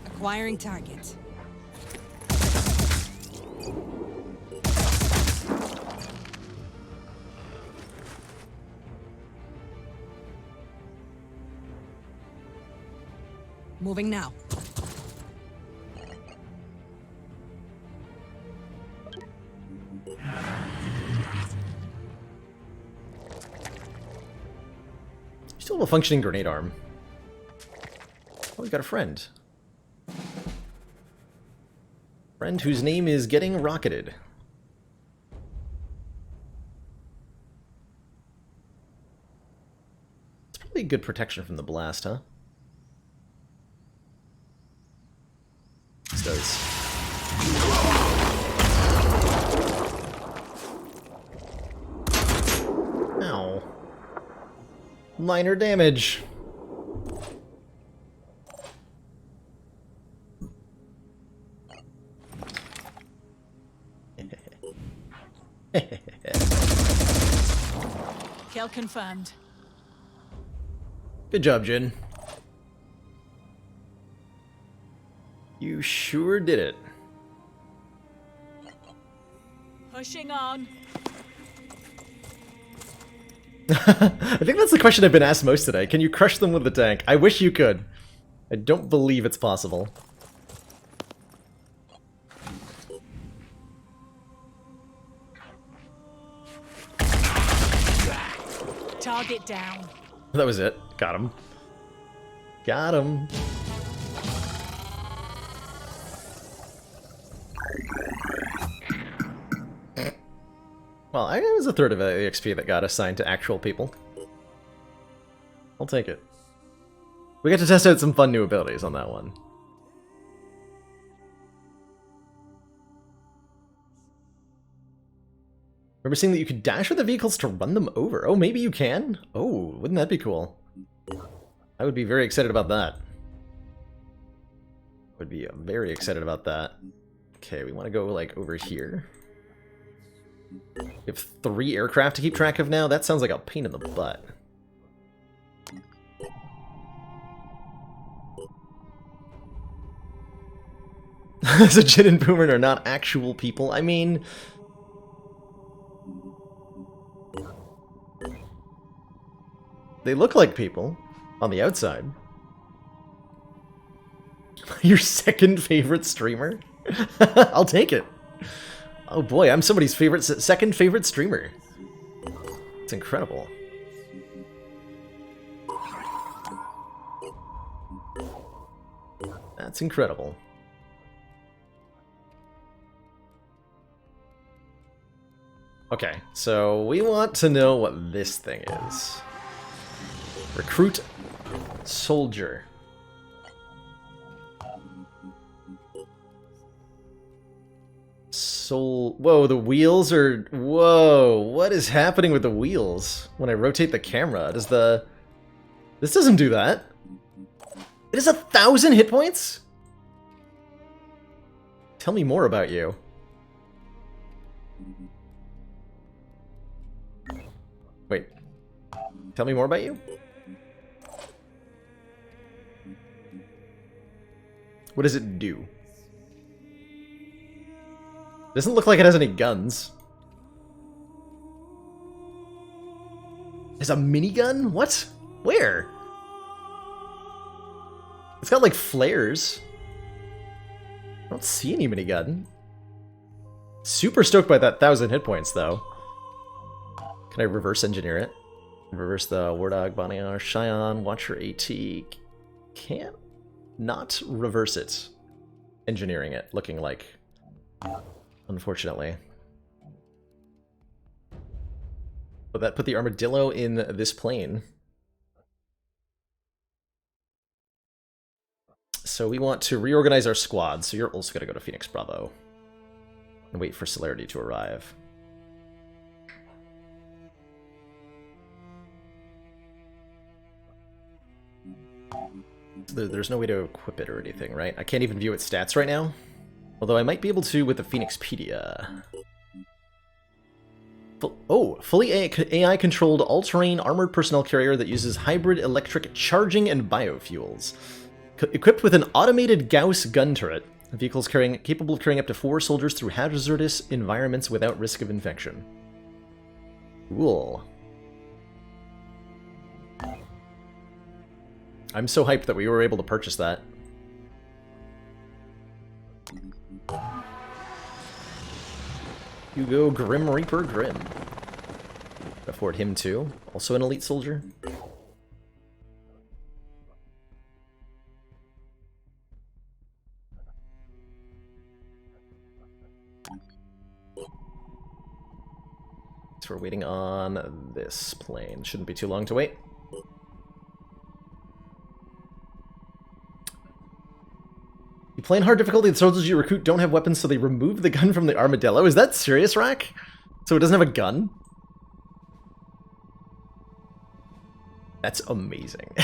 Acquiring target. Moving now. You still have a functioning grenade arm. Oh, we got a friend. Friend whose name is Getting Rocketed. It's probably good protection from the blast, huh? minor damage. Kill confirmed. Good job, Jin. You sure did it. Pushing on. I think that's the question I've been asked most today. Can you crush them with the tank? I wish you could. I don't believe it's possible. Target down. That was it. Got him. Got him. Well, it was a third of the XP that got assigned to actual people. I'll take it. We got to test out some fun new abilities on that one. Remember seeing that you could dash with the vehicles to run them over? Oh, maybe you can? Oh, wouldn't that be cool? I would be very excited about that. Would be very excited about that. Okay, we want to go, like, over here. We have 3 aircraft to keep track of now? That sounds like a pain in the butt. So Jin and Boomer are not actual people? I mean... they look like people on the outside. Your second favorite streamer? I'll take it. Oh boy, I'm somebody's second favorite streamer. It's incredible. That's incredible. Okay, so we want to know what this thing is. Recruit soldier. Whoa, the wheels are... Whoa, what is happening with the wheels when I rotate the camera? Does the... This doesn't do that. It has 1,000 hit points? Tell me more about you. Wait. Tell me more about you? What does it do? Doesn't look like it has any guns. It has a minigun? What? Where? It's got like flares. I don't see any minigun. Super stoked by that 1,000 hit points though. Can I reverse engineer it? Reverse the War Dog, Bonnier, Cheyenne, Watcher AT. Can't not reverse it. Engineering it, looking like. Unfortunately. But that put the Armadillo in this plane. So we want to reorganize our squad, so you're also going to go to Phoenix Bravo. And wait for Celerity to arrive. There's no way to equip it or anything, right? I can't even view its stats right now. Although I might be able to with the Phoenixpedia. Fully AI-controlled all-terrain armored personnel carrier that uses hybrid electric charging and biofuels. Equipped with an automated Gauss gun turret, the vehicle is capable of carrying up to 4 soldiers through hazardous environments without risk of infection. Cool. I'm so hyped that we were able to purchase that. Hugo Grim Reaper Grim. Afford him too. Also an elite soldier. So we're waiting on this plane. Shouldn't be too long to wait. You play in hard difficulty, the soldiers you recruit don't have weapons, so they remove the gun from the Armadillo. Is that serious, Rack? So it doesn't have a gun? That's amazing.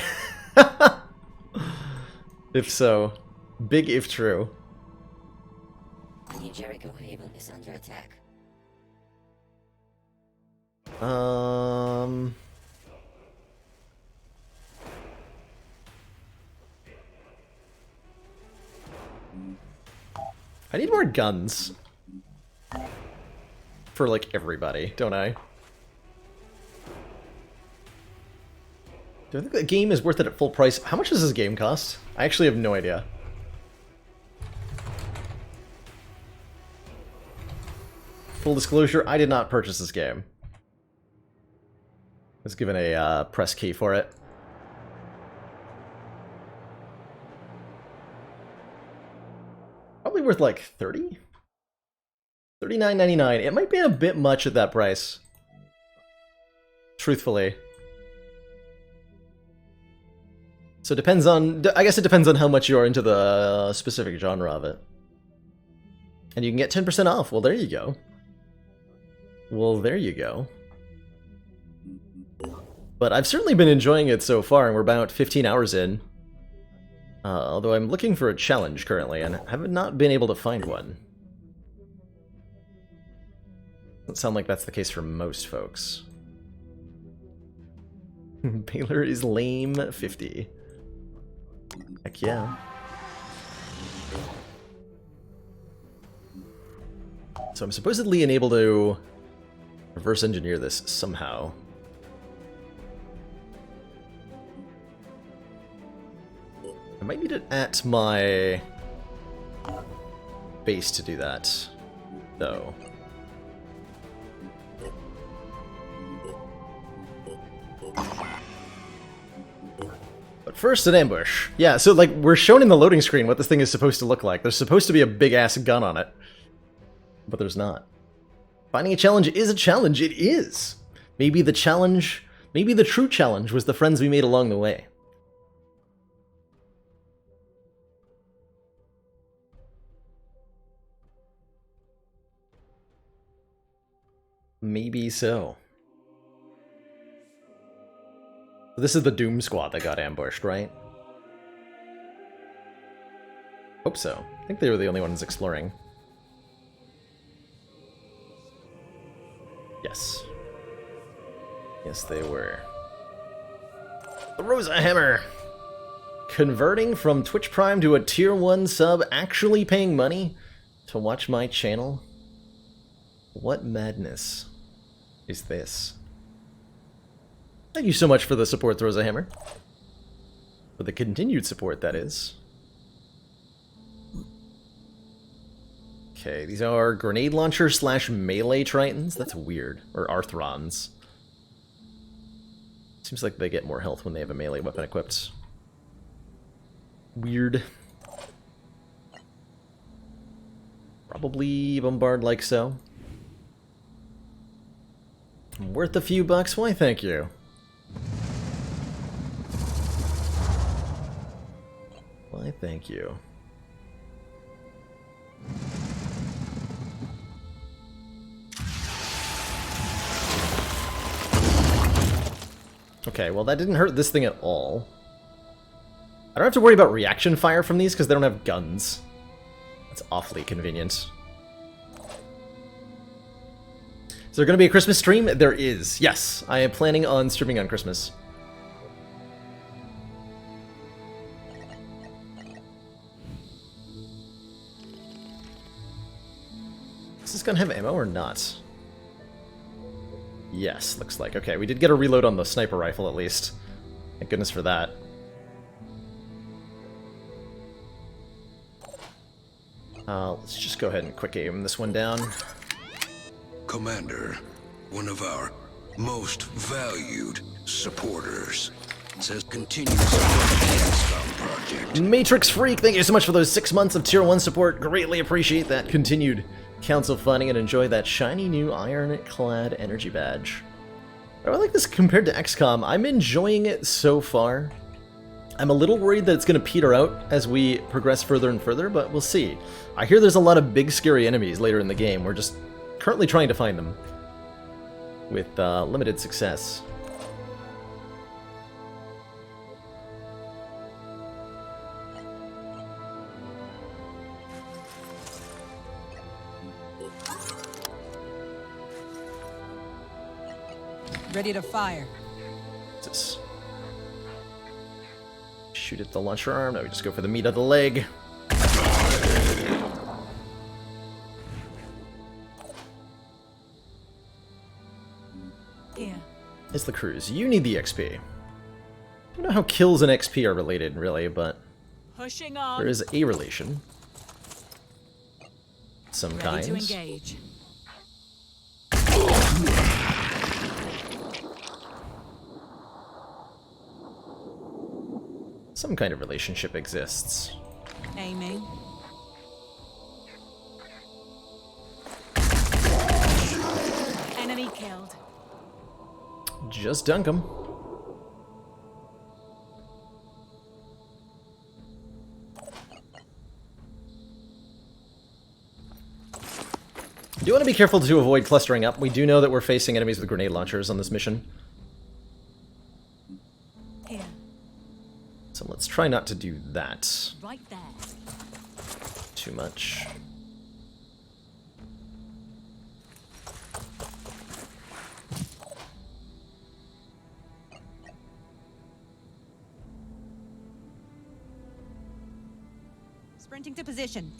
If so, big if true. New Jericho Haven is under attack. I need more guns. For, like, everybody, don't I? Do I think the game is worth it at full price? How much does this game cost? I actually have no idea. Full disclosure, I did not purchase this game. I was given a press key for it. Probably worth like 30? $39.99. It might be a bit much at that price. Truthfully. So it depends on... I guess it depends on how much you're into the specific genre of it. And you can get 10% off. Well, there you go. Well, there you go. But I've certainly been enjoying it so far, and we're about 15 hours in. Although I'm looking for a challenge currently, and have not been able to find one. Doesn't sound like that's the case for most folks. Baylor is lame 50. Heck yeah. So I'm supposedly unable to reverse engineer this somehow. I might need it at my base to do that, though. But first, an ambush. Yeah, so like we're shown in the loading screen what this thing is supposed to look like. There's supposed to be a big-ass gun on it, but there's not. Finding a challenge is a challenge. It is. Maybe the challenge, maybe the true challenge was the friends we made along the way. Maybe so. This is the Doom Squad that got ambushed, right? Hope so. I think they were the only ones exploring. Yes. Yes, they were. The Rosa Hammer! Converting from Twitch Prime to a Tier 1 sub, actually paying money to watch my channel? What madness is this? Thank you so much for the support, Rosa Hammer. For the continued support, that is. Okay, these are grenade launcher / melee tritons. That's weird. Or Arthrons. Seems like they get more health when they have a melee weapon equipped. Weird. Probably bombard like so. Worth a few bucks? Why, thank you. Why, thank you. Okay, well that didn't hurt this thing at all. I don't have to worry about reaction fire from these because they don't have guns. That's awfully convenient. Is there going to be a Christmas stream? There is. Yes, I am planning on streaming on Christmas. Is this going to have ammo or not? Yes, looks like. Okay, we did get a reload on the sniper rifle at least. Thank goodness for that. Let's just go ahead and quick aim this one down. Commander, one of our most valued supporters, says continued support of the XCOM project. Matrix Freak, thank you so much for those 6 months of Tier 1 support. Greatly appreciate that continued council funding and enjoy that shiny new iron-clad energy badge. I like this compared to XCOM. I'm enjoying it so far. I'm a little worried that it's going to peter out as we progress further and further, but we'll see. I hear there's a lot of big, scary enemies later in the game. We're just currently trying to find them with limited success. Ready to fire. Just shoot at the launcher arm. No, we just go for the meat of the leg. Here. It's the cruise. You need the XP. I don't know how kills and XP are related, really, but Pushing on. there is a relation. Some Ready kinds. to engage. Some kind of relationship exists. Aiming. Enemy killed. Just dunk 'em. You do want to be careful to avoid clustering up. We do know that we're facing enemies with grenade launchers on this mission. Here. So let's try not to do that Right there. too much. Sprinting to position.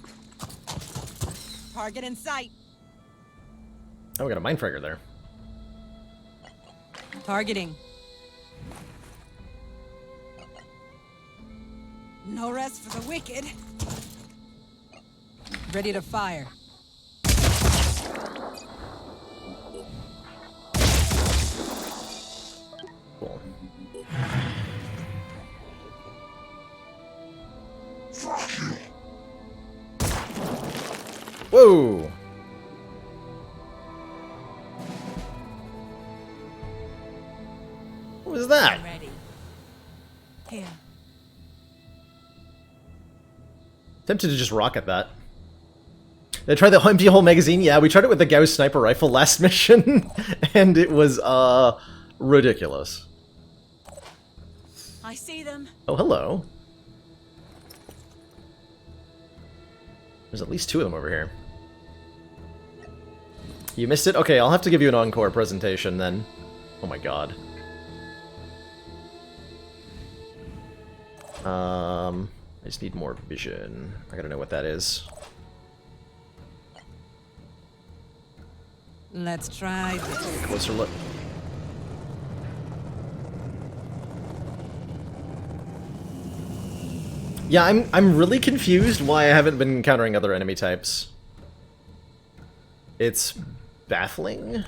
Target in sight. Oh, we got a Mindfragger there. Targeting. No rest for the wicked. Ready to fire. Cool. Whoa! What was that? Ready. Here. Tempted to just rocket that. Did I try the empty hole magazine? Yeah, we tried it with the Gauss sniper rifle last mission, and it was, ridiculous. I see them. Oh, hello. There's at least two of them over here. You missed it? Okay, I'll have to give you an encore presentation then. Oh my god. I just need more vision. I gotta know what that is. Let's try this. Closer look. Yeah, I'm really confused why I haven't been encountering other enemy types. It's baffling.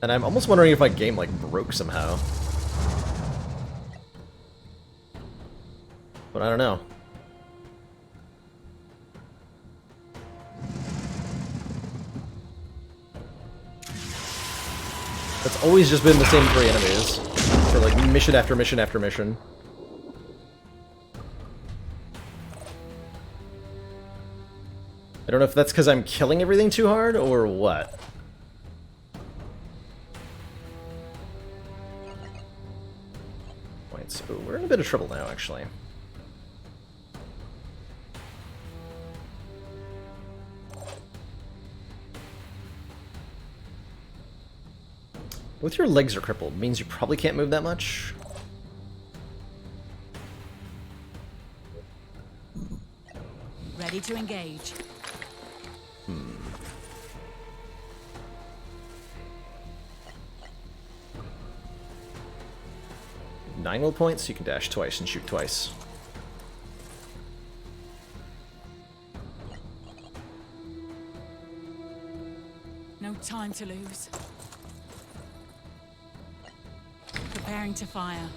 And I'm almost wondering if my game, like, broke somehow. But I don't know. It's always just been the same three enemies. For, like, mission after mission after mission. I don't know if that's because I'm killing everything too hard, or what. Wait, so we're in a bit of trouble now, actually. Both your legs are crippled, means you probably can't move that much. Ready to engage. 9 will points, so you can dash twice and shoot twice. No time to lose. Preparing to fire.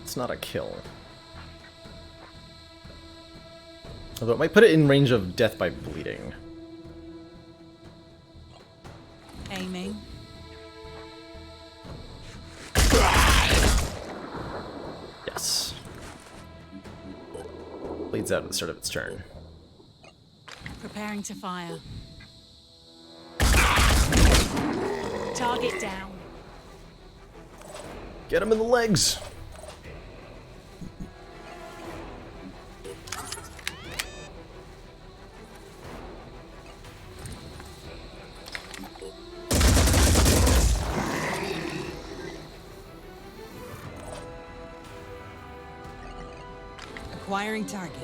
It's not a kill. Although it might put it in range of death by bleeding. Aiming. Yes. Bleeds out at the start of its turn. Preparing to fire. Target down. Get him in the legs! Acquiring target.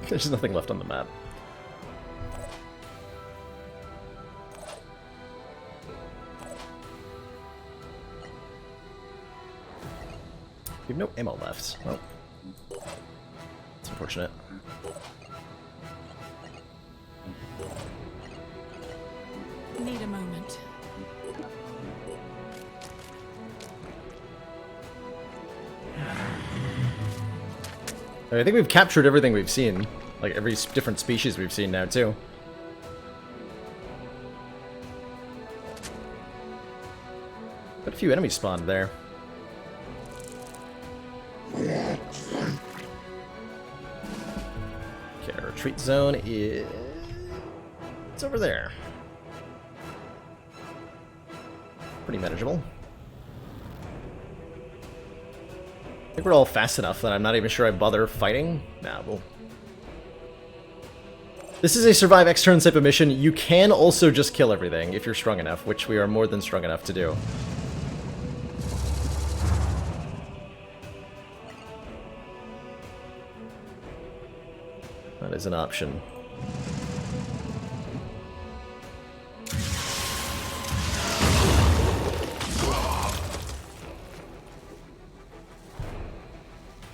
There's nothing left on the map. We have no ammo left. Well, it's unfortunate. Need a moment. I think we've captured everything we've seen. Like, every different species we've seen now, too. Got a few enemies spawned there. Okay, our retreat zone is... It's over there. Pretty manageable. I think we're all fast enough that I'm not even sure I bother fighting. Nah, well... This is a survive X turn type of mission. You can also just kill everything if you're strong enough, which we are more than strong enough to do. That is an option.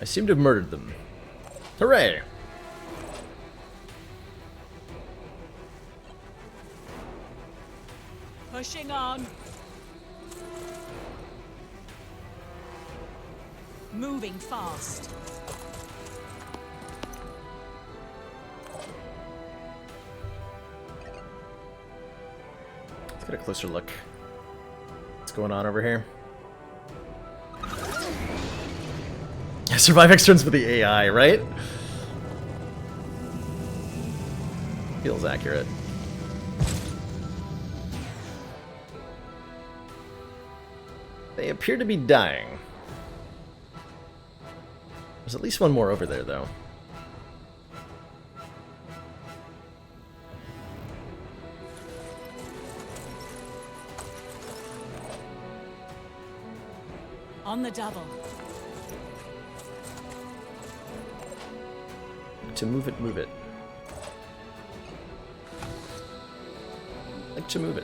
I seem to have murdered them. Hooray! Pushing on. Moving fast. Let's get a closer look. What's going on over here? Survive X turns with the AI, right? Feels accurate. They appear to be dying. There's at least one more over there, though. On the double. To move it, move it. Like to move it.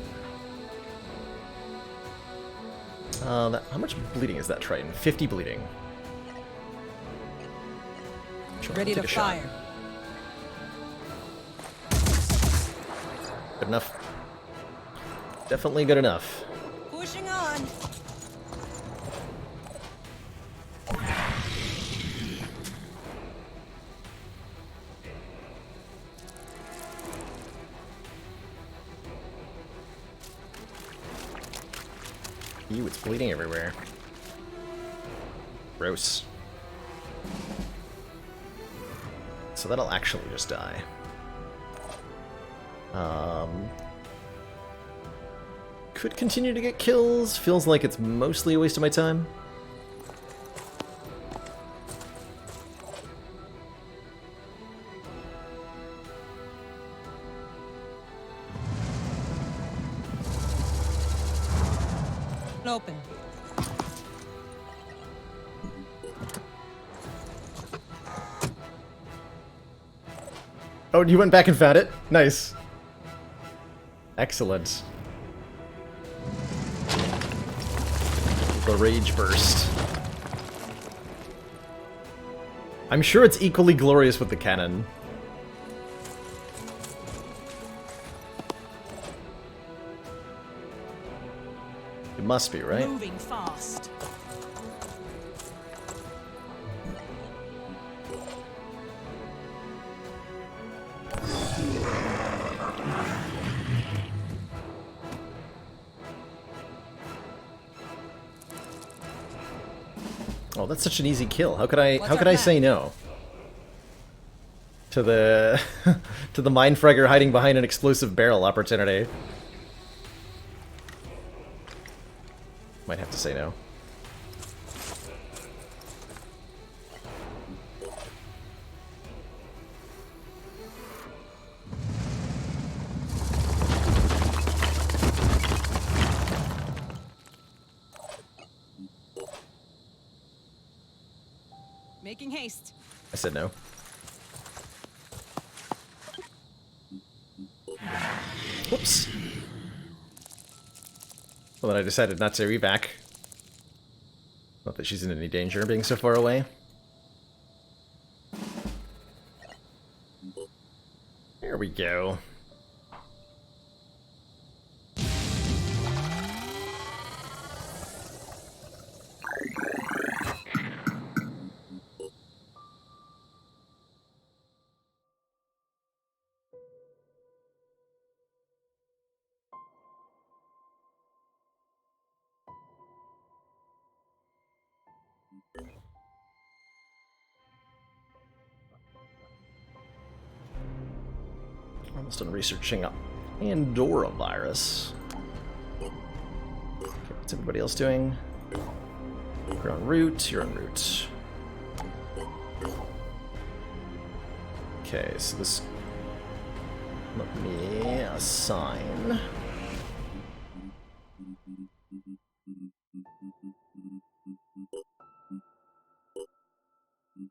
How much bleeding is that Triton? 50 bleeding. Sure, Ready to fire. Good enough. Definitely good enough. Pushing on. Ew, it's bleeding everywhere. Gross. So that'll actually just die. Could continue to get kills. Feels like it's mostly a waste of my time. Open. Oh, you went back and found it? Nice. Excellent. The Rage Burst. I'm sure it's equally glorious with the cannon. It must be, right? Moving fast. Oh, that's such an easy kill. How could I say no? To the to the Mindfragger hiding behind an explosive barrel opportunity. Might have to say no. Making haste. I said no. Whoops. Well, then I decided not to evac. Not that she's in any danger being so far away. There we go. Almost done researching up Pandora virus. Okay, what's everybody else doing? You're en route, you're en route. Okay, so this... Let me assign...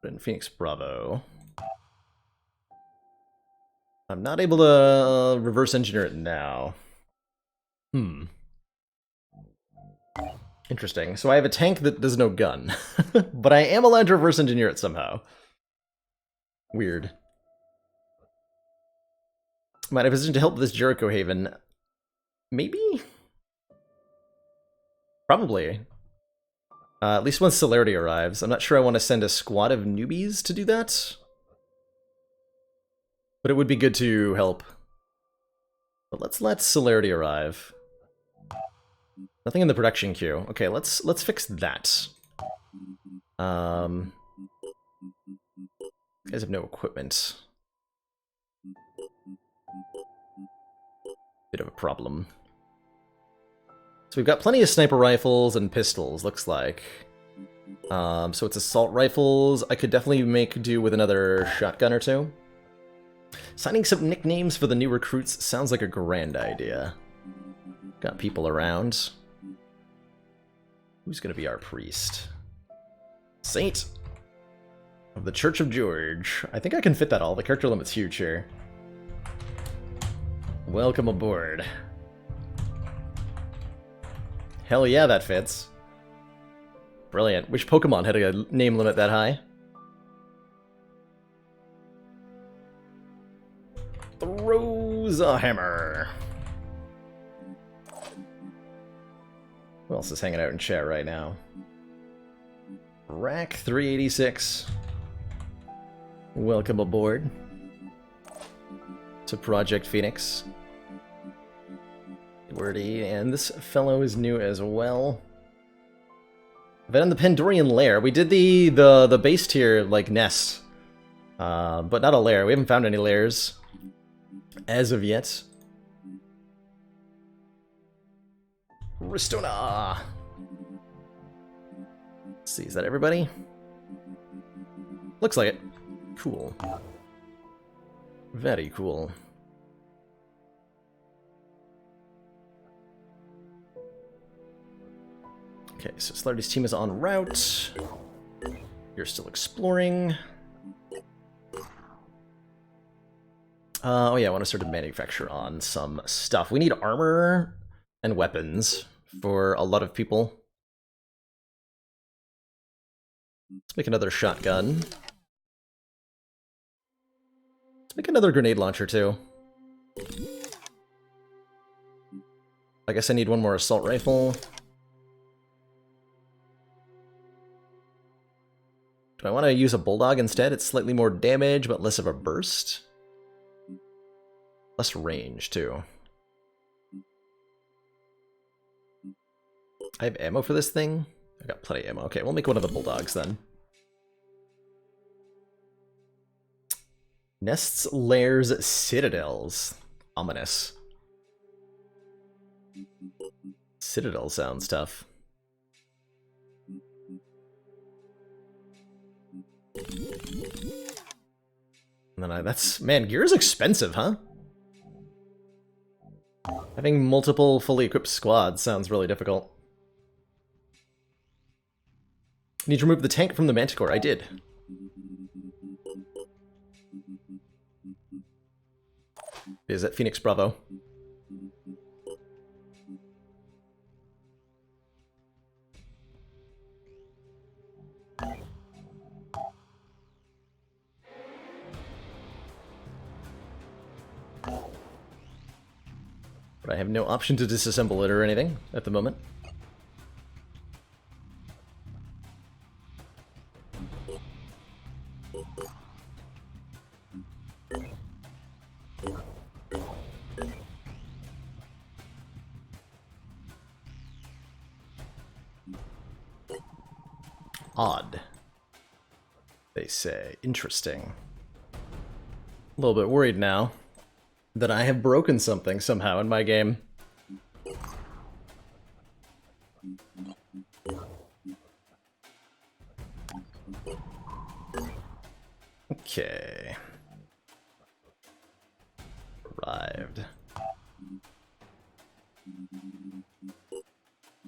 In Phoenix Bravo. I'm not able to reverse engineer it now. Interesting. So I have a tank that does no gun, but I am allowed to reverse engineer it somehow. Weird. Am I in a position to help this Jericho Haven? Maybe? Probably. At least once Celerity arrives. I'm not sure I want to send a squad of newbies to do that. But it would be good to help. But let's let Celerity arrive. Nothing in the production queue. Okay, let's fix that. You guys have no equipment. Bit of a problem. So we've got plenty of sniper rifles and pistols, looks like. So it's assault rifles. I could definitely make do with another shotgun or two. Signing some nicknames for the new recruits sounds like a grand idea. Got people around. Who's gonna be our priest? Saint of the Church of George. I think I can fit that all. The character limit's huge here. Welcome aboard. Hell yeah, that fits. Brilliant. Which Pokemon had a name limit that high? Throws a hammer. Who else is hanging out in chat right now? Rack 386. Welcome aboard to Project Phoenix. Wordy, and this fellow is new as well. Then in the Pandorian lair, we did the base tier like nest, but not a lair. We haven't found any lairs as of yet. Ristona. Let's see, is that everybody? Looks like it. Cool. Very cool. Okay, so Slarity's team is en route. You're still exploring. Oh yeah, I want to sort of manufacture on some stuff. We need armor and weapons for a lot of people. Let's make another shotgun. Let's make another grenade launcher too. I guess I need one more assault rifle. Do I want to use a bulldog instead? It's slightly more damage, but less of a burst. Less range, too. I have ammo for this thing? I got plenty of ammo. Okay, we'll make one of the bulldogs then. Nests, lairs, citadels. Ominous. Citadel sounds tough. And then that's... Man, gear is expensive, huh? Having multiple fully equipped squads sounds really difficult. Need to remove the tank from the Manticore. I did. is at Phoenix Bravo. But I have no option to disassemble it or anything at the moment. Odd, they say. Interesting. A little bit worried now that I have broken something somehow in my game. Okay. Arrived.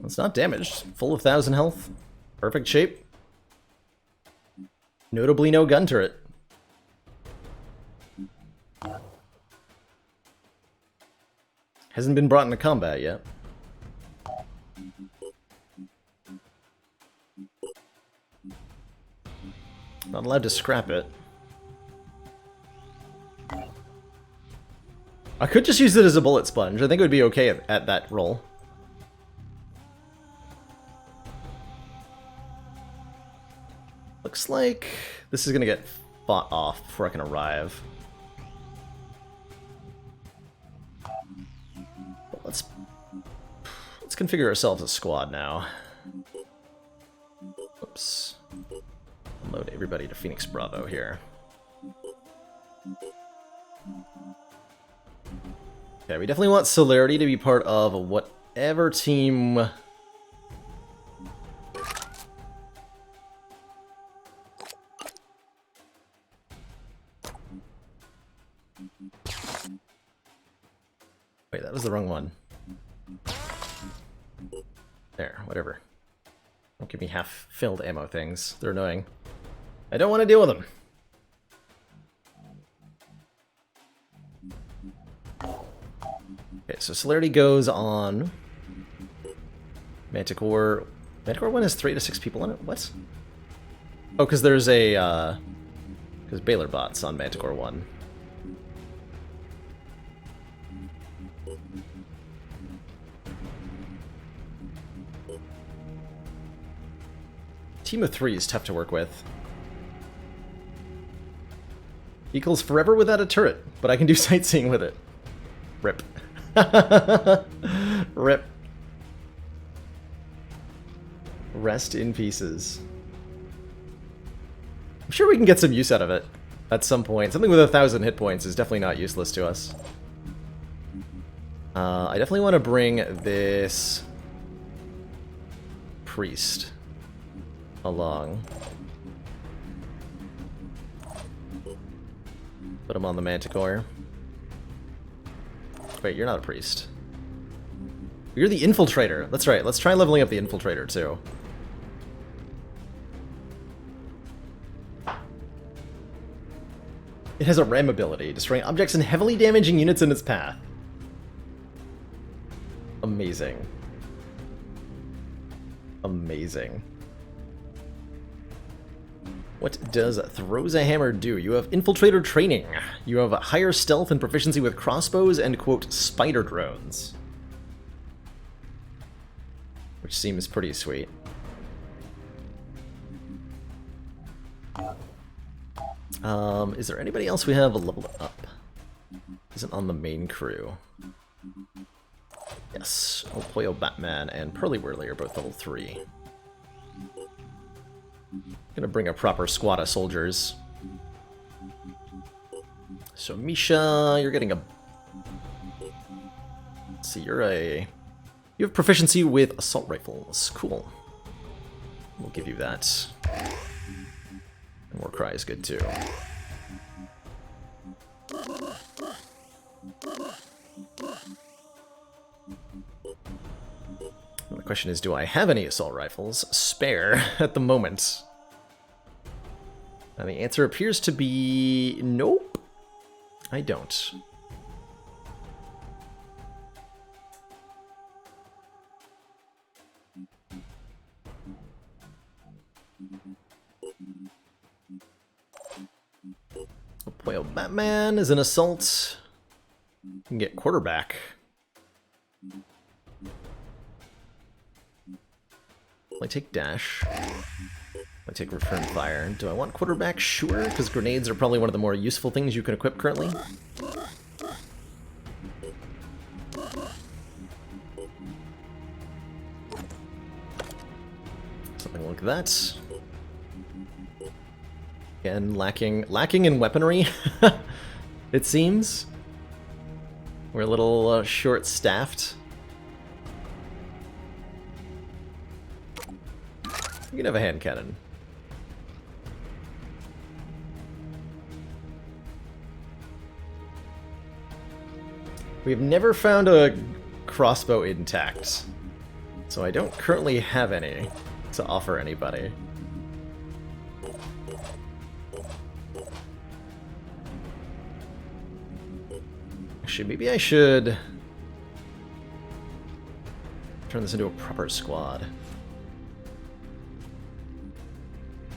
It's not damaged. Full of 1,000 health. Perfect shape. Notably no gun turret. Hasn't been brought into combat yet. Not allowed to scrap it. I could just use it as a bullet sponge. I think it would be okay at that roll. Looks like this is gonna get fought off before I can arrive. But let's configure ourselves a squad now. Oops. Load everybody to Phoenix Bravo here. Okay, we definitely want Celerity to be part of whatever team... Wait, that was the wrong one. There, whatever. Don't give me half-filled ammo things. They're annoying. I don't want to deal with them. Okay, so Celerity goes on Manticore. Manticore 1 has 3 to 6 people in it? What? Oh, because there's a, because Baylor bots on Manticore 1. Team of 3 is tough to work with. Equals forever without a turret, but I can do sightseeing with it. Rip. Rip. Rest in pieces. I'm sure we can get some use out of it at some point. Something with 1,000 hit points is definitely not useless to us. I definitely want to bring this priest along. Put him on the Manticore. Wait, you're not a priest. You're the Infiltrator. That's right. Let's try leveling up the Infiltrator, too. It has a ram ability, destroying objects and heavily damaging units in its path. Amazing. Amazing. What does Throws a Hammer do? You have Infiltrator training. You have higher stealth and proficiency with crossbows and, quote, spider drones. Which seems pretty sweet. Is there anybody else we have leveled up? Isn't on the main crew. Yes, El Pollo Batman and Pearly Whirly are both level 3. Gonna bring a proper squad of soldiers. So Misha, you're getting a... Let's see, you have proficiency with assault rifles. Cool. We'll give you that. And Warcry is good too. And the question is, do I have any assault rifles spare at the moment? And the answer appears to be nope. I don't. Pollo Batman is an assault. You can get quarterback. I take dash. I take return fire. Do I want quarterback? Sure, because grenades are probably one of the more useful things you can equip currently. Something like that. Again, lacking in weaponry, it seems. We're a little short-staffed. You can have a hand cannon. We've never found a crossbow intact, so I don't currently have any to offer anybody. Actually, maybe I should turn this into a proper squad.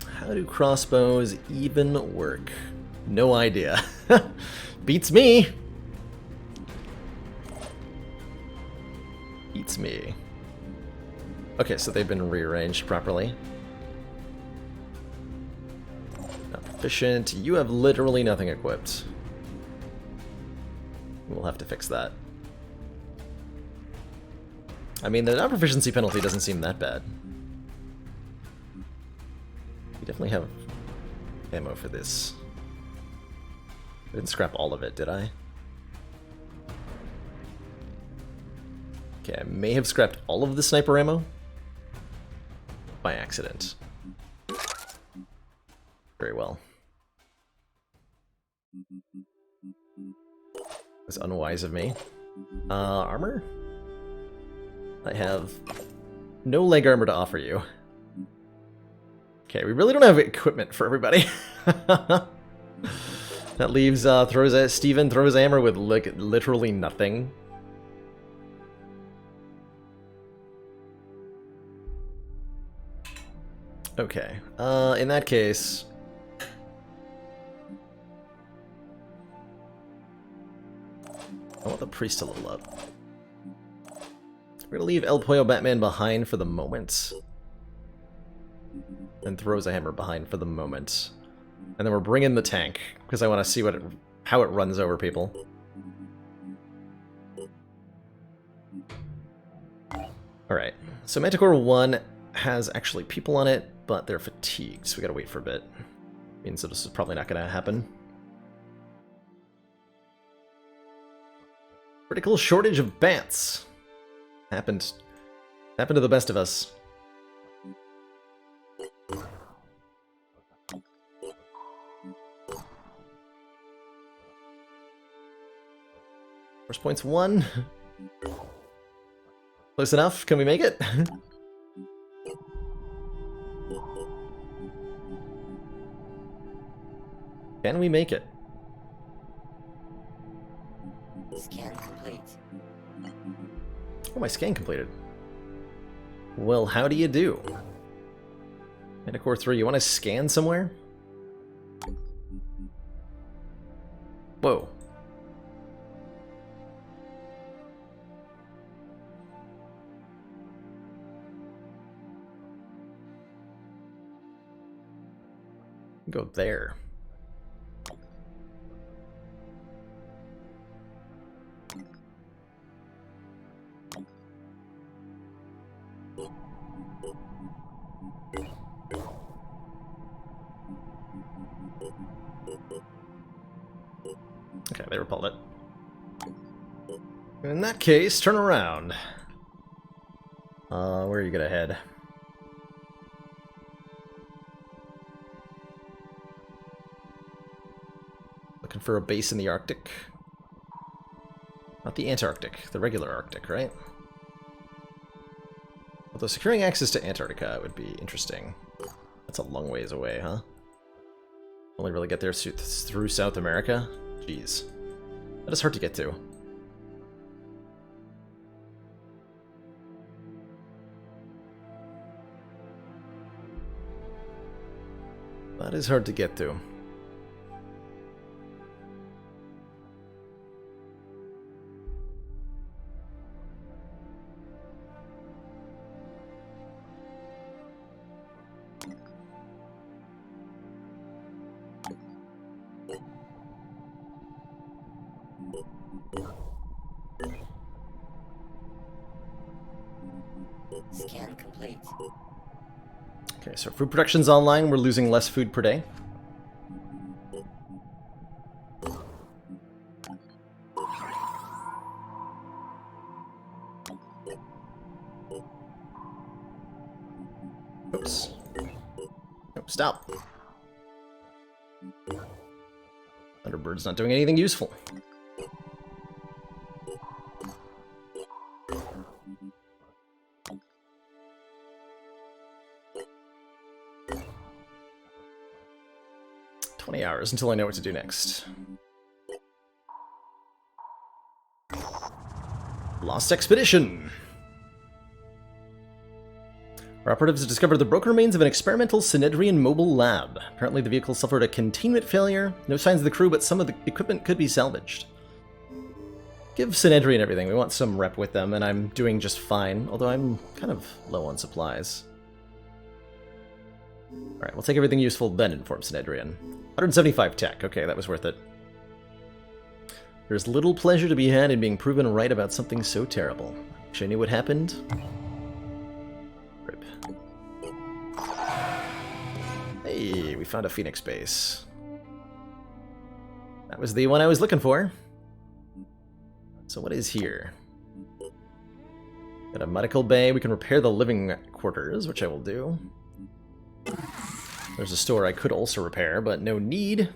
How do crossbows even work? No idea. Beats me! Beats me. Okay, so they've been rearranged properly. Not proficient. You have literally nothing equipped. We'll have to fix that. I mean, the non-proficiency penalty doesn't seem that bad. We definitely have ammo for this. I didn't scrap all of it, did I? Okay, I may have scrapped all of the sniper ammo by accident. Very well. That's unwise of me. Armor? I have no leg armor to offer you. Okay, we really don't have equipment for everybody. That leaves Steven throws hammer with literally nothing. Okay, in that case, I want the priest to level up. We're gonna leave El Pollo Batman behind for the moment. And throws a hammer behind for the moment. And then we're bringing the tank, because I want to see how it runs over people. Alright, so Manticore 1 has actually people on it, but they're fatigued, so we gotta wait for a bit. Means that this is probably not gonna happen. Critical shortage of bats. Happened to the best of us. First point's 1. Close enough. Can we make it? Can we make it? Scan complete. Oh, my scan completed. Well, how do you do? Manticore 3, you want to scan somewhere? Whoa. Go there. Okay, they repelled it. In that case, turn around. Where are you gonna head? Looking for a base in the Arctic? Not the Antarctic, the regular Arctic, right? Although securing access to Antarctica would be interesting. That's a long ways away, huh? Only really get there through South America? Jeez. That is hard to get to. That is hard to get to. Okay, so food production's online. We're losing less food per day. Oops. No, stop. Thunderbird's not doing anything useful. Hours until I know what to do next. Lost Expedition. Our operatives have discovered the broken remains of an experimental Synedrian mobile lab. Apparently the vehicle suffered a containment failure. No signs of the crew, but some of the equipment could be salvaged. Give Synedrian everything. We want some rep with them, and I'm doing just fine, although I'm kind of low on supplies. Alright, we'll take everything useful, then inform Synedrian. 175 tech. Okay, that was worth it. There's little pleasure to be had in being proven right about something so terrible. Wish I knew what happened. Rip. Hey, we found a Phoenix base. That was the one I was looking for. So what is here? Got a medical bay. We can repair the living quarters, which I will do. There's a store I could also repair, but no need.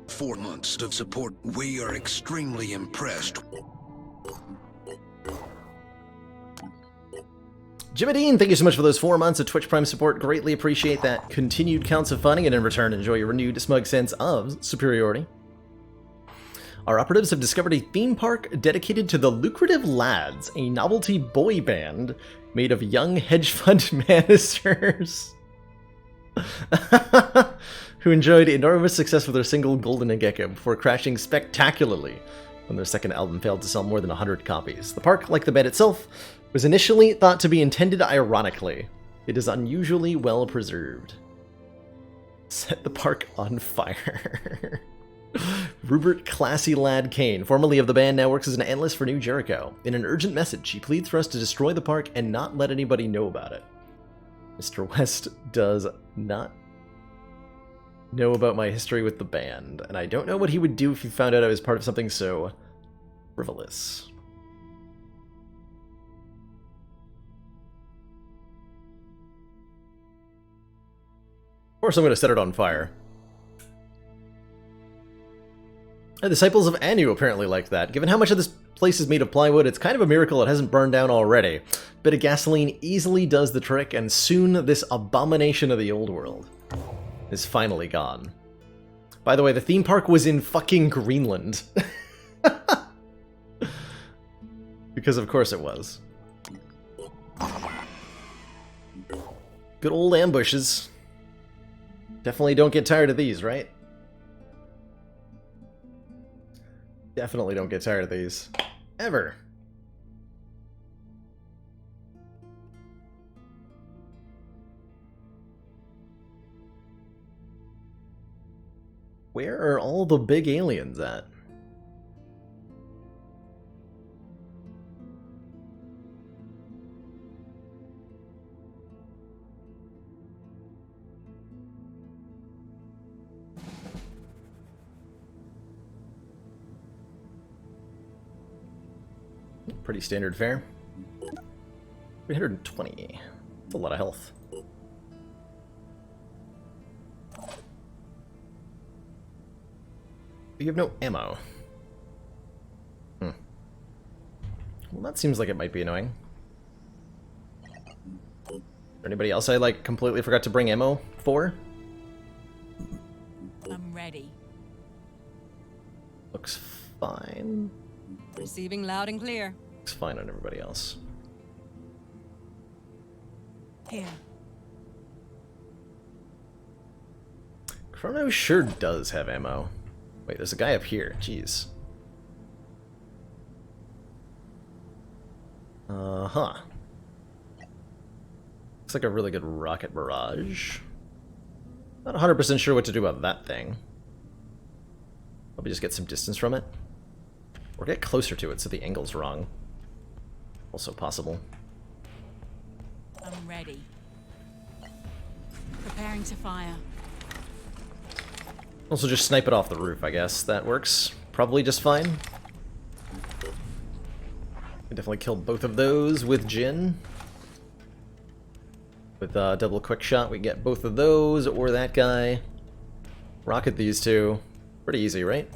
4 months of support. We are extremely impressed. Jimmy, thank you so much for those 4 months of Twitch Prime support. Greatly appreciate that. Continued counts of funding, and in return, enjoy your renewed smug sense of superiority. Our operatives have discovered a theme park dedicated to the Lucrative Lads, a novelty boy band made of young hedge fund managers who enjoyed enormous success with their single Golden Gecko before crashing spectacularly when their second album failed to sell more than 100 copies. The park, like the band itself, was initially thought to be intended ironically. It is unusually well preserved. Set the park on fire. Rupert Classy Lad Kane, formerly of the band, now works as an analyst for New Jericho. In an urgent message, he pleads for us to destroy the park and not let anybody know about it. Mr. West does not know about my history with the band, and I don't know what he would do if he found out I was part of something so frivolous. Of course I'm going to set it on fire. The Disciples of Anu apparently liked that. Given how much of this place is made of plywood, it's kind of a miracle it hasn't burned down already. A bit of gasoline easily does the trick, and soon this abomination of the old world is finally gone. By the way, the theme park was in fucking Greenland. Because of course it was. Good old ambushes. Definitely don't get tired of these, right? Definitely don't get tired of these. Ever. Where are all the big aliens at? Pretty standard fare. 320. That's a lot of health. You have no ammo. Well, that seems like it might be annoying. Anybody else I, like, completely forgot to bring ammo for? I'm ready. Looks fine. Receiving loud and clear. Looks fine on everybody else. Here. Chrono sure does have ammo. Wait, there's a guy up here. Jeez. Uh-huh. Looks like a really good rocket barrage. Not 100% sure what to do about that thing. Probably just get some distance from it. Or get closer to it so the angle's wrong. Also possible. I'm ready. Preparing to fire. Also just snipe it off the roof, I guess. That works probably just fine. I definitely killed both of those with Jin. With double quick shot, we get both of those, or that guy. Rocket these two. Pretty easy, right?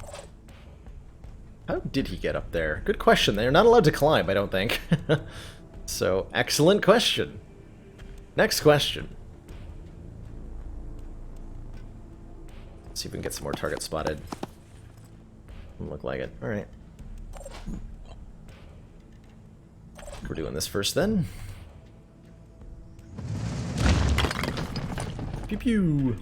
How did he get up there? Good question. They're not allowed to climb, I don't think. So, excellent question. Next question. Let's see if we can get some more targets spotted. Doesn't look like it. Alright. We're doing this first then. Pew pew!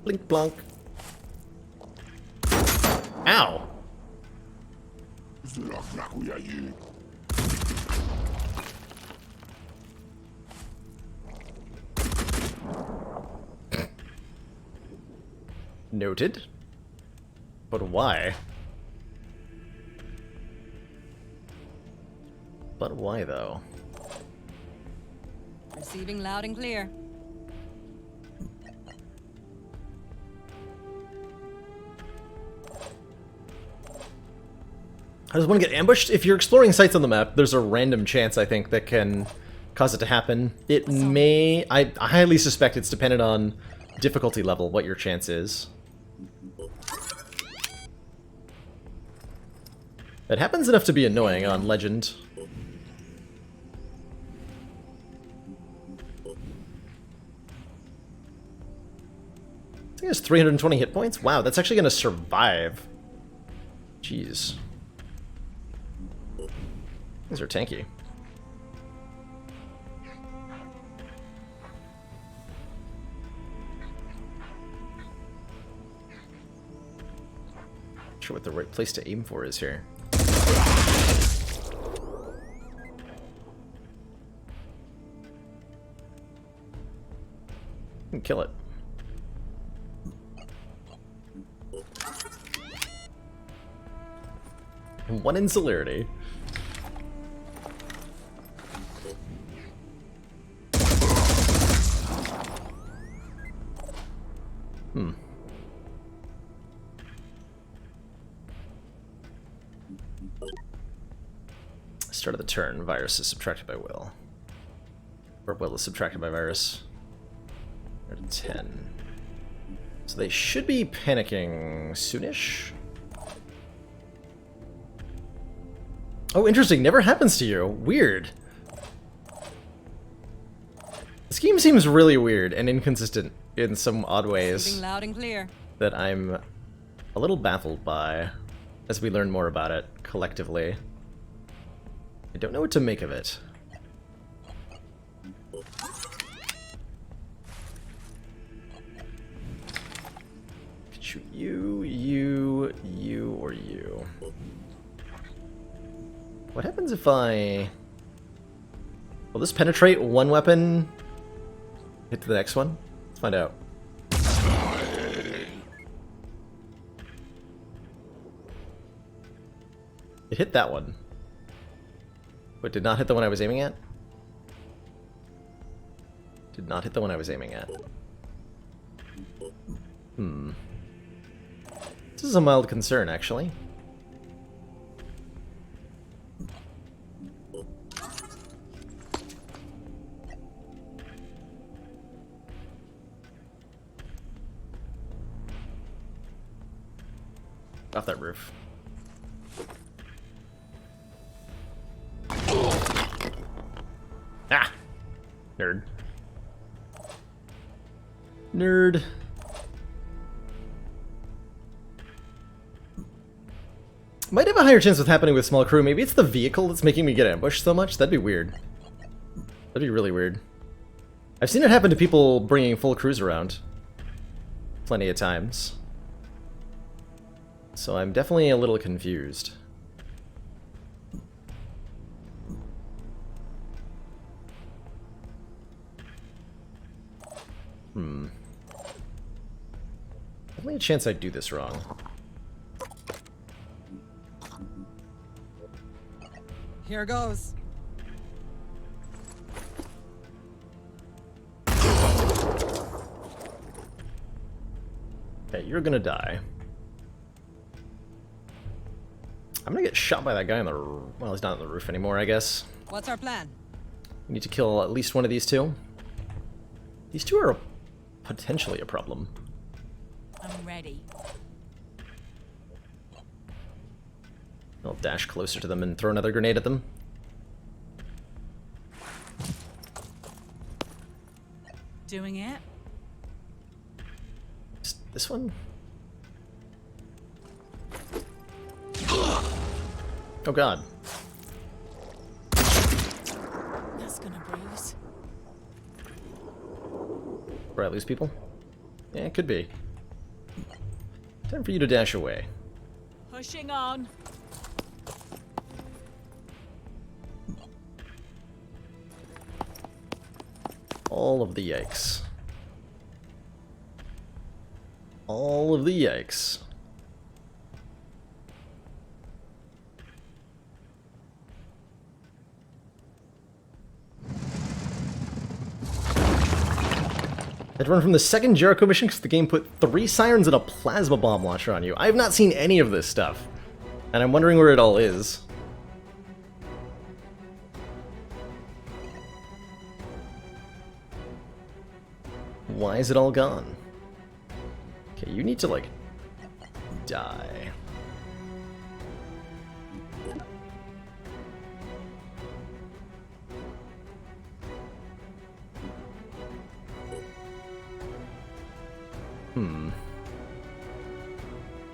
Blink blonk. Ow! Noted. But why? But why, though? Receiving loud and clear. I just want to get ambushed. If you're exploring sites on the map, there's a random chance, I think, that can cause it to happen. It may... I highly suspect it's dependent on difficulty level, what your chance is. It happens enough to be annoying on Legend. I think it has 320 hit points? Wow, that's actually going to survive. Jeez. These are tanky. Not sure what the right place to aim for is here. Kill it. One in celerity. Start of the turn, virus is subtracted by will. Or will is subtracted by virus. They're at 10. So they should be panicking soonish. Oh, interesting. Never happens to you. Weird. The scheme seems really weird and inconsistent in some odd ways Loud and clear. that I'm a little baffled by as we learn more about it collectively. I don't know what to make of it. Could shoot you, you, or you. What happens if I... Will this penetrate one weapon? Hit to the next one? Let's find out. It hit that one. But did not hit the one I was aiming at? Did not hit the one I was aiming at. This is a mild concern, actually. Off that roof. Ah! Nerd. Nerd. Might have a higher chance of happening with small crew. Maybe it's the vehicle that's making me get ambushed so much. That'd be weird. That'd be really weird. I've seen it happen to people bringing full crews around. Plenty of times. So I'm definitely a little confused. definitely a chance I do this wrong. Here goes. Okay, you're gonna die. I'm gonna get shot by that guy on the... Well, he's not on the roof anymore, I guess. What's our plan? We need to kill at least one of these two. These two are potentially a problem. I'm ready. I'll dash closer to them and throw another grenade at them. Doing it. This one? Oh god. That's gonna bruise. Where I lose people? Yeah, it could be. Time for you to dash away. Pushing on. All of the yikes. All of the yikes. I had to run from the second Jericho mission because the game put 3 sirens and a plasma bomb launcher on you. I have not seen any of this stuff. And I'm wondering where it all is. Why is it all gone? Okay, you need to, like, die.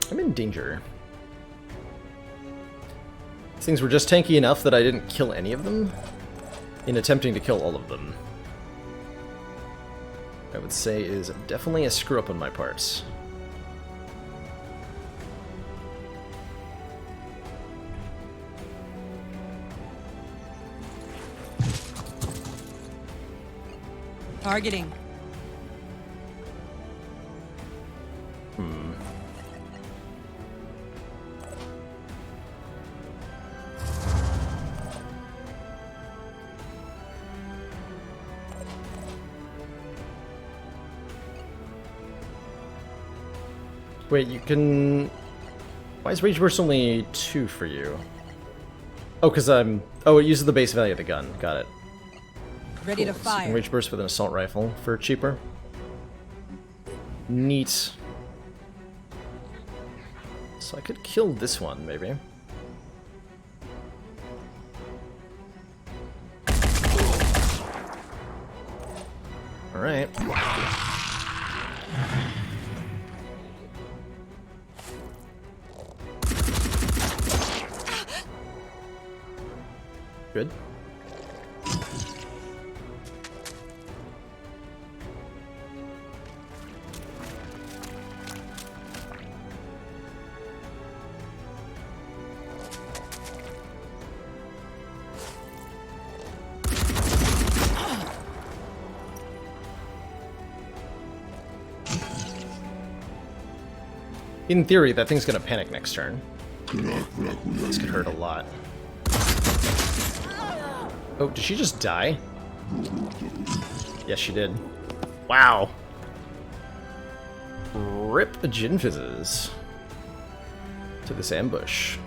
I'm in danger. These things were just tanky enough that I didn't kill any of them in attempting to kill all of them. I would say is definitely a screw up on my part. Targeting. Wait, you can... Why is Rage Burst only 2 for you? Oh, because I'm... Oh, it uses the base value of the gun. Got it. Ready to So you fire. can Rage Burst with an assault rifle for cheaper. Neat. So I could kill this one, maybe. Alright. Good. In theory, that thing's gonna panic next turn. This could hurt a lot. Oh, did she just die? Yes, she did. Wow. Rip Gin Fizzes to this ambush.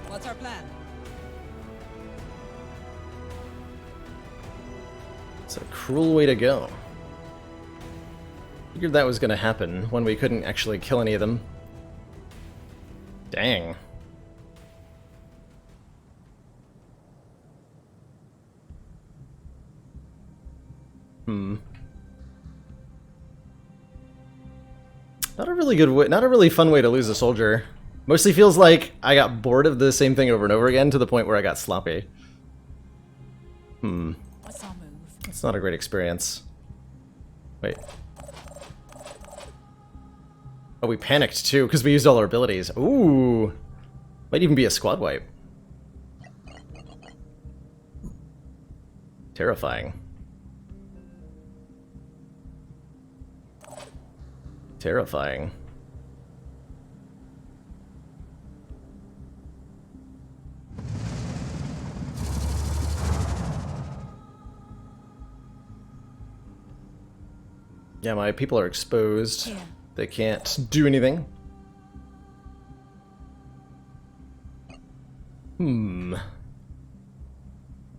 What's our plan? It's a cruel way to go. Figured that was gonna happen when we couldn't actually kill any of them. Dang. Not a really good way, not a really fun way to lose a soldier. Mostly feels like I got bored of the same thing over and over again to the point where I got sloppy. What's our move? It's not a great experience. Wait. Oh, we panicked too because we used all our abilities. Ooh. Might even be a squad wipe. Terrifying. Terrifying. Yeah, my people are exposed. Here. They can't do anything.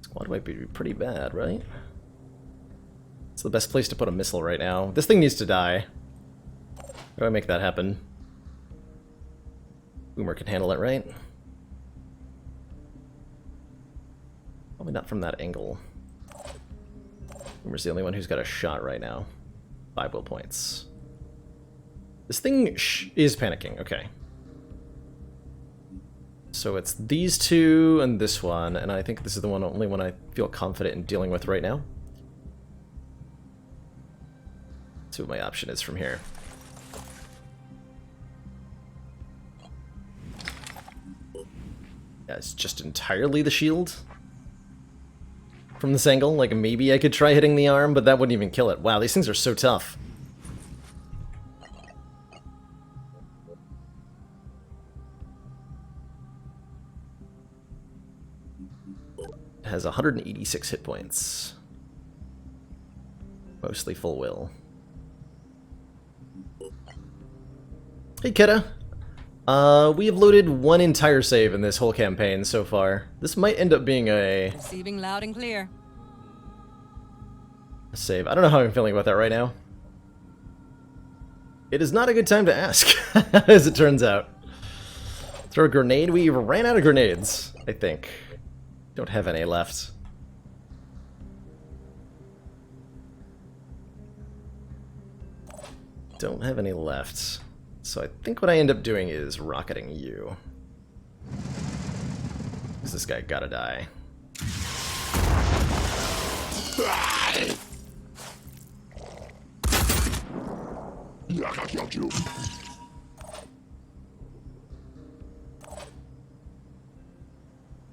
Squad might be pretty bad, right? It's the best place to put a missile right now. This thing needs to die. How do I make that happen? Boomer can handle it, right? Probably not from that angle. Boomer's the only one who's got a shot right now. 5 will points. This thing is panicking. Okay. So it's these two and this one, and I think this is the only one I feel confident in dealing with right now. Let's see what my option is from here. Yeah, it's just entirely the shield. From this angle, like maybe I could try hitting the arm, but that wouldn't even kill it. Wow, these things are so tough. It has 186 hit points. Mostly full will. Hey, Keta. We have loaded 1 entire save in this whole campaign so far. This might end up being a Receiving loud and clear. save. I don't know how I'm feeling about that right now. It is not a good time to ask, as it turns out. Throw a grenade? We ran out of grenades, I think. Don't have any left. Don't have any left. So I think what I end up doing is rocketing you. Because this guy gotta die.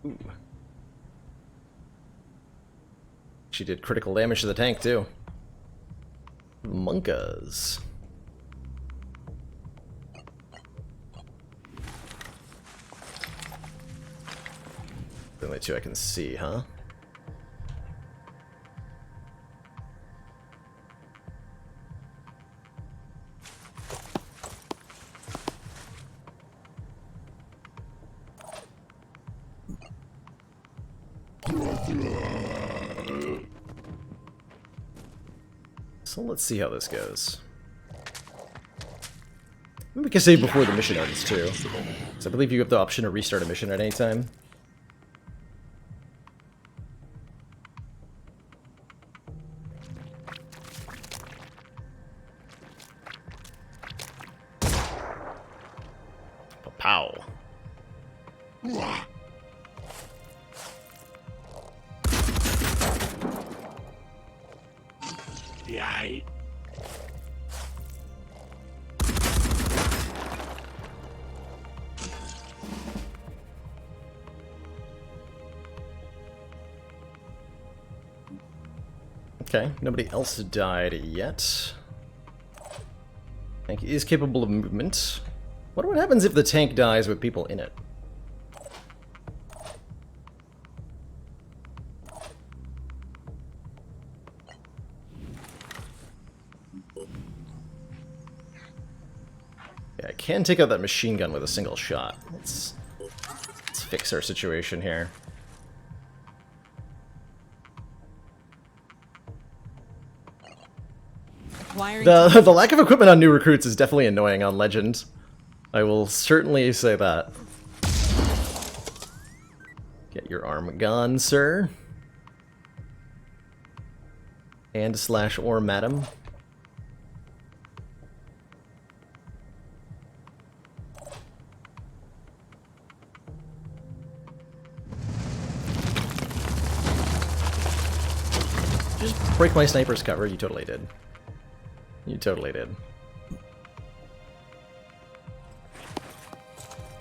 Ooh. She did critical damage to the tank too. Monkas. The only two I can see, huh? So let's see how this goes. Maybe we can save before the mission ends too. So I believe you have the option to restart a mission at any time. Pow. Okay, nobody else died yet. Tank is capable of movement. What happens if the tank dies with people in it? Yeah, I can take out that machine gun with a single shot. Let's fix our situation here. The lack of equipment on new recruits is definitely annoying on Legend. I will certainly say that. Get your arm gone, sir. And / or madam. Just break my sniper's cover. You totally did. You totally did.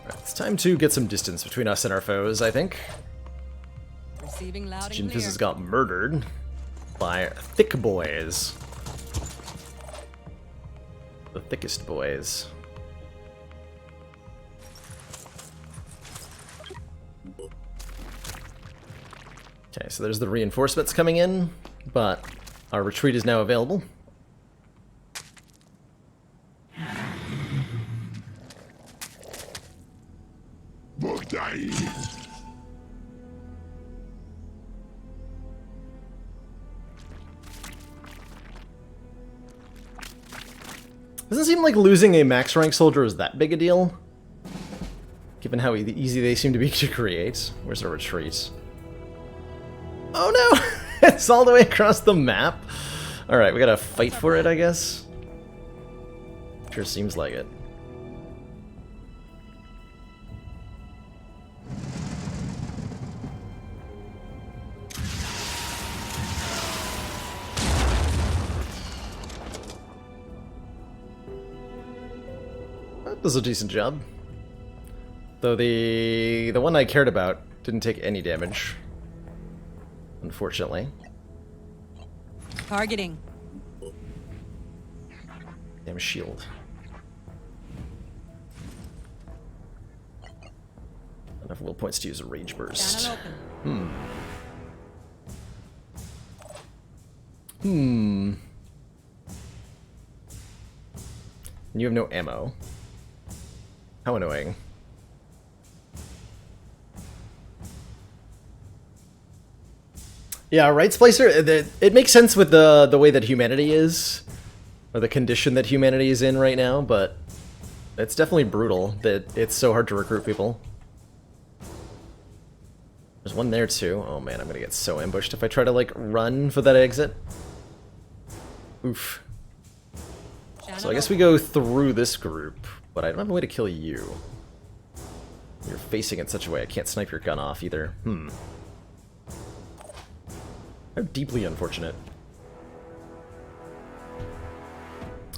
Alright, it's time to get some distance between us and our foes, I think. Receiving loud and Jinfis clear. has got murdered by thick boys. the thickest boys. Okay, so there's the reinforcements coming in, but our retreat is now available. Doesn't seem like losing a max rank soldier is that big a deal, given how easy they seem to be to create. Where's our retreat? Oh no! It's all the way across the map? Alright, we gotta fight for it, I guess. Sure seems like it. That does a decent job. Though the one I cared about didn't take any damage. Unfortunately. Targeting. Damn shield. Enough will points to use a rage burst. And you have no ammo. How annoying. Yeah, right, Splicer, it makes sense with the way that humanity is, or the condition that humanity is in right now, but it's definitely brutal that it's so hard to recruit people. There's one there too. Oh man, I'm gonna get so ambushed if I try to like run for that exit. Oof. So I guess we go through this group, but I don't have a way to kill you. You're facing it such a way I can't snipe your gun off either. How deeply unfortunate.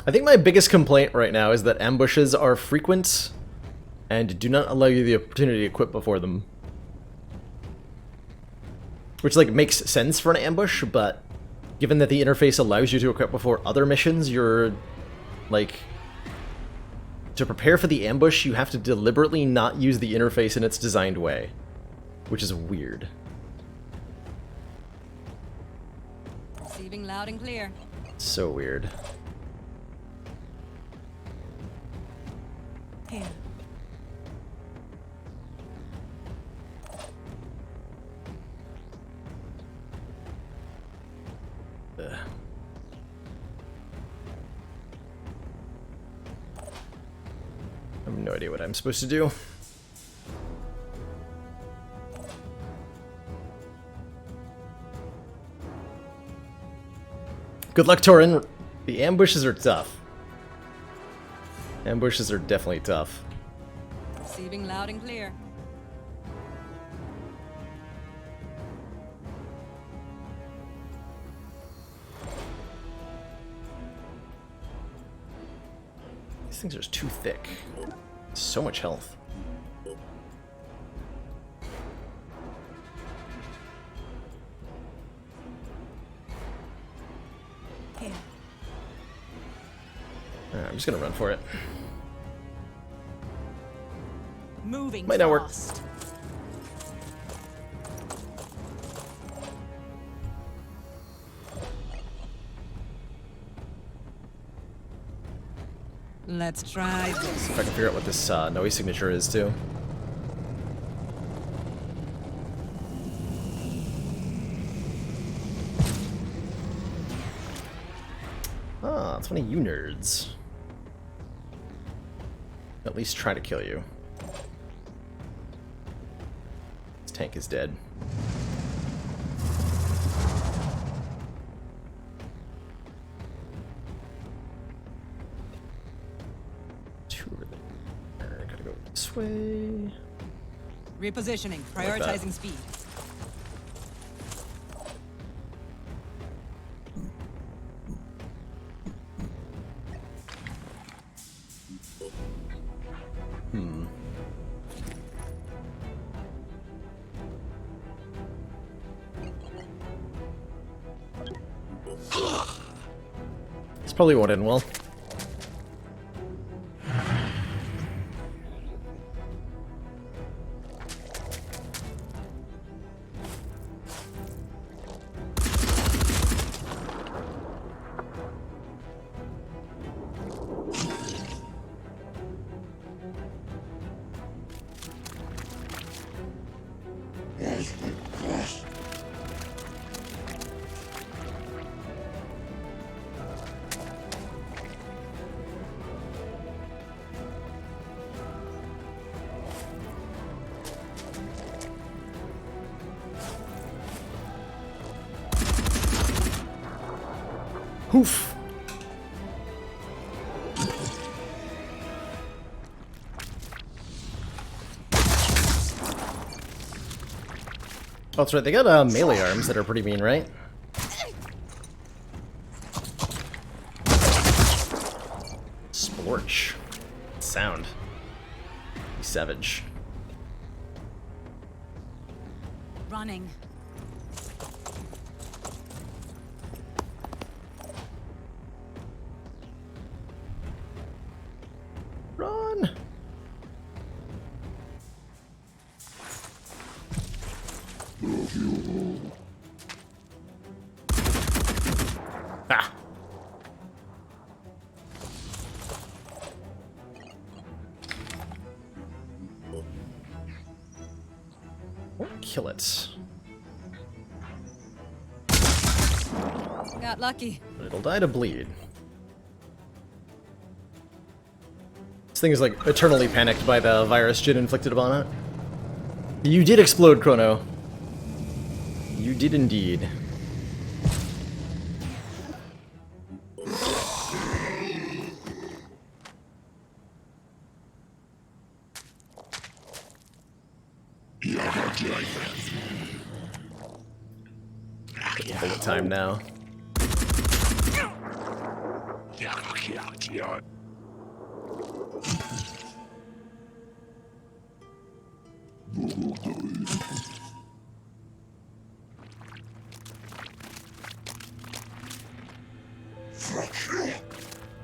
I think my biggest complaint right now is that ambushes are frequent and do not allow you the opportunity to equip before them. Which, like, makes sense for an ambush, but given that the interface allows you to equip before other missions, you're, like... To prepare for the ambush, you have to deliberately not use the interface in its designed way. Which is weird. Receiving loud and clear. So weird. Here. Ugh. I have no idea what I'm supposed to do. Good luck, Torin. The ambushes are tough. Ambushes are definitely tough. Receiving loud and clear. These things are just too thick. So much health. Here. Alright, I'm just gonna run for it. Moving Might not work. fast. Let's try this. See if I can figure out what this Noe signature is too. Ah, it's one of you nerds. At least try to kill you. This tank is dead. Two over there. Gotta go this way. Repositioning. Like Prioritizing that. speed. This probably won't end well. Hoof. Oh, that's right. They got melee arms that are pretty mean, right? Scorch. Sound. Savage. Running. Run. Ah. Kill it. Got lucky. But it'll die to bleed. This thing is like eternally panicked by the virus Jin inflicted upon it. You did explode, Chrono. You did indeed. Bullet time now.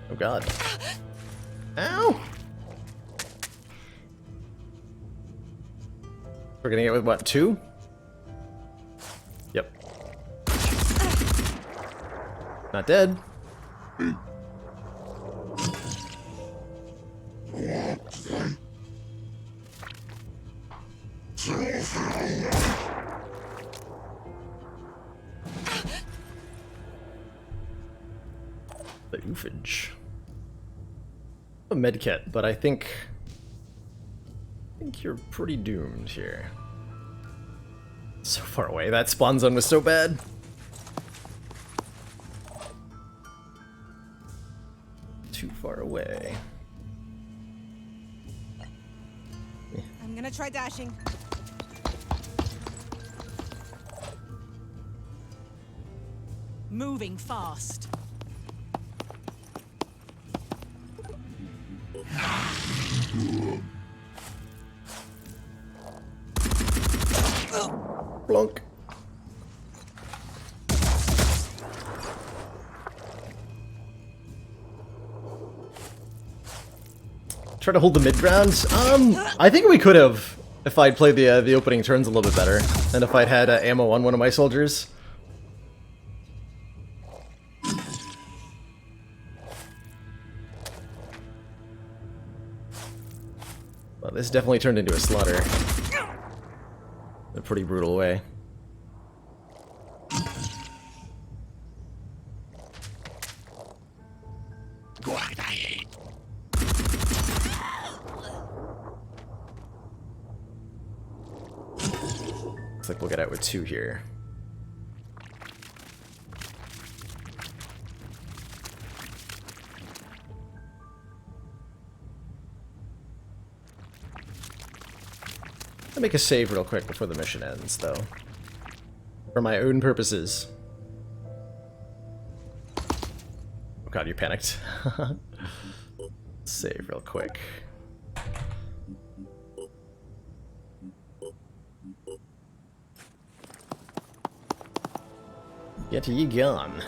Oh god. Ow! We're gonna get with what, 2? Yep. Not dead. The oofage. A medkit, but I think you're pretty doomed here. So far away. That spawn zone was so bad. Too far away. I'm gonna try dashing. Moving fast. Blunk. Try to hold the mid ground. I think we could have if I'd played the opening turns a little bit better, and if I'd had ammo on one of my soldiers. Well, this definitely turned into a slaughter. In a pretty brutal way. Looks like we'll get out with 2 here. I'll make a save real quick before the mission ends, though. For my own purposes. Oh god, you panicked. Save real quick. Get ye gone.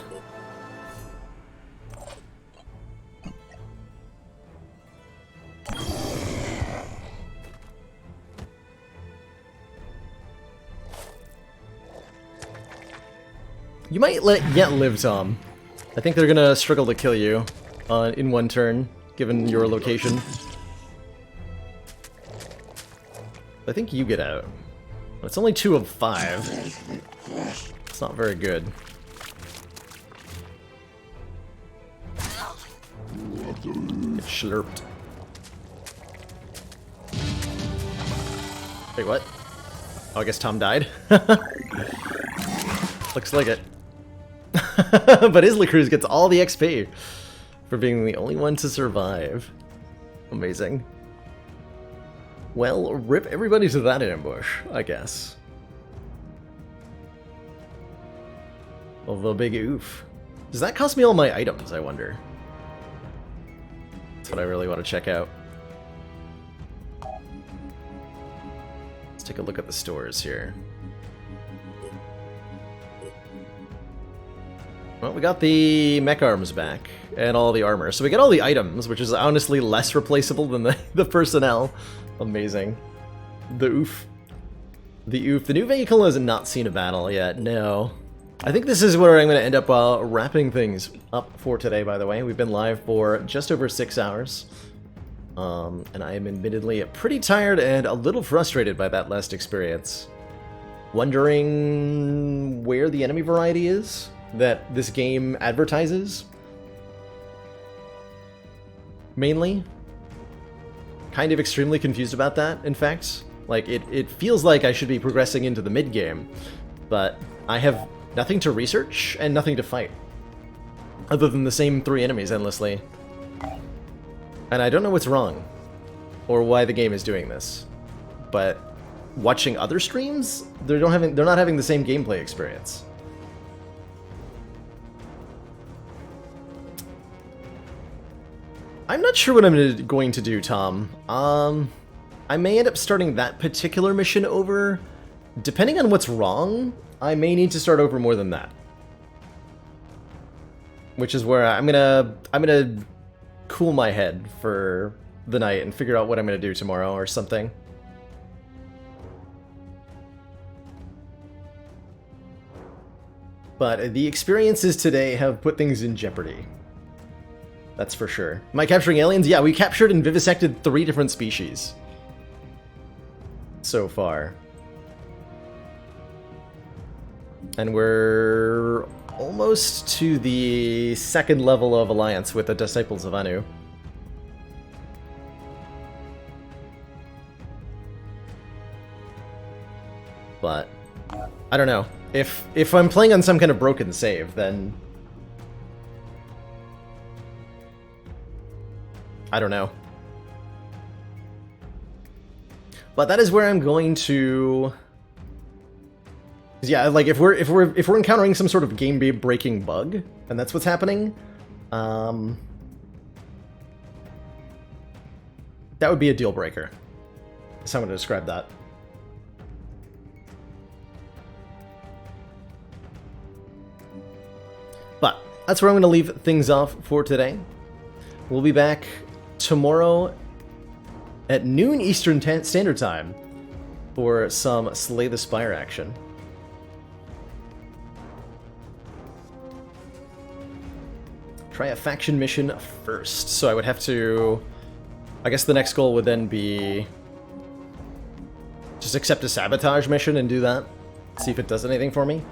You might yet live, Tom. I think they're gonna struggle to kill you in one turn, given your location. I think you get out. It's only 2 of 5. It's not very good. Get slurped. Wait, what? Oh, I guess Tom died? Looks like it. But Isla Cruz gets all the XP for being the only one to survive. Amazing. Well, rip everybody to that ambush, I guess. Although big oof. Does that cost me all my items, I wonder? That's what I really want to check out. Let's take a look at the stores here. Well, we got the mech arms back, and all the armor. So we get all the items, which is honestly less replaceable than the personnel. Amazing. The oof. The oof. The new vehicle has not seen a battle yet, no. I think this is where I'm going to end up wrapping things up for today, by the way. We've been live for just over 6 hours. And I am admittedly pretty tired and a little frustrated by that last experience. Wondering where the enemy variety is that this game advertises. Mainly. Kind of extremely confused about that, in fact. Like, it feels like I should be progressing into the mid-game, but I have nothing to research and nothing to fight. Other than the same 3 enemies endlessly. And I don't know what's wrong, or why the game is doing this. But watching other streams, they're not having the same gameplay experience. I'm not sure what I'm going to do, Tom. I may end up starting that particular mission over. Depending on what's wrong, I may need to start over more than that. Which is where I'm gonna cool my head for the night and figure out what I'm gonna do tomorrow or something. But the experiences today have put things in jeopardy. That's for sure. Am I capturing aliens? Yeah, we captured and vivisected 3 different species. So far. And we're almost to the 2nd level of alliance with the Disciples of Anu. But I don't know. If I'm playing on some kind of broken save, then I don't know. But that is where I'm going to. Yeah, like if we're encountering some sort of game-breaking bug, and that's what's happening, that would be a deal breaker. That's how I'm going to describe that. But that's where I'm going to leave things off for today. We'll be back tomorrow at noon Eastern Standard Time for some Slay the Spire action. Try a faction mission first. So I would have to. I guess the next goal would then be just accept a sabotage mission and do that. See if it does anything for me.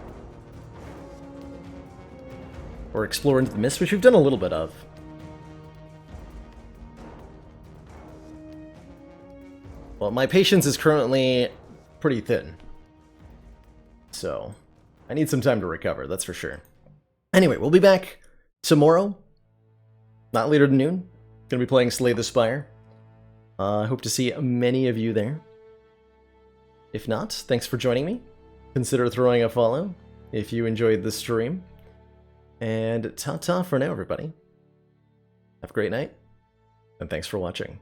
Or explore into the mist, which we've done a little bit of. Well, my patience is currently pretty thin. So I need some time to recover, that's for sure. Anyway, we'll be back tomorrow, not later than noon. Gonna be playing Slay the Spire. I hope to see many of you there. If not, thanks for joining me. Consider throwing a follow if you enjoyed the stream. And ta-ta for now, everybody. Have a great night, and thanks for watching.